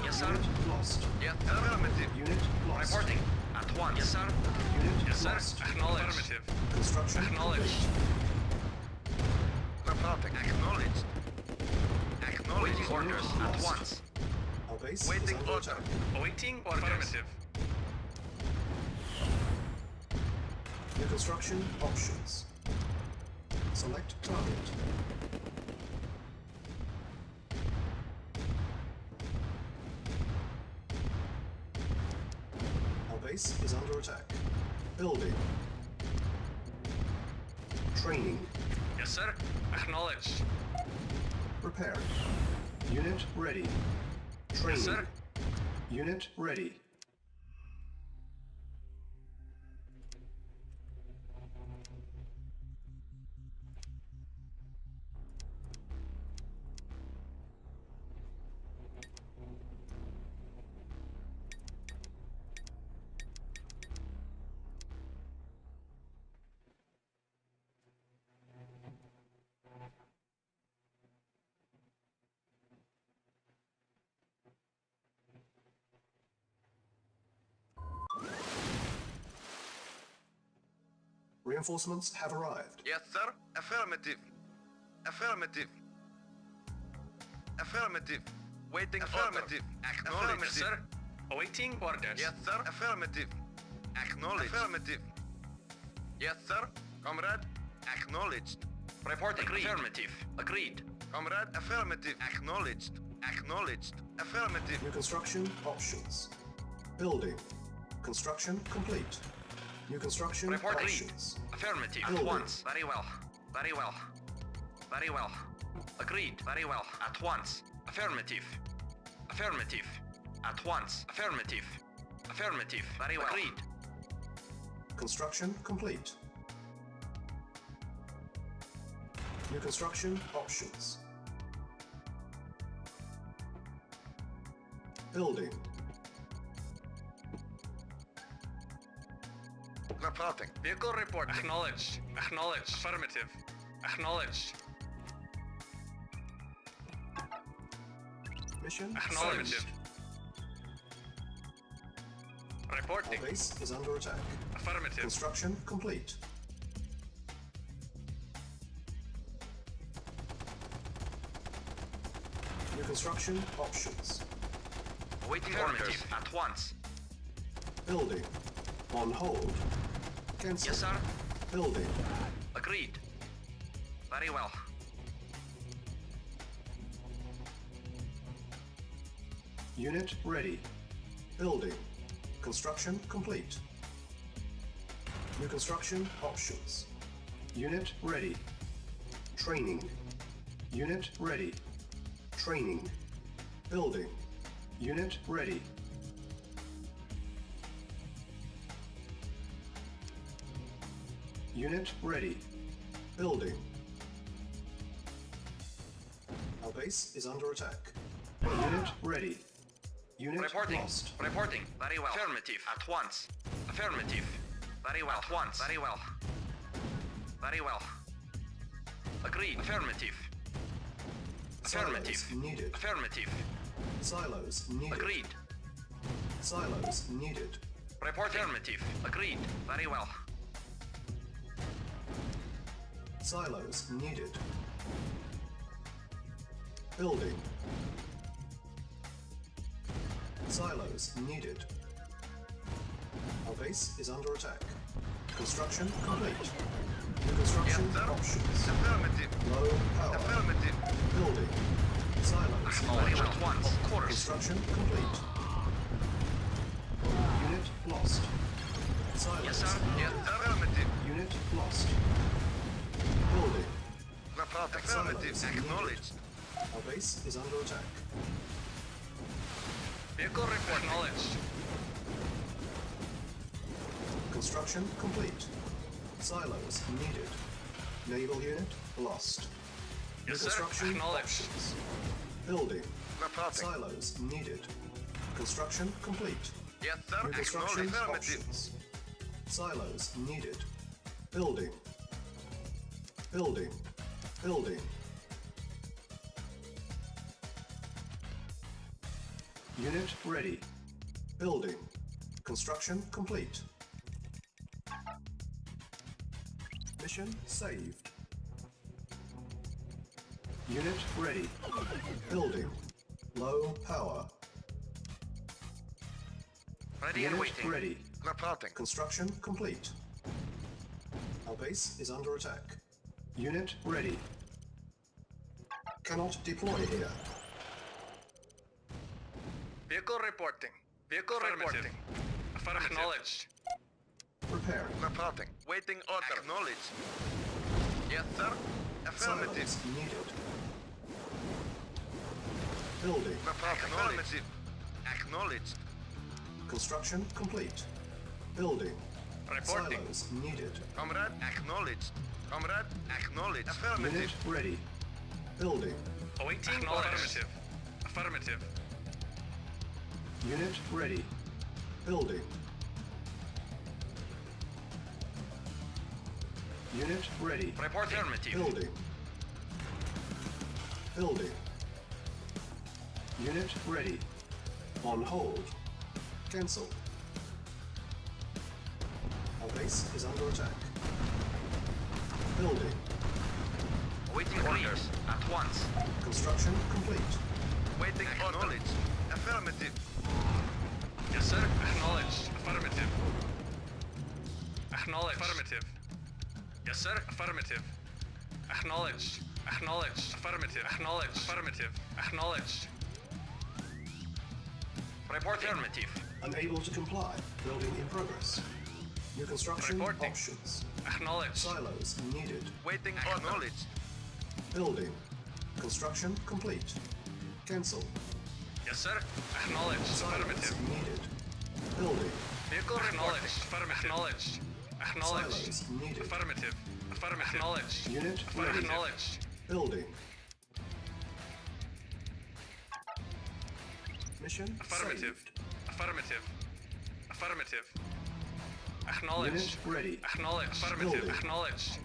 Speaker 8: Yes, sir.
Speaker 2: Unit lost.
Speaker 8: Yeah. Affirmative.
Speaker 2: Unit lost.
Speaker 8: Reporting. At once. Yes, sir.
Speaker 2: Unit
Speaker 9: Yes, sir.
Speaker 2: lost.
Speaker 9: Acknowledged. Affirmative.
Speaker 2: Construction
Speaker 9: Acknowledged.
Speaker 8: Reporting. Acknowledged. Acknowledging orders at once.
Speaker 2: Our base is
Speaker 8: Waiting
Speaker 2: under
Speaker 8: order.
Speaker 2: attack.
Speaker 9: Awaiting orders. Affirmative.
Speaker 2: New construction options. Select target. Our base is under attack. Building. Training.
Speaker 9: Yes, sir. Acknowledged.
Speaker 2: Repair. Unit ready. Training.
Speaker 9: Yes, sir.
Speaker 2: Unit ready. Reinforcements have arrived.
Speaker 8: Yes, sir. Affirmative. Affirmative. Affirmative. Waiting affirmative. Acknowledged.
Speaker 9: Yes, sir. Awaiting orders.
Speaker 8: Yes, sir. Affirmative. Acknowledged. Affirmative. Yes, sir. Comrade. Acknowledged. Reporting. Agreed. Affirmative. Agreed. Comrade. Affirmative. Acknowledged. Acknowledged. Affirmative.
Speaker 2: New construction options. Building. Construction complete. New construction
Speaker 8: Report
Speaker 2: options.
Speaker 8: agreed. Affirmative. At
Speaker 2: Building.
Speaker 8: once. Very well. Very well. Very well. Agreed. Very well. At once. Affirmative. Affirmative. At once. Affirmative. Affirmative. Very well. Agreed.
Speaker 2: Construction complete. New construction options. Building.
Speaker 8: Reporting.
Speaker 9: Vehicle report. Acknowledged. Acknowledged. Affirmative. Acknowledged.
Speaker 2: Mission
Speaker 9: Acknowledged.
Speaker 2: finished.
Speaker 9: Reporting.
Speaker 2: Our base is under attack.
Speaker 9: Affirmative.
Speaker 2: Construction complete. New construction options.
Speaker 8: Waiting orders. At once.
Speaker 2: Building. On hold. Cancel.
Speaker 8: Yes, sir.
Speaker 2: Building.
Speaker 8: Agreed. Very well.
Speaker 2: Unit ready. Building. Construction complete. New construction options. Unit ready. Training. Unit ready. Training. Building. Unit ready. Unit ready. Building. Our base is under attack. Unit ready. Unit
Speaker 8: Reporting.
Speaker 2: lost.
Speaker 8: Reporting. Very well. Affirmative. At once. Affirmative. Very well. At once. Very well. Very well. Agreed. Affirmative. Affirmative.
Speaker 2: Silos needed.
Speaker 8: Affirmative.
Speaker 2: Silos needed.
Speaker 8: Agreed.
Speaker 2: Silos needed.
Speaker 8: Report affirmative. Agreed. Very well.
Speaker 2: Silos needed. Building. Silos needed. Our base is under attack. Construction complete. New construction options.
Speaker 8: Affirmative.
Speaker 2: Low power.
Speaker 8: Affirmative.
Speaker 2: Building. Silos
Speaker 8: Very well. At once. Of course.
Speaker 2: Construction complete. Unit lost. Silos.
Speaker 8: Yes, sir. Yes, affirmative.
Speaker 2: Unit lost. Building.
Speaker 8: Affirmative. Acknowledged.
Speaker 2: Our base is under attack.
Speaker 8: Vehicle report. Acknowledged.
Speaker 2: Construction complete. Silos needed. Naval unit lost. New
Speaker 8: Yes, sir.
Speaker 2: construction
Speaker 8: Acknowledged.
Speaker 2: options. Building.
Speaker 8: Reporting.
Speaker 2: Silos needed. Construction complete.
Speaker 8: Yes, sir.
Speaker 2: New construction
Speaker 8: Acknowledged. Affirmative.
Speaker 2: options. Silos needed. Building. Building. Building. Unit ready. Building. Construction complete. Mission saved. Unit ready. Building. Low power.
Speaker 8: Ready and
Speaker 2: Unit
Speaker 8: waiting.
Speaker 2: ready.
Speaker 8: Reporting.
Speaker 2: Construction complete. Our base is under attack. Unit ready. Cannot deploy here.
Speaker 8: Vehicle reporting. Vehicle
Speaker 9: Affirmative.
Speaker 8: reporting.
Speaker 9: Affirmative.
Speaker 8: Acknowledged.
Speaker 2: Preparing.
Speaker 8: Reporting. Waiting order. Acknowledged. Yes, sir. Affirmative.
Speaker 2: Silos needed. Building.
Speaker 8: Affirmative. Acknowledged.
Speaker 2: Construction complete. Building.
Speaker 8: Reporting.
Speaker 2: Silos needed.
Speaker 8: Comrade, acknowledged. Comrade, acknowledged.
Speaker 2: Unit
Speaker 8: Affirmative.
Speaker 2: ready. Building.
Speaker 9: Awaiting affirmative. Affirmative.
Speaker 2: Unit ready. Building. Unit ready.
Speaker 8: Report affirmative.
Speaker 2: Building. Building. Unit ready. On hold. Cancel. Our base is under attack. Building.
Speaker 8: Waiting orders. At once.
Speaker 2: Construction complete.
Speaker 8: Waiting acknowledged. Affirmative.
Speaker 9: Yes, sir. Acknowledged. Affirmative. Acknowledged. Affirmative.
Speaker 8: Yes, sir.
Speaker 9: Affirmative. Acknowledged. Acknowledged. Affirmative. Acknowledged. Affirmative. Acknowledged.
Speaker 8: Report affirmative.
Speaker 2: Unable to comply. Building in progress. New construction
Speaker 9: Reporting.
Speaker 2: options.
Speaker 9: Acknowledged.
Speaker 2: Silos needed.
Speaker 8: Waiting acknowledged.
Speaker 2: Building. Construction complete. Cancel.
Speaker 9: Yes, sir. Acknowledged.
Speaker 2: Silos
Speaker 9: Affirmative.
Speaker 2: needed. Building.
Speaker 9: Vehicle acknowledged. Affirmative. Acknowledged. Acknowledged.
Speaker 2: Silos needed.
Speaker 9: Affirmative. Affirmative. Acknowledged.
Speaker 2: Unit ready.
Speaker 9: Acknowledged.
Speaker 2: Building. Mission
Speaker 9: Affirmative.
Speaker 2: saved.
Speaker 9: Affirmative. Affirmative. Acknowledged.
Speaker 2: Unit ready.
Speaker 9: Acknowledged. Affirmative.
Speaker 2: Building.
Speaker 9: Acknowledged.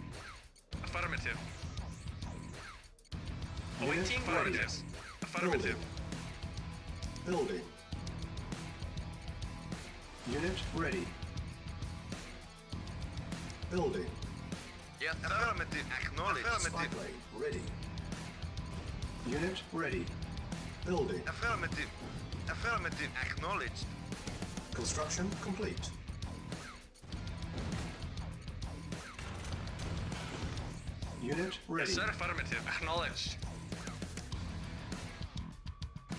Speaker 9: Affirmative.
Speaker 2: Unit
Speaker 9: Awaiting
Speaker 2: ready.
Speaker 9: affirmative. Affirmative.
Speaker 2: Building. Unit ready. Building.
Speaker 8: Yes, affirmative. Acknowledged.
Speaker 2: Spy
Speaker 8: Affirmative.
Speaker 2: plane ready. Unit ready. Building.
Speaker 8: Affirmative. Affirmative. Acknowledged.
Speaker 2: Construction complete. Unit ready.
Speaker 9: Yes, sir. Affirmative. Acknowledged.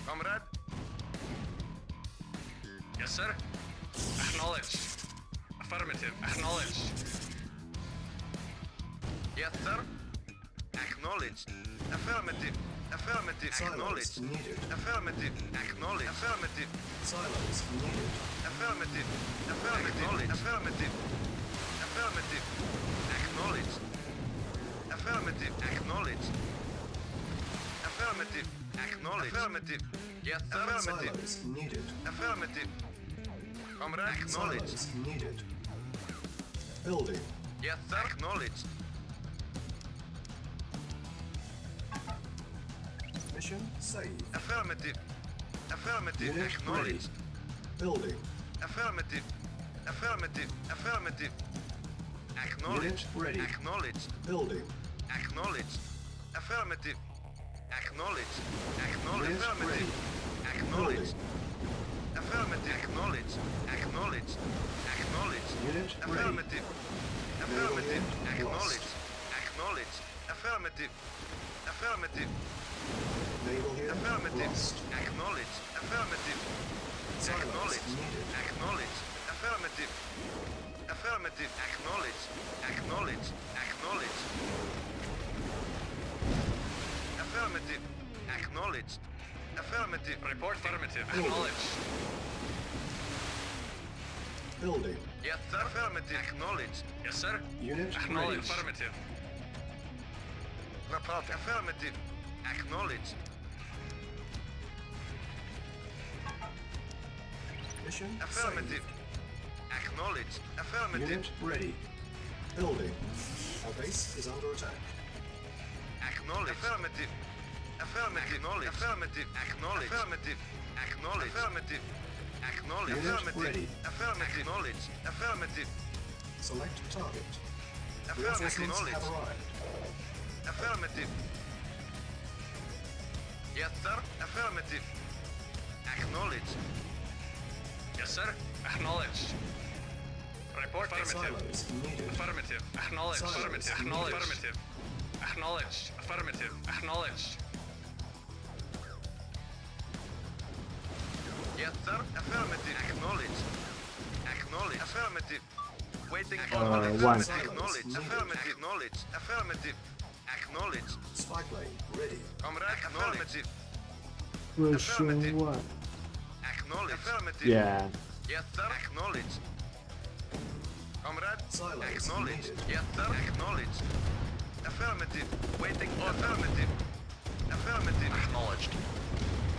Speaker 8: Comrade.
Speaker 9: Yes, sir. Acknowledged. Affirmative. Acknowledged.
Speaker 8: Yes, sir. Acknowledged. Affirmative. Affirmative.
Speaker 2: Silos
Speaker 8: Acknowledged.
Speaker 2: needed.
Speaker 8: Affirmative. Acknowledged. Affirmative.
Speaker 2: Silos needed.
Speaker 8: Affirmative. Affirmative. Affirmative. Affirmative. Acknowledged. Affirmative. Acknowledged. Affirmative. Acknowledged. Affirmative. Yes, sir. Affirmative.
Speaker 2: Silos needed.
Speaker 8: Affirmative. Comrade, acknowledged.
Speaker 2: Silos needed. Building.
Speaker 8: Yes, sir. Acknowledged.
Speaker 2: Mission saved.
Speaker 8: Affirmative. Affirmative.
Speaker 2: Unit ready.
Speaker 8: Acknowledged.
Speaker 2: Building.
Speaker 8: Affirmative. Affirmative. Affirmative. Acknowledged.
Speaker 2: Unit ready.
Speaker 8: Acknowledged.
Speaker 2: Building.
Speaker 8: Acknowledged. Affirmative. Acknowledged. Acknowledged.
Speaker 2: Unit
Speaker 8: Affirmative.
Speaker 2: ready.
Speaker 8: Acknowledged. Affirmative. Acknowledged. Acknowledged. Acknowledged.
Speaker 2: Unit ready.
Speaker 8: Affirmative. Affirmative.
Speaker 2: Naval
Speaker 8: Acknowledged.
Speaker 2: lost.
Speaker 8: Acknowledged. Affirmative. Affirmative.
Speaker 2: Naval here
Speaker 8: Affirmative.
Speaker 2: lost.
Speaker 8: Acknowledged. Affirmative.
Speaker 2: Silos
Speaker 8: Acknowledged.
Speaker 2: needed.
Speaker 8: Acknowledged. Affirmative. Affirmative. Acknowledged. Acknowledged. Acknowledged. Affirmative. Acknowledged. Affirmative.
Speaker 9: Report affirmative. Acknowledged.
Speaker 2: Building.
Speaker 8: Yes, sir. Affirmative. Acknowledged.
Speaker 9: Yes, sir.
Speaker 2: Unit
Speaker 9: Acknowledged.
Speaker 2: ready.
Speaker 9: Affirmative.
Speaker 8: Report. Affirmative. Acknowledged.
Speaker 2: Mission
Speaker 8: Affirmative. Acknowledged.
Speaker 2: saved.
Speaker 8: Affirmative.
Speaker 2: Unit ready. Building. Our base is under attack.
Speaker 8: Acknowledged. Affirmative. Affirmative. Acknowledged. Affirmative. Acknowledged. Affirmative. Acknowledged. Affirmative. Acknowledged.
Speaker 2: Unit
Speaker 8: Affirmative.
Speaker 2: ready.
Speaker 8: Affirmative. Acknowledged. Affirmative.
Speaker 2: Select target.
Speaker 8: Affirmative.
Speaker 2: Reinforcements have
Speaker 8: Acknowledged.
Speaker 2: arrived.
Speaker 8: Affirmative. Yes, sir. Affirmative. Acknowledged.
Speaker 9: Yes, sir. Acknowledged. Report affirmative.
Speaker 2: Silos needed.
Speaker 9: Affirmative. Acknowledged.
Speaker 2: Silence.
Speaker 9: Affirmative. Acknowledged. Affirmative. Acknowledged. Affirmative. Acknowledged.
Speaker 8: Yes, sir. Affirmative. Acknowledged. Acknowledged. Affirmative. Waiting for
Speaker 1: one.
Speaker 8: acknowledged. Acknowledged. Affirmative. Acknowledged. Affirmative. Acknowledged.
Speaker 2: Spy plane ready.
Speaker 8: Comrade. Affirmative.
Speaker 1: Version
Speaker 8: Affirmative.
Speaker 1: 1.
Speaker 8: Acknowledged. Affirmative.
Speaker 1: Yeah.
Speaker 8: Yes, sir. Acknowledged. Comrade.
Speaker 2: Silos
Speaker 8: Acknowledged.
Speaker 2: needed.
Speaker 8: Yes, sir. Acknowledged. Affirmative. Waiting for affirmative. Affirmative.
Speaker 12: Acknowledged.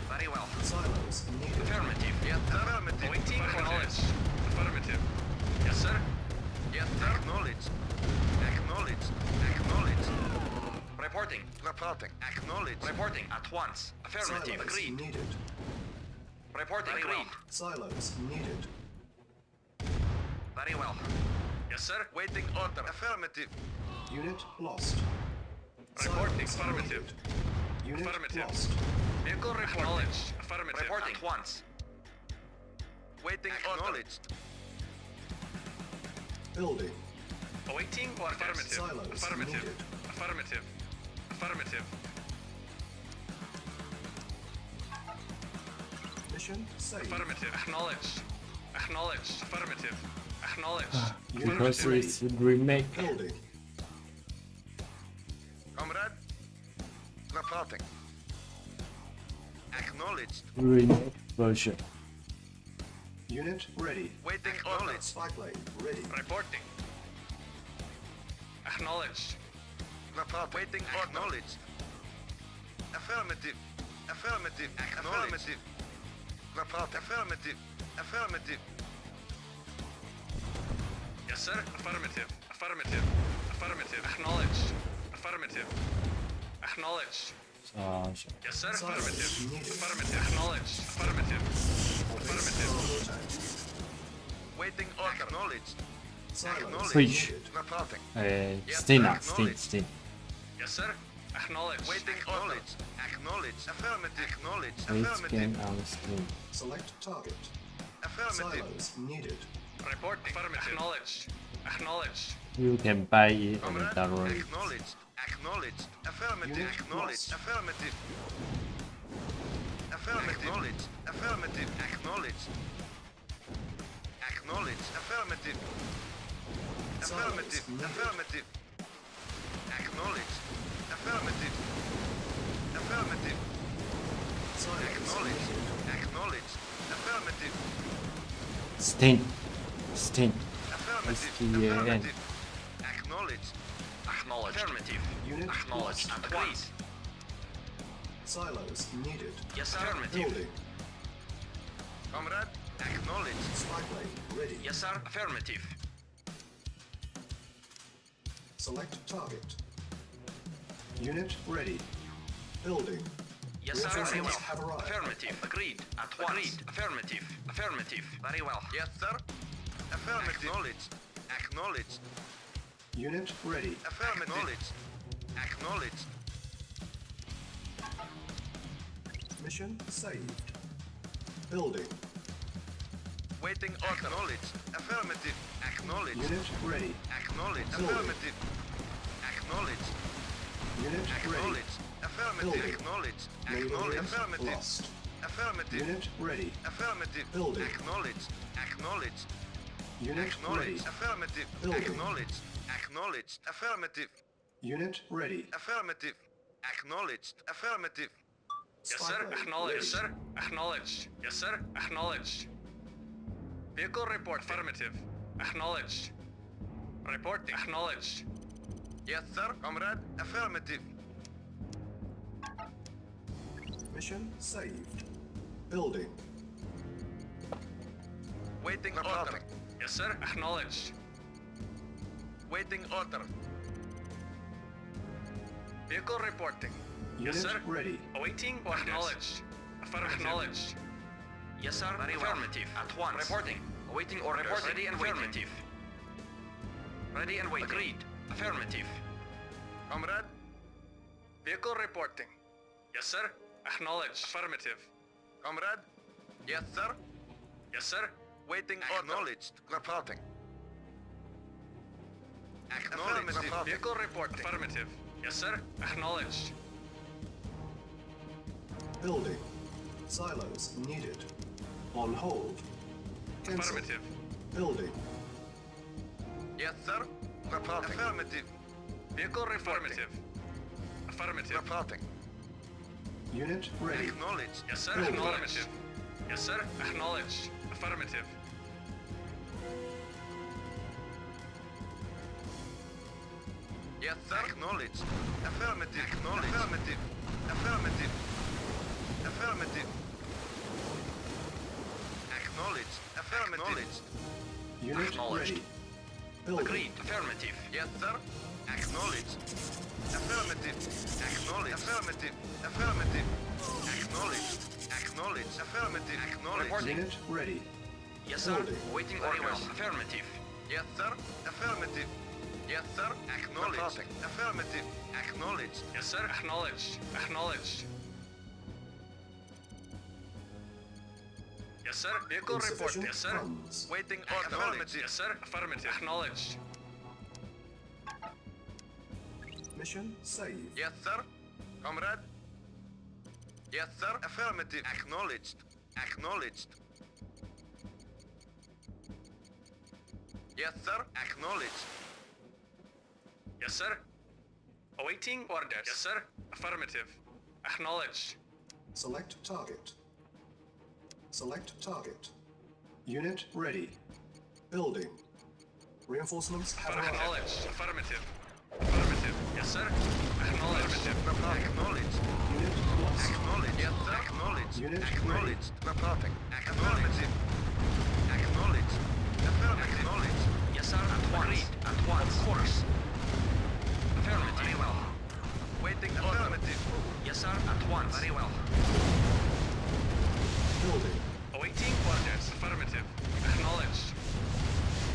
Speaker 12: Very well.
Speaker 2: Silos needed.
Speaker 12: Affirmative.
Speaker 8: Yes, affirmative.
Speaker 9: Waiting for
Speaker 8: Acknowledged.
Speaker 9: Affirmative.
Speaker 8: Yes, sir. Yes, sir. Acknowledged. Acknowledged. Acknowledged.
Speaker 12: Reporting.
Speaker 8: Reporting. Acknowledged.
Speaker 12: Reporting at once. Affirmative.
Speaker 2: Silos
Speaker 12: Agreed.
Speaker 2: needed.
Speaker 12: Reporting.
Speaker 8: Very well.
Speaker 12: Agreed.
Speaker 2: Silos needed.
Speaker 12: Very well.
Speaker 8: Yes, sir. Waiting order. Affirmative.
Speaker 2: Unit lost.
Speaker 9: Reporting.
Speaker 2: Silos
Speaker 9: Affirmative.
Speaker 2: needed. Unit
Speaker 9: Affirmative.
Speaker 2: lost.
Speaker 8: Vehicle reporting.
Speaker 9: Acknowledged. Affirmative.
Speaker 12: Reporting.
Speaker 8: At once. Waiting acknowledged.
Speaker 2: Building.
Speaker 9: Awaiting or affirmative.
Speaker 2: Silos
Speaker 9: Affirmative.
Speaker 2: needed.
Speaker 9: Affirmative. Affirmative.
Speaker 2: Mission saved.
Speaker 9: Affirmative. Acknowledged. Acknowledged. Affirmative. Acknowledged.
Speaker 1: Because
Speaker 2: ready.
Speaker 1: it's a remake.
Speaker 2: Building.
Speaker 8: Comrade. Reporting. Acknowledged.
Speaker 1: Remake version.
Speaker 2: Unit ready.
Speaker 8: Waiting order.
Speaker 2: Spy plane ready.
Speaker 9: Reporting. Acknowledged.
Speaker 8: Report. Waiting order. Acknowledged. Affirmative. Affirmative. Affirmative. Report. Affirmative. Affirmative.
Speaker 9: Yes, sir. Affirmative. Affirmative. Affirmative. Acknowledged. Affirmative. Acknowledged. Yes, sir. Affirmative.
Speaker 2: needed.
Speaker 9: Affirmative. Acknowledged. Affirmative. Affirmative.
Speaker 8: Waiting order. Acknowledged.
Speaker 2: Silos
Speaker 8: Acknowledged.
Speaker 1: Switch.
Speaker 2: needed.
Speaker 8: Reporting.
Speaker 1: Steam now, Steam.
Speaker 9: Yes, sir. Acknowledged.
Speaker 8: Waiting acknowledged. Acknowledged. Affirmative. Acknowledged.
Speaker 1: It's
Speaker 8: Affirmative.
Speaker 1: game on Steam.
Speaker 2: Select target.
Speaker 8: Affirmative.
Speaker 2: Silos needed.
Speaker 9: Reporting. Affirmative. Acknowledged. Acknowledged.
Speaker 1: You can buy it on the
Speaker 8: Comrade.
Speaker 1: download.
Speaker 8: Acknowledged. Acknowledged. Affirmative.
Speaker 2: Unit
Speaker 8: Acknowledged.
Speaker 2: lost.
Speaker 8: Affirmative. Affirmative. Acknowledged. Affirmative. Acknowledged. Acknowledged. Affirmative. Affirmative.
Speaker 2: needed.
Speaker 8: Affirmative. Acknowledged. Affirmative. Affirmative.
Speaker 2: Silos
Speaker 8: Acknowledged.
Speaker 2: needed.
Speaker 8: Acknowledged. Affirmative.
Speaker 1: Steam.
Speaker 8: Affirmative.
Speaker 1: STAN.
Speaker 8: Affirmative. Acknowledged.
Speaker 12: Acknowledged. Affirmative.
Speaker 2: Unit
Speaker 12: Acknowledged.
Speaker 2: lost.
Speaker 12: Agreed.
Speaker 2: Silos needed.
Speaker 8: Yes, sir.
Speaker 12: Affirmative.
Speaker 2: Building.
Speaker 12: Comrade, acknowledged.
Speaker 2: Spy plane ready.
Speaker 8: Yes, sir. Affirmative.
Speaker 2: Select target. Unit ready. Building.
Speaker 8: Yes, sir. Very
Speaker 2: Reinforcements
Speaker 8: well.
Speaker 2: have arrived.
Speaker 8: Affirmative. Agreed. At once. Agreed. Affirmative. Affirmative. Very well.
Speaker 12: Yes, sir. Affirmative. Acknowledged. Acknowledged.
Speaker 2: Unit ready.
Speaker 12: Affirmative. Acknowledged. Acknowledged.
Speaker 2: Mission saved. Building.
Speaker 12: Waiting order. Acknowledged. Affirmative. Acknowledged.
Speaker 2: Unit ready.
Speaker 12: Acknowledged.
Speaker 2: Building.
Speaker 12: Affirmative. Acknowledged.
Speaker 2: Unit ready.
Speaker 12: Acknowledged. Affirmative.
Speaker 2: Building.
Speaker 12: Acknowledged.
Speaker 2: Main
Speaker 12: Acknowledged.
Speaker 2: unit
Speaker 12: Affirmative.
Speaker 2: lost.
Speaker 12: Affirmative.
Speaker 2: Unit ready.
Speaker 12: Affirmative.
Speaker 2: Building.
Speaker 12: Acknowledged. Acknowledged.
Speaker 2: Unit ready.
Speaker 12: Acknowledged. Affirmative.
Speaker 2: Building.
Speaker 12: Acknowledged. Acknowledged. Affirmative.
Speaker 2: Unit ready.
Speaker 12: Affirmative. Acknowledged. Affirmative.
Speaker 8: Yes,
Speaker 2: Spy
Speaker 8: sir.
Speaker 2: plane
Speaker 8: Acknowledged.
Speaker 2: ready.
Speaker 8: Yes, sir. Acknowledged. Yes, sir. Acknowledged. Vehicle report. Affirmative. Acknowledged. Reporting. Acknowledged.
Speaker 12: Yes, sir. Comrade. Affirmative.
Speaker 2: Mission saved. Building.
Speaker 12: Waiting
Speaker 8: Reporting.
Speaker 12: order.
Speaker 8: Yes, sir. Acknowledged.
Speaker 12: Waiting order.
Speaker 8: Vehicle reporting.
Speaker 2: Unit
Speaker 8: Yes, sir.
Speaker 2: ready.
Speaker 8: Awaiting orders. Acknowledged. Affirmative. Acknowledged. Yes, sir. Very well. Affirmative. At once. Reporting. Awaiting orders. Reporting. Ready and Affirmative. Ready and waiting. Agreed. Affirmative.
Speaker 12: Comrade.
Speaker 8: Vehicle reporting. Yes, sir. Acknowledged. Affirmative.
Speaker 12: Comrade. Yes, sir.
Speaker 8: Yes, sir.
Speaker 12: Waiting order. Acknowledged. Reporting. Acknowledged.
Speaker 8: Affirmative. Vehicle reporting. Affirmative. Yes, sir. Acknowledged.
Speaker 2: Building. Silos needed. On hold. Cancel.
Speaker 8: Affirmative.
Speaker 2: Building.
Speaker 12: Yes, sir. Reporting. Affirmative.
Speaker 8: Vehicle reporting. Affirmative.
Speaker 12: Reporting.
Speaker 2: Unit ready.
Speaker 12: Acknowledged.
Speaker 8: Yes, sir.
Speaker 2: Building.
Speaker 8: Affirmative. Yes, sir. Acknowledged. Affirmative.
Speaker 12: Yes, sir. Acknowledged. Affirmative. Acknowledged. Affirmative. Affirmative. Affirmative. Acknowledged. Affirmative.
Speaker 2: Unit
Speaker 8: Acknowledged.
Speaker 2: ready. Building.
Speaker 8: Agreed. Affirmative.
Speaker 12: Yes, sir. Acknowledged. Affirmative. Acknowledged. Affirmative. Affirmative. Acknowledged. Acknowledged. Affirmative. Acknowledged.
Speaker 8: Reporting.
Speaker 2: Unit ready.
Speaker 8: Yes, sir.
Speaker 2: Building.
Speaker 8: Waiting
Speaker 12: Very
Speaker 8: orders.
Speaker 12: well.
Speaker 8: Affirmative.
Speaker 12: Yes, sir. Affirmative. Yes, sir. Acknowledged.
Speaker 8: Reporting.
Speaker 12: Affirmative. Acknowledged.
Speaker 8: Yes, sir. Acknowledged. Acknowledged. Yes, sir. Vehicle report.
Speaker 2: Insufficient
Speaker 8: Yes, sir.
Speaker 2: funds.
Speaker 12: Waiting order.
Speaker 8: Acknowledged.
Speaker 12: Affirmative.
Speaker 8: Yes, sir. Affirmative. Acknowledged.
Speaker 2: Mission saved.
Speaker 12: Yes, sir. Comrade. Yes, sir. Affirmative. Acknowledged. Acknowledged. Yes, sir. Acknowledged.
Speaker 8: Yes, sir. Awaiting orders. Yes, sir. Affirmative. Acknowledged.
Speaker 2: Select target. Select target. Unit ready. Building. Reinforcements have arrived.
Speaker 8: Acknowledged. Affirmative. Affirmative. Yes, sir. Acknowledged.
Speaker 12: Acknowledged.
Speaker 2: Unit lost.
Speaker 12: Acknowledged. Yes, sir. Acknowledged.
Speaker 2: Unit
Speaker 12: Acknowledged. Reporting. Affirmative. Acknowledged. Affirmative. Acknowledged.
Speaker 8: Yes, sir. At once. Agreed. At once. Of course. Affirmative. Very well.
Speaker 12: Waiting order. Affirmative.
Speaker 8: Yes, sir. At once. Very well.
Speaker 2: Building.
Speaker 8: Awaiting orders. Affirmative. Acknowledged.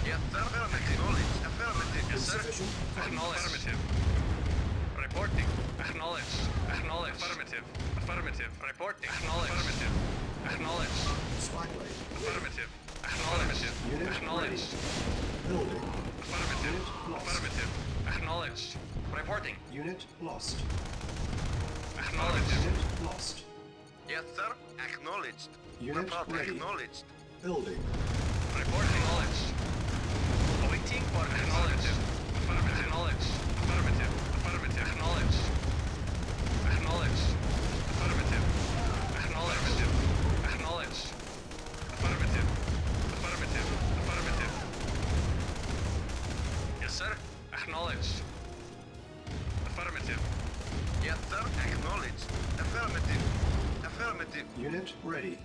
Speaker 12: Yes, sir. Affirmative. Acknowledged. Affirmative.
Speaker 8: Yes, sir.
Speaker 2: Insufficient funds.
Speaker 8: Acknowledged. Affirmative. Reporting. Acknowledged. Acknowledged. Affirmative. Affirmative. Reporting. Acknowledged. Affirmative. Acknowledged.
Speaker 2: Spy plane.
Speaker 8: Affirmative. Acknowledged.
Speaker 2: Unit
Speaker 8: Acknowledged.
Speaker 2: ready. Building.
Speaker 8: Affirmative.
Speaker 2: Unit lost.
Speaker 8: Affirmative. Acknowledged. Reporting.
Speaker 2: Unit lost.
Speaker 8: Acknowledged.
Speaker 2: Unit lost.
Speaker 12: Yes, sir. Acknowledged.
Speaker 2: Unit
Speaker 12: Reporting.
Speaker 2: ready.
Speaker 12: Acknowledged.
Speaker 2: Building.
Speaker 8: Reporting. Acknowledged. Awaiting order. Acknowledged. Affirmative. Acknowledged. Affirmative. Affirmative. Acknowledged. Acknowledged. Affirmative. Acknowledged. Acknowledged. Affirmative. Affirmative. Affirmative. Yes, sir. Acknowledged. Affirmative.
Speaker 12: Yes, sir. Acknowledged. Affirmative.
Speaker 2: Unit ready.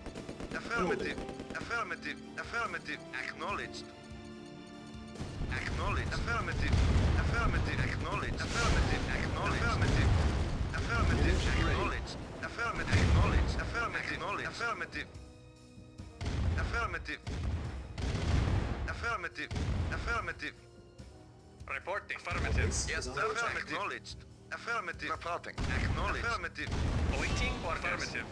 Speaker 8: Affirmative. Affirmative. Affirmative. Acknowledged. Acknowledged. Affirmative. Affirmative. Acknowledged. Affirmative. Acknowledged. Affirmative. Affirmative. Acknowledged. Affirmative. Acknowledged. Affirmative. Affirmative. Affirmative. Affirmative. Affirmative.
Speaker 9: Reporting. Affirmative.
Speaker 8: Yes, sir. Acknowledged. Affirmative. Reporting. Acknowledged. Affirmative.
Speaker 9: Awaiting orders. Affirmative.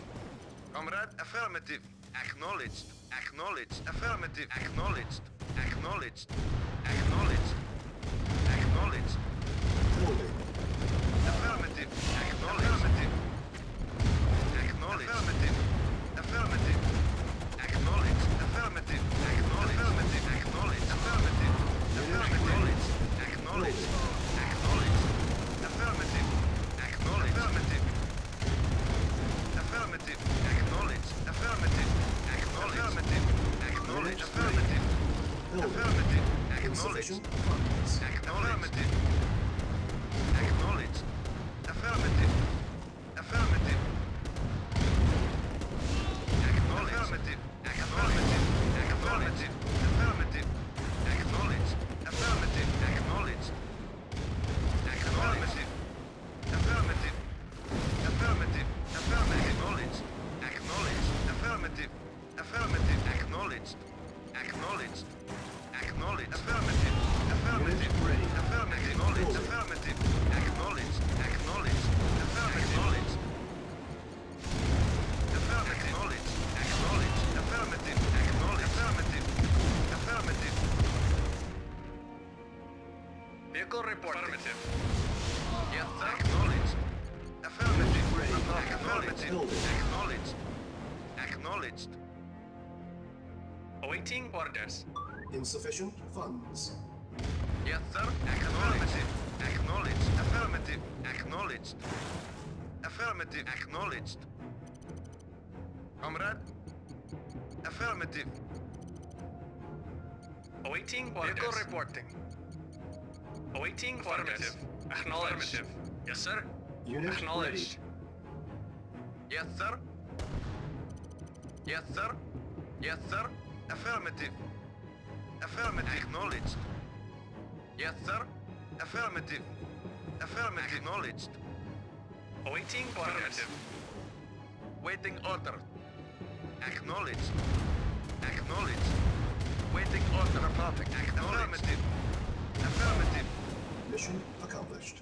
Speaker 8: Comrade, affirmative. Acknowledged. Acknowledged. Affirmative. Acknowledged. Acknowledged. Acknowledged. Acknowledged.
Speaker 2: Building.
Speaker 8: Affirmative. Acknowledged. Acknowledged. Affirmative. Affirmative. Acknowledged. Affirmative. Acknowledged. Affirmative. Acknowledged. Affirmative. Acknowledged. Acknowledged. Acknowledged. Affirmative. Acknowledged. Affirmative. Affirmative. Acknowledged. Affirmative. Acknowledged. Acknowledged. Affirmative. Affirmative. Acknowledged.
Speaker 2: Insufficient funds.
Speaker 8: Affirmative. Acknowledged. Affirmative. Affirmative. Acknowledged. Affirmative. Acknowledged. Acknowledged. Affirmative. Acknowledged. Affirmative. Acknowledged. Acknowledged. Affirmative. Affirmative. Affirmative. Acknowledged. Acknowledged. Affirmative. Affirmative. Acknowledged. Acknowledged. Acknowledged. Affirmative. Affirmative.
Speaker 2: Ready.
Speaker 8: Affirmative. Acknowledged. Affirmative. Acknowledged. Acknowledged. Affirmative. Affirmative. Acknowledged. Acknowledged. Affirmative. Acknowledged. Affirmative. Affirmative.
Speaker 9: Vehicle reporting. Affirmative.
Speaker 8: Yes, sir. Acknowledged. Affirmative.
Speaker 2: Ready.
Speaker 8: Acknowledged.
Speaker 2: Building.
Speaker 8: Acknowledged. Acknowledged.
Speaker 9: Awaiting orders.
Speaker 2: Insufficient funds.
Speaker 8: Yes, sir. Affirmative. Acknowledged. Affirmative. Acknowledged. Affirmative. Acknowledged. Comrade. Affirmative.
Speaker 9: Awaiting orders. Vehicle reporting. Awaiting orders. Acknowledged. Affirmative. Yes, sir.
Speaker 2: Unit
Speaker 9: Acknowledged.
Speaker 8: Yes, sir. Yes, sir. Yes, sir. Affirmative. Affirmative. Acknowledged. Yes, sir. Affirmative. Affirmative. Acknowledged.
Speaker 9: Awaiting orders.
Speaker 8: Waiting order. Acknowledged. Acknowledged. Waiting order. Reporting. Affirmative. Affirmative.
Speaker 2: Mission accomplished.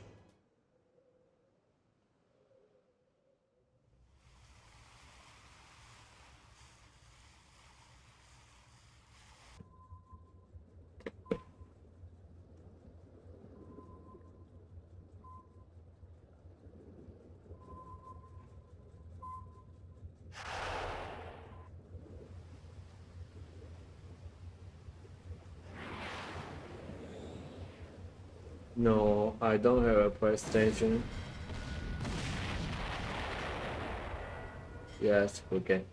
Speaker 1: No, I don't have a PlayStation. Yes, okay.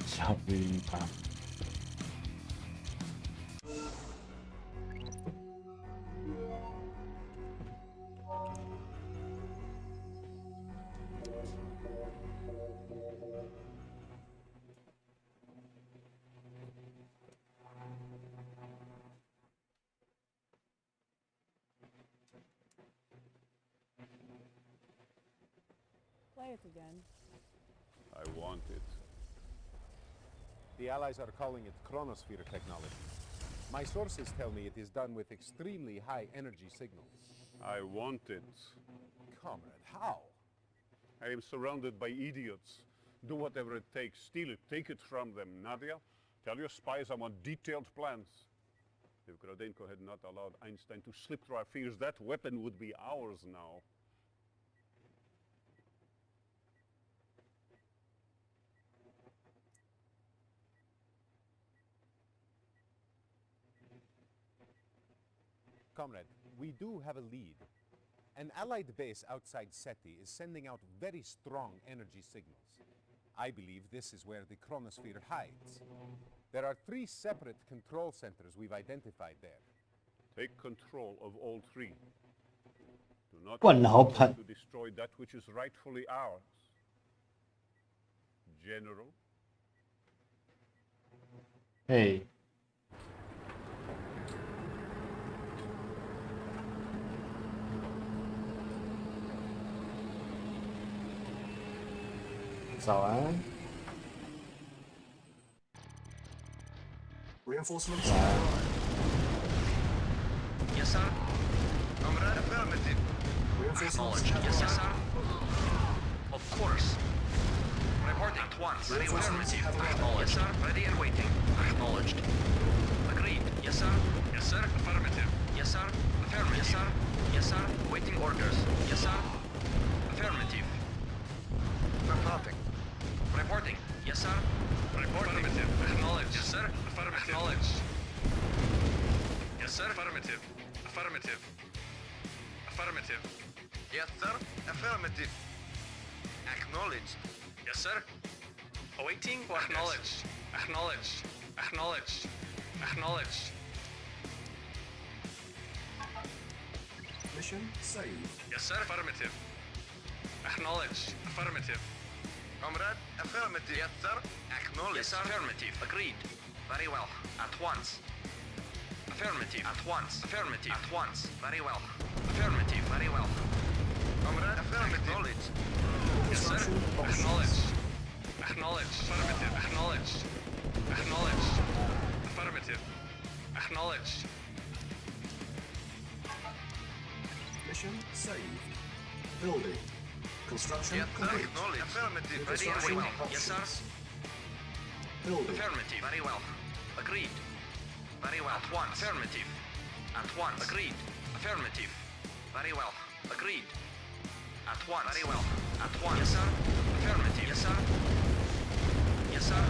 Speaker 13: Sabihin.
Speaker 7: Play it again.
Speaker 5: I want it.
Speaker 11: The Allies are calling it chronosphere technology. My sources tell me it is done with extremely high energy signals.
Speaker 5: I want it.
Speaker 11: Comrade, how?
Speaker 5: I am surrounded by idiots. Do whatever it takes. Steal it. Take it from them. Nadia, tell your spies I want detailed plans. If Grodenko had not allowed Einstein to slip through our fingers, that weapon would be ours now.
Speaker 11: Comrade, we do have a lead. An Allied base outside SETI is sending out very strong energy signals. I believe this is where the chronosphere hides. There are 3 separate control centers we've identified there.
Speaker 5: Take control of all 3. Do Do not
Speaker 1: 惯老板
Speaker 5: to destroy that which is rightfully ours. General.
Speaker 1: 嘿，早安。
Speaker 2: Reinforcements have arrived.
Speaker 8: Yes, sir. Comrade, affirmative.
Speaker 2: Reinforcements
Speaker 8: Acknowledged.
Speaker 2: have
Speaker 8: Yes,
Speaker 2: arrived.
Speaker 8: sir. Of course. Reporting at once. Very well. Affirmative. Acknowledged. Yes, sir. Ready and waiting. Acknowledged. Agreed. Yes, sir. Yes, sir. Affirmative. Yes, sir. Affirmative. Yes, sir. Yes, sir. Waiting orders. Yes, sir. Affirmative. Reporting. Reporting. Yes, sir. Reporting. Affirmative. Acknowledged. Yes, sir. Affirmative. Acknowledged. Yes, sir. Affirmative. Affirmative. Affirmative. Yes, sir. Affirmative. Acknowledged. Yes, sir. Awaiting orders. Acknowledged. Acknowledged. Acknowledged. Acknowledged.
Speaker 2: Mission saved.
Speaker 8: Yes, sir. Affirmative. Acknowledged. Affirmative. Comrade, affirmative. Yes, sir. Acknowledged. Yes, sir. Affirmative. Agreed. Very well. At once. Affirmative. At once. Affirmative. At once. Very well. Affirmative. Very well. Comrade, affirmative. Acknowledged. Yes, sir. Acknowledged. Acknowledged. Affirmative. Acknowledged. Acknowledged. Affirmative. Acknowledged.
Speaker 2: Mission saved. Building. Construction
Speaker 8: Yes, sir.
Speaker 2: complete.
Speaker 8: Acknowledged. Affirmative.
Speaker 2: New
Speaker 8: Ready and
Speaker 2: construction
Speaker 8: waiting. Yes, sir.
Speaker 2: options. Building.
Speaker 8: Affirmative. Very well. Agreed. Very well. At once. Affirmative. At once. Agreed. Affirmative. Very well. Agreed. At once. Very well. At once. Yes, sir. Affirmative. Yes, sir. Yes, sir.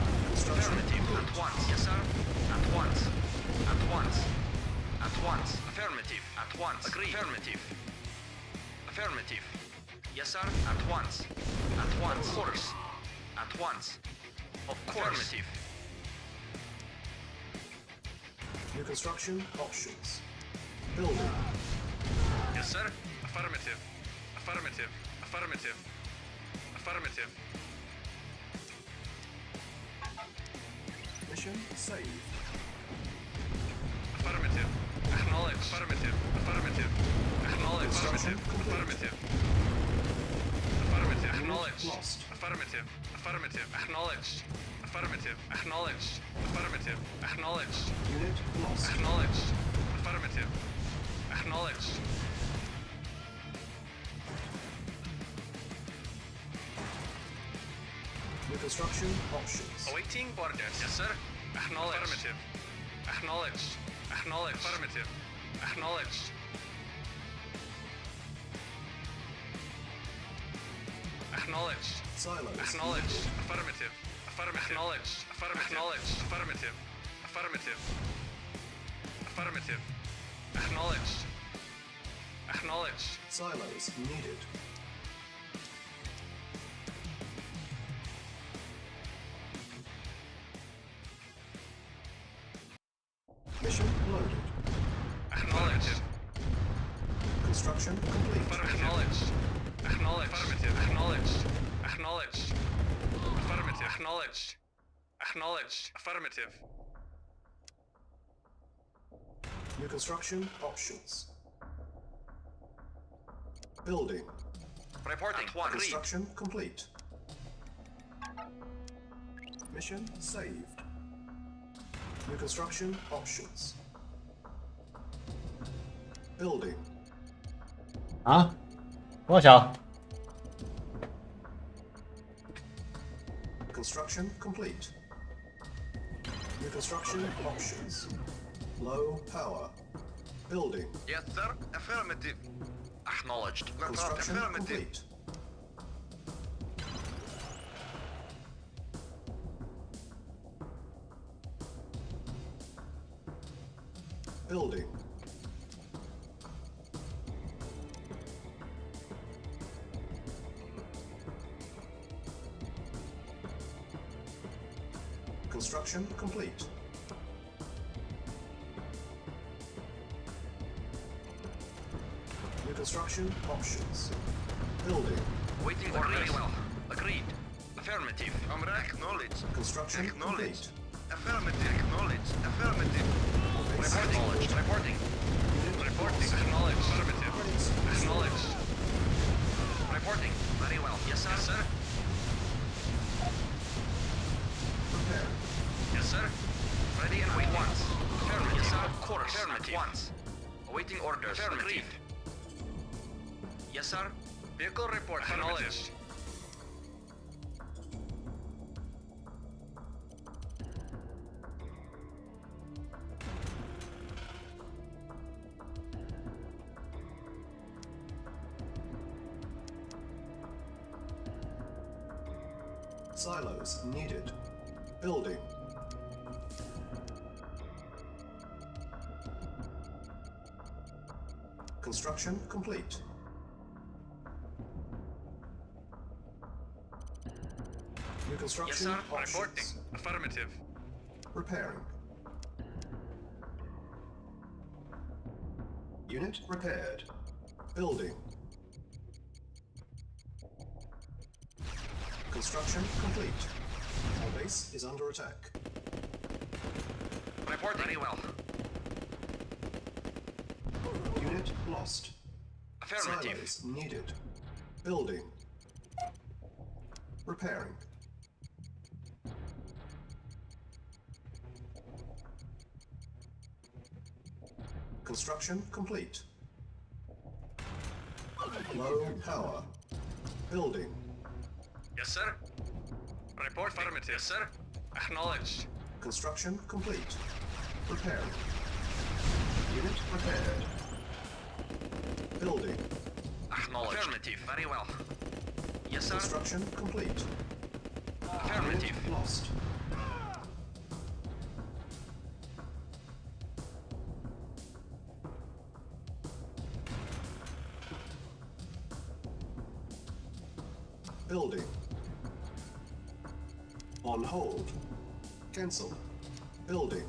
Speaker 8: Affirmative. At once. Yes, sir. At once. At once. At once. Affirmative. At once. Agreed. Affirmative. Affirmative. Yes, sir. At once. At once. Of course. At once. Of course. Affirmative.
Speaker 2: New construction options. Building.
Speaker 8: Yes, sir. Affirmative. Affirmative. Affirmative. Affirmative.
Speaker 2: Mission saved.
Speaker 8: Affirmative. Acknowledge. Affirmative. Affirmative. Acknowledge. Affirmative. Affirmative. Affirmative. Acknowledge.
Speaker 2: Lost.
Speaker 8: Affirmative. Affirmative. Acknowledge. Affirmative. Acknowledge. Affirmative. Acknowledge.
Speaker 2: Unit lost.
Speaker 8: Acknowledge. Affirmative. Acknowledge.
Speaker 2: New construction options.
Speaker 8: Awaiting orders. Yes, sir. Acknowledge. Affirmative. Acknowledge. Acknowledge. Affirmative. Acknowledge. Acknowledge.
Speaker 2: Silos.
Speaker 8: Acknowledge. Affirmative. Affirmative. Acknowledge. Affirmative. Acknowledge. Affirmative. Affirmative. Affirmative. Acknowledge. Acknowledge.
Speaker 2: Silos needed. Mission loaded.
Speaker 8: Acknowledge.
Speaker 2: Construction complete.
Speaker 8: Acknowledge. Acknowledge. Affirmative. Acknowledge. Acknowledge. Affirmative. Acknowledge. Acknowledge. Affirmative.
Speaker 2: New construction options. Building.
Speaker 8: Reporting. Agreed.
Speaker 2: Construction complete. Mission saved. New construction options. Building.
Speaker 1: 啊，多少？
Speaker 2: Construction complete. New construction options. Low power. Building.
Speaker 8: Yes, sir. Affirmative. Acknowledged.
Speaker 2: Construction
Speaker 8: Affirmative.
Speaker 2: complete. Building. Construction complete. New construction options. Building.
Speaker 8: Waiting orders. Very well. Agreed. Affirmative. Acknowledged.
Speaker 2: Construction
Speaker 8: Acknowledged.
Speaker 2: complete.
Speaker 8: Affirmative. Acknowledged. Affirmative. Reporting. Reporting. Reporting. Acknowledged. Affirmative. Acknowledged. Reporting. Very well. Yes, sir. Yes, sir.
Speaker 2: Prepare.
Speaker 8: Yes, sir. Ready and wait once. Affirmative. Yes, sir. Of course. Affirmative. At once. Awaiting orders. Agreed. Yes, sir. Vehicle report. Acknowledged.
Speaker 2: Silos needed. Building. Construction complete. New construction
Speaker 9: Yes, sir.
Speaker 2: options.
Speaker 9: Reporting. Affirmative.
Speaker 2: Repairing. Unit repaired. Building. Construction complete. Our base is under attack.
Speaker 8: Reporting. Very well.
Speaker 2: Unit lost.
Speaker 8: Affirmative.
Speaker 2: Silos needed. Building. Repairing. Construction complete. Low power. Building.
Speaker 9: Yes, sir. Report affirmative. Yes, sir. Acknowledged.
Speaker 2: Construction complete. Repairing. Unit repaired. Building.
Speaker 8: Acknowledged. Affirmative. Very well. Yes, sir.
Speaker 2: Construction complete.
Speaker 8: Affirmative.
Speaker 2: Unit lost. Building. On hold. Cancel. Building.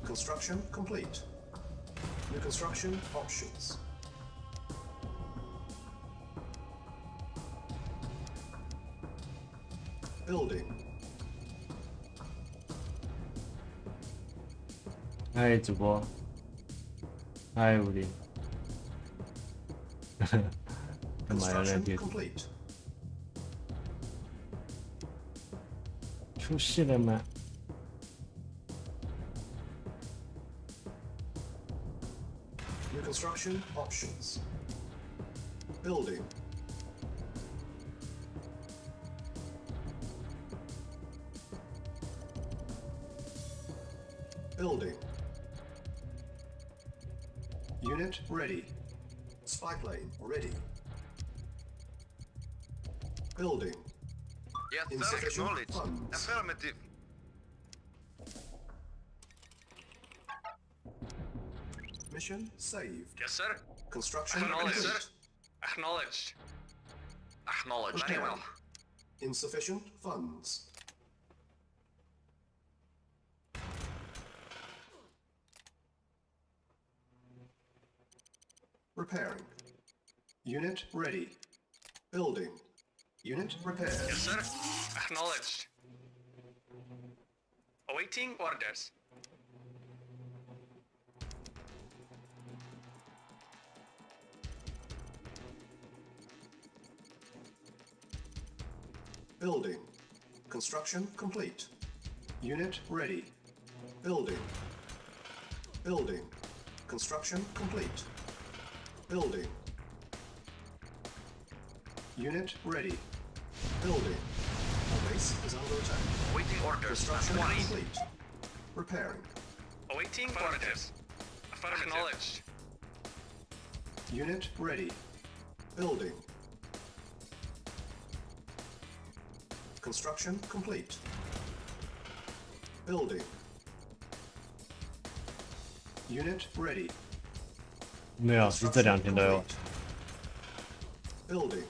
Speaker 2: Construction complete. New construction options. Building.
Speaker 1: 嗨，主播。嗨，武林。干嘛要那
Speaker 2: Construction
Speaker 1: 边？
Speaker 2: complete.
Speaker 1: 出事了吗？
Speaker 2: New construction options. Building. Building. Unit ready. Spy plane ready. Building.
Speaker 8: Yes, sir.
Speaker 2: Insufficient
Speaker 8: Acknowledged.
Speaker 2: funds.
Speaker 8: Affirmative.
Speaker 2: Mission saved.
Speaker 9: Yes, sir.
Speaker 2: Construction
Speaker 9: Acknowledged,
Speaker 2: complete.
Speaker 9: sir. Acknowledged.
Speaker 8: Acknowledged. Very well.
Speaker 2: Insufficient funds. Repairing. Unit ready. Building. Unit repaired.
Speaker 9: Yes, sir. Acknowledged. Awaiting orders.
Speaker 2: Building. Construction complete. Unit ready. Building. Building. Construction complete. Building. Unit ready. Building. Our base is under attack.
Speaker 8: Waiting orders.
Speaker 2: Construction
Speaker 8: Agreed.
Speaker 2: complete. Repairing.
Speaker 9: Awaiting orders. Affirmative. Acknowledged.
Speaker 2: Unit ready. Building. Construction complete. Building. Unit ready.
Speaker 1: 没有，是这2天都有。
Speaker 2: Building.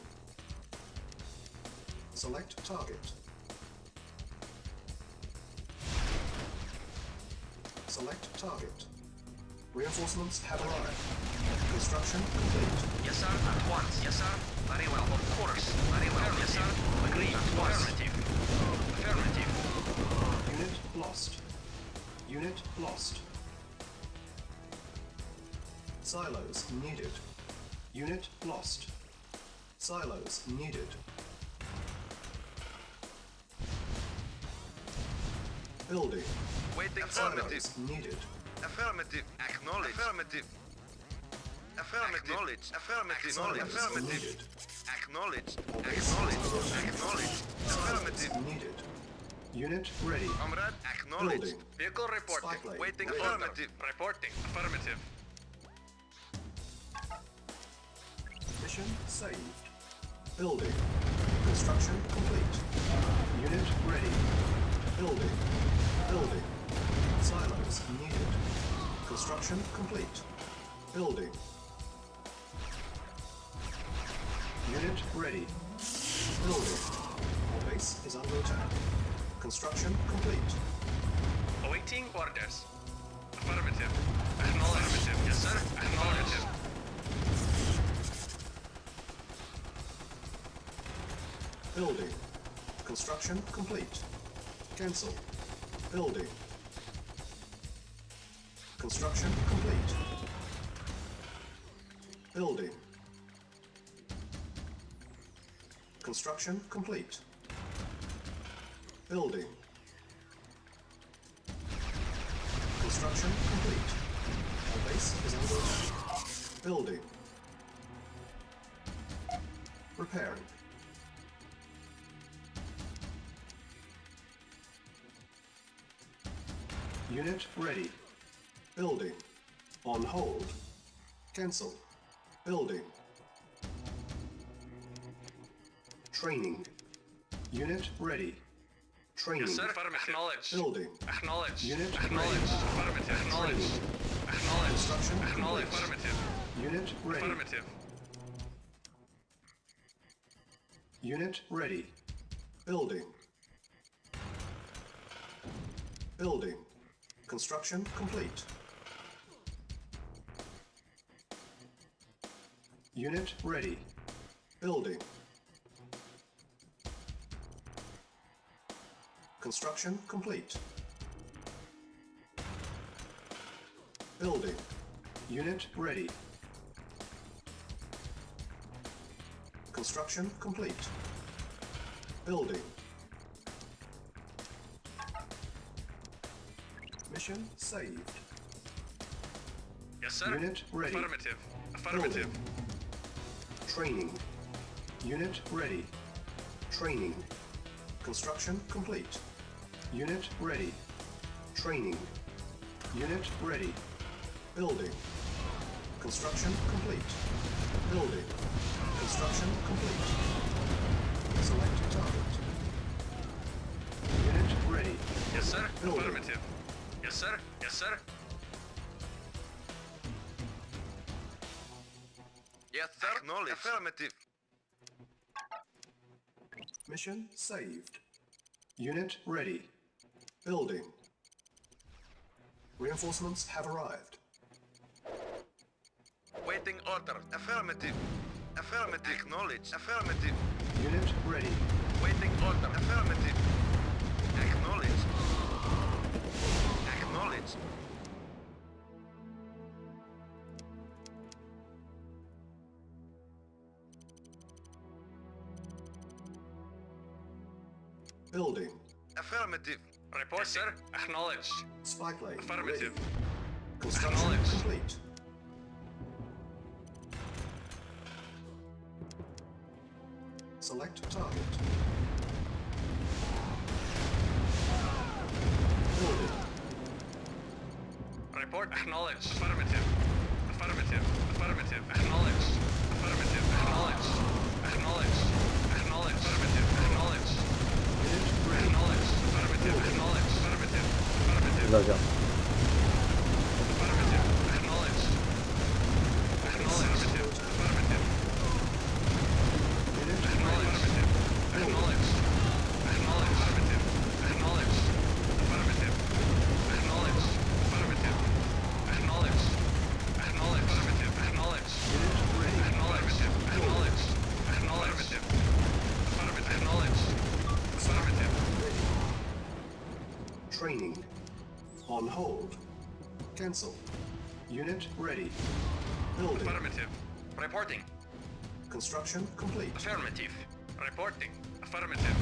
Speaker 2: Select target. Select target. Reinforcements have arrived. Construction complete.
Speaker 8: Yes, sir. At once. Yes, sir. Very well. Of course. Very well. Yes, sir. Agreed. At once. Affirmative. Affirmative.
Speaker 2: Unit lost. Unit lost. Silos needed. Unit lost. Silos needed. Building.
Speaker 8: Waiting.
Speaker 2: Silos needed.
Speaker 8: Affirmative. Acknowledge. Affirmative. Affirmative. Acknowledge. Affirmative.
Speaker 2: Silos
Speaker 8: Affirmative.
Speaker 2: needed.
Speaker 8: Acknowledge.
Speaker 2: All base
Speaker 8: Acknowledge.
Speaker 2: positions.
Speaker 8: Acknowledge.
Speaker 2: Silos
Speaker 8: Affirmative.
Speaker 2: needed. Unit ready.
Speaker 8: Comrade. Acknowledge.
Speaker 2: Building.
Speaker 8: Vehicle
Speaker 2: Spy
Speaker 8: reporting.
Speaker 2: plane
Speaker 8: Waiting.
Speaker 2: ready.
Speaker 8: Affirmative. Reporting. Affirmative.
Speaker 2: Mission saved. Building. Construction complete. Unit ready. Building. Building. Silos needed. Construction complete. Building. Unit ready. Building. Our base is under attack. Construction complete.
Speaker 9: Awaiting orders. Affirmative. Acknowledge. Affirmative. Yes, sir. Acknowledge.
Speaker 2: Building. Construction complete. Cancel. Building. Construction complete. Building. Construction complete. Building. Construction complete. Our base is under attack. Building. Repairing. Unit ready. Building. On hold. Cancel. Building. Training. Unit ready. Training.
Speaker 9: Yes, sir. Affirmative. Acknowledge.
Speaker 2: Building.
Speaker 9: Acknowledge.
Speaker 2: Unit
Speaker 9: Acknowledge.
Speaker 2: ready.
Speaker 9: Affirmative. Acknowledge.
Speaker 2: Training.
Speaker 9: Acknowledge.
Speaker 2: Construction
Speaker 9: Acknowledge.
Speaker 2: complete.
Speaker 9: Affirmative.
Speaker 2: Unit ready.
Speaker 9: Affirmative.
Speaker 2: Unit ready. Building. Building. Construction complete. Unit ready. Building. Construction complete. Building. Unit ready. Construction complete. Building. Mission saved.
Speaker 9: Yes, sir.
Speaker 2: Unit ready.
Speaker 9: Affirmative. Affirmative.
Speaker 2: Building. Training. Unit ready. Training. Construction complete. Unit ready. Training. Unit ready. Building. Construction complete. Building. Construction complete. Select target. Unit ready.
Speaker 9: Yes, sir.
Speaker 2: Building.
Speaker 9: Affirmative. Yes, sir. Yes, sir.
Speaker 8: Yes, sir. Acknowledge. Affirmative.
Speaker 2: Mission saved. Unit ready. Building. Reinforcements have arrived.
Speaker 8: Waiting order. Affirmative. Affirmative. Acknowledge. Affirmative.
Speaker 2: Unit ready.
Speaker 8: Waiting order. Affirmative. Acknowledge. Acknowledge.
Speaker 2: Building.
Speaker 8: Affirmative.
Speaker 9: Report, yes, sir. Acknowledged.
Speaker 2: Spy plane.
Speaker 9: Affirmative.
Speaker 2: Ready. Construction
Speaker 9: Acknowledged.
Speaker 2: complete. Select target. Building.
Speaker 9: Report acknowledged. Affirmative. Affirmative. Affirmative. Acknowledged. Affirmative. Acknowledged. Acknowledged. Acknowledged. Affirmative. Acknowledged. Acknowledged. Affirmative. Acknowledged. Affirmative. Affirmative.
Speaker 1: Affirmative.
Speaker 9: Acknowledged. Acknowledged. Affirmative. Acknowledged. Acknowledged. Acknowledged. Affirmative. Acknowledged. Affirmative. Acknowledged. Affirmative. Acknowledged.
Speaker 2: Training. On hold. Cancel. Unit ready. Building.
Speaker 8: Affirmative. Reporting.
Speaker 2: Construction complete.
Speaker 8: Affirmative.
Speaker 9: Reporting. Affirmative.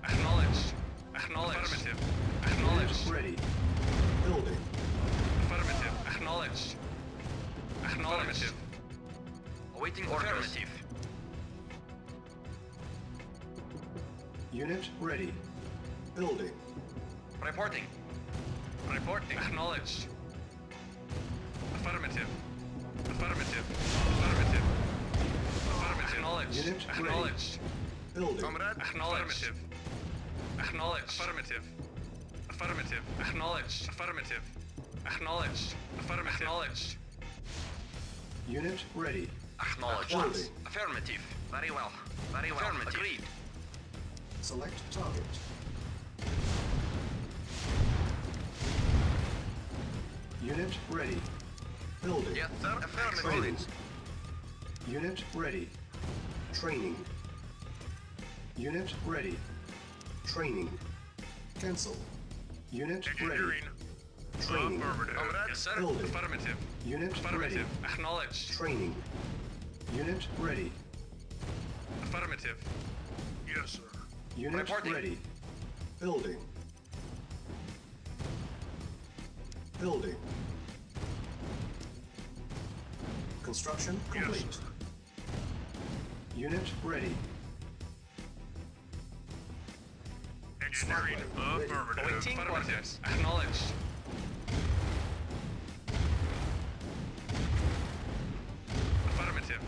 Speaker 8: Acknowledged. Acknowledged.
Speaker 9: Affirmative.
Speaker 8: Acknowledged.
Speaker 2: Unit ready. Building.
Speaker 9: Affirmative.
Speaker 8: Acknowledged. Acknowledged.
Speaker 9: Affirmative.
Speaker 8: Awaiting orders. Affirmative.
Speaker 2: Unit ready. Building.
Speaker 8: Reporting.
Speaker 9: Reporting.
Speaker 8: Acknowledged.
Speaker 9: Affirmative. Affirmative. Affirmative. Affirmative.
Speaker 8: Acknowledged.
Speaker 2: Unit ready.
Speaker 8: Acknowledged.
Speaker 2: Building.
Speaker 9: Comrade.
Speaker 8: Acknowledged.
Speaker 9: Affirmative.
Speaker 8: Acknowledged.
Speaker 9: Affirmative. Affirmative.
Speaker 8: Acknowledged.
Speaker 9: Affirmative.
Speaker 8: Acknowledged.
Speaker 9: Affirmative.
Speaker 8: Acknowledged.
Speaker 2: Unit ready.
Speaker 8: Acknowledged.
Speaker 2: Building.
Speaker 8: Affirmative. Very well. Very well. Affirmative. Agreed.
Speaker 2: Select target. Unit ready. Building.
Speaker 8: Yes, sir. Affirmative.
Speaker 2: Training. Unit ready. Training. Unit ready. Training. Cancel. Unit ready.
Speaker 9: Engineering.
Speaker 2: Training.
Speaker 9: Affirmative.
Speaker 8: Yes, sir.
Speaker 2: Building.
Speaker 9: Affirmative.
Speaker 2: Unit ready.
Speaker 9: Affirmative.
Speaker 8: Acknowledged.
Speaker 2: Training. Unit ready.
Speaker 9: Affirmative. Yes, sir.
Speaker 2: Unit
Speaker 8: Reporting.
Speaker 2: ready. Building. Building. Construction complete. Unit ready.
Speaker 9: Engineering. Affirmative.
Speaker 8: Awaiting
Speaker 9: Affirmative.
Speaker 8: orders. Acknowledged.
Speaker 9: Affirmative.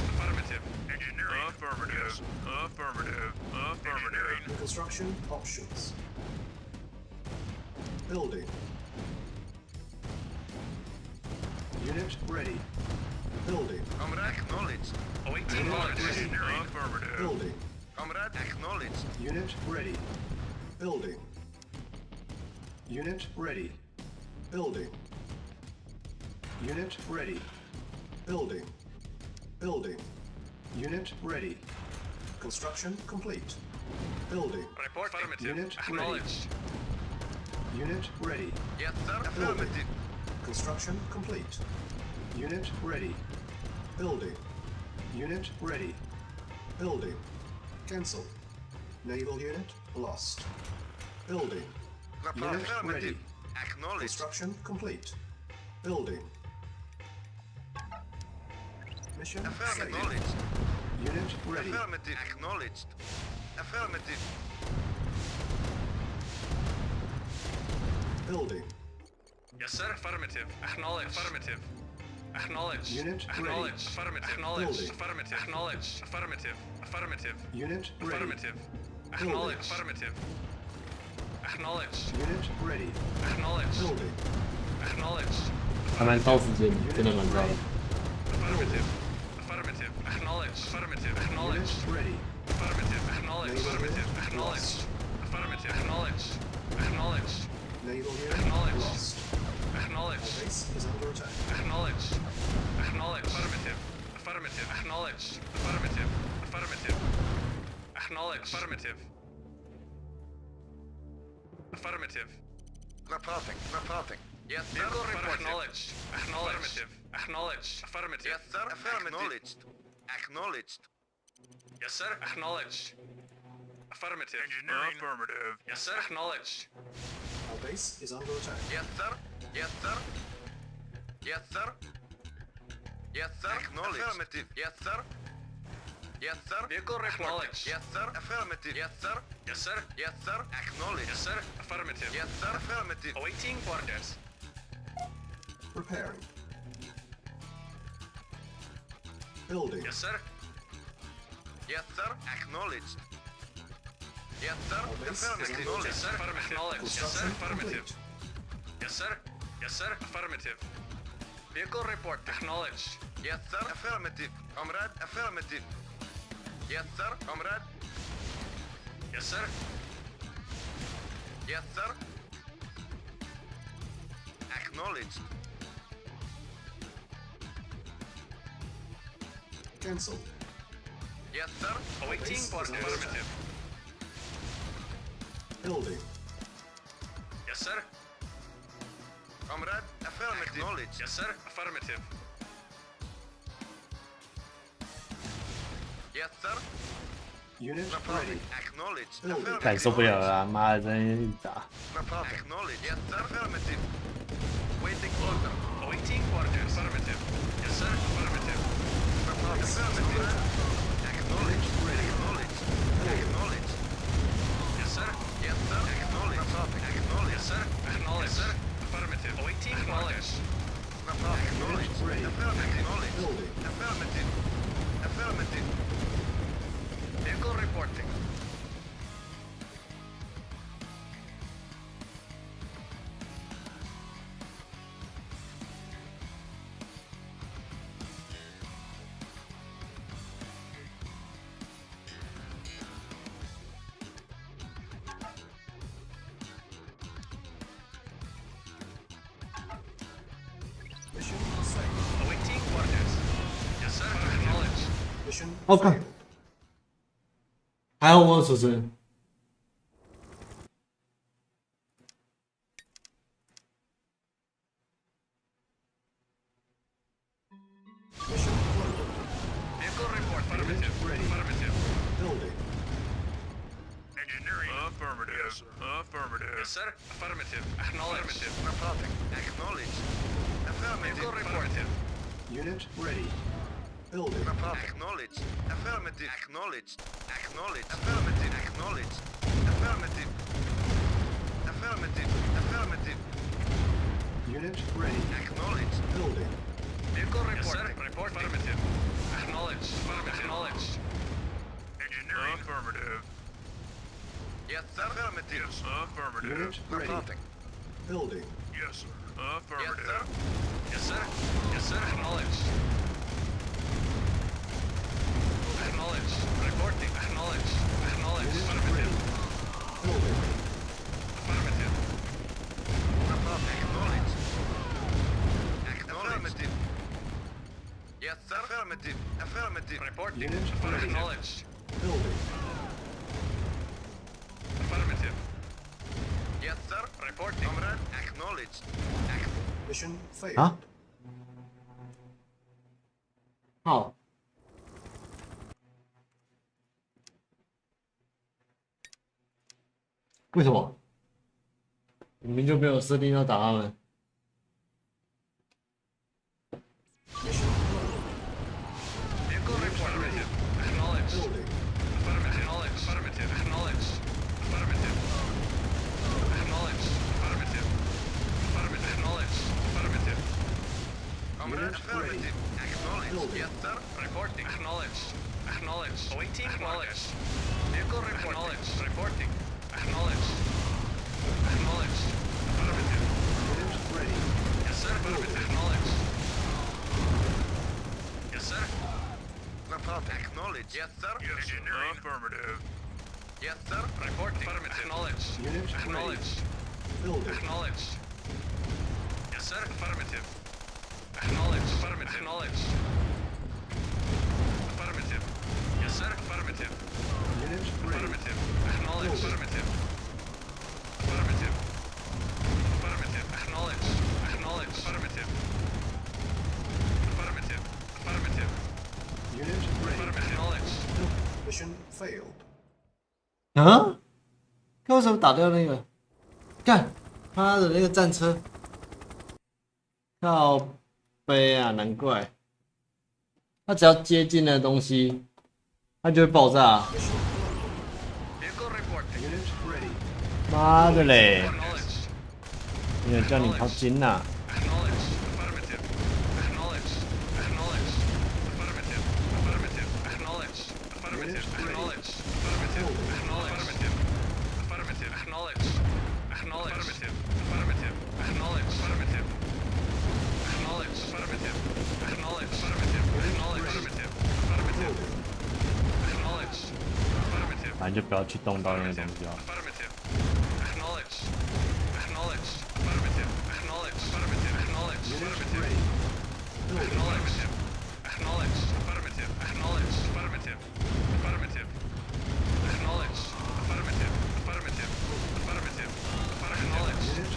Speaker 9: Affirmative. Engineering. Affirmative. Affirmative. Affirmative.
Speaker 2: Construction options. Building. Unit ready. Building.
Speaker 8: Comrade. Acknowledged. Awaiting
Speaker 2: Unit
Speaker 8: orders.
Speaker 2: ready.
Speaker 9: Affirmative.
Speaker 2: Building.
Speaker 8: Comrade. Acknowledged.
Speaker 2: Unit ready. Building. Unit ready. Building. Unit ready. Building. Building. Unit ready. Construction complete. Building.
Speaker 9: Report. Affirmative.
Speaker 2: Unit ready.
Speaker 8: Acknowledged.
Speaker 2: Unit ready.
Speaker 8: Yes, sir.
Speaker 2: Building.
Speaker 8: Affirmative.
Speaker 2: Construction complete. Unit ready. Building. Unit ready. Building. Cancel. Naval unit lost. Building. Unit ready.
Speaker 8: Affirmative. Acknowledged.
Speaker 2: Construction complete. Building. Mission failed.
Speaker 8: Acknowledged.
Speaker 2: Unit ready.
Speaker 8: Affirmative. Acknowledged. Affirmative.
Speaker 2: Building.
Speaker 8: Yes, sir.
Speaker 9: Affirmative.
Speaker 8: Acknowledged.
Speaker 9: Affirmative.
Speaker 8: Acknowledged.
Speaker 2: Unit ready.
Speaker 8: Acknowledged.
Speaker 9: Affirmative.
Speaker 8: Acknowledged.
Speaker 2: Building.
Speaker 9: Affirmative.
Speaker 8: Acknowledged.
Speaker 9: Affirmative. Affirmative.
Speaker 2: Unit ready.
Speaker 9: Affirmative.
Speaker 8: Acknowledged.
Speaker 9: Affirmative.
Speaker 8: Acknowledged.
Speaker 2: Unit ready.
Speaker 8: Acknowledged.
Speaker 2: Building.
Speaker 8: Acknowledged.
Speaker 1: 还蛮高时间，真的蛮高的。
Speaker 9: Affirmative. Affirmative.
Speaker 8: Acknowledged.
Speaker 9: Affirmative.
Speaker 2: Unit
Speaker 8: Acknowledged.
Speaker 2: ready.
Speaker 8: Affirmative. Acknowledged.
Speaker 2: Naval
Speaker 8: Affirmative.
Speaker 2: unit
Speaker 8: Acknowledged.
Speaker 2: lost.
Speaker 8: Affirmative. Acknowledged. Acknowledged.
Speaker 2: Naval unit
Speaker 8: Acknowledged.
Speaker 2: lost.
Speaker 8: Acknowledged.
Speaker 2: Base is under attack.
Speaker 8: Acknowledged. Acknowledged.
Speaker 9: Affirmative. Affirmative.
Speaker 8: Acknowledged.
Speaker 9: Affirmative. Affirmative.
Speaker 8: Acknowledged.
Speaker 9: Affirmative. Affirmative.
Speaker 8: Reporting. Reporting. Yes, sir. Acknowledged. Acknowledged.
Speaker 9: Affirmative.
Speaker 8: Acknowledged.
Speaker 9: Affirmative.
Speaker 8: Yes, sir. Acknowledged. Acknowledged. Yes, sir. Acknowledged.
Speaker 9: Affirmative. Engineering. Affirmative.
Speaker 8: Yes, sir. Acknowledged.
Speaker 2: Our base is under attack.
Speaker 8: Yes, sir. Yes, sir. Yes, sir. Yes, sir. Acknowledged. Affirmative. Yes, sir. Yes, sir.
Speaker 9: Vehicle
Speaker 8: Acknowledged. Yes, sir. Affirmative. Yes, sir. Yes, sir. Yes, sir. Acknowledged. Yes, sir.
Speaker 9: Affirmative.
Speaker 8: Yes, sir. Affirmative.
Speaker 9: Awaiting orders.
Speaker 2: Preparing. Building.
Speaker 8: Yes, sir. Yes, sir. Acknowledged. Yes, sir.
Speaker 2: Our base is
Speaker 8: Affirmative.
Speaker 2: under
Speaker 8: Yes, sir.
Speaker 2: attack.
Speaker 8: Acknowledged. Yes, sir.
Speaker 2: Construction
Speaker 8: Affirmative.
Speaker 2: complete.
Speaker 8: Yes, sir. Yes, sir.
Speaker 9: Affirmative.
Speaker 8: Vehicle report. Acknowledged. Yes, sir. Affirmative. Comrade. Affirmative. Yes, sir. Comrade. Yes, sir. Yes, sir. Acknowledged.
Speaker 2: Cancel.
Speaker 8: Yes, sir.
Speaker 9: Awaiting
Speaker 2: Base is
Speaker 9: orders.
Speaker 2: under attack.
Speaker 9: Affirmative.
Speaker 2: Building.
Speaker 8: Yes, sir. Comrade, affirmative. Acknowledge. Yes, sir. Affirmative. Yes, sir.
Speaker 2: Unit
Speaker 8: Reporting.
Speaker 2: ready.
Speaker 8: Acknowledge.
Speaker 1: 感受不了了啊，妈的，在那边一直打。
Speaker 8: Reporting. Acknowledge. Yes, sir. Affirmative. Waiting order. Awaiting order. Affirmative. Yes, sir. Affirmative. Reporting. Affirmative. Acknowledge. Acknowledge. Acknowledge. Yes, sir. Yes, sir. Acknowledge. Reporting. Acknowledge. Yes, sir. Acknowledge. Yes, sir. Affirmative. Awaiting orders. Reporting. Acknowledge. Affirmative. Acknowledge. Affirmative. Affirmative. Vehicle reporting.
Speaker 2: Mission failed.
Speaker 8: Awaiting orders. Yes, sir. Acknowledge.
Speaker 2: Mission
Speaker 1: OK，
Speaker 2: failed.
Speaker 1: 还好我有储存。
Speaker 2: Mission loaded.
Speaker 8: Vehicle report. Affirmative.
Speaker 2: Ready.
Speaker 8: Affirmative.
Speaker 2: Building.
Speaker 8: Engineering. Affirmative. Yes, sir. Affirmative. Yes, sir. Affirmative. Acknowledge. Affirmative. Reporting. Acknowledge. Affirmative. Vehicle reported.
Speaker 2: Unit ready. Building.
Speaker 8: Reporting. Acknowledge. Affirmative. Acknowledge. Acknowledge. Affirmative. Acknowledge. Affirmative. Affirmative. Affirmative.
Speaker 2: Unit ready.
Speaker 8: Acknowledge.
Speaker 2: Building.
Speaker 8: Vehicle reporting. Yes, sir. Report. Affirmative. Acknowledge. Affirmative. Acknowledge. Engineering. Affirmative. Yes, sir. Affirmative. Yes, affirmative.
Speaker 2: Unit ready.
Speaker 8: Reporting.
Speaker 2: Building.
Speaker 8: Yes, sir. Affirmative. Yes, sir. Yes, sir. Acknowledge. Acknowledge. Reporting. Acknowledge. Acknowledge.
Speaker 2: Unit
Speaker 8: Affirmative.
Speaker 2: ready. Building.
Speaker 8: Affirmative. Reporting. Acknowledge. Acknowledge. Yes, sir. Affirmative. Affirmative. Reporting.
Speaker 2: Unit ready.
Speaker 8: Acknowledge.
Speaker 2: Building.
Speaker 8: Affirmative. Yes, sir. Reporting. Comrade. Acknowledge.
Speaker 2: Mission failed.
Speaker 1: 啊？好。为什么？你们就没有设定要打他们？
Speaker 2: Mission loaded.
Speaker 8: Vehicle report. Affirmative. Acknowledge.
Speaker 2: Building.
Speaker 8: Affirmative. Acknowledge. Affirmative. Acknowledge. Affirmative. Acknowledge. Affirmative. Affirmative. Acknowledge. Affirmative. Comrade.
Speaker 2: Unit
Speaker 8: Affirmative. Acknowledge.
Speaker 2: Building.
Speaker 8: Yes, sir. Reporting. Acknowledge. Acknowledge. Awaiting. Acknowledge. Vehicle report. Acknowledge. Reporting. Acknowledge. Acknowledge. Affirmative.
Speaker 2: Unit ready.
Speaker 8: Yes, sir. Affirmative. Acknowledge. Yes, sir. Report. Acknowledge. Yes, sir. Engineering. Affirmative. Yes, sir. Reporting. Affirmative. Acknowledge.
Speaker 2: Unit ready.
Speaker 8: Acknowledge.
Speaker 2: Building.
Speaker 8: Acknowledge. Yes, sir. Affirmative. Acknowledge. Affirmative. Acknowledge. Affirmative. Yes, sir. Affirmative.
Speaker 2: Unit ready.
Speaker 8: Affirmative. Acknowledge. Affirmative. Affirmative. Affirmative. Acknowledge. Acknowledge. Affirmative. Affirmative. Affirmative.
Speaker 2: Unit ready.
Speaker 8: Affirmative. Acknowledge.
Speaker 2: Mission failed.
Speaker 1: 啊？他为什么打掉那个？干，妈的那个战车！靠背啊，难怪。他只要接近的东西，它就会爆炸。
Speaker 8: Vehicle reporting.
Speaker 2: Unit ready.
Speaker 1: 妈的嘞！
Speaker 8: Acknowledge.
Speaker 1: 没有叫你掏金呐、
Speaker 8: Acknowledge. Affirmative. Acknowledge. Acknowledge. Affirmative. Affirmative. Acknowledge. Affirmative. Acknowledge. Affirmative. Acknowledge. Affirmative. Acknowledge. Acknowledge. Affirmative. Affirmative. Acknowledge. Affirmative. Acknowledge. Affirmative. Acknowledge. Affirmative. Acknowledge. Affirmative. Affirmative. Acknowledge. Affirmative.
Speaker 1: 反正就不要去动到那个东西哦。
Speaker 8: Affirmative. Acknowledge. Acknowledge. Affirmative. Acknowledge. Affirmative. Acknowledge.
Speaker 2: Unit
Speaker 8: Affirmative.
Speaker 2: ready.
Speaker 8: Acknowledge. Acknowledge. Affirmative. Acknowledge. Affirmative. Affirmative. Acknowledge. Affirmative. Affirmative. Affirmative. Acknowledge.
Speaker 2: Unit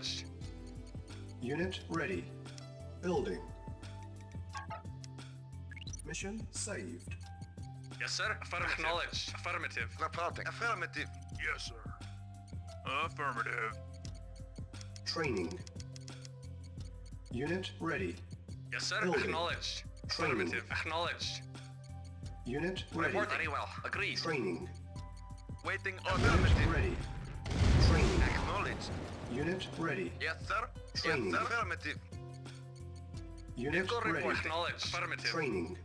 Speaker 9: Acknowledged.
Speaker 2: Unit ready. Building. Mission saved.
Speaker 9: Yes, sir. Affirmative. Acknowledged. Affirmative.
Speaker 8: Reporting. Affirmative.
Speaker 9: Yes, sir. Affirmative.
Speaker 2: Training. Unit ready.
Speaker 9: Yes, sir.
Speaker 2: Building.
Speaker 9: Acknowledged.
Speaker 2: Training.
Speaker 9: Affirmative. Acknowledged.
Speaker 2: Unit ready.
Speaker 8: Report very well. Agreed.
Speaker 2: Training.
Speaker 8: Waiting
Speaker 2: Unit
Speaker 8: affirmative.
Speaker 2: ready. Training.
Speaker 8: Acknowledged.
Speaker 2: Unit ready.
Speaker 8: Yes, sir.
Speaker 2: Training.
Speaker 8: Yes, sir. Affirmative.
Speaker 2: Unit
Speaker 8: Vehicle
Speaker 2: ready.
Speaker 8: report.
Speaker 9: Acknowledged. Affirmative.
Speaker 2: Training.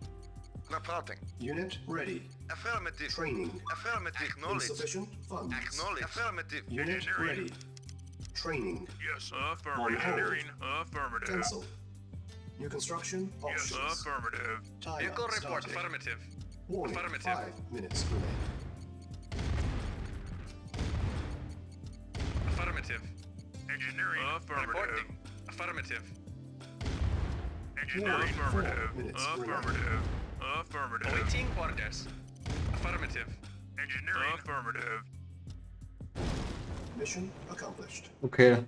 Speaker 8: Reporting.
Speaker 2: Unit ready.
Speaker 8: Affirmative.
Speaker 2: Training.
Speaker 8: Affirmative. Acknowledged.
Speaker 2: Insufficient funds.
Speaker 8: Acknowledged. Affirmative.
Speaker 2: Unit ready. Training.
Speaker 9: Yes,
Speaker 2: On
Speaker 9: affirmative.
Speaker 2: hold.
Speaker 9: Engineering. Affirmative.
Speaker 2: Cancel. New construction
Speaker 9: Yes,
Speaker 2: options.
Speaker 9: affirmative.
Speaker 2: Timer
Speaker 8: Vehicle report.
Speaker 2: started.
Speaker 9: Affirmative.
Speaker 2: Warning,
Speaker 9: Affirmative.
Speaker 2: 5 minutes remaining.
Speaker 9: Affirmative. Engineering. Affirmative.
Speaker 8: Reporting.
Speaker 9: Affirmative.
Speaker 2: Warning,
Speaker 9: Engineering.
Speaker 2: 4
Speaker 9: Affirmative.
Speaker 2: minutes remaining.
Speaker 9: Affirmative. Affirmative.
Speaker 8: Awaiting orders.
Speaker 9: Affirmative. Engineering. Affirmative.
Speaker 2: Mission accomplished.
Speaker 1: OK 了。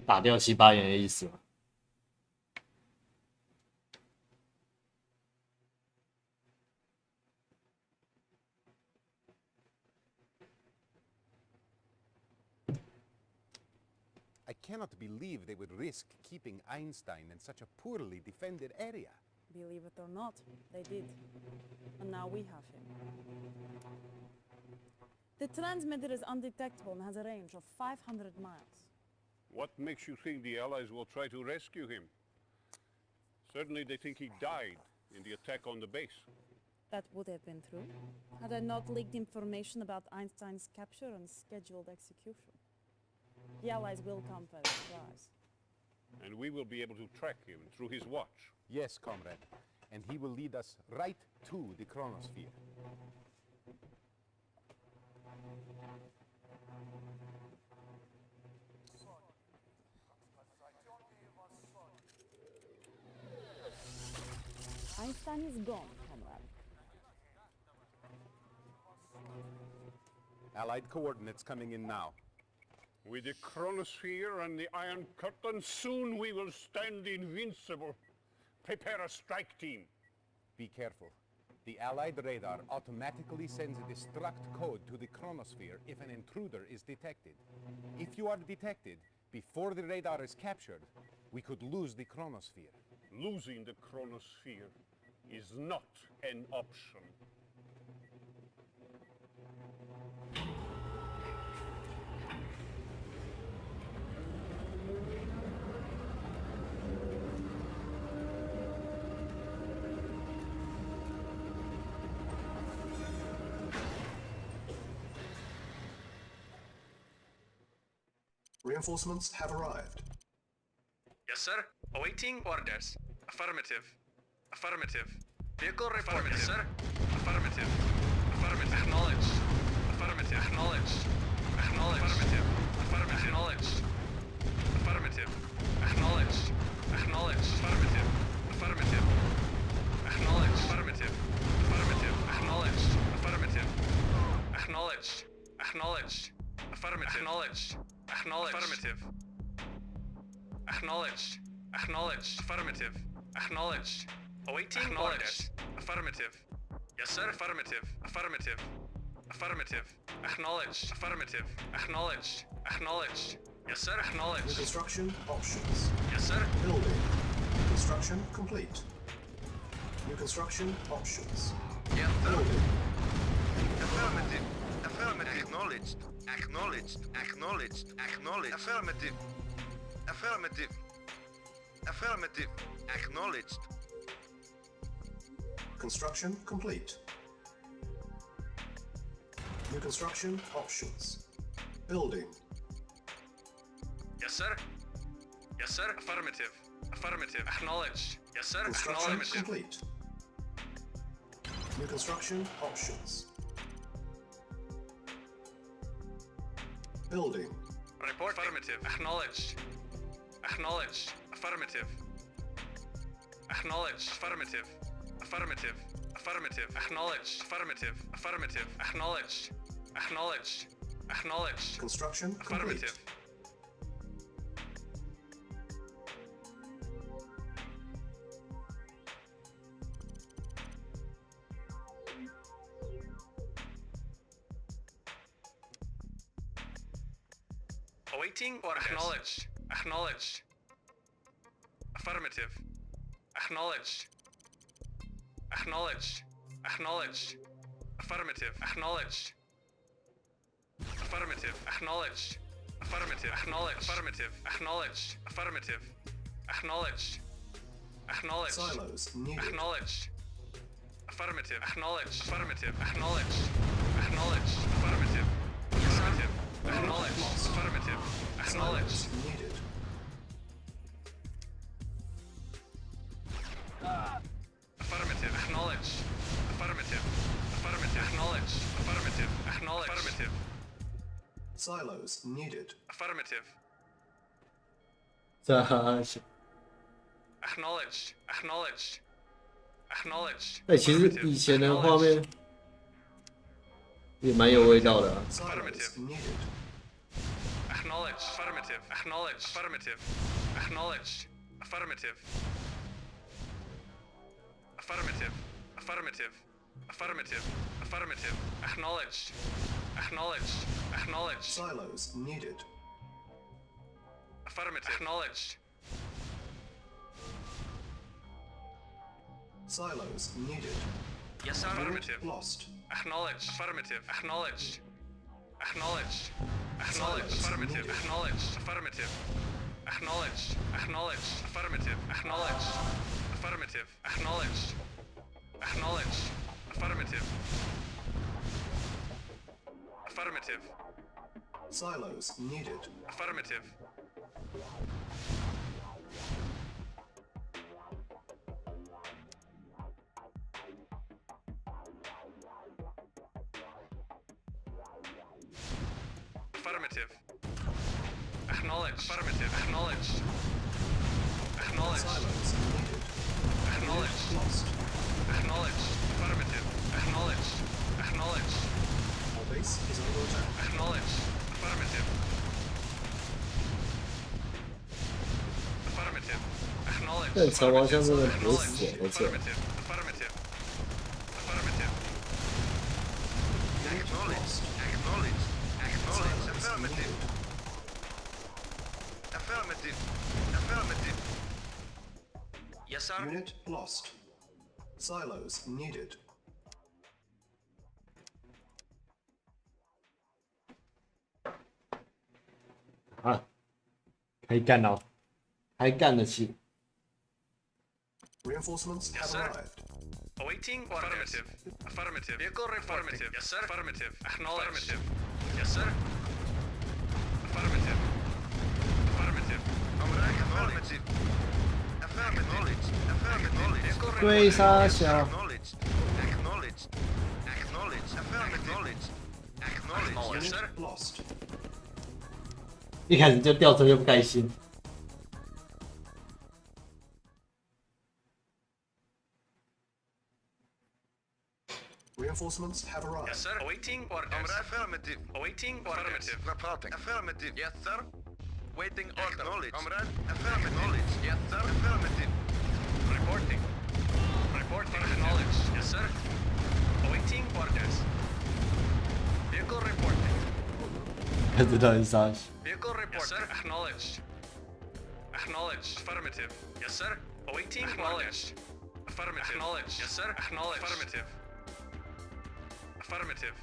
Speaker 1: 打掉西巴元的意思吗？
Speaker 11: I cannot believe they would risk keeping Einstein in such a poorly defended area.
Speaker 7: Believe it or not, they did. And now we have him. The transmitter is undetectable and has a range of 500 miles.
Speaker 5: What makes you think the Allies will try to rescue him? Certainly they think he died in the attack on the base.
Speaker 7: That would have been true, had I not leaked information about Einstein's capture and scheduled execution. The Allies will come for a surprise.
Speaker 5: And we will be able to track him through his watch.
Speaker 11: Yes, comrade. And he will lead us right to the chronosphere.
Speaker 7: Einstein is gone, comrade.
Speaker 11: Allied coordinates coming in now.
Speaker 5: With the chronosphere and the Iron Curtain, soon we will stand invincible. Prepare a strike team.
Speaker 11: Be careful. The Allied radar automatically sends a destruct code to the chronosphere if an intruder is detected. If you are detected before the radar is captured, we could lose the chronosphere.
Speaker 5: Losing the chronosphere is not an option.
Speaker 2: Reinforcements have arrived.
Speaker 9: Yes, sir. Awaiting orders. Affirmative. Affirmative. Vehicle report. Yes, sir. Affirmative. Affirmative. Acknowledged. Affirmative. Acknowledged. Acknowledged. Affirmative. Affirmative. Acknowledged. Affirmative. Acknowledged. Acknowledged. Affirmative. Affirmative. Acknowledged. Affirmative. Affirmative. Acknowledged. Affirmative. Acknowledged. Acknowledged. Affirmative. Acknowledged. Acknowledged. Affirmative. Acknowledged. Acknowledged. Affirmative. Acknowledged. Awaiting orders. Affirmative. Yes, sir. Affirmative. Affirmative. Affirmative. Acknowledged. Affirmative. Acknowledged. Acknowledged. Yes, sir.
Speaker 2: New
Speaker 9: Acknowledged.
Speaker 2: construction options.
Speaker 9: Yes, sir.
Speaker 2: Building. Construction complete. New construction options.
Speaker 8: Yes, sir.
Speaker 2: Building.
Speaker 8: Affirmative. Affirmative. Acknowledged. Acknowledged. Acknowledged. Acknowledged. Affirmative. Affirmative. Affirmative. Acknowledged.
Speaker 2: Construction complete. New construction options. Building.
Speaker 9: Yes, sir. Yes, sir. Affirmative. Affirmative. Acknowledged. Yes, sir.
Speaker 2: Construction
Speaker 9: Acknowledged.
Speaker 2: complete. New construction options. Building.
Speaker 9: Report. Affirmative. Acknowledged. Acknowledged. Affirmative. Acknowledged. Affirmative. Affirmative. Affirmative. Acknowledged. Affirmative. Affirmative. Acknowledged. Acknowledged. Acknowledged.
Speaker 2: Construction complete.
Speaker 9: Affirmative. Awaiting or acknowledged. Acknowledged. Affirmative. Acknowledged. Acknowledged. Acknowledged. Affirmative. Acknowledged. Affirmative. Acknowledged. Affirmative. Acknowledged. Affirmative. Acknowledged. Affirmative. Acknowledged. Acknowledged.
Speaker 2: Silos needed.
Speaker 9: Acknowledged. Affirmative. Acknowledged. Affirmative. Acknowledged. Acknowledged. Affirmative. Affirmative. Acknowledged. Affirmative. Acknowledged.
Speaker 2: Silos needed.
Speaker 9: Affirmative. Acknowledged. Affirmative. Affirmative. Acknowledged. Affirmative. Acknowledged. Affirmative.
Speaker 2: Silos needed.
Speaker 9: Affirmative.
Speaker 1: 这
Speaker 9: Acknowledged. Acknowledged. Acknowledged.
Speaker 1: 哎，其实以前的画面也蛮有味道的啊。
Speaker 2: Silos needed.
Speaker 9: Acknowledged. Affirmative. Acknowledged. Affirmative. Acknowledged. Affirmative. Affirmative. Affirmative. Affirmative. Affirmative. Acknowledged. Acknowledged. Acknowledged.
Speaker 2: Silos needed.
Speaker 9: Affirmative. Acknowledged.
Speaker 2: Silos needed.
Speaker 9: Yes, sir. Affirmative.
Speaker 2: Lost.
Speaker 9: Acknowledged. Affirmative. Acknowledged. Acknowledged. Acknowledged. Affirmative. Acknowledged. Affirmative. Acknowledged. Acknowledged. Affirmative. Acknowledged. Affirmative. Acknowledged. Acknowledged. Affirmative. Affirmative.
Speaker 2: Silos needed.
Speaker 9: Affirmative. Affirmative. Acknowledged. Affirmative. Acknowledged. Acknowledged.
Speaker 2: Silos needed.
Speaker 9: Acknowledged.
Speaker 2: Lost.
Speaker 9: Acknowledged. Affirmative. Acknowledged. Acknowledged.
Speaker 2: Our base is under attack.
Speaker 9: Acknowledged. Affirmative. Affirmative. Acknowledged.
Speaker 1: 但长毛象真的很死在这。
Speaker 9: Affirmative. Affirmative. Affirmative.
Speaker 8: Acknowledged. Acknowledged. Acknowledged. Affirmative. Affirmative. Affirmative.
Speaker 9: Yes, sir.
Speaker 2: Unit lost. Silos needed.
Speaker 1: 啊，可以干了，还干得起。
Speaker 2: Reinforcements have
Speaker 9: Yes, sir.
Speaker 2: arrived.
Speaker 9: Awaiting affirmative. Affirmative. Vehicle affirmative. Yes, sir. Affirmative. Acknowledged. Affirmative. Yes, sir. Affirmative. Affirmative.
Speaker 8: Affirmative. Affirmative. Affirmative.
Speaker 1: 对沙小，
Speaker 8: Acknowledged. Acknowledged. Acknowledged. Affirmative. Acknowledged.
Speaker 9: Yes, sir.
Speaker 2: Lost.
Speaker 1: 一开始就吊车就不开心。
Speaker 2: Reinforcements have arrived.
Speaker 9: Yes, sir. Awaiting orders.
Speaker 8: Affirmative.
Speaker 9: Awaiting orders.
Speaker 8: Reporting. Affirmative. Yes, sir. Waiting order. Acknowledged. Comrade. Affirmative. Yes, sir. Affirmative.
Speaker 9: Reporting. Reporting. Acknowledged. Yes, sir. Awaiting orders. Vehicle reporting.
Speaker 1: 不知道是啥。
Speaker 9: Vehicle reporting. Yes, sir. Acknowledged. Acknowledged. Affirmative. Yes, sir. Awaiting acknowledged. Affirmative. Acknowledged. Yes, sir. Acknowledged. Affirmative. Affirmative.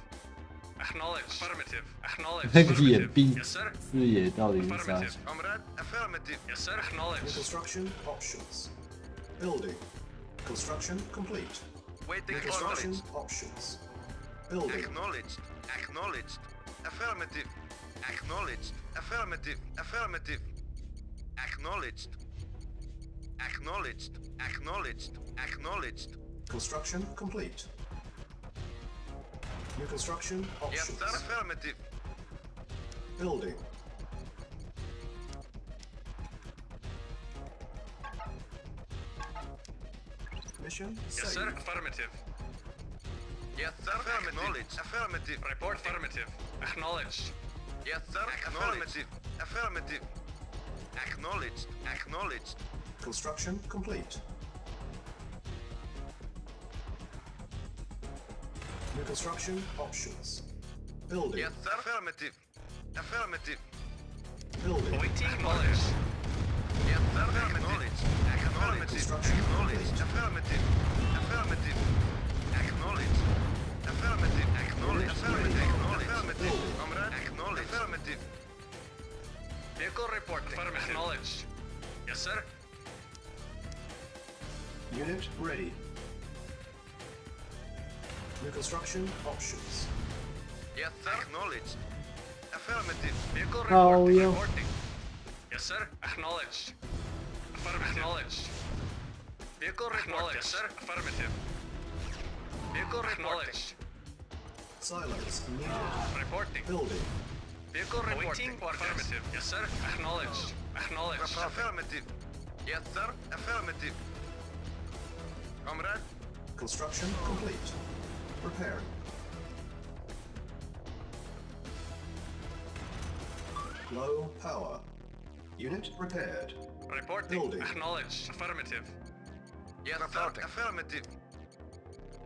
Speaker 9: Acknowledged. Affirmative. Acknowledged.
Speaker 1: 那个眼病
Speaker 9: Yes, sir.
Speaker 1: 视野到底是啥
Speaker 9: Affirmative.？
Speaker 8: Comrade. Affirmative.
Speaker 9: Yes, sir. Acknowledged.
Speaker 2: Construction options. Building. Construction complete.
Speaker 8: Waiting
Speaker 2: Construction
Speaker 8: orders.
Speaker 2: options. Building.
Speaker 8: Acknowledged. Acknowledged. Affirmative. Acknowledged. Affirmative. Affirmative. Acknowledged. Acknowledged. Acknowledged. Acknowledged.
Speaker 2: Construction complete. New construction
Speaker 8: Yes,
Speaker 2: options.
Speaker 8: sir. Affirmative.
Speaker 2: Building. Mission
Speaker 9: Yes,
Speaker 2: saved.
Speaker 9: sir. Affirmative.
Speaker 8: Yes, sir. Acknowledged. Affirmative.
Speaker 9: Report affirmative. Acknowledged.
Speaker 8: Yes, sir. Affirmative. Affirmative. Acknowledged. Acknowledged.
Speaker 2: Construction complete. New construction options. Building.
Speaker 8: Yes, sir. Affirmative. Affirmative.
Speaker 2: Building.
Speaker 9: Awaiting acknowledged.
Speaker 8: Yes, sir. Acknowledged. Acknowledged.
Speaker 2: Construction
Speaker 8: Acknowledged.
Speaker 2: complete.
Speaker 8: Affirmative. Affirmative. Acknowledged. Affirmative. Acknowledged. Affirmative. Acknowledged. Affirmative. Comrade. Acknowledged. Affirmative.
Speaker 9: Vehicle report. Affirmative. Acknowledged. Yes, sir.
Speaker 2: Unit ready. New construction options.
Speaker 8: Yes, sir. Acknowledged. Affirmative.
Speaker 9: Vehicle
Speaker 1: Oh,
Speaker 9: report.
Speaker 1: yeah.
Speaker 9: Reporting. Yes, sir. Acknowledged. Affirmative. Acknowledged. Vehicle report. Yes, sir. Affirmative. Vehicle acknowledged.
Speaker 2: Silos needed.
Speaker 9: Reporting.
Speaker 2: Building.
Speaker 9: Vehicle reporting. Affirmative. Yes, sir. Acknowledged. Acknowledged.
Speaker 8: Affirmative. Yes, sir. Affirmative. Comrade.
Speaker 2: Construction complete. Preparing. Low power. Unit repaired.
Speaker 9: Reporting.
Speaker 2: Building.
Speaker 9: Acknowledged. Affirmative.
Speaker 8: Yes, sir. Affirmative.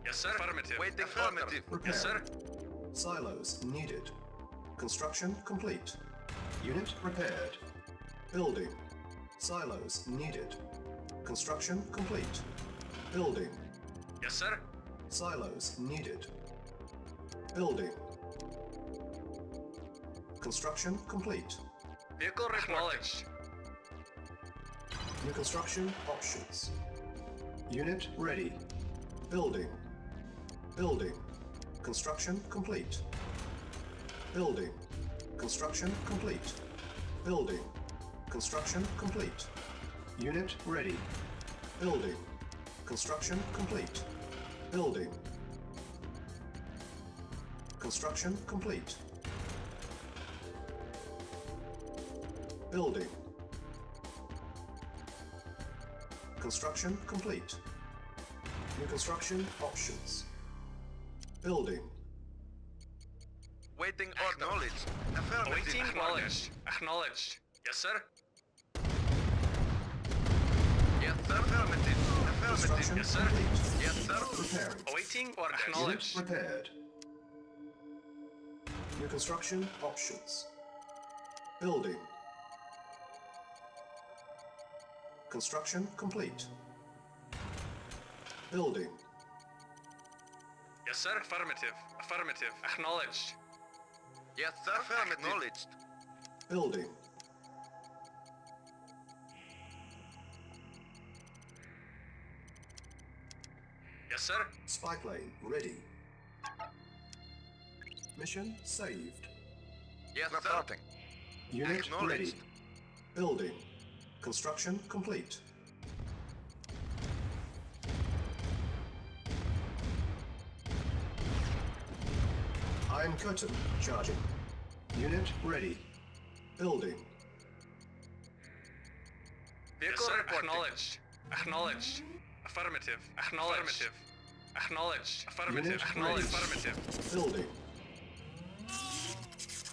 Speaker 9: Yes, sir. Affirmative.
Speaker 8: Waiting. Affirmative.
Speaker 9: Yes, sir.
Speaker 2: Silos needed. Construction complete. Unit repaired. Building. Silos needed. Construction complete. Building.
Speaker 9: Yes, sir.
Speaker 2: Silos needed. Building. Construction complete.
Speaker 9: Vehicle acknowledged.
Speaker 2: New construction options. Unit ready. Building. Building. Construction complete. Building. Construction complete. Building. Construction complete. Unit ready. Building. Construction complete. Building. Construction complete. Building. Construction complete. New construction options. Building.
Speaker 8: Waiting order. Acknowledged. Affirmative.
Speaker 9: Awaiting acknowledged. Acknowledged. Yes, sir.
Speaker 8: Yes, sir. Affirmative. Affirmative.
Speaker 2: Construction
Speaker 9: Yes, sir.
Speaker 2: complete.
Speaker 8: Yes, sir.
Speaker 2: Preparing.
Speaker 9: Awaiting or
Speaker 2: Unit
Speaker 9: acknowledged.
Speaker 2: repaired. New construction options. Building. Construction complete. Building.
Speaker 9: Yes, sir. Affirmative. Affirmative. Acknowledged.
Speaker 8: Yes, sir. Affirmative. Acknowledged.
Speaker 2: Building.
Speaker 9: Yes, sir.
Speaker 2: Spy plane ready. Mission saved.
Speaker 8: Yes, sir.
Speaker 2: Unit ready.
Speaker 8: Acknowledged.
Speaker 2: Building. Construction complete. Iron curtain charging. Unit ready. Building.
Speaker 9: Yes, sir. Acknowledged. Acknowledged. Affirmative. Acknowledged. Acknowledged. Affirmative.
Speaker 2: Unit
Speaker 9: Acknowledged.
Speaker 2: ready.
Speaker 9: Affirmative.
Speaker 2: Building.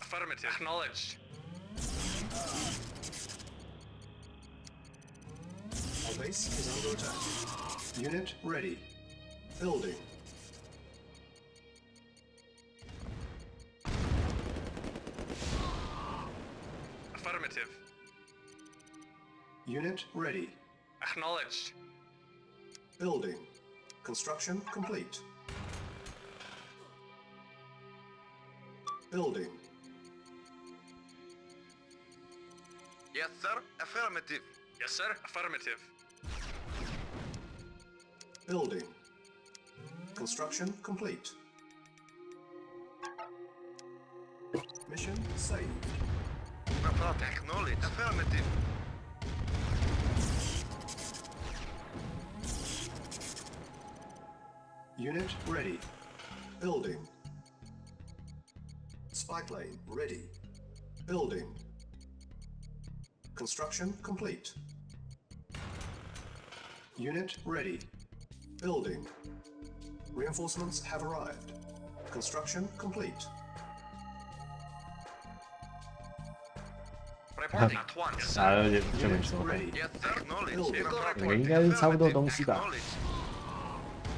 Speaker 9: Affirmative. Acknowledged.
Speaker 2: Our base is under attack. Unit ready. Building.
Speaker 9: Affirmative.
Speaker 2: Unit ready.
Speaker 9: Acknowledged.
Speaker 2: Building. Construction complete. Building.
Speaker 8: Yes, sir. Affirmative.
Speaker 9: Yes, sir. Affirmative.
Speaker 2: Building. Construction complete. Mission saved.
Speaker 8: Acknowledged. Affirmative.
Speaker 2: Unit ready. Building. Spike lane ready. Building. Construction complete. Unit ready. Building. Reinforcements have arrived. Construction complete.
Speaker 8: Reporting at once.
Speaker 1: 啥就没说。
Speaker 2: Ready.
Speaker 8: Yes, sir. Acknowledged.
Speaker 2: Building.
Speaker 8: Vehicle
Speaker 1: 应
Speaker 8: reporting.
Speaker 1: 该是差不多东西吧。
Speaker 8: Acknowledged.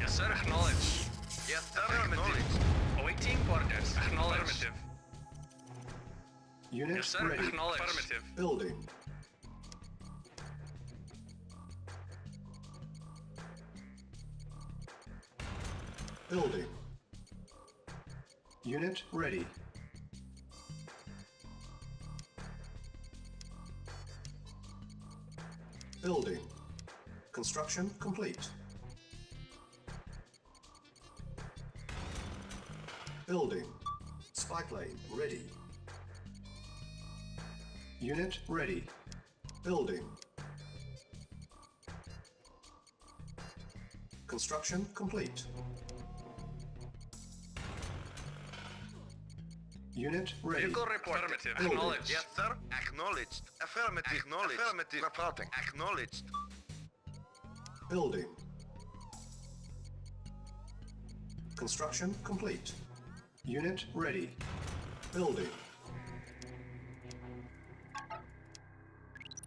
Speaker 9: Yes, sir. Acknowledged.
Speaker 8: Yes, sir. Acknowledged.
Speaker 9: Awaiting orders. Acknowledged. Affirmative.
Speaker 2: Unit
Speaker 9: Yes, sir.
Speaker 2: ready.
Speaker 9: Acknowledged. Affirmative.
Speaker 2: Building. Building. Unit ready. Building. Construction complete. Building. Spike lane ready. Unit ready. Building. Construction complete. Unit ready.
Speaker 8: Vehicle reporting.
Speaker 9: Affirmative.
Speaker 2: Building.
Speaker 9: Acknowledged.
Speaker 8: Yes, sir. Acknowledged. Affirmative. Acknowledged. Affirmative. Reporting. Acknowledged.
Speaker 2: Building. Construction complete. Unit ready. Building.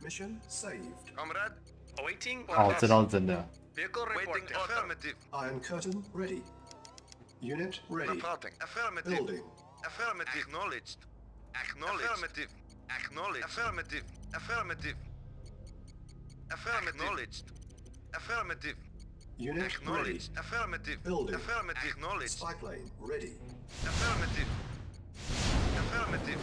Speaker 2: Mission saved.
Speaker 8: Comrade.
Speaker 9: Awaiting
Speaker 1: 哦，
Speaker 9: orders.
Speaker 1: 这倒是真的。
Speaker 8: Vehicle reporting. Affirmative.
Speaker 2: Iron curtain ready. Unit ready.
Speaker 8: Reporting. Affirmative.
Speaker 2: Building.
Speaker 8: Affirmative. Acknowledged. Acknowledged. Affirmative. Acknowledged. Affirmative. Affirmative. Affirmative. Acknowledged. Affirmative.
Speaker 2: Unit ready.
Speaker 8: Acknowledged. Affirmative.
Speaker 2: Building.
Speaker 8: Affirmative. Acknowledged.
Speaker 2: Spike lane ready.
Speaker 8: Affirmative. Affirmative.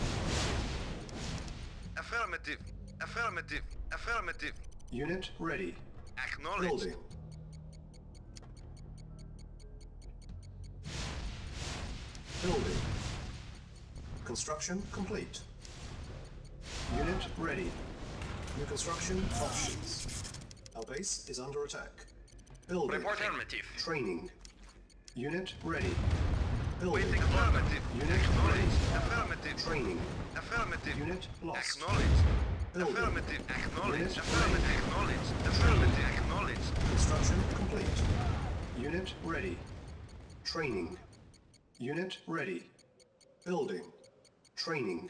Speaker 8: Affirmative. Affirmative. Affirmative.
Speaker 2: Unit ready.
Speaker 8: Acknowledged.
Speaker 2: Building. Building. Construction complete. Unit ready. New construction options. Our base is under attack. Building.
Speaker 8: Report affirmative.
Speaker 2: Training. Unit ready. Building.
Speaker 8: Waiting affirmative.
Speaker 2: Unit
Speaker 8: Acknowledged.
Speaker 2: ready.
Speaker 8: Affirmative.
Speaker 2: Training.
Speaker 8: Affirmative.
Speaker 2: Unit lost.
Speaker 8: Acknowledged.
Speaker 2: Building.
Speaker 8: Affirmative. Acknowledged.
Speaker 2: Unit
Speaker 8: Affirmative.
Speaker 2: ready.
Speaker 8: Acknowledged. Affirmative. Acknowledged.
Speaker 2: Construction complete. Unit ready. Training. Unit ready. Building. Training.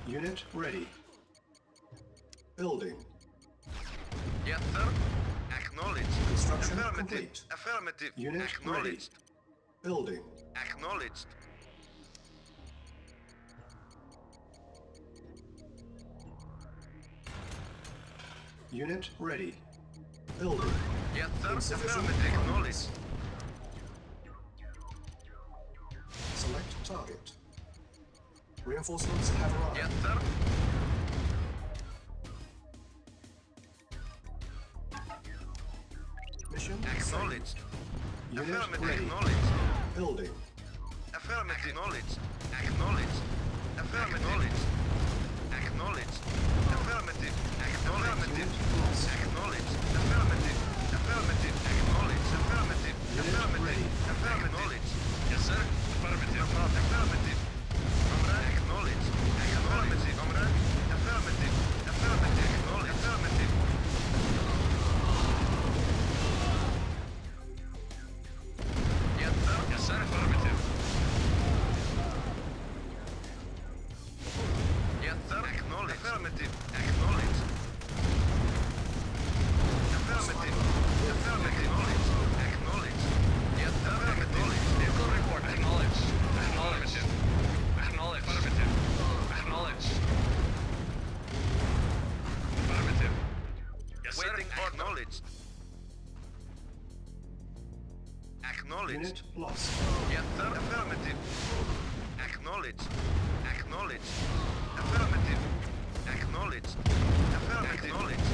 Speaker 2: Unit ready. Building.
Speaker 8: Yes, sir. Acknowledged.
Speaker 2: Construction
Speaker 8: Affirmative.
Speaker 2: complete.
Speaker 8: Affirmative.
Speaker 2: Unit
Speaker 8: Acknowledged.
Speaker 2: Building.
Speaker 8: Acknowledged.
Speaker 2: Unit ready. Building.
Speaker 8: Yes, sir.
Speaker 2: Insufficient
Speaker 8: Affirmative.
Speaker 2: funds.
Speaker 8: Acknowledged.
Speaker 2: Select target. Reinforcements have arrived.
Speaker 8: Yes, sir.
Speaker 2: Mission
Speaker 8: Acknowledged.
Speaker 2: saved. Unit
Speaker 8: Affirmative.
Speaker 2: ready.
Speaker 8: Acknowledged.
Speaker 2: Building.
Speaker 8: Affirmative. Acknowledged. Acknowledged. Affirmative. Acknowledged. Affirmative. Acknowledged.
Speaker 2: Unit lost.
Speaker 8: Acknowledged. Affirmative. Affirmative. Acknowledged. Affirmative.
Speaker 2: Unit
Speaker 8: Affirmative.
Speaker 2: ready.
Speaker 8: Affirmative.
Speaker 9: Yes, sir. Affirmative.
Speaker 8: Affirmative. Comrade. Acknowledged. Affirmative. Comrade. Affirmative. Affirmative. Acknowledged. Affirmative. Yes, sir.
Speaker 9: Yes, sir. Affirmative.
Speaker 8: Yes, sir. Acknowledged. Affirmative. Acknowledged. Affirmative. Affirmative. Acknowledged. Yes, sir. Acknowledged.
Speaker 9: Vehicle report. Acknowledged. Acknowledged. Acknowledged. Affirmative. Acknowledged. Affirmative. Yes, sir.
Speaker 8: Waiting. Acknowledged. Acknowledged.
Speaker 2: Unit lost.
Speaker 8: Yes, sir. Affirmative. Acknowledged. Acknowledged. Affirmative. Acknowledged. Affirmative. Acknowledged.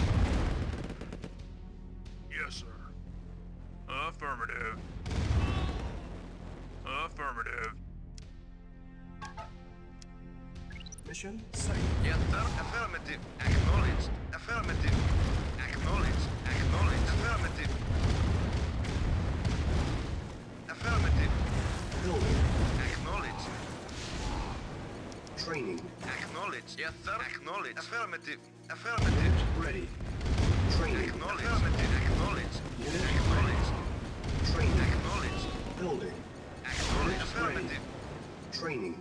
Speaker 9: Yes, sir. Affirmative. Affirmative.
Speaker 2: Mission safe.
Speaker 8: Yes, sir. Affirmative. Acknowledged. Affirmative. Acknowledged. Acknowledged. Affirmative. Affirmative.
Speaker 2: Building.
Speaker 8: Acknowledged.
Speaker 2: Training.
Speaker 8: Acknowledged. Yes, sir. Acknowledged. Affirmative. Affirmative.
Speaker 2: Unit ready. Training.
Speaker 8: Acknowledged. Affirmative. Acknowledged.
Speaker 2: Unit
Speaker 8: Acknowledged.
Speaker 2: Training.
Speaker 8: Acknowledged.
Speaker 2: Building.
Speaker 8: Acknowledged.
Speaker 2: Unit ready.
Speaker 8: Affirmative.
Speaker 2: Training.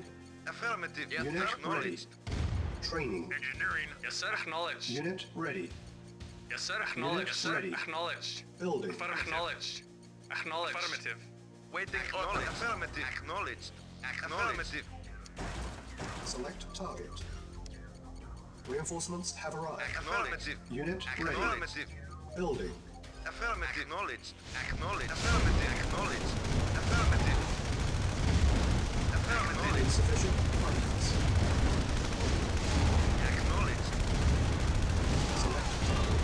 Speaker 8: Affirmative. Yes,
Speaker 2: Unit
Speaker 8: sir.
Speaker 2: ready.
Speaker 8: Acknowledged.
Speaker 2: Training.
Speaker 9: Engineering.
Speaker 4: Yes, sir.
Speaker 9: Acknowledged.
Speaker 2: Unit ready.
Speaker 4: Yes, sir. Acknowledged.
Speaker 2: Yes, sir.
Speaker 9: Ready. Acknowledged.
Speaker 2: Building.
Speaker 9: Acknowledged. Acknowledged. Affirmative.
Speaker 8: Waiting order. Affirmative. Acknowledged. Affirmative.
Speaker 2: Select target. Reinforcements have arrived.
Speaker 8: Acknowledged.
Speaker 2: Unit ready.
Speaker 8: Affirmative.
Speaker 2: Building.
Speaker 8: Affirmative. Acknowledged. Acknowledged. Affirmative. Acknowledged. Affirmative. Affirmative.
Speaker 2: Insufficient funds.
Speaker 8: Acknowledged.
Speaker 2: Select target.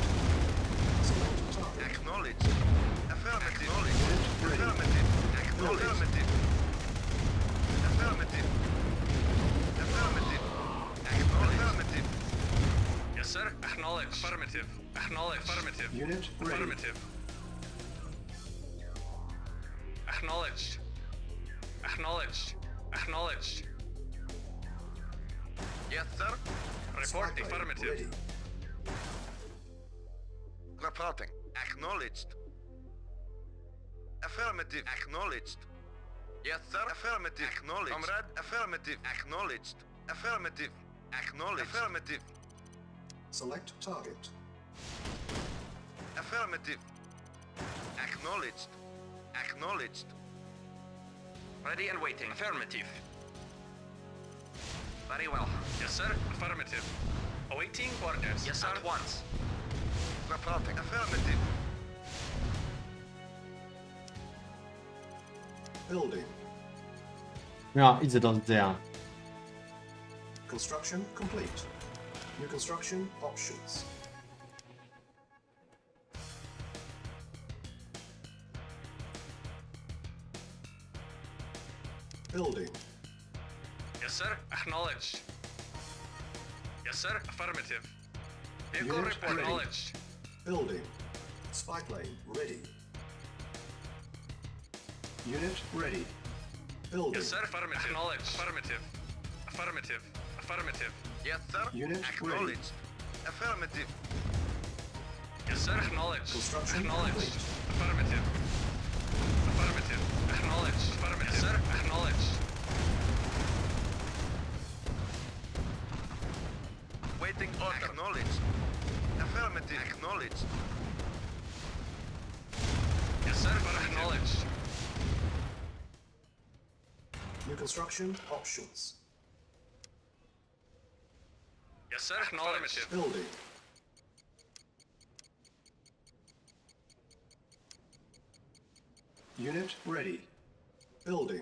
Speaker 2: Select target.
Speaker 8: Acknowledged. Affirmative. Acknowledged.
Speaker 2: Ready.
Speaker 8: Affirmative. Acknowledged. Affirmative. Affirmative. Affirmative. Acknowledged. Affirmative.
Speaker 9: Yes, sir. Acknowledged. Affirmative. Acknowledged. Affirmative.
Speaker 2: Unit ready.
Speaker 9: Affirmative. Acknowledged. Acknowledged. Acknowledged.
Speaker 8: Yes, sir.
Speaker 9: Reporting.
Speaker 2: Spy plane
Speaker 9: Affirmative.
Speaker 2: ready.
Speaker 8: Reporting. Acknowledged. Affirmative. Acknowledged. Yes, sir. Affirmative. Acknowledged. Comrade. Affirmative. Acknowledged. Affirmative. Acknowledged. Affirmative.
Speaker 2: Select target.
Speaker 8: Affirmative. Acknowledged. Acknowledged.
Speaker 12: Ready and waiting. Affirmative. Very well.
Speaker 9: Yes, sir. Affirmative. Awaiting orders.
Speaker 12: Yes, sir. At once.
Speaker 8: Reporting. Affirmative.
Speaker 2: Building.
Speaker 1: 没有，一直都是这样。
Speaker 2: Construction complete. New construction options. Building.
Speaker 9: Yes, sir. Acknowledged. Yes, sir. Affirmative. Vehicle
Speaker 2: Unit
Speaker 9: report.
Speaker 2: ready.
Speaker 9: Acknowledged.
Speaker 2: Building. Spy plane ready. Unit ready. Building.
Speaker 9: Yes, sir. Affirmative. Acknowledged. Affirmative. Affirmative. Affirmative.
Speaker 8: Yes, sir.
Speaker 2: Unit
Speaker 8: Acknowledged. Affirmative.
Speaker 9: Yes, sir. Acknowledged.
Speaker 2: Construction
Speaker 9: Acknowledged.
Speaker 2: complete.
Speaker 9: Affirmative. Affirmative. Acknowledged. Affirmative. Yes, sir. Acknowledged.
Speaker 8: Waiting order. Acknowledged. Affirmative. Acknowledged.
Speaker 9: Yes, sir. Acknowledged.
Speaker 2: New construction options.
Speaker 9: Yes, sir. Acknowledged.
Speaker 2: Building. Unit ready. Building.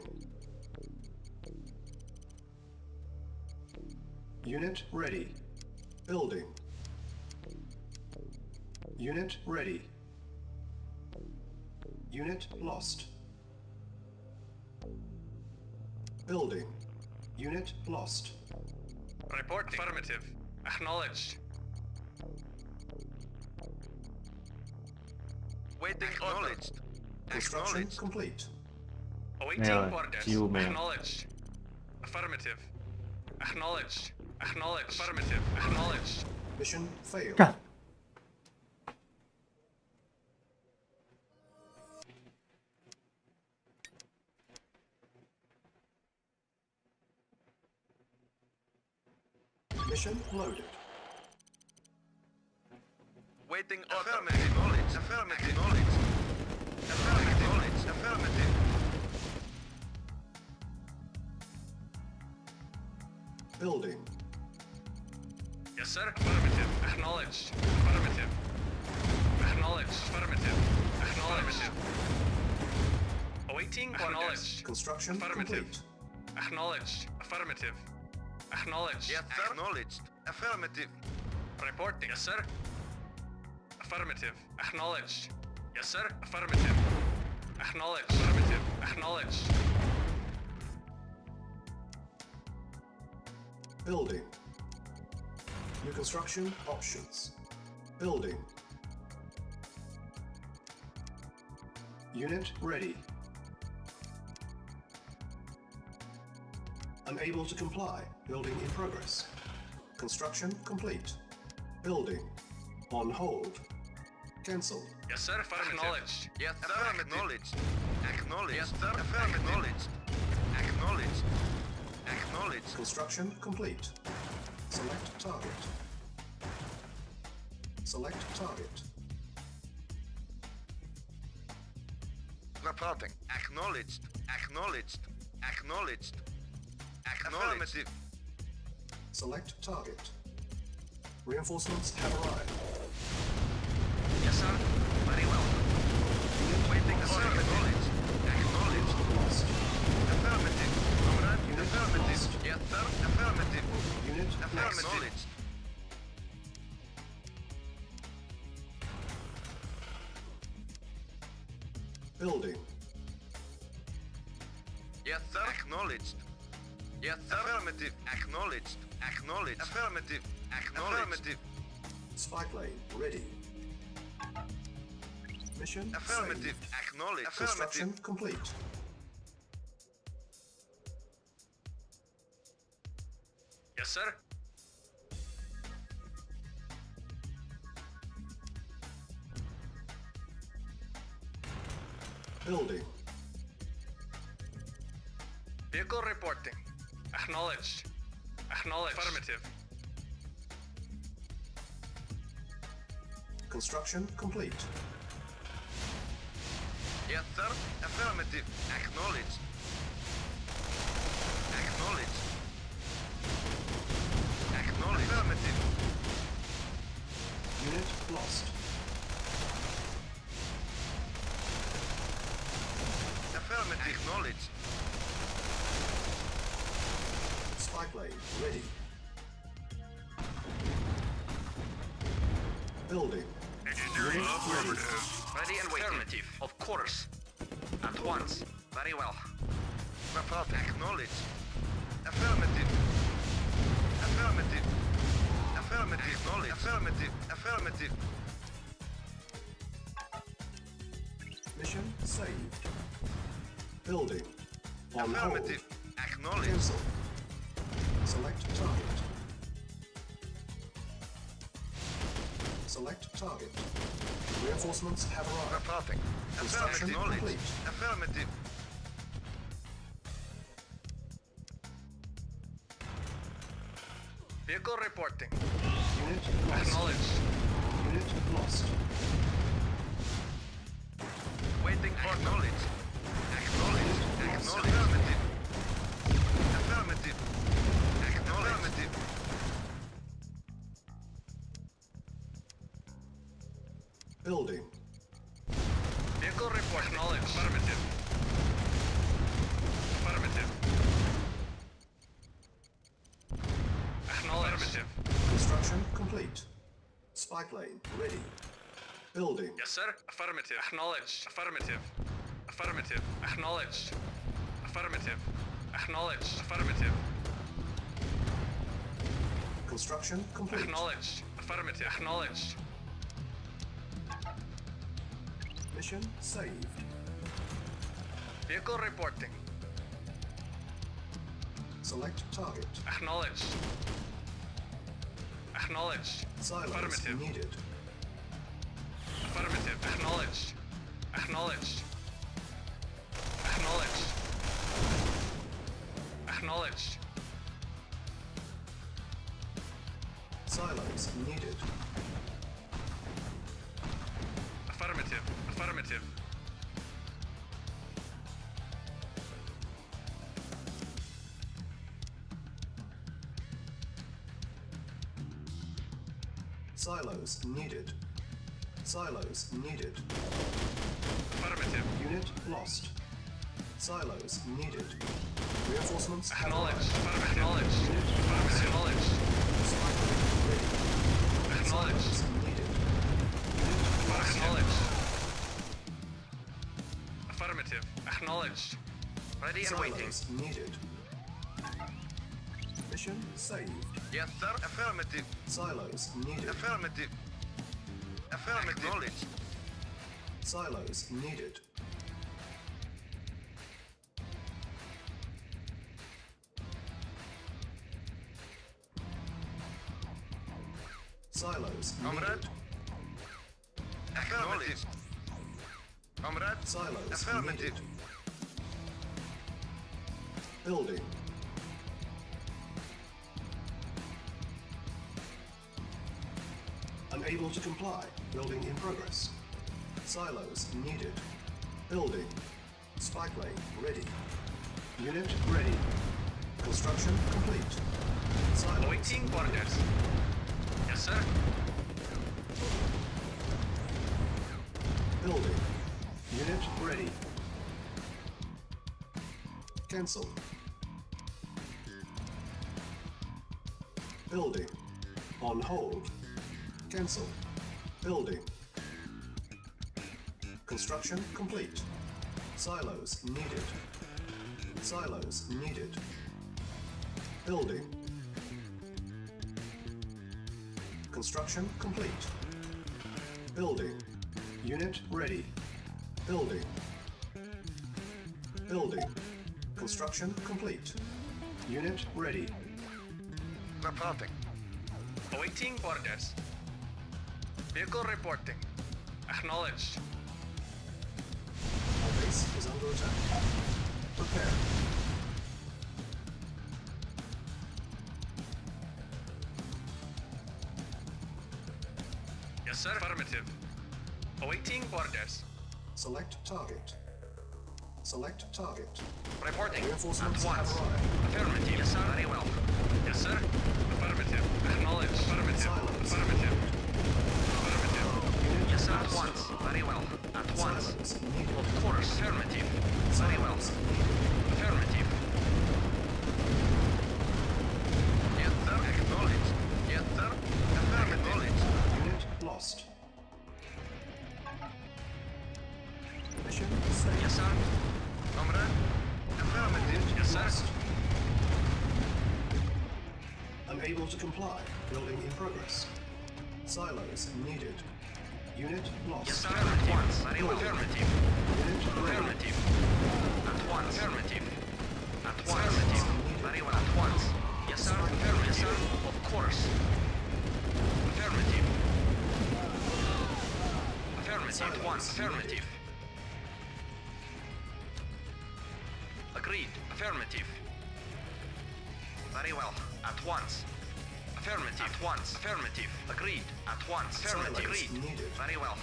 Speaker 2: Unit ready. Building. Unit ready. Unit lost. Building. Unit lost.
Speaker 9: Report. Affirmative. Acknowledged.
Speaker 8: Waiting acknowledged.
Speaker 2: Construction
Speaker 8: Acknowledged.
Speaker 2: complete.
Speaker 9: Awaiting
Speaker 1: Yeah,
Speaker 9: orders.
Speaker 1: you may.
Speaker 9: Acknowledged. Affirmative. Acknowledged. Acknowledged. Affirmative. Acknowledged.
Speaker 2: Mission failed.
Speaker 1: God.
Speaker 2: Mission loaded.
Speaker 8: Waiting order. Affirmative. Acknowledged. Affirmative. Acknowledged. Affirmative. Acknowledged. Affirmative.
Speaker 2: Building.
Speaker 9: Yes, sir. Affirmative. Acknowledged. Affirmative. Acknowledged. Affirmative. Acknowledged. Awaiting orders.
Speaker 2: Construction
Speaker 9: Affirmative.
Speaker 2: complete.
Speaker 9: Acknowledged. Affirmative. Acknowledged.
Speaker 8: Yes, sir. Acknowledged. Affirmative.
Speaker 9: Reporting. Yes, sir. Affirmative. Acknowledged. Yes, sir. Affirmative. Acknowledged. Affirmative. Acknowledged.
Speaker 2: Building. New construction options. Building. Unit ready. Unable to comply. Building in progress. Construction complete. Building. On hold. Cancel.
Speaker 9: Yes, sir. Acknowledged.
Speaker 8: Yes, sir. Acknowledged. Acknowledged. Yes, sir. Acknowledged. Acknowledged. Acknowledged.
Speaker 2: Construction complete. Select target. Select target.
Speaker 8: Reporting. Acknowledged. Acknowledged. Acknowledged. Acknowledged.
Speaker 2: Select target. Reinforcements have arrived.
Speaker 8: Yes, sir. Very well. Waiting the target. Acknowledged. Acknowledged.
Speaker 2: Lost.
Speaker 8: Affirmative. Comrade.
Speaker 2: Unit
Speaker 8: Affirmative.
Speaker 2: lost.
Speaker 8: Yes, sir. Affirmative.
Speaker 2: Unit
Speaker 8: Affirmative.
Speaker 2: lost.
Speaker 8: Acknowledged.
Speaker 2: Building.
Speaker 8: Yes, sir. Acknowledged. Yes, sir. Affirmative. Acknowledged. Acknowledged. Affirmative. Acknowledged. Affirmative.
Speaker 2: Spy plane ready. Mission
Speaker 8: Affirmative.
Speaker 2: saved.
Speaker 8: Acknowledged.
Speaker 2: Construction
Speaker 8: Affirmative.
Speaker 2: complete.
Speaker 9: Yes, sir.
Speaker 2: Building.
Speaker 9: Vehicle reporting. Acknowledged. Acknowledged. Affirmative.
Speaker 2: Construction complete.
Speaker 8: Yes, sir. Affirmative. Acknowledged. Acknowledged. Acknowledged. Affirmative.
Speaker 2: Unit lost.
Speaker 8: Affirmative. Acknowledged.
Speaker 2: Spy plane ready. Building.
Speaker 9: Engineering affirmative.
Speaker 8: Ready and waiting.
Speaker 12: Affirmative. Of course. At once. Very well.
Speaker 8: Report. Acknowledged. Affirmative. Affirmative. Affirmative. Acknowledged. Affirmative. Affirmative.
Speaker 2: Mission saved. Building. On
Speaker 8: Affirmative.
Speaker 2: hold.
Speaker 8: Acknowledged.
Speaker 2: Cancel. Select target. Select target. Reinforcements have arrived.
Speaker 8: Reporting.
Speaker 2: Construction
Speaker 8: Acknowledged.
Speaker 2: complete.
Speaker 8: Affirmative.
Speaker 9: Vehicle reporting.
Speaker 2: Unit lost.
Speaker 9: Acknowledged.
Speaker 2: Unit lost.
Speaker 8: Waiting for knowledge. Acknowledged. Acknowledged. Affirmative. Affirmative. Acknowledged.
Speaker 2: Building.
Speaker 9: Vehicle report. Acknowledged. Affirmative. Affirmative. Acknowledged. Affirmative.
Speaker 2: Construction complete. Spy plane ready. Building.
Speaker 9: Yes, sir. Affirmative. Acknowledged. Affirmative. Affirmative. Acknowledged. Affirmative. Acknowledged. Affirmative.
Speaker 2: Construction complete.
Speaker 9: Acknowledged. Affirmative. Acknowledged.
Speaker 2: Mission saved.
Speaker 9: Vehicle reporting.
Speaker 2: Select target.
Speaker 9: Acknowledged. Acknowledged.
Speaker 2: Silos
Speaker 9: Affirmative.
Speaker 2: needed.
Speaker 9: Affirmative. Acknowledged. Acknowledged. Acknowledged. Acknowledged.
Speaker 2: Silos needed.
Speaker 9: Affirmative. Affirmative.
Speaker 2: Silos needed. Silos needed.
Speaker 9: Affirmative.
Speaker 2: Unit lost. Silos needed. Reinforcements have
Speaker 9: Acknowledged.
Speaker 2: arrived.
Speaker 9: Acknowledged. Acknowledged.
Speaker 2: Spy plane ready.
Speaker 9: Acknowledged.
Speaker 2: Silos needed. Unit lost.
Speaker 9: Acknowledged. Affirmative. Acknowledged.
Speaker 8: Ready and waiting.
Speaker 2: Silos needed. Mission saved.
Speaker 8: Yes, sir. Affirmative.
Speaker 2: Silos needed.
Speaker 8: Affirmative. Affirmative. Acknowledged.
Speaker 2: Silos needed. Silos
Speaker 8: Comrade.
Speaker 2: needed.
Speaker 8: Affirmative. Comrade.
Speaker 2: Silos
Speaker 8: Affirmative.
Speaker 2: needed. Building. Unable to comply. Building in progress. Silos needed. Building. Spike lane ready. Unit ready. Construction complete. Silos
Speaker 9: Awaiting orders. Yes, sir.
Speaker 2: building. Unit ready. Cancel. Building. On hold. Cancel. Building. Construction complete. Silos needed. Silos needed. Building. Construction complete. Building. Unit ready. Building. Building. Construction complete. Unit ready.
Speaker 8: Reporting.
Speaker 9: Awaiting orders. Vehicle reporting. Acknowledged.
Speaker 2: Our base is under attack. Prepare.
Speaker 9: Yes, sir. Affirmative. Awaiting orders.
Speaker 2: Select target. Select target.
Speaker 8: Reporting.
Speaker 2: Reinforcements
Speaker 8: At
Speaker 2: have
Speaker 8: once.
Speaker 2: arrived.
Speaker 8: Affirmative. Yes, sir. Very well.
Speaker 9: Yes, sir. Affirmative. Acknowledged. Affirmative.
Speaker 2: Silence.
Speaker 9: Affirmative. Affirmative.
Speaker 8: Yes, sir. At once. Very well. At once.
Speaker 2: Silence needed.
Speaker 8: Of course. Affirmative. Very well. Affirmative. Yes, sir. Acknowledged. Yes, sir. Affirmative.
Speaker 2: Unit lost. Mission saved.
Speaker 8: Yes, sir. Comrade. Affirmative. Yes, sir.
Speaker 2: Lost. Unable to comply. Building in progress. Silos needed. Unit lost.
Speaker 8: Yes, sir. At once. Very well. Affirmative.
Speaker 2: Unit ready.
Speaker 8: Affirmative. At once. Affirmative. At once. Affirmative. Very well. At once. Yes, sir. Affirmative. Yes, sir. Of course. Affirmative. Affirmative. At once. Affirmative. Agreed. Affirmative. Very well. At once. Affirmative. At once. Affirmative. Agreed. At once. Affirmative.
Speaker 2: Silence
Speaker 8: Agreed.
Speaker 2: needed.
Speaker 8: Very well.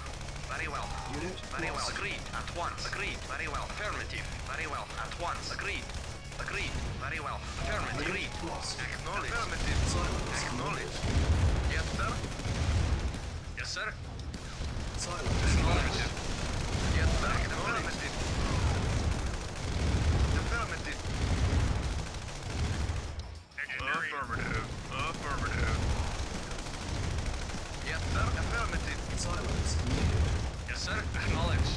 Speaker 8: Very well.
Speaker 2: Unit
Speaker 8: Very well.
Speaker 2: lost.
Speaker 8: Agreed. At once. Agreed. Very well. Affirmative. Very well. At once. Agreed. Agreed. Very well. Affirmative. Agreed.
Speaker 2: Lost.
Speaker 8: Acknowledged. Affirmative.
Speaker 2: Silence
Speaker 8: Acknowledged. Yes, sir.
Speaker 9: Yes, sir.
Speaker 2: Silence.
Speaker 9: Acknowledged.
Speaker 8: Yes, sir. Affirmative. Affirmative.
Speaker 9: Affirmative. Affirmative.
Speaker 8: Yes, sir. Affirmative.
Speaker 2: Silence needed.
Speaker 9: Yes, sir. Acknowledged.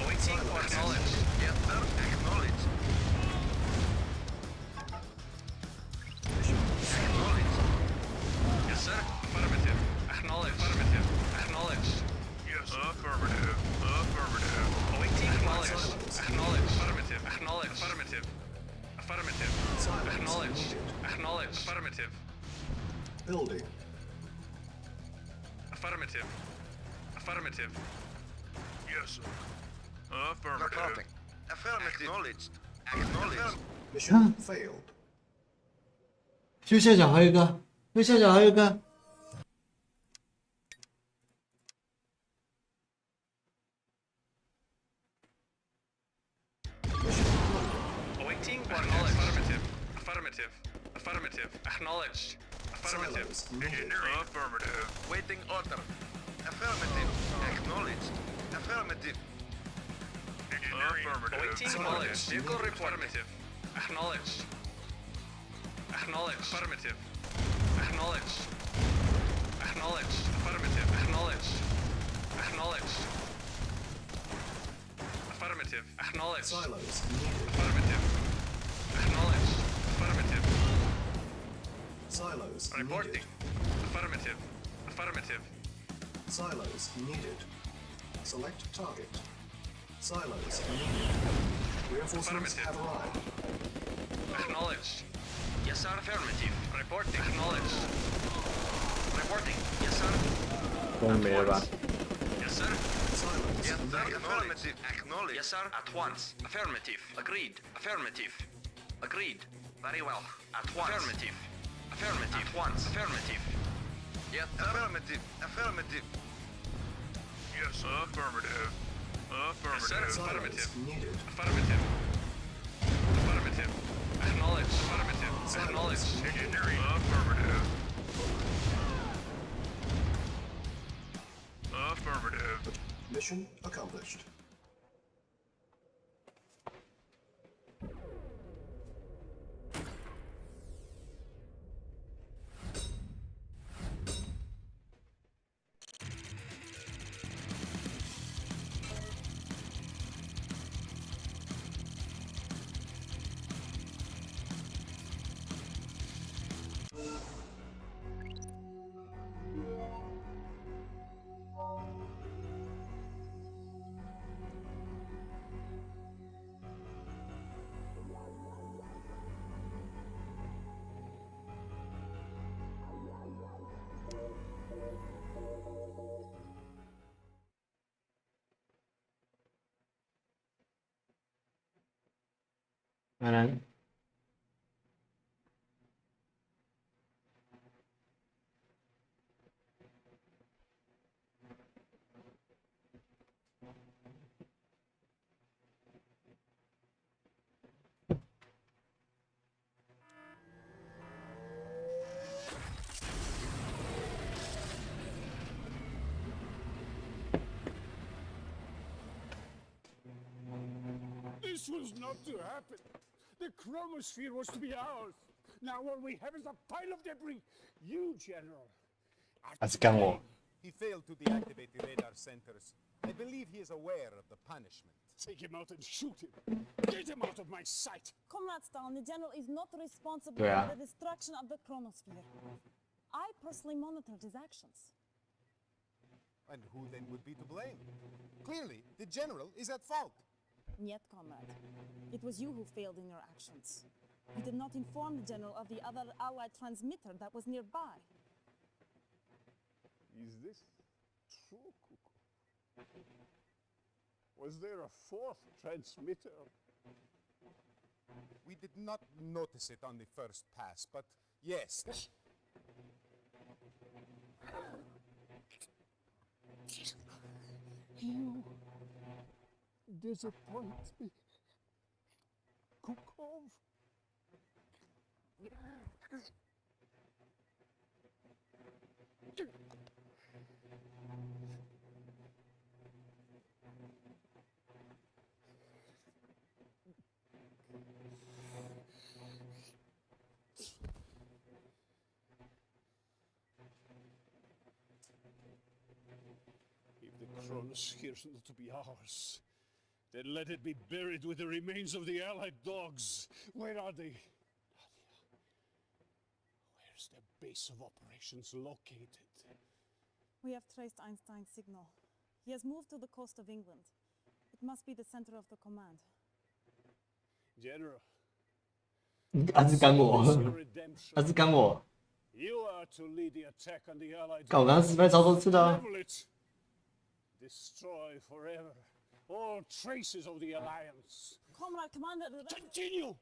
Speaker 9: Awaiting orders. Acknowledged.
Speaker 8: Yes, sir. Acknowledged.
Speaker 2: Mission
Speaker 8: Acknowledged.
Speaker 9: Yes, sir. Affirmative. Acknowledged. Affirmative. Acknowledged. Yes. Affirmative. Affirmative. Awaiting acknowledged. Acknowledged. Affirmative. Acknowledged. Affirmative. Affirmative.
Speaker 2: Silence
Speaker 9: Acknowledged.
Speaker 2: needed.
Speaker 9: Acknowledged. Affirmative.
Speaker 2: building.
Speaker 9: Affirmative. Affirmative. Yes, sir. Affirmative.
Speaker 8: Reporting. Affirmative. Acknowledged. Acknowledged.
Speaker 2: Mission failed.
Speaker 1: 右下角还有一个，右下角还有一个。
Speaker 9: Awaiting acknowledged. Affirmative. Affirmative. Affirmative. Acknowledged. Affirmative.
Speaker 2: Silence needed.
Speaker 9: Affirmative.
Speaker 8: Waiting order. Affirmative. Acknowledged. Affirmative.
Speaker 9: Affirmative. Awaiting acknowledged.
Speaker 2: Silence
Speaker 9: Vehicle
Speaker 2: needed.
Speaker 9: affirmative. Acknowledged. Acknowledged. Affirmative. Acknowledged. Acknowledged. Affirmative. Acknowledged. Acknowledged. Affirmative. Acknowledged.
Speaker 2: Silos needed.
Speaker 9: Affirmative. Acknowledged. Affirmative.
Speaker 2: Silos
Speaker 9: Reporting.
Speaker 2: needed.
Speaker 9: Affirmative. Affirmative.
Speaker 2: Silos needed. Select target. Silos needed. Reinforcements have arrived.
Speaker 9: Acknowledged.
Speaker 8: Yes, sir. Affirmative.
Speaker 9: Reporting. Acknowledged.
Speaker 8: Reporting. Yes, sir.
Speaker 1: 终于没了吧？
Speaker 9: Yes, sir.
Speaker 2: Silos
Speaker 8: Yes, sir.
Speaker 2: needed.
Speaker 8: Affirmative. Acknowledged. Yes, sir. At once. Affirmative. Agreed. Affirmative. Agreed. Very well. At once. Affirmative. Affirmative. At once. Affirmative. Yes, sir. Affirmative. Affirmative.
Speaker 9: Yes, sir. Affirmative.
Speaker 8: Yes, sir.
Speaker 9: Affirmative.
Speaker 2: Silos needed.
Speaker 9: Affirmative. Affirmative. Acknowledged. Affirmative.
Speaker 2: Silence.
Speaker 9: Acknowledged. Engineering. Affirmative. Affirmative.
Speaker 2: Mission accomplished.
Speaker 1: 当然，This
Speaker 5: was not to happen. The chromosphere was to be ours. Now all we have is a pile of debris. You, General.
Speaker 1: 还是干我。
Speaker 11: He failed to deactivate the radar centers. I believe he is aware of the punishment.
Speaker 5: Take him out and shoot him. Get him out of my sight.
Speaker 7: Comrade Stalin, the general is not responsible
Speaker 1: Yeah.
Speaker 7: for the destruction of the chromosphere. I personally monitored his actions.
Speaker 11: And who then would be to blame? Clearly, the general is at fault.
Speaker 7: Yet, comrade, it was you who failed in your actions. You did not inform the general of the other Allied transmitter that was nearby.
Speaker 5: Is this true, Kuko? Was there a fourth transmitter?
Speaker 11: We did not notice it on the first pass, but yes.
Speaker 5: You disappoint me, Kukov. If the chronosphere is not to be ours, then let it be buried with the remains of the Allied dogs. Where are they? Nadia, where's their base of operations located?
Speaker 7: We have traced Einstein's signal. He has moved to the coast of England. It must be the center of the command.
Speaker 5: General,
Speaker 1: 还是干
Speaker 5: this
Speaker 1: 我
Speaker 5: is，your redemption.
Speaker 1: 还是干我。
Speaker 5: You are to lead the attack on the Allied
Speaker 1: 干我刚刚失败超多次的啊。
Speaker 5: Level it. Destroy forever all traces of the Alliance.
Speaker 7: Comrade, Commander...
Speaker 5: Continue!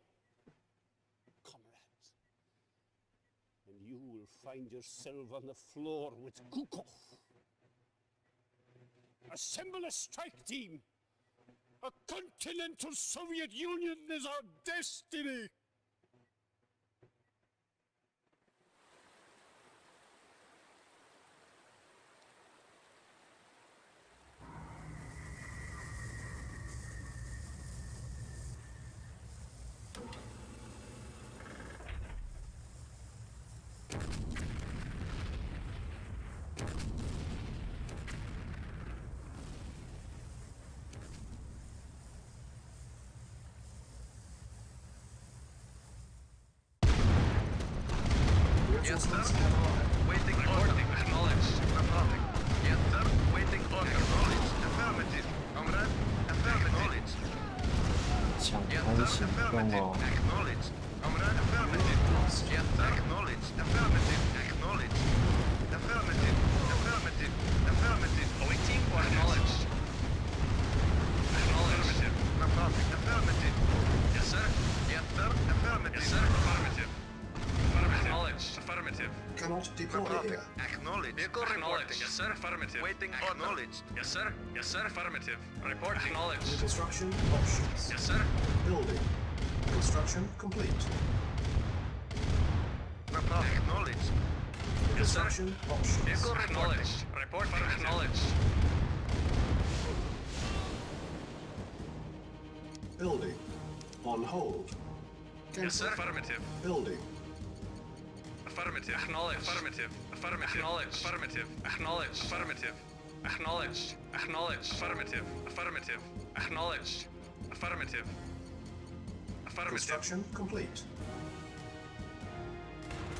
Speaker 5: Comrades. And you will find yourself on the floor with Kukov. Assemble a strike team. A continental Soviet Union is our destiny.
Speaker 2: Reinforcements have arrived.
Speaker 9: Waiting reporting. Acknowledged. Affirmative. Yes, sir. Waiting order. Acknowledged. Affirmative. Comrade. Affirmative.
Speaker 1: 抢
Speaker 9: Yes,
Speaker 1: 滩
Speaker 9: sir.
Speaker 1: 行动
Speaker 9: Affirmative.
Speaker 1: 哦。
Speaker 9: Acknowledged. Comrade. Affirmative. Yes, sir. Acknowledged. Affirmative. Acknowledged. Affirmative. Affirmative. Affirmative. Awaiting for acknowledged. Acknowledged. Affirmative. Affirmative. Yes, sir. Yes, sir. Affirmative. Yes, sir. Affirmative. Affirmative. Acknowledged. Affirmative.
Speaker 2: Cannot deploy here.
Speaker 9: Acknowledged. Vehicle reporting. Yes, sir. Affirmative. Waiting acknowledged. Yes, sir. Yes, sir. Affirmative. Report
Speaker 2: New
Speaker 9: acknowledged.
Speaker 2: construction options.
Speaker 9: Yes, sir.
Speaker 2: Building. Construction complete.
Speaker 9: Acknowledged.
Speaker 2: New
Speaker 9: Yes, sir.
Speaker 2: construction options.
Speaker 9: Vehicle acknowledged. Report acknowledged.
Speaker 2: Building. On hold.
Speaker 9: Yes, sir.
Speaker 2: Cancel.
Speaker 9: Affirmative.
Speaker 2: Building.
Speaker 9: Affirmative. Acknowledged. Affirmative. Affirmative. Acknowledged. Affirmative. Acknowledged. Affirmative. Acknowledged. Acknowledged. Affirmative. Affirmative. Acknowledged. Affirmative. Affirmative.
Speaker 2: Construction complete.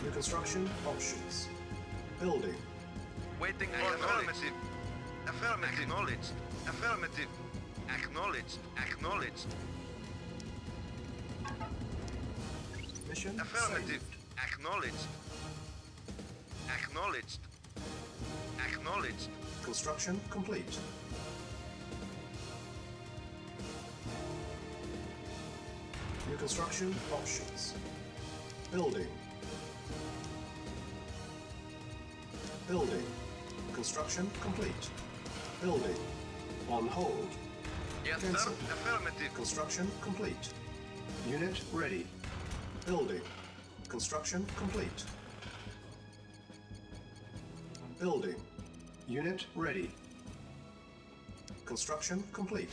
Speaker 2: New construction options. Building.
Speaker 9: Waiting for affirmative. Affirmative. Acknowledged. Affirmative. Acknowledged. Acknowledged.
Speaker 2: Mission
Speaker 9: Affirmative.
Speaker 2: saved.
Speaker 9: Acknowledged. Acknowledged. Acknowledged.
Speaker 2: Construction complete. New construction options. Building. Building. Construction complete. Building. On hold.
Speaker 9: Yes,
Speaker 2: Cancel.
Speaker 9: sir. Affirmative.
Speaker 2: Construction complete. Unit ready. Building. Construction complete. Building. Unit ready. Construction complete.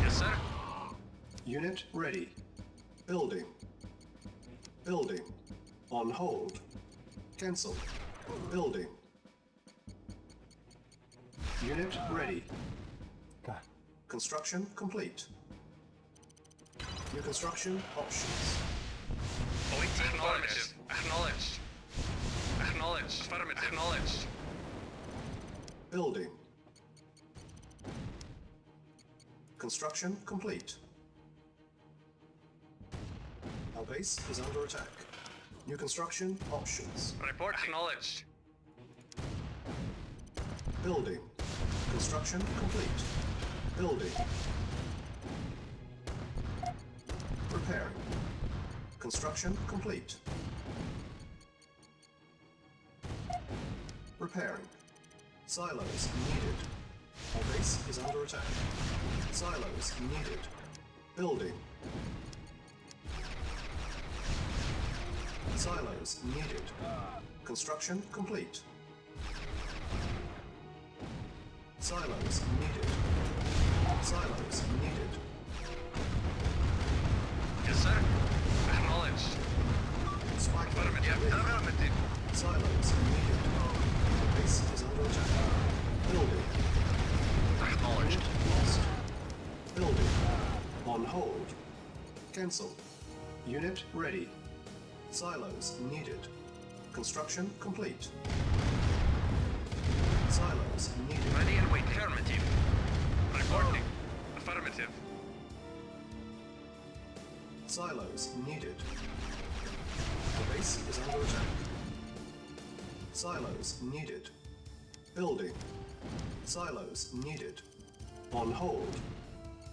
Speaker 9: Yes, sir.
Speaker 2: Unit ready. Building. Building. On hold. Cancel. Building. Unit ready. Construction complete. New construction options.
Speaker 9: Awaiting affirmative. Acknowledged. Acknowledged. Affirmative. Acknowledged.
Speaker 2: Building. Construction complete. Our base is under attack. New construction options.
Speaker 9: Report acknowledged.
Speaker 2: Building. Construction complete. Building. Repairing. Construction complete. Repairing. Silos needed. Our base is under attack. Silos needed. Building. Silos needed. Construction complete. Silos needed. Silos needed.
Speaker 9: Yes, sir. Acknowledged.
Speaker 2: Spike
Speaker 9: Affirmative. Affirmative.
Speaker 2: Silos needed. Base is under attack. Building.
Speaker 9: Acknowledged.
Speaker 2: Lost. Building. On hold. Cancel. Unit ready. Silos needed. Construction complete. Silos needed.
Speaker 9: Ready and wait. Affirmative. Reporting. Affirmative.
Speaker 2: Silos needed. The base is under attack. Silos needed. Building. Silos needed. On hold.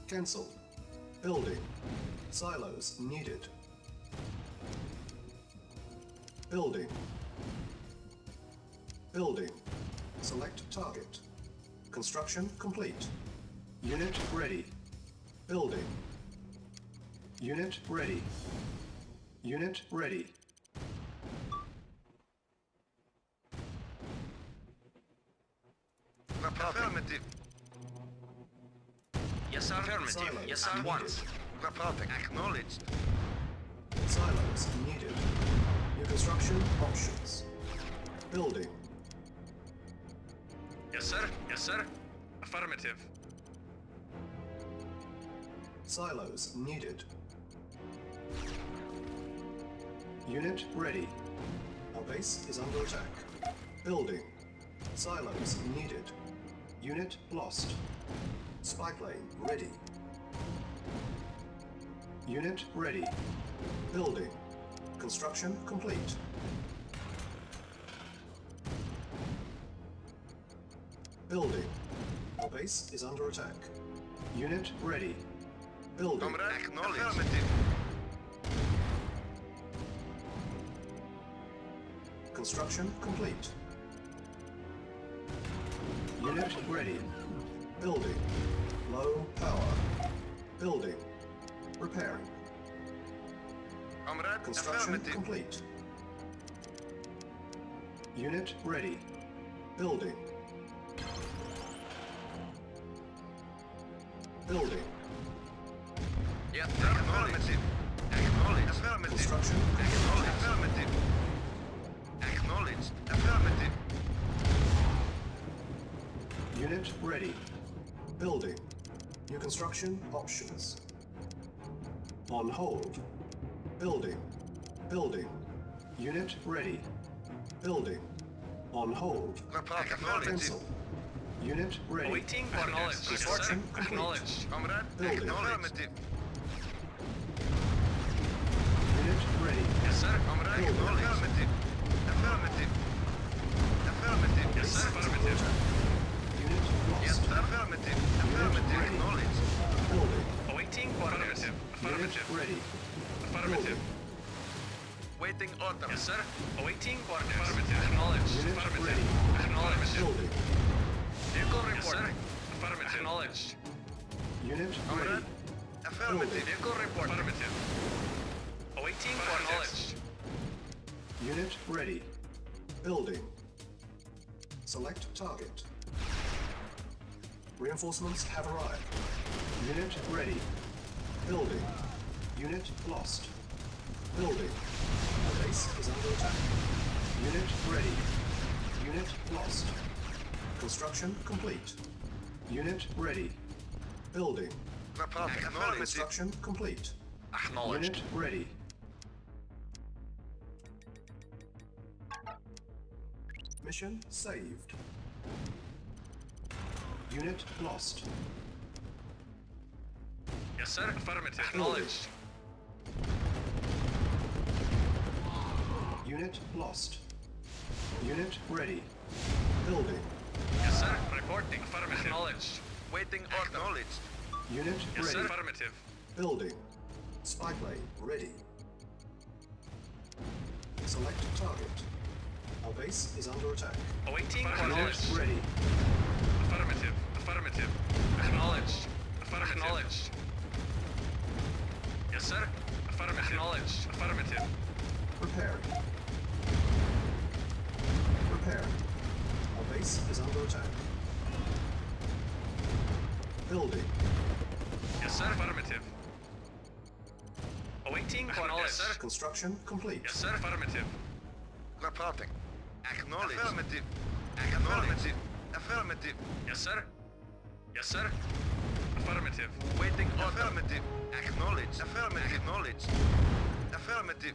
Speaker 2: Cancel. Building. Silos needed. Building. Building. Select target. Construction complete. Unit ready. Building. Unit ready. Unit ready.
Speaker 9: Affirmative.
Speaker 8: Yes, sir. Affirmative.
Speaker 2: Silos
Speaker 8: Yes, sir.
Speaker 2: needed.
Speaker 8: Once.
Speaker 9: Reporting. Acknowledged.
Speaker 2: Silos needed. New construction options. Building.
Speaker 9: Yes, sir. Yes, sir. Affirmative.
Speaker 2: Silos needed. Unit ready. Our base is under attack. Building. Silos needed. Unit lost. Spy plane ready. Unit ready. Building. Construction complete. Building. Our base is under attack. Unit ready. Building.
Speaker 8: Acknowledged.
Speaker 2: Construction complete. Unit ready. Building. Low power. Building. Repairing. Construction complete. Unit ready. Building. Building.
Speaker 8: Yes, affirmative. Acknowledged. Affirmative.
Speaker 2: Construction
Speaker 8: Acknowledged. Affirmative. Acknowledged. Affirmative.
Speaker 2: Unit ready. Building. New construction options. On hold. Building. Building. Unit ready. Building. On hold. Cancel. Unit ready.
Speaker 9: Awaiting orders.
Speaker 2: Construction complete.
Speaker 9: Acknowledged.
Speaker 8: Comrade.
Speaker 2: Building.
Speaker 8: Affirmative.
Speaker 2: Unit ready.
Speaker 8: Yes, sir. Comrade.
Speaker 2: Building.
Speaker 8: Affirmative. Affirmative. Affirmative.
Speaker 9: Yes, sir. Affirmative.
Speaker 2: Unit
Speaker 8: Yes,
Speaker 2: lost.
Speaker 8: affirmative. Affirmative.
Speaker 2: ready.
Speaker 8: Acknowledged.
Speaker 2: Building.
Speaker 9: Awaiting orders.
Speaker 2: Unit
Speaker 9: Affirmative.
Speaker 2: ready.
Speaker 9: Affirmative.
Speaker 8: Waiting order.
Speaker 9: Yes, sir. Awaiting orders. Affirmative. Acknowledged.
Speaker 2: Unit
Speaker 9: Affirmative.
Speaker 2: ready.
Speaker 9: Acknowledged.
Speaker 2: Building.
Speaker 8: Vehicle
Speaker 9: Yes, sir.
Speaker 8: reporting.
Speaker 9: Affirmative. Acknowledged.
Speaker 2: Unit ready.
Speaker 8: Comrade. Affirmative. Vehicle reporting.
Speaker 9: Affirmative. Awaiting orders.
Speaker 2: Unit ready. Building. Select target. Reinforcements have arrived. Unit ready. Building. Unit lost. Building. Our base is under attack. Unit ready. Unit lost. Construction complete. Unit ready. Building.
Speaker 8: Acknowledged.
Speaker 2: Construction complete.
Speaker 8: Acknowledged.
Speaker 2: Unit ready. Mission saved. Unit lost.
Speaker 9: Yes, sir. Affirmative. Acknowledged.
Speaker 2: Unit lost. Unit ready. Building.
Speaker 9: Yes, sir. Reporting. Affirmative. Acknowledged.
Speaker 8: Waiting order. Acknowledged.
Speaker 2: Unit
Speaker 9: Yes, sir.
Speaker 2: ready.
Speaker 9: Affirmative.
Speaker 2: Building. Spy plane ready. Select target. Our base is under attack.
Speaker 9: Awaiting
Speaker 2: Unit
Speaker 9: orders.
Speaker 2: ready.
Speaker 9: Affirmative. Affirmative. Acknowledged. Affirmative. Acknowledged. Yes, sir. Affirmative. Acknowledged. Affirmative.
Speaker 2: Preparing. Preparing. Our base is under attack. Building.
Speaker 9: Yes, sir. Affirmative. Awaiting orders. Yes, sir.
Speaker 2: Construction complete.
Speaker 9: Yes, sir. Affirmative.
Speaker 8: Reporting. Acknowledged. Affirmative. Acknowledged. Affirmative.
Speaker 9: Yes, sir. Yes, sir. Affirmative.
Speaker 8: Waiting order. Affirmative. Acknowledged. Affirmative. Acknowledged. Affirmative.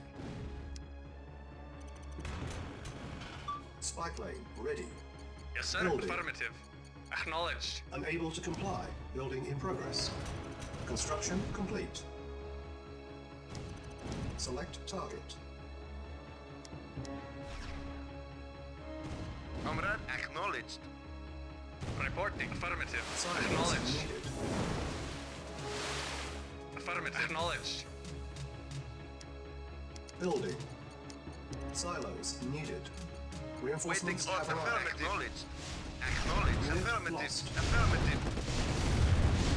Speaker 2: Spy plane ready.
Speaker 9: Yes, sir.
Speaker 2: Building.
Speaker 9: Affirmative. Acknowledged.
Speaker 2: Unable to comply. Building in progress. Construction complete. Select target.
Speaker 8: Comrade. Acknowledged.
Speaker 9: Reporting. Affirmative.
Speaker 2: Silence
Speaker 9: Acknowledged.
Speaker 2: needed.
Speaker 9: Affirmative. Acknowledged.
Speaker 2: Building. Silos needed.
Speaker 8: Waiting
Speaker 2: Reinforcements
Speaker 8: order.
Speaker 2: have arrived.
Speaker 8: Acknowledged. Acknowledged.
Speaker 2: Unit
Speaker 8: Affirmative.
Speaker 2: lost.
Speaker 8: Affirmative.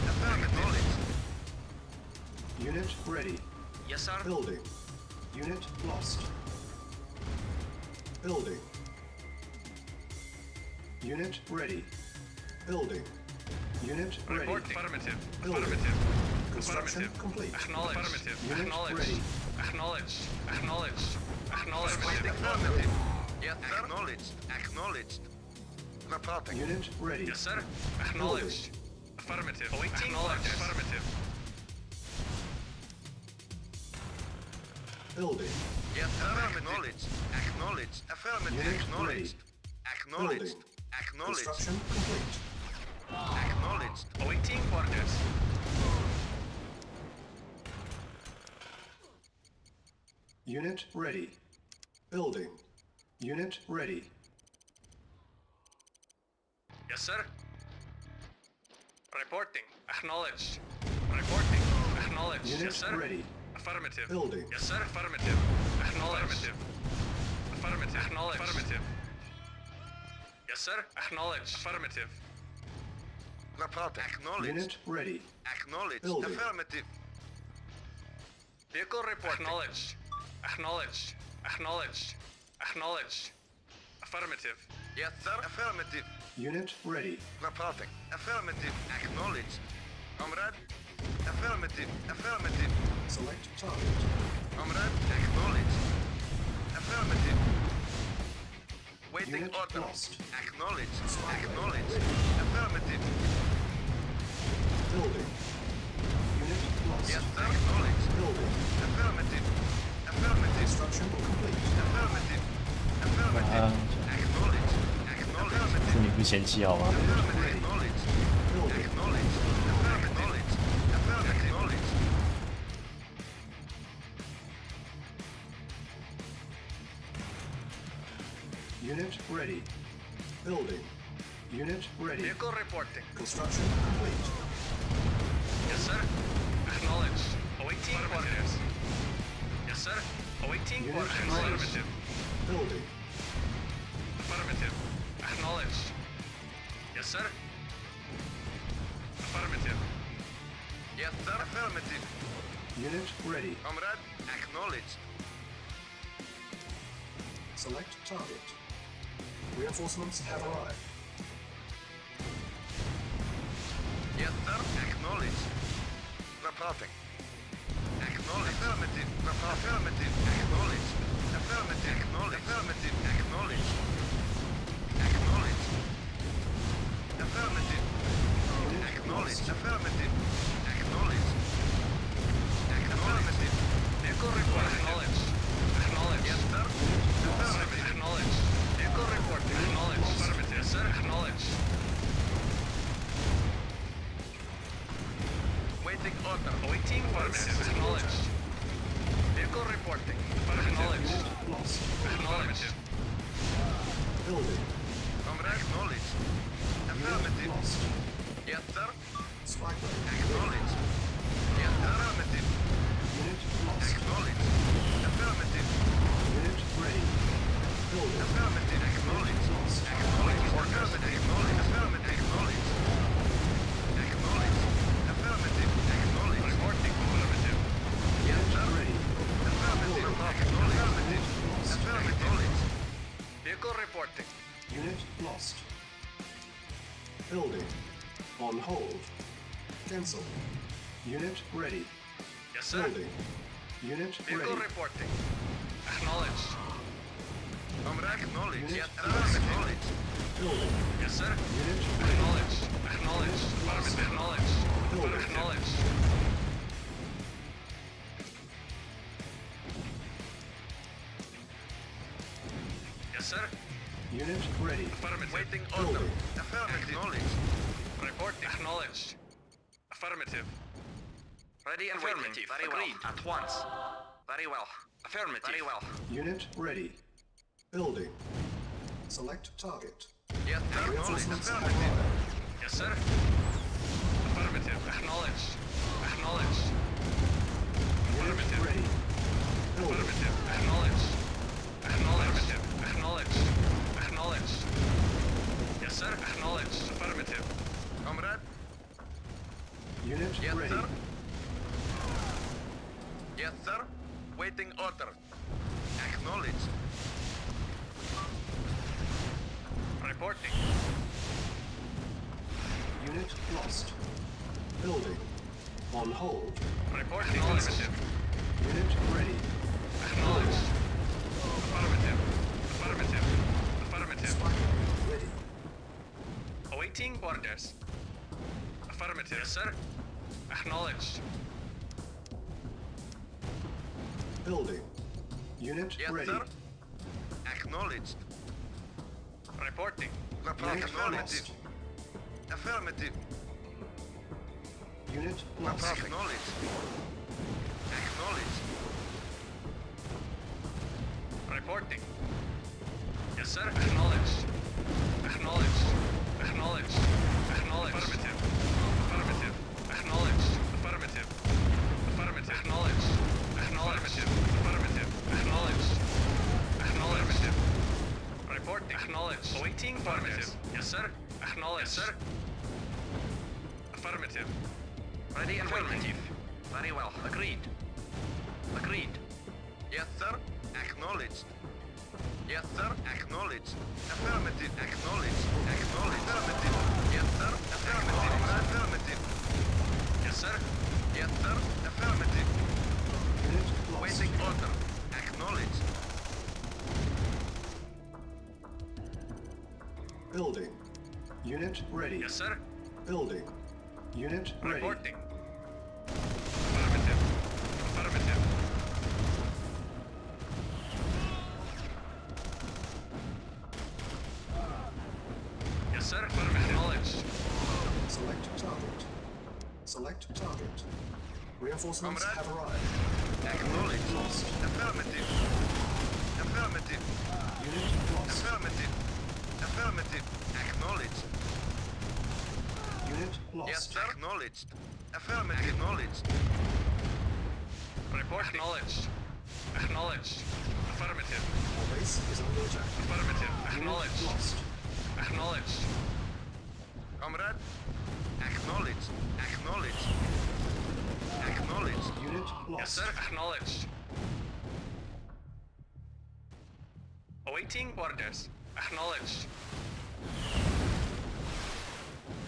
Speaker 8: Affirmative.
Speaker 2: Unit ready.
Speaker 9: Yes, sir.
Speaker 2: Building. Unit lost. Building. Unit ready. Building. Unit ready.
Speaker 9: Reporting. Affirmative.
Speaker 2: Building.
Speaker 9: Affirmative.
Speaker 2: Construction
Speaker 9: Affirmative.
Speaker 2: complete.
Speaker 9: Acknowledged. Affirmative.
Speaker 2: Unit
Speaker 9: Acknowledged.
Speaker 2: ready.
Speaker 9: Acknowledged. Acknowledged. Acknowledged.
Speaker 8: Affirmative. Yes, sir. Acknowledged. Acknowledged. Reporting.
Speaker 2: Unit ready.
Speaker 9: Yes, sir. Acknowledged. Affirmative. Awaiting orders. Affirmative.
Speaker 2: Building.
Speaker 8: Yes, sir. Acknowledged. Acknowledged. Affirmative.
Speaker 2: Unit
Speaker 8: Acknowledged. Acknowledged.
Speaker 2: Building.
Speaker 8: Acknowledged.
Speaker 2: Construction complete.
Speaker 8: Acknowledged. Awaiting orders.
Speaker 2: Unit ready. Building. Unit ready.
Speaker 9: Yes, sir. Reporting. Acknowledged. Reporting. Acknowledged.
Speaker 2: Unit
Speaker 9: Yes, sir.
Speaker 2: ready.
Speaker 9: Affirmative.
Speaker 2: Building.
Speaker 9: Yes, sir. Affirmative. Acknowledged. Affirmative. Acknowledged. Affirmative. Yes, sir. Acknowledged. Affirmative.
Speaker 8: Reporting. Acknowledged.
Speaker 2: Unit ready.
Speaker 8: Acknowledged.
Speaker 2: Building.
Speaker 8: Affirmative.
Speaker 9: Vehicle report. Acknowledged. Acknowledged. Acknowledged. Acknowledged. Affirmative.
Speaker 8: Yes, sir. Affirmative.
Speaker 2: Unit ready.
Speaker 8: Reporting. Affirmative. Acknowledged. Comrade. Affirmative. Affirmative.
Speaker 2: Select target.
Speaker 8: Comrade. Acknowledged. Affirmative. Waiting
Speaker 2: Unit
Speaker 8: order.
Speaker 2: lost.
Speaker 8: Acknowledged. Acknowledged. Affirmative.
Speaker 2: Building. Unit lost.
Speaker 8: Yes, sir. Acknowledged.
Speaker 2: Building.
Speaker 8: Affirmative. Affirmative.
Speaker 2: Construction complete.
Speaker 8: Affirmative. Affirmative. Acknowledged. Acknowledged.
Speaker 13: 是你不嫌弃好吗？
Speaker 8: Affirmative. Acknowledged.
Speaker 2: Building.
Speaker 8: Acknowledged. Acknowledged. Affirmative. Acknowledged.
Speaker 2: Unit ready. Building. Unit ready.
Speaker 9: Vehicle reporting.
Speaker 2: Construction complete.
Speaker 9: Yes, sir. Acknowledged. Awaiting orders. Yes, sir. Awaiting
Speaker 2: Unit
Speaker 9: orders.
Speaker 2: ready.
Speaker 9: Affirmative.
Speaker 2: Building.
Speaker 9: Affirmative. Acknowledged. Yes, sir. Affirmative.
Speaker 8: Yes, sir. Affirmative.
Speaker 2: Unit ready.
Speaker 8: Comrade. Acknowledged.
Speaker 2: Select target. Reinforcements have arrived.
Speaker 8: Yes, sir. Acknowledged. Reporting. Acknowledged. Affirmative. Affirmative. Acknowledged. Affirmative. Acknowledged. Affirmative. Acknowledged. Acknowledged. Affirmative. Acknowledged. Affirmative. Acknowledged. Affirmative.
Speaker 9: Vehicle report. Acknowledged. Acknowledged.
Speaker 8: Yes, sir.
Speaker 9: Affirmative. Acknowledged. Vehicle report. Acknowledged. Affirmative. Yes, sir. Acknowledged.
Speaker 8: Waiting order.
Speaker 9: Awaiting affirmative. Acknowledged. Vehicle reporting. Acknowledged.
Speaker 2: Unit lost.
Speaker 9: Affirmative.
Speaker 2: Building.
Speaker 8: Comrade. Acknowledged.
Speaker 2: Unit
Speaker 8: Affirmative.
Speaker 2: lost.
Speaker 8: Yes, sir.
Speaker 2: Spy plane.
Speaker 8: Acknowledged. Yes, sir. Affirmative.
Speaker 2: Unit lost.
Speaker 8: Acknowledged. Affirmative.
Speaker 2: Unit ready. Building.
Speaker 8: Affirmative. Acknowledged.
Speaker 2: Lost.
Speaker 8: Acknowledged. Affirmative. Acknowledged. Affirmative. Acknowledged. Acknowledged. Affirmative. Acknowledged.
Speaker 9: Reporting. Affirmative.
Speaker 8: Yes,
Speaker 2: Unit
Speaker 8: sir.
Speaker 2: ready.
Speaker 8: Affirmative. Acknowledged. Affirmative. Acknowledged.
Speaker 9: Vehicle reporting.
Speaker 2: Unit lost. Building. On hold. Cancel. Unit ready.
Speaker 9: Yes, sir.
Speaker 2: Building. Unit
Speaker 9: Vehicle
Speaker 2: ready.
Speaker 9: reporting. Acknowledged.
Speaker 8: Comrade. Acknowledged.
Speaker 2: Unit
Speaker 8: Yes, sir. Acknowledged.
Speaker 2: Building.
Speaker 9: Yes, sir.
Speaker 2: Unit ready.
Speaker 9: Acknowledged. Acknowledged. Affirmative. Acknowledged.
Speaker 2: Building.
Speaker 9: Acknowledged. Yes, sir.
Speaker 2: Unit ready.
Speaker 9: Affirmative.
Speaker 8: Waiting order.
Speaker 2: Building.
Speaker 8: Affirmative. Acknowledged.
Speaker 9: Reporting. Acknowledged. Affirmative.
Speaker 8: Ready and
Speaker 12: Affirmative.
Speaker 8: waiting.
Speaker 12: Very well. At once. Very well. Affirmative. Very well.
Speaker 2: Unit ready. Building. Select target.
Speaker 8: Yes, sir. Acknowledged.
Speaker 2: Reinforcements have
Speaker 8: Affirmative.
Speaker 2: arrived.
Speaker 9: Yes, sir. Affirmative. Acknowledged. Acknowledged.
Speaker 2: Unit
Speaker 9: Affirmative.
Speaker 2: ready. Building.
Speaker 9: Affirmative. Acknowledged. Acknowledged. Acknowledged. Acknowledged. Yes, sir. Acknowledged. Affirmative.
Speaker 8: Comrade.
Speaker 2: Unit
Speaker 8: Yes,
Speaker 2: ready.
Speaker 8: sir. Yes, sir. Waiting order. Acknowledged.
Speaker 9: Reporting.
Speaker 2: Unit lost. Building. On hold.
Speaker 9: Reporting. Affirmative.
Speaker 2: Unit ready.
Speaker 9: Acknowledged. Affirmative. Affirmative. Affirmative.
Speaker 2: Spy ready.
Speaker 9: Awaiting orders. Affirmative. Yes, sir. Acknowledged.
Speaker 2: Building. Unit
Speaker 8: Yes,
Speaker 2: ready.
Speaker 8: sir. Acknowledged.
Speaker 9: Reporting.
Speaker 2: Unit
Speaker 8: Affirmative.
Speaker 2: lost.
Speaker 8: Affirmative.
Speaker 2: Unit lost.
Speaker 8: Acknowledged. Acknowledged.
Speaker 9: Reporting. Yes, sir. Acknowledged. Acknowledged. Acknowledged. Acknowledged. Affirmative. Affirmative. Acknowledged. Affirmative. Affirmative. Acknowledged. Acknowledged. Affirmative. Acknowledged. Acknowledged. Reporting. Acknowledged. Awaiting affirmative. Yes, sir. Acknowledged. Yes, sir. Affirmative.
Speaker 8: Ready and waiting.
Speaker 12: Affirmative. Very well. Agreed. Agreed.
Speaker 8: Yes, sir. Acknowledged. Yes, sir. Acknowledged. Affirmative. Acknowledged. Acknowledged. Affirmative. Yes, sir. Affirmative. Affirmative.
Speaker 9: Yes, sir.
Speaker 8: Yes, sir. Affirmative.
Speaker 2: Unit lost.
Speaker 8: Waiting order. Acknowledged.
Speaker 2: Building. Unit ready.
Speaker 9: Yes, sir.
Speaker 2: Building. Unit ready.
Speaker 9: Reporting. Affirmative. Affirmative. Yes, sir. Affirmative. Acknowledged.
Speaker 2: Select target. Select target. Reinforcements
Speaker 8: Comrade.
Speaker 2: have arrived.
Speaker 8: Acknowledged.
Speaker 2: Lost.
Speaker 8: Affirmative. Affirmative.
Speaker 2: Unit lost.
Speaker 8: Affirmative. Affirmative. Acknowledged.
Speaker 2: Unit lost.
Speaker 8: Yes, sir. Acknowledged. Affirmative. Acknowledged.
Speaker 9: Report acknowledged. Acknowledged. Affirmative.
Speaker 2: Our base is under attack.
Speaker 9: Affirmative.
Speaker 2: Unit
Speaker 9: Acknowledged.
Speaker 2: lost.
Speaker 9: Acknowledged.
Speaker 8: Comrade. Acknowledged. Acknowledged. Acknowledged.
Speaker 2: Unit lost.
Speaker 9: Yes, sir. Acknowledged. Awaiting orders. Acknowledged.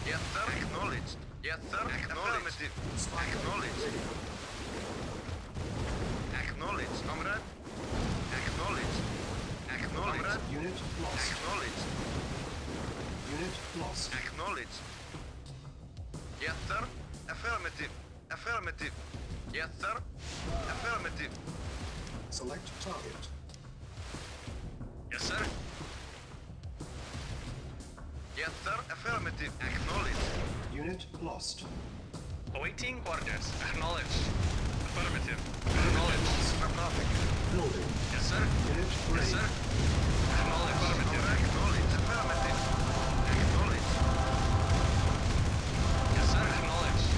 Speaker 8: Yes, sir. Acknowledged. Yes, sir. Acknowledged. Acknowledged. Acknowledged. Comrade. Acknowledged. Acknowledged.
Speaker 2: Unit lost.
Speaker 8: Acknowledged.
Speaker 2: Unit lost.
Speaker 8: Acknowledged. Yes, sir. Affirmative. Affirmative. Yes, sir. Affirmative.
Speaker 2: Select target.
Speaker 9: Yes, sir.
Speaker 8: Yes, sir. Affirmative. Acknowledged.
Speaker 2: Unit lost.
Speaker 9: Awaiting orders. Acknowledged. Affirmative. Acknowledged.
Speaker 2: Building.
Speaker 9: Yes, sir.
Speaker 2: Unit
Speaker 9: Yes,
Speaker 2: ready.
Speaker 9: sir. Acknowledged. Affirmative.
Speaker 8: Acknowledged. Affirmative. Acknowledged.
Speaker 9: Yes, sir. Acknowledged.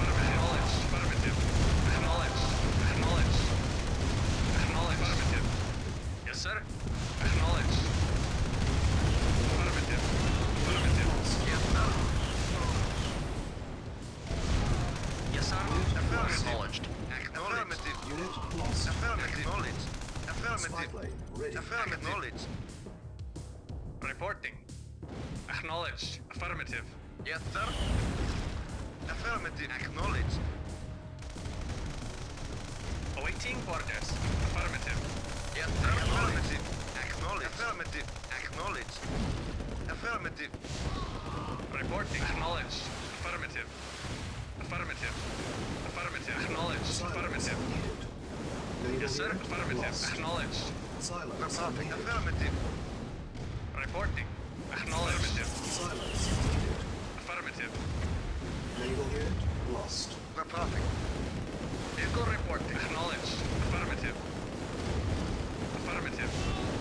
Speaker 9: Affirmative. Acknowledged. Affirmative. Acknowledged. Acknowledged. Acknowledged. Affirmative. Yes, sir. Acknowledged. Affirmative. Affirmative.
Speaker 8: Yes, sir.
Speaker 12: Yes, sir.
Speaker 8: Affirmative.
Speaker 12: Acknowledged.
Speaker 8: Affirmative.
Speaker 2: Unit lost.
Speaker 8: Affirmative. Acknowledged.
Speaker 2: Spy
Speaker 8: Affirmative.
Speaker 2: plane ready.
Speaker 8: Affirmative. Acknowledged.
Speaker 9: Reporting. Acknowledged. Affirmative.
Speaker 8: Yes, sir. Affirmative. Acknowledged.
Speaker 9: Awaiting orders. Affirmative.
Speaker 8: Yes, sir. Affirmative. Acknowledged. Affirmative. Acknowledged. Affirmative.
Speaker 9: Reporting. Acknowledged. Affirmative. Affirmative. Affirmative. Acknowledged.
Speaker 2: Silence
Speaker 9: Affirmative.
Speaker 2: needed. Naval
Speaker 9: Yes, sir.
Speaker 2: unit
Speaker 9: Affirmative.
Speaker 2: lost.
Speaker 9: Acknowledged.
Speaker 2: Silence
Speaker 8: Affirmative.
Speaker 2: needed.
Speaker 8: Affirmative.
Speaker 9: Reporting. Acknowledged.
Speaker 2: Silence needed.
Speaker 9: Affirmative.
Speaker 2: Naval unit lost.
Speaker 8: Affirmative.
Speaker 9: Vehicle reporting. Acknowledged. Affirmative. Affirmative.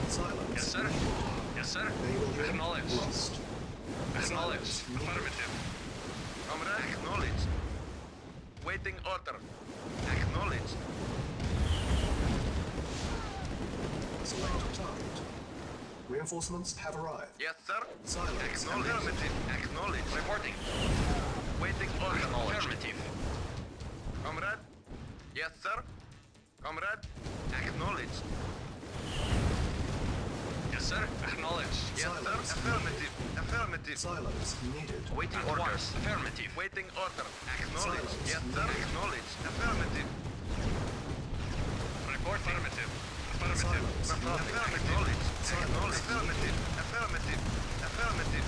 Speaker 2: Silence
Speaker 9: Yes, sir.
Speaker 2: needed.
Speaker 9: Yes, sir.
Speaker 2: Naval unit
Speaker 9: Acknowledged.
Speaker 2: lost.
Speaker 9: Acknowledged.
Speaker 2: Silence needed.
Speaker 9: Affirmative.
Speaker 8: Comrade. Acknowledged. Waiting order. Acknowledged.
Speaker 2: Select target. Reinforcements have arrived.
Speaker 8: Yes, sir.
Speaker 2: Silence
Speaker 8: Acknowledged. Affirmative. Acknowledged.
Speaker 12: Reporting.
Speaker 8: Waiting order.
Speaker 12: Affirmative.
Speaker 8: Comrade. Yes, sir. Comrade. Acknowledged.
Speaker 9: Yes, sir. Acknowledged.
Speaker 8: Yes, sir.
Speaker 2: Silence.
Speaker 8: Affirmative. Affirmative.
Speaker 2: Silence needed.
Speaker 12: Awaiting
Speaker 9: At
Speaker 12: orders.
Speaker 9: once.
Speaker 12: Affirmative.
Speaker 8: Waiting order. Acknowledged.
Speaker 2: Silence.
Speaker 8: Yes, sir. Acknowledged. Affirmative.
Speaker 9: Report. Affirmative. Affirmative.
Speaker 2: Silence
Speaker 8: Affirmative. Acknowledged. Acknowledged. Affirmative. Affirmative. Affirmative.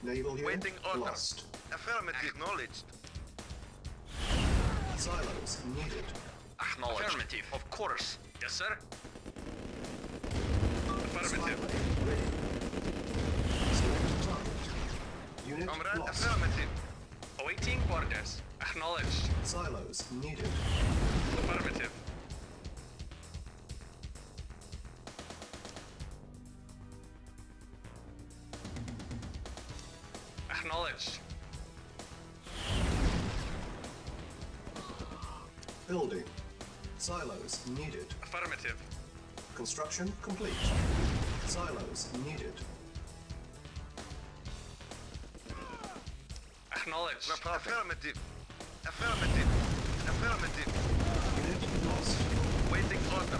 Speaker 2: Naval unit
Speaker 8: Waiting order.
Speaker 2: lost.
Speaker 8: Affirmative. Acknowledged.
Speaker 2: Silence needed.
Speaker 8: Acknowledged. Affirmative. Of course. Yes, sir.
Speaker 9: Affirmative.
Speaker 2: Ready. Select target. Unit
Speaker 9: Comrade,
Speaker 2: lost.
Speaker 9: affirmative. Awaiting orders. Acknowledged.
Speaker 2: Silos needed.
Speaker 9: Affirmative. Acknowledged.
Speaker 2: Building. Silos needed.
Speaker 9: Affirmative.
Speaker 2: Construction complete. Silos needed.
Speaker 9: Acknowledged.
Speaker 8: Affirmative. Affirmative. Affirmative.
Speaker 2: Unit lost.
Speaker 8: Waiting order.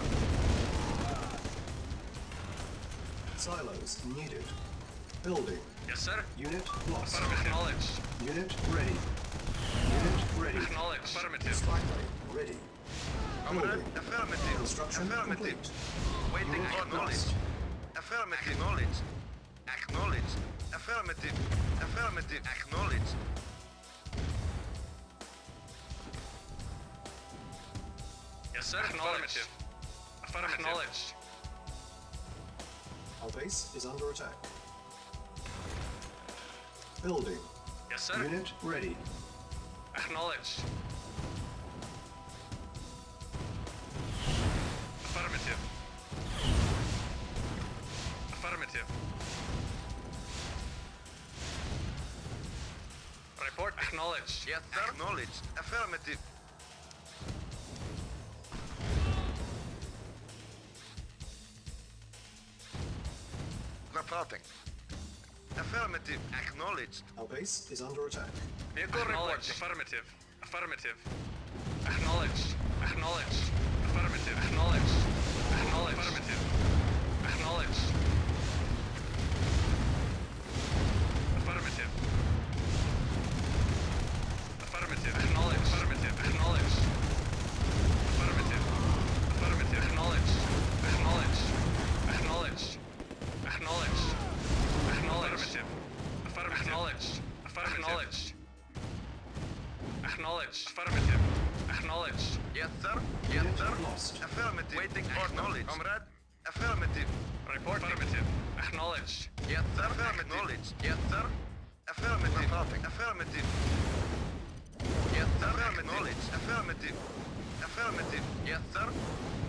Speaker 2: Silos needed. Building.
Speaker 9: Yes, sir.
Speaker 2: Unit lost.
Speaker 9: Affirmative. Acknowledged.
Speaker 2: Unit ready. Unit ready.
Speaker 9: Acknowledged. Affirmative.
Speaker 2: Spy plane ready. Building.
Speaker 8: Affirmative.
Speaker 2: Construction
Speaker 8: Affirmative.
Speaker 2: complete.
Speaker 8: Waiting
Speaker 2: Unit
Speaker 8: order.
Speaker 2: lost.
Speaker 8: Affirmative. Acknowledged. Acknowledged. Affirmative. Affirmative. Acknowledged.
Speaker 9: Yes, sir. Affirmative. Affirmative. Acknowledged.
Speaker 2: Our base is under attack. Building.
Speaker 9: Yes, sir.
Speaker 2: Unit ready.
Speaker 9: Acknowledged. Affirmative. Affirmative. Report acknowledged.
Speaker 8: Yes, sir. Acknowledged. Affirmative. Reporting. Affirmative. Acknowledged.
Speaker 2: Our base is under attack.
Speaker 9: Vehicle acknowledged. Affirmative. Affirmative. Acknowledged. Acknowledged. Affirmative. Acknowledged. Acknowledged. Affirmative. Acknowledged. Affirmative. Affirmative. Acknowledged. Affirmative. Acknowledged. Affirmative. Affirmative. Acknowledged. Acknowledged. Acknowledged. Acknowledged. Acknowledged. Affirmative. Acknowledged. Acknowledged. Acknowledged. Affirmative. Acknowledged.
Speaker 8: Yes, sir. Yes,
Speaker 2: Unit
Speaker 8: sir.
Speaker 2: lost.
Speaker 8: Affirmative. Waiting for knowledge. Comrade. Affirmative.
Speaker 9: Report. Affirmative. Acknowledged.
Speaker 8: Yes, sir. Affirmative. Yes, sir. Affirmative. Reporting. Affirmative. Yes, sir. Acknowledged. Affirmative. Affirmative. Yes, sir.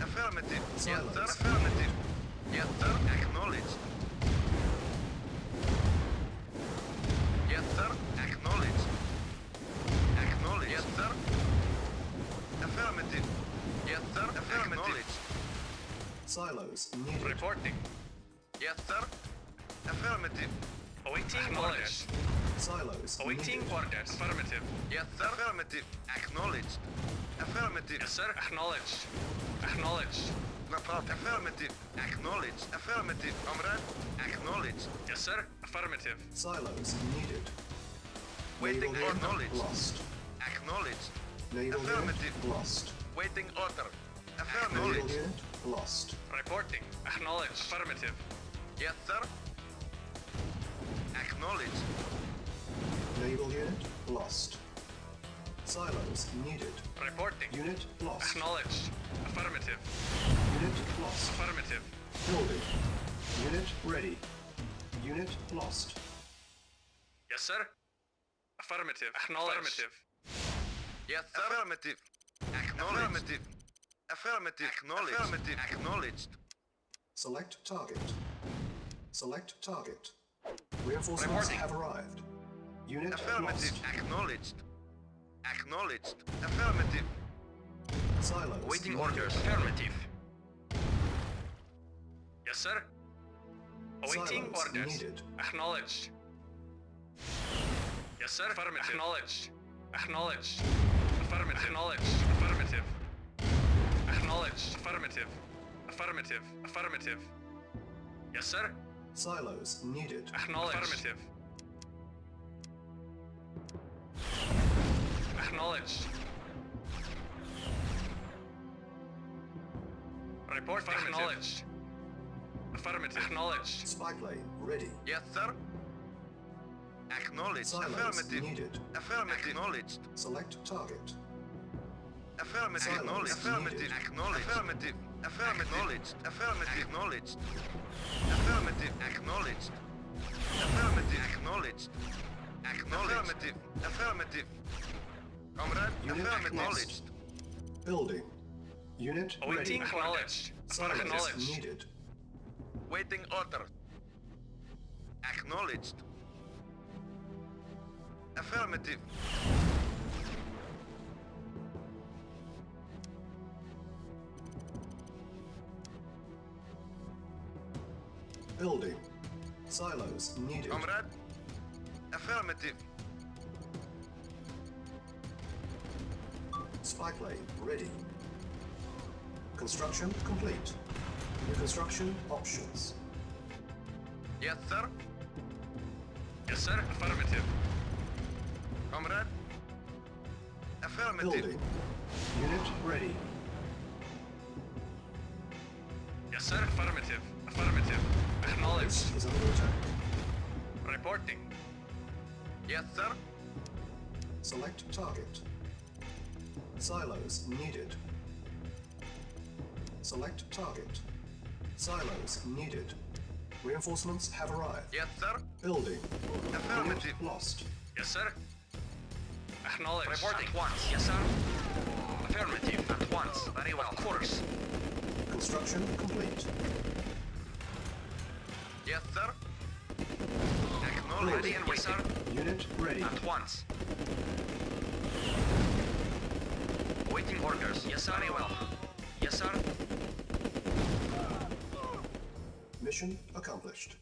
Speaker 8: Affirmative. Yes, sir. Affirmative. Yes, sir. Acknowledged. Yes, sir. Acknowledged. Acknowledged. Yes, sir. Affirmative. Yes, sir. Affirmative.
Speaker 2: Silos needed.
Speaker 9: Reporting.
Speaker 8: Yes, sir. Affirmative.
Speaker 9: Awaiting orders.
Speaker 2: Silos
Speaker 9: Awaiting
Speaker 2: needed.
Speaker 9: orders. Affirmative.
Speaker 8: Yes, sir. Affirmative. Acknowledged. Affirmative.
Speaker 9: Yes, sir. Acknowledged. Acknowledged.
Speaker 8: Report. Affirmative. Acknowledged. Affirmative. Comrade. Acknowledged.
Speaker 9: Yes, sir. Affirmative.
Speaker 2: Silos needed.
Speaker 8: Waiting
Speaker 2: Naval
Speaker 8: for
Speaker 2: unit
Speaker 8: knowledge.
Speaker 2: lost.
Speaker 8: Acknowledged.
Speaker 2: Naval
Speaker 8: Affirmative.
Speaker 2: unit lost.
Speaker 8: Waiting order.
Speaker 2: Naval
Speaker 8: Acknowledged.
Speaker 2: unit lost.
Speaker 9: Reporting. Acknowledged. Affirmative.
Speaker 8: Yes, sir. Acknowledged.
Speaker 2: Naval unit lost. Silos needed.
Speaker 9: Reporting.
Speaker 2: Unit lost.
Speaker 9: Acknowledged. Affirmative.
Speaker 2: Unit lost.
Speaker 9: Affirmative.
Speaker 2: Building. Unit ready. Unit lost.
Speaker 9: Yes, sir. Affirmative. Acknowledged. Affirmative.
Speaker 8: Yes, sir. Affirmative. Acknowledged. Affirmative. Affirmative. Acknowledged. Affirmative. Acknowledged.
Speaker 2: Select target. Select target. Reinforcements
Speaker 8: Reporting.
Speaker 2: have arrived. Unit
Speaker 8: Affirmative.
Speaker 2: lost.
Speaker 8: Acknowledged. Acknowledged. Affirmative.
Speaker 2: Silos
Speaker 8: Waiting
Speaker 2: needed.
Speaker 8: orders. Affirmative.
Speaker 9: Yes, sir. Awaiting
Speaker 2: Silos
Speaker 9: orders.
Speaker 2: needed.
Speaker 9: Acknowledged. Yes, sir. Affirmative. Acknowledged. Acknowledged. Affirmative. Acknowledged. Affirmative. Acknowledged. Affirmative. Affirmative. Affirmative. Yes, sir.
Speaker 2: Silos needed.
Speaker 9: Acknowledged. Affirmative. Acknowledged. Report. Acknowledged. Affirmative. Acknowledged.
Speaker 2: Spy plane ready.
Speaker 8: Yes, sir. Acknowledged.
Speaker 2: Silos
Speaker 8: Affirmative.
Speaker 2: needed.
Speaker 8: Affirmative. Acknowledged.
Speaker 2: Select target.
Speaker 8: Affirmative. Acknowledged. Affirmative. Acknowledged. Affirmative. Affirmative. Acknowledged. Affirmative. Acknowledged. Affirmative. Acknowledged. Affirmative. Acknowledged. Acknowledged. Affirmative. Comrade.
Speaker 2: Unit
Speaker 8: Acknowledged.
Speaker 2: Building. Unit ready.
Speaker 9: Awaiting acknowledged.
Speaker 2: Silence
Speaker 9: Acknowledged.
Speaker 2: needed.
Speaker 8: Waiting order. Acknowledged. Affirmative.
Speaker 2: Building. Silos needed.
Speaker 8: Comrade. Affirmative.
Speaker 2: Spike lane ready. Construction complete. New construction options.
Speaker 8: Yes, sir.
Speaker 9: Yes, sir. Affirmative.
Speaker 8: Comrade. Affirmative.
Speaker 2: Building. Unit ready.
Speaker 9: Yes, sir. Affirmative. Affirmative. Acknowledged.
Speaker 2: Base is under attack.
Speaker 9: Reporting.
Speaker 8: Yes, sir.
Speaker 2: Select target. Silos needed. Select target. Silos needed. Reinforcements have arrived.
Speaker 8: Yes, sir.
Speaker 2: Building.
Speaker 8: Affirmative.
Speaker 2: Unit lost.
Speaker 9: Yes, sir. Acknowledged.
Speaker 8: Reporting.
Speaker 12: At once, yes, sir. Affirmative. At once. Very well. Of course.
Speaker 2: Construction complete.
Speaker 8: Yes, sir.
Speaker 12: Acknowledged. Ready and
Speaker 8: Yes,
Speaker 12: waiting.
Speaker 2: Unit ready.
Speaker 12: At once. Awaiting orders. Yes, sir. Very well. Yes, sir.
Speaker 2: Mission accomplished.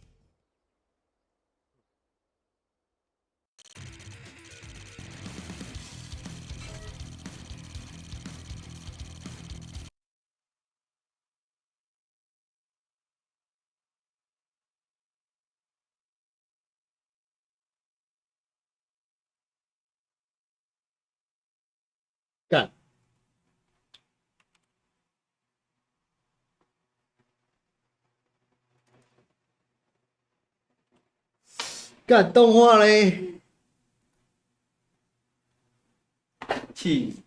Speaker 1: 干，干动画嘞，气死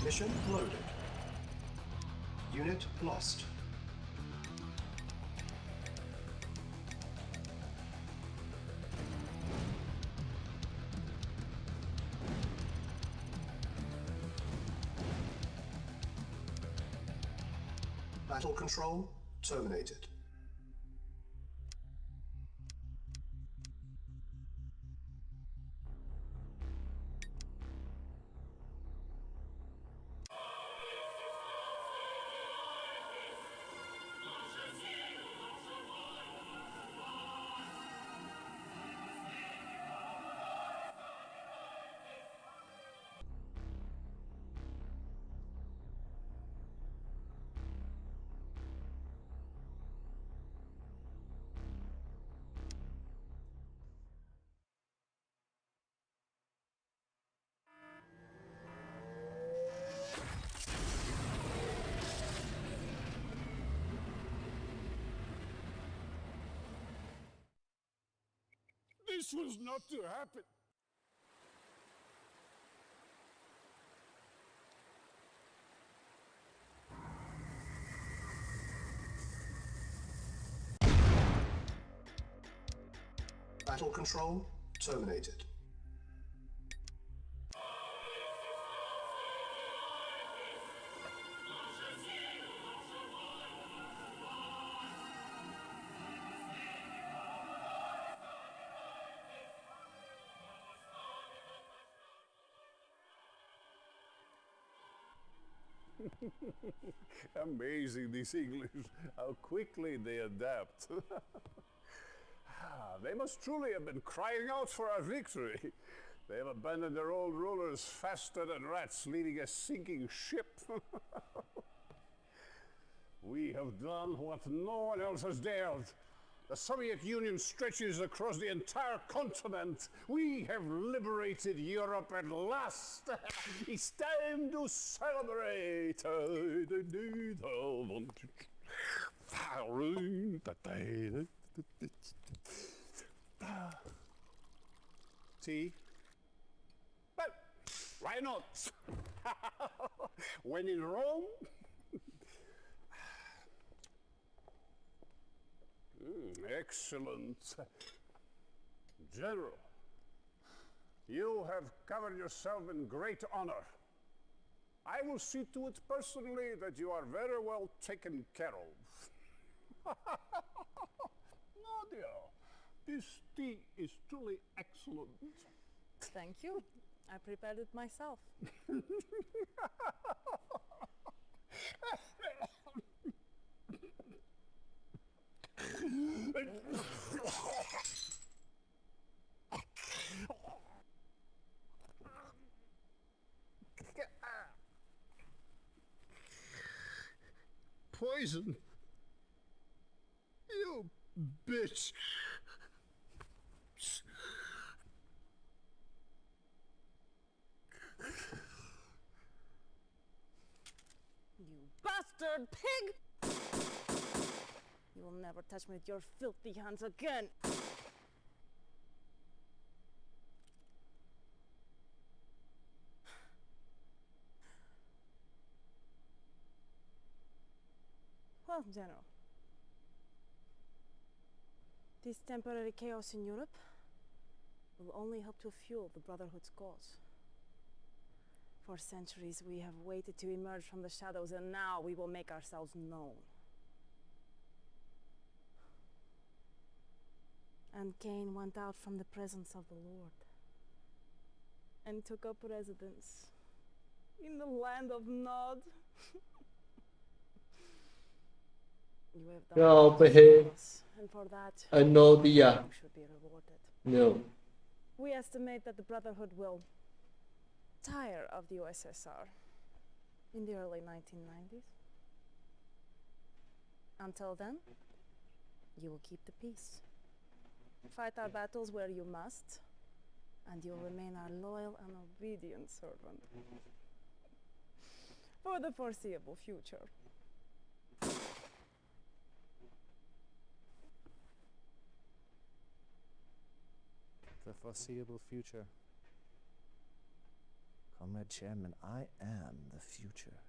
Speaker 1: ！Mission
Speaker 2: loaded. Unit lost. Battle control terminated.
Speaker 5: This was not to happen.
Speaker 2: Battle control terminated.
Speaker 5: Amazing, these English, how quickly they adapt. They must truly have been crying out for our victory. They have abandoned their old rulers faster than rats leading a sinking ship. We have done what no one else has dared. The Soviet Union stretches across the entire continent. We have liberated Europe at last. It's time to celebrate. Tea? Well, why not? When in Rome? Excellent. General, you have covered yourself in great honor. I will see to it personally that you are very well taken care of. Nadia, this tea is truly excellent.
Speaker 7: Thank you. I prepared it myself.
Speaker 5: Poison? You bitch!
Speaker 7: You bastard pig! You will never touch me with your filthy hands again! Well, General, this temporary chaos in Europe will only help to fuel the Brotherhood's cause. For centuries we have waited to emerge from the shadows, and now we will make ourselves known. And Cain went out from the presence of the Lord and took up residence in the land of Nod. You have done
Speaker 1: No,
Speaker 7: much
Speaker 1: but
Speaker 7: for us, and for that,
Speaker 1: I know the
Speaker 7: you should be rewarded.
Speaker 1: no.
Speaker 7: We estimate that the Brotherhood will tire of the USSR in the early 1990s. Until then, you will keep the peace. Fight our battles where you must, and you'll remain our loyal and obedient servant for the foreseeable future.
Speaker 13: The foreseeable future. Comrade Chairman, I am the future.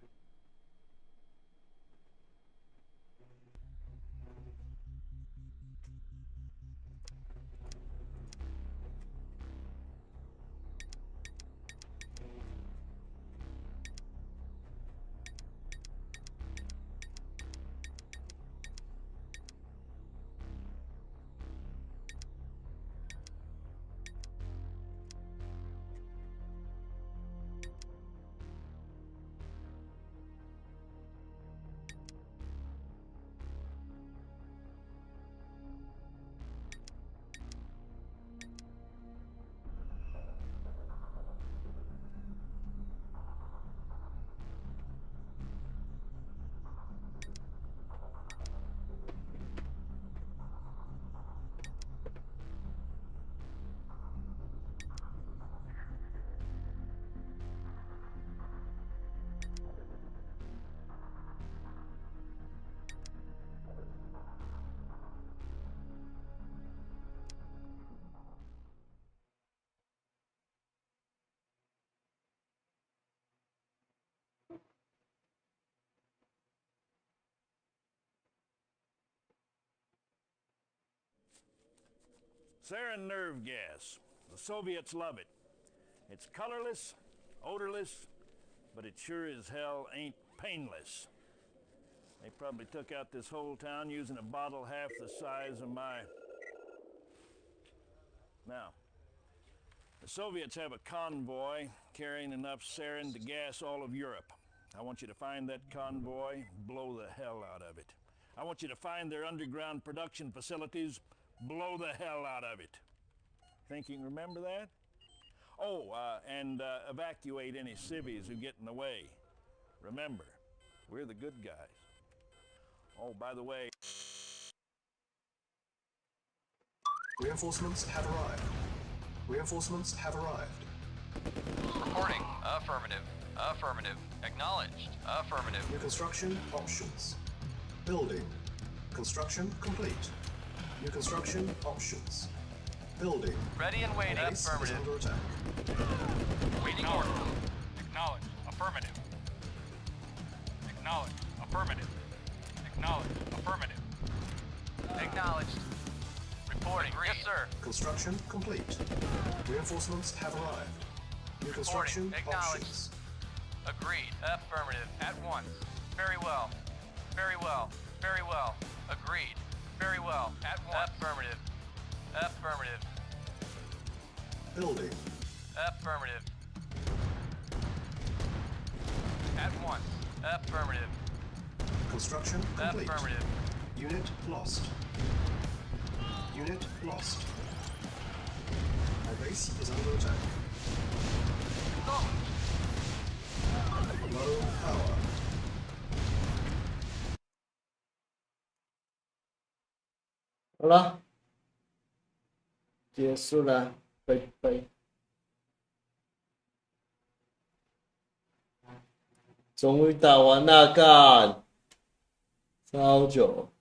Speaker 14: Sarin nerve gas. The Soviets love it. It's colorless, odorless, but it sure as hell ain't painless. They probably took out this whole town using a bottle half the size of my... Now, the Soviets have a convoy carrying enough sarin to gas all of Europe. I want you to find that convoy, blow the hell out of it. I want you to find their underground production facilities, blow the hell out of it. Think you can remember that? Oh, and evacuate any civvies who get in the way. Remember, we're the good guys. Oh, by the way...
Speaker 2: Reinforcements have arrived. Reinforcements have arrived.
Speaker 8: Reporting. Affirmative. Affirmative. Acknowledged. Affirmative.
Speaker 2: New construction options. Building. Construction complete. New construction options. Building.
Speaker 8: Ready and waiting.
Speaker 2: Base is
Speaker 8: Affirmative.
Speaker 2: under attack.
Speaker 9: Waiting order. Acknowledge. Affirmative. Acknowledge. Affirmative. Acknowledge. Affirmative.
Speaker 8: Acknowledged. Reporting. Yes, sir.
Speaker 2: Construction complete. Reinforcements have arrived. New construction
Speaker 8: Acknowledged.
Speaker 2: options.
Speaker 8: Agreed. Affirmative. At once. Very well. Very well. Very well. Agreed. Very well. At once. Affirmative. Affirmative.
Speaker 2: Building.
Speaker 8: Affirmative. At once. Affirmative.
Speaker 2: Construction complete.
Speaker 8: Affirmative.
Speaker 2: Unit lost. Unit lost. Our base is under attack. Low power.
Speaker 1: 好了，结束了，拜拜。终于打完了，干，超久。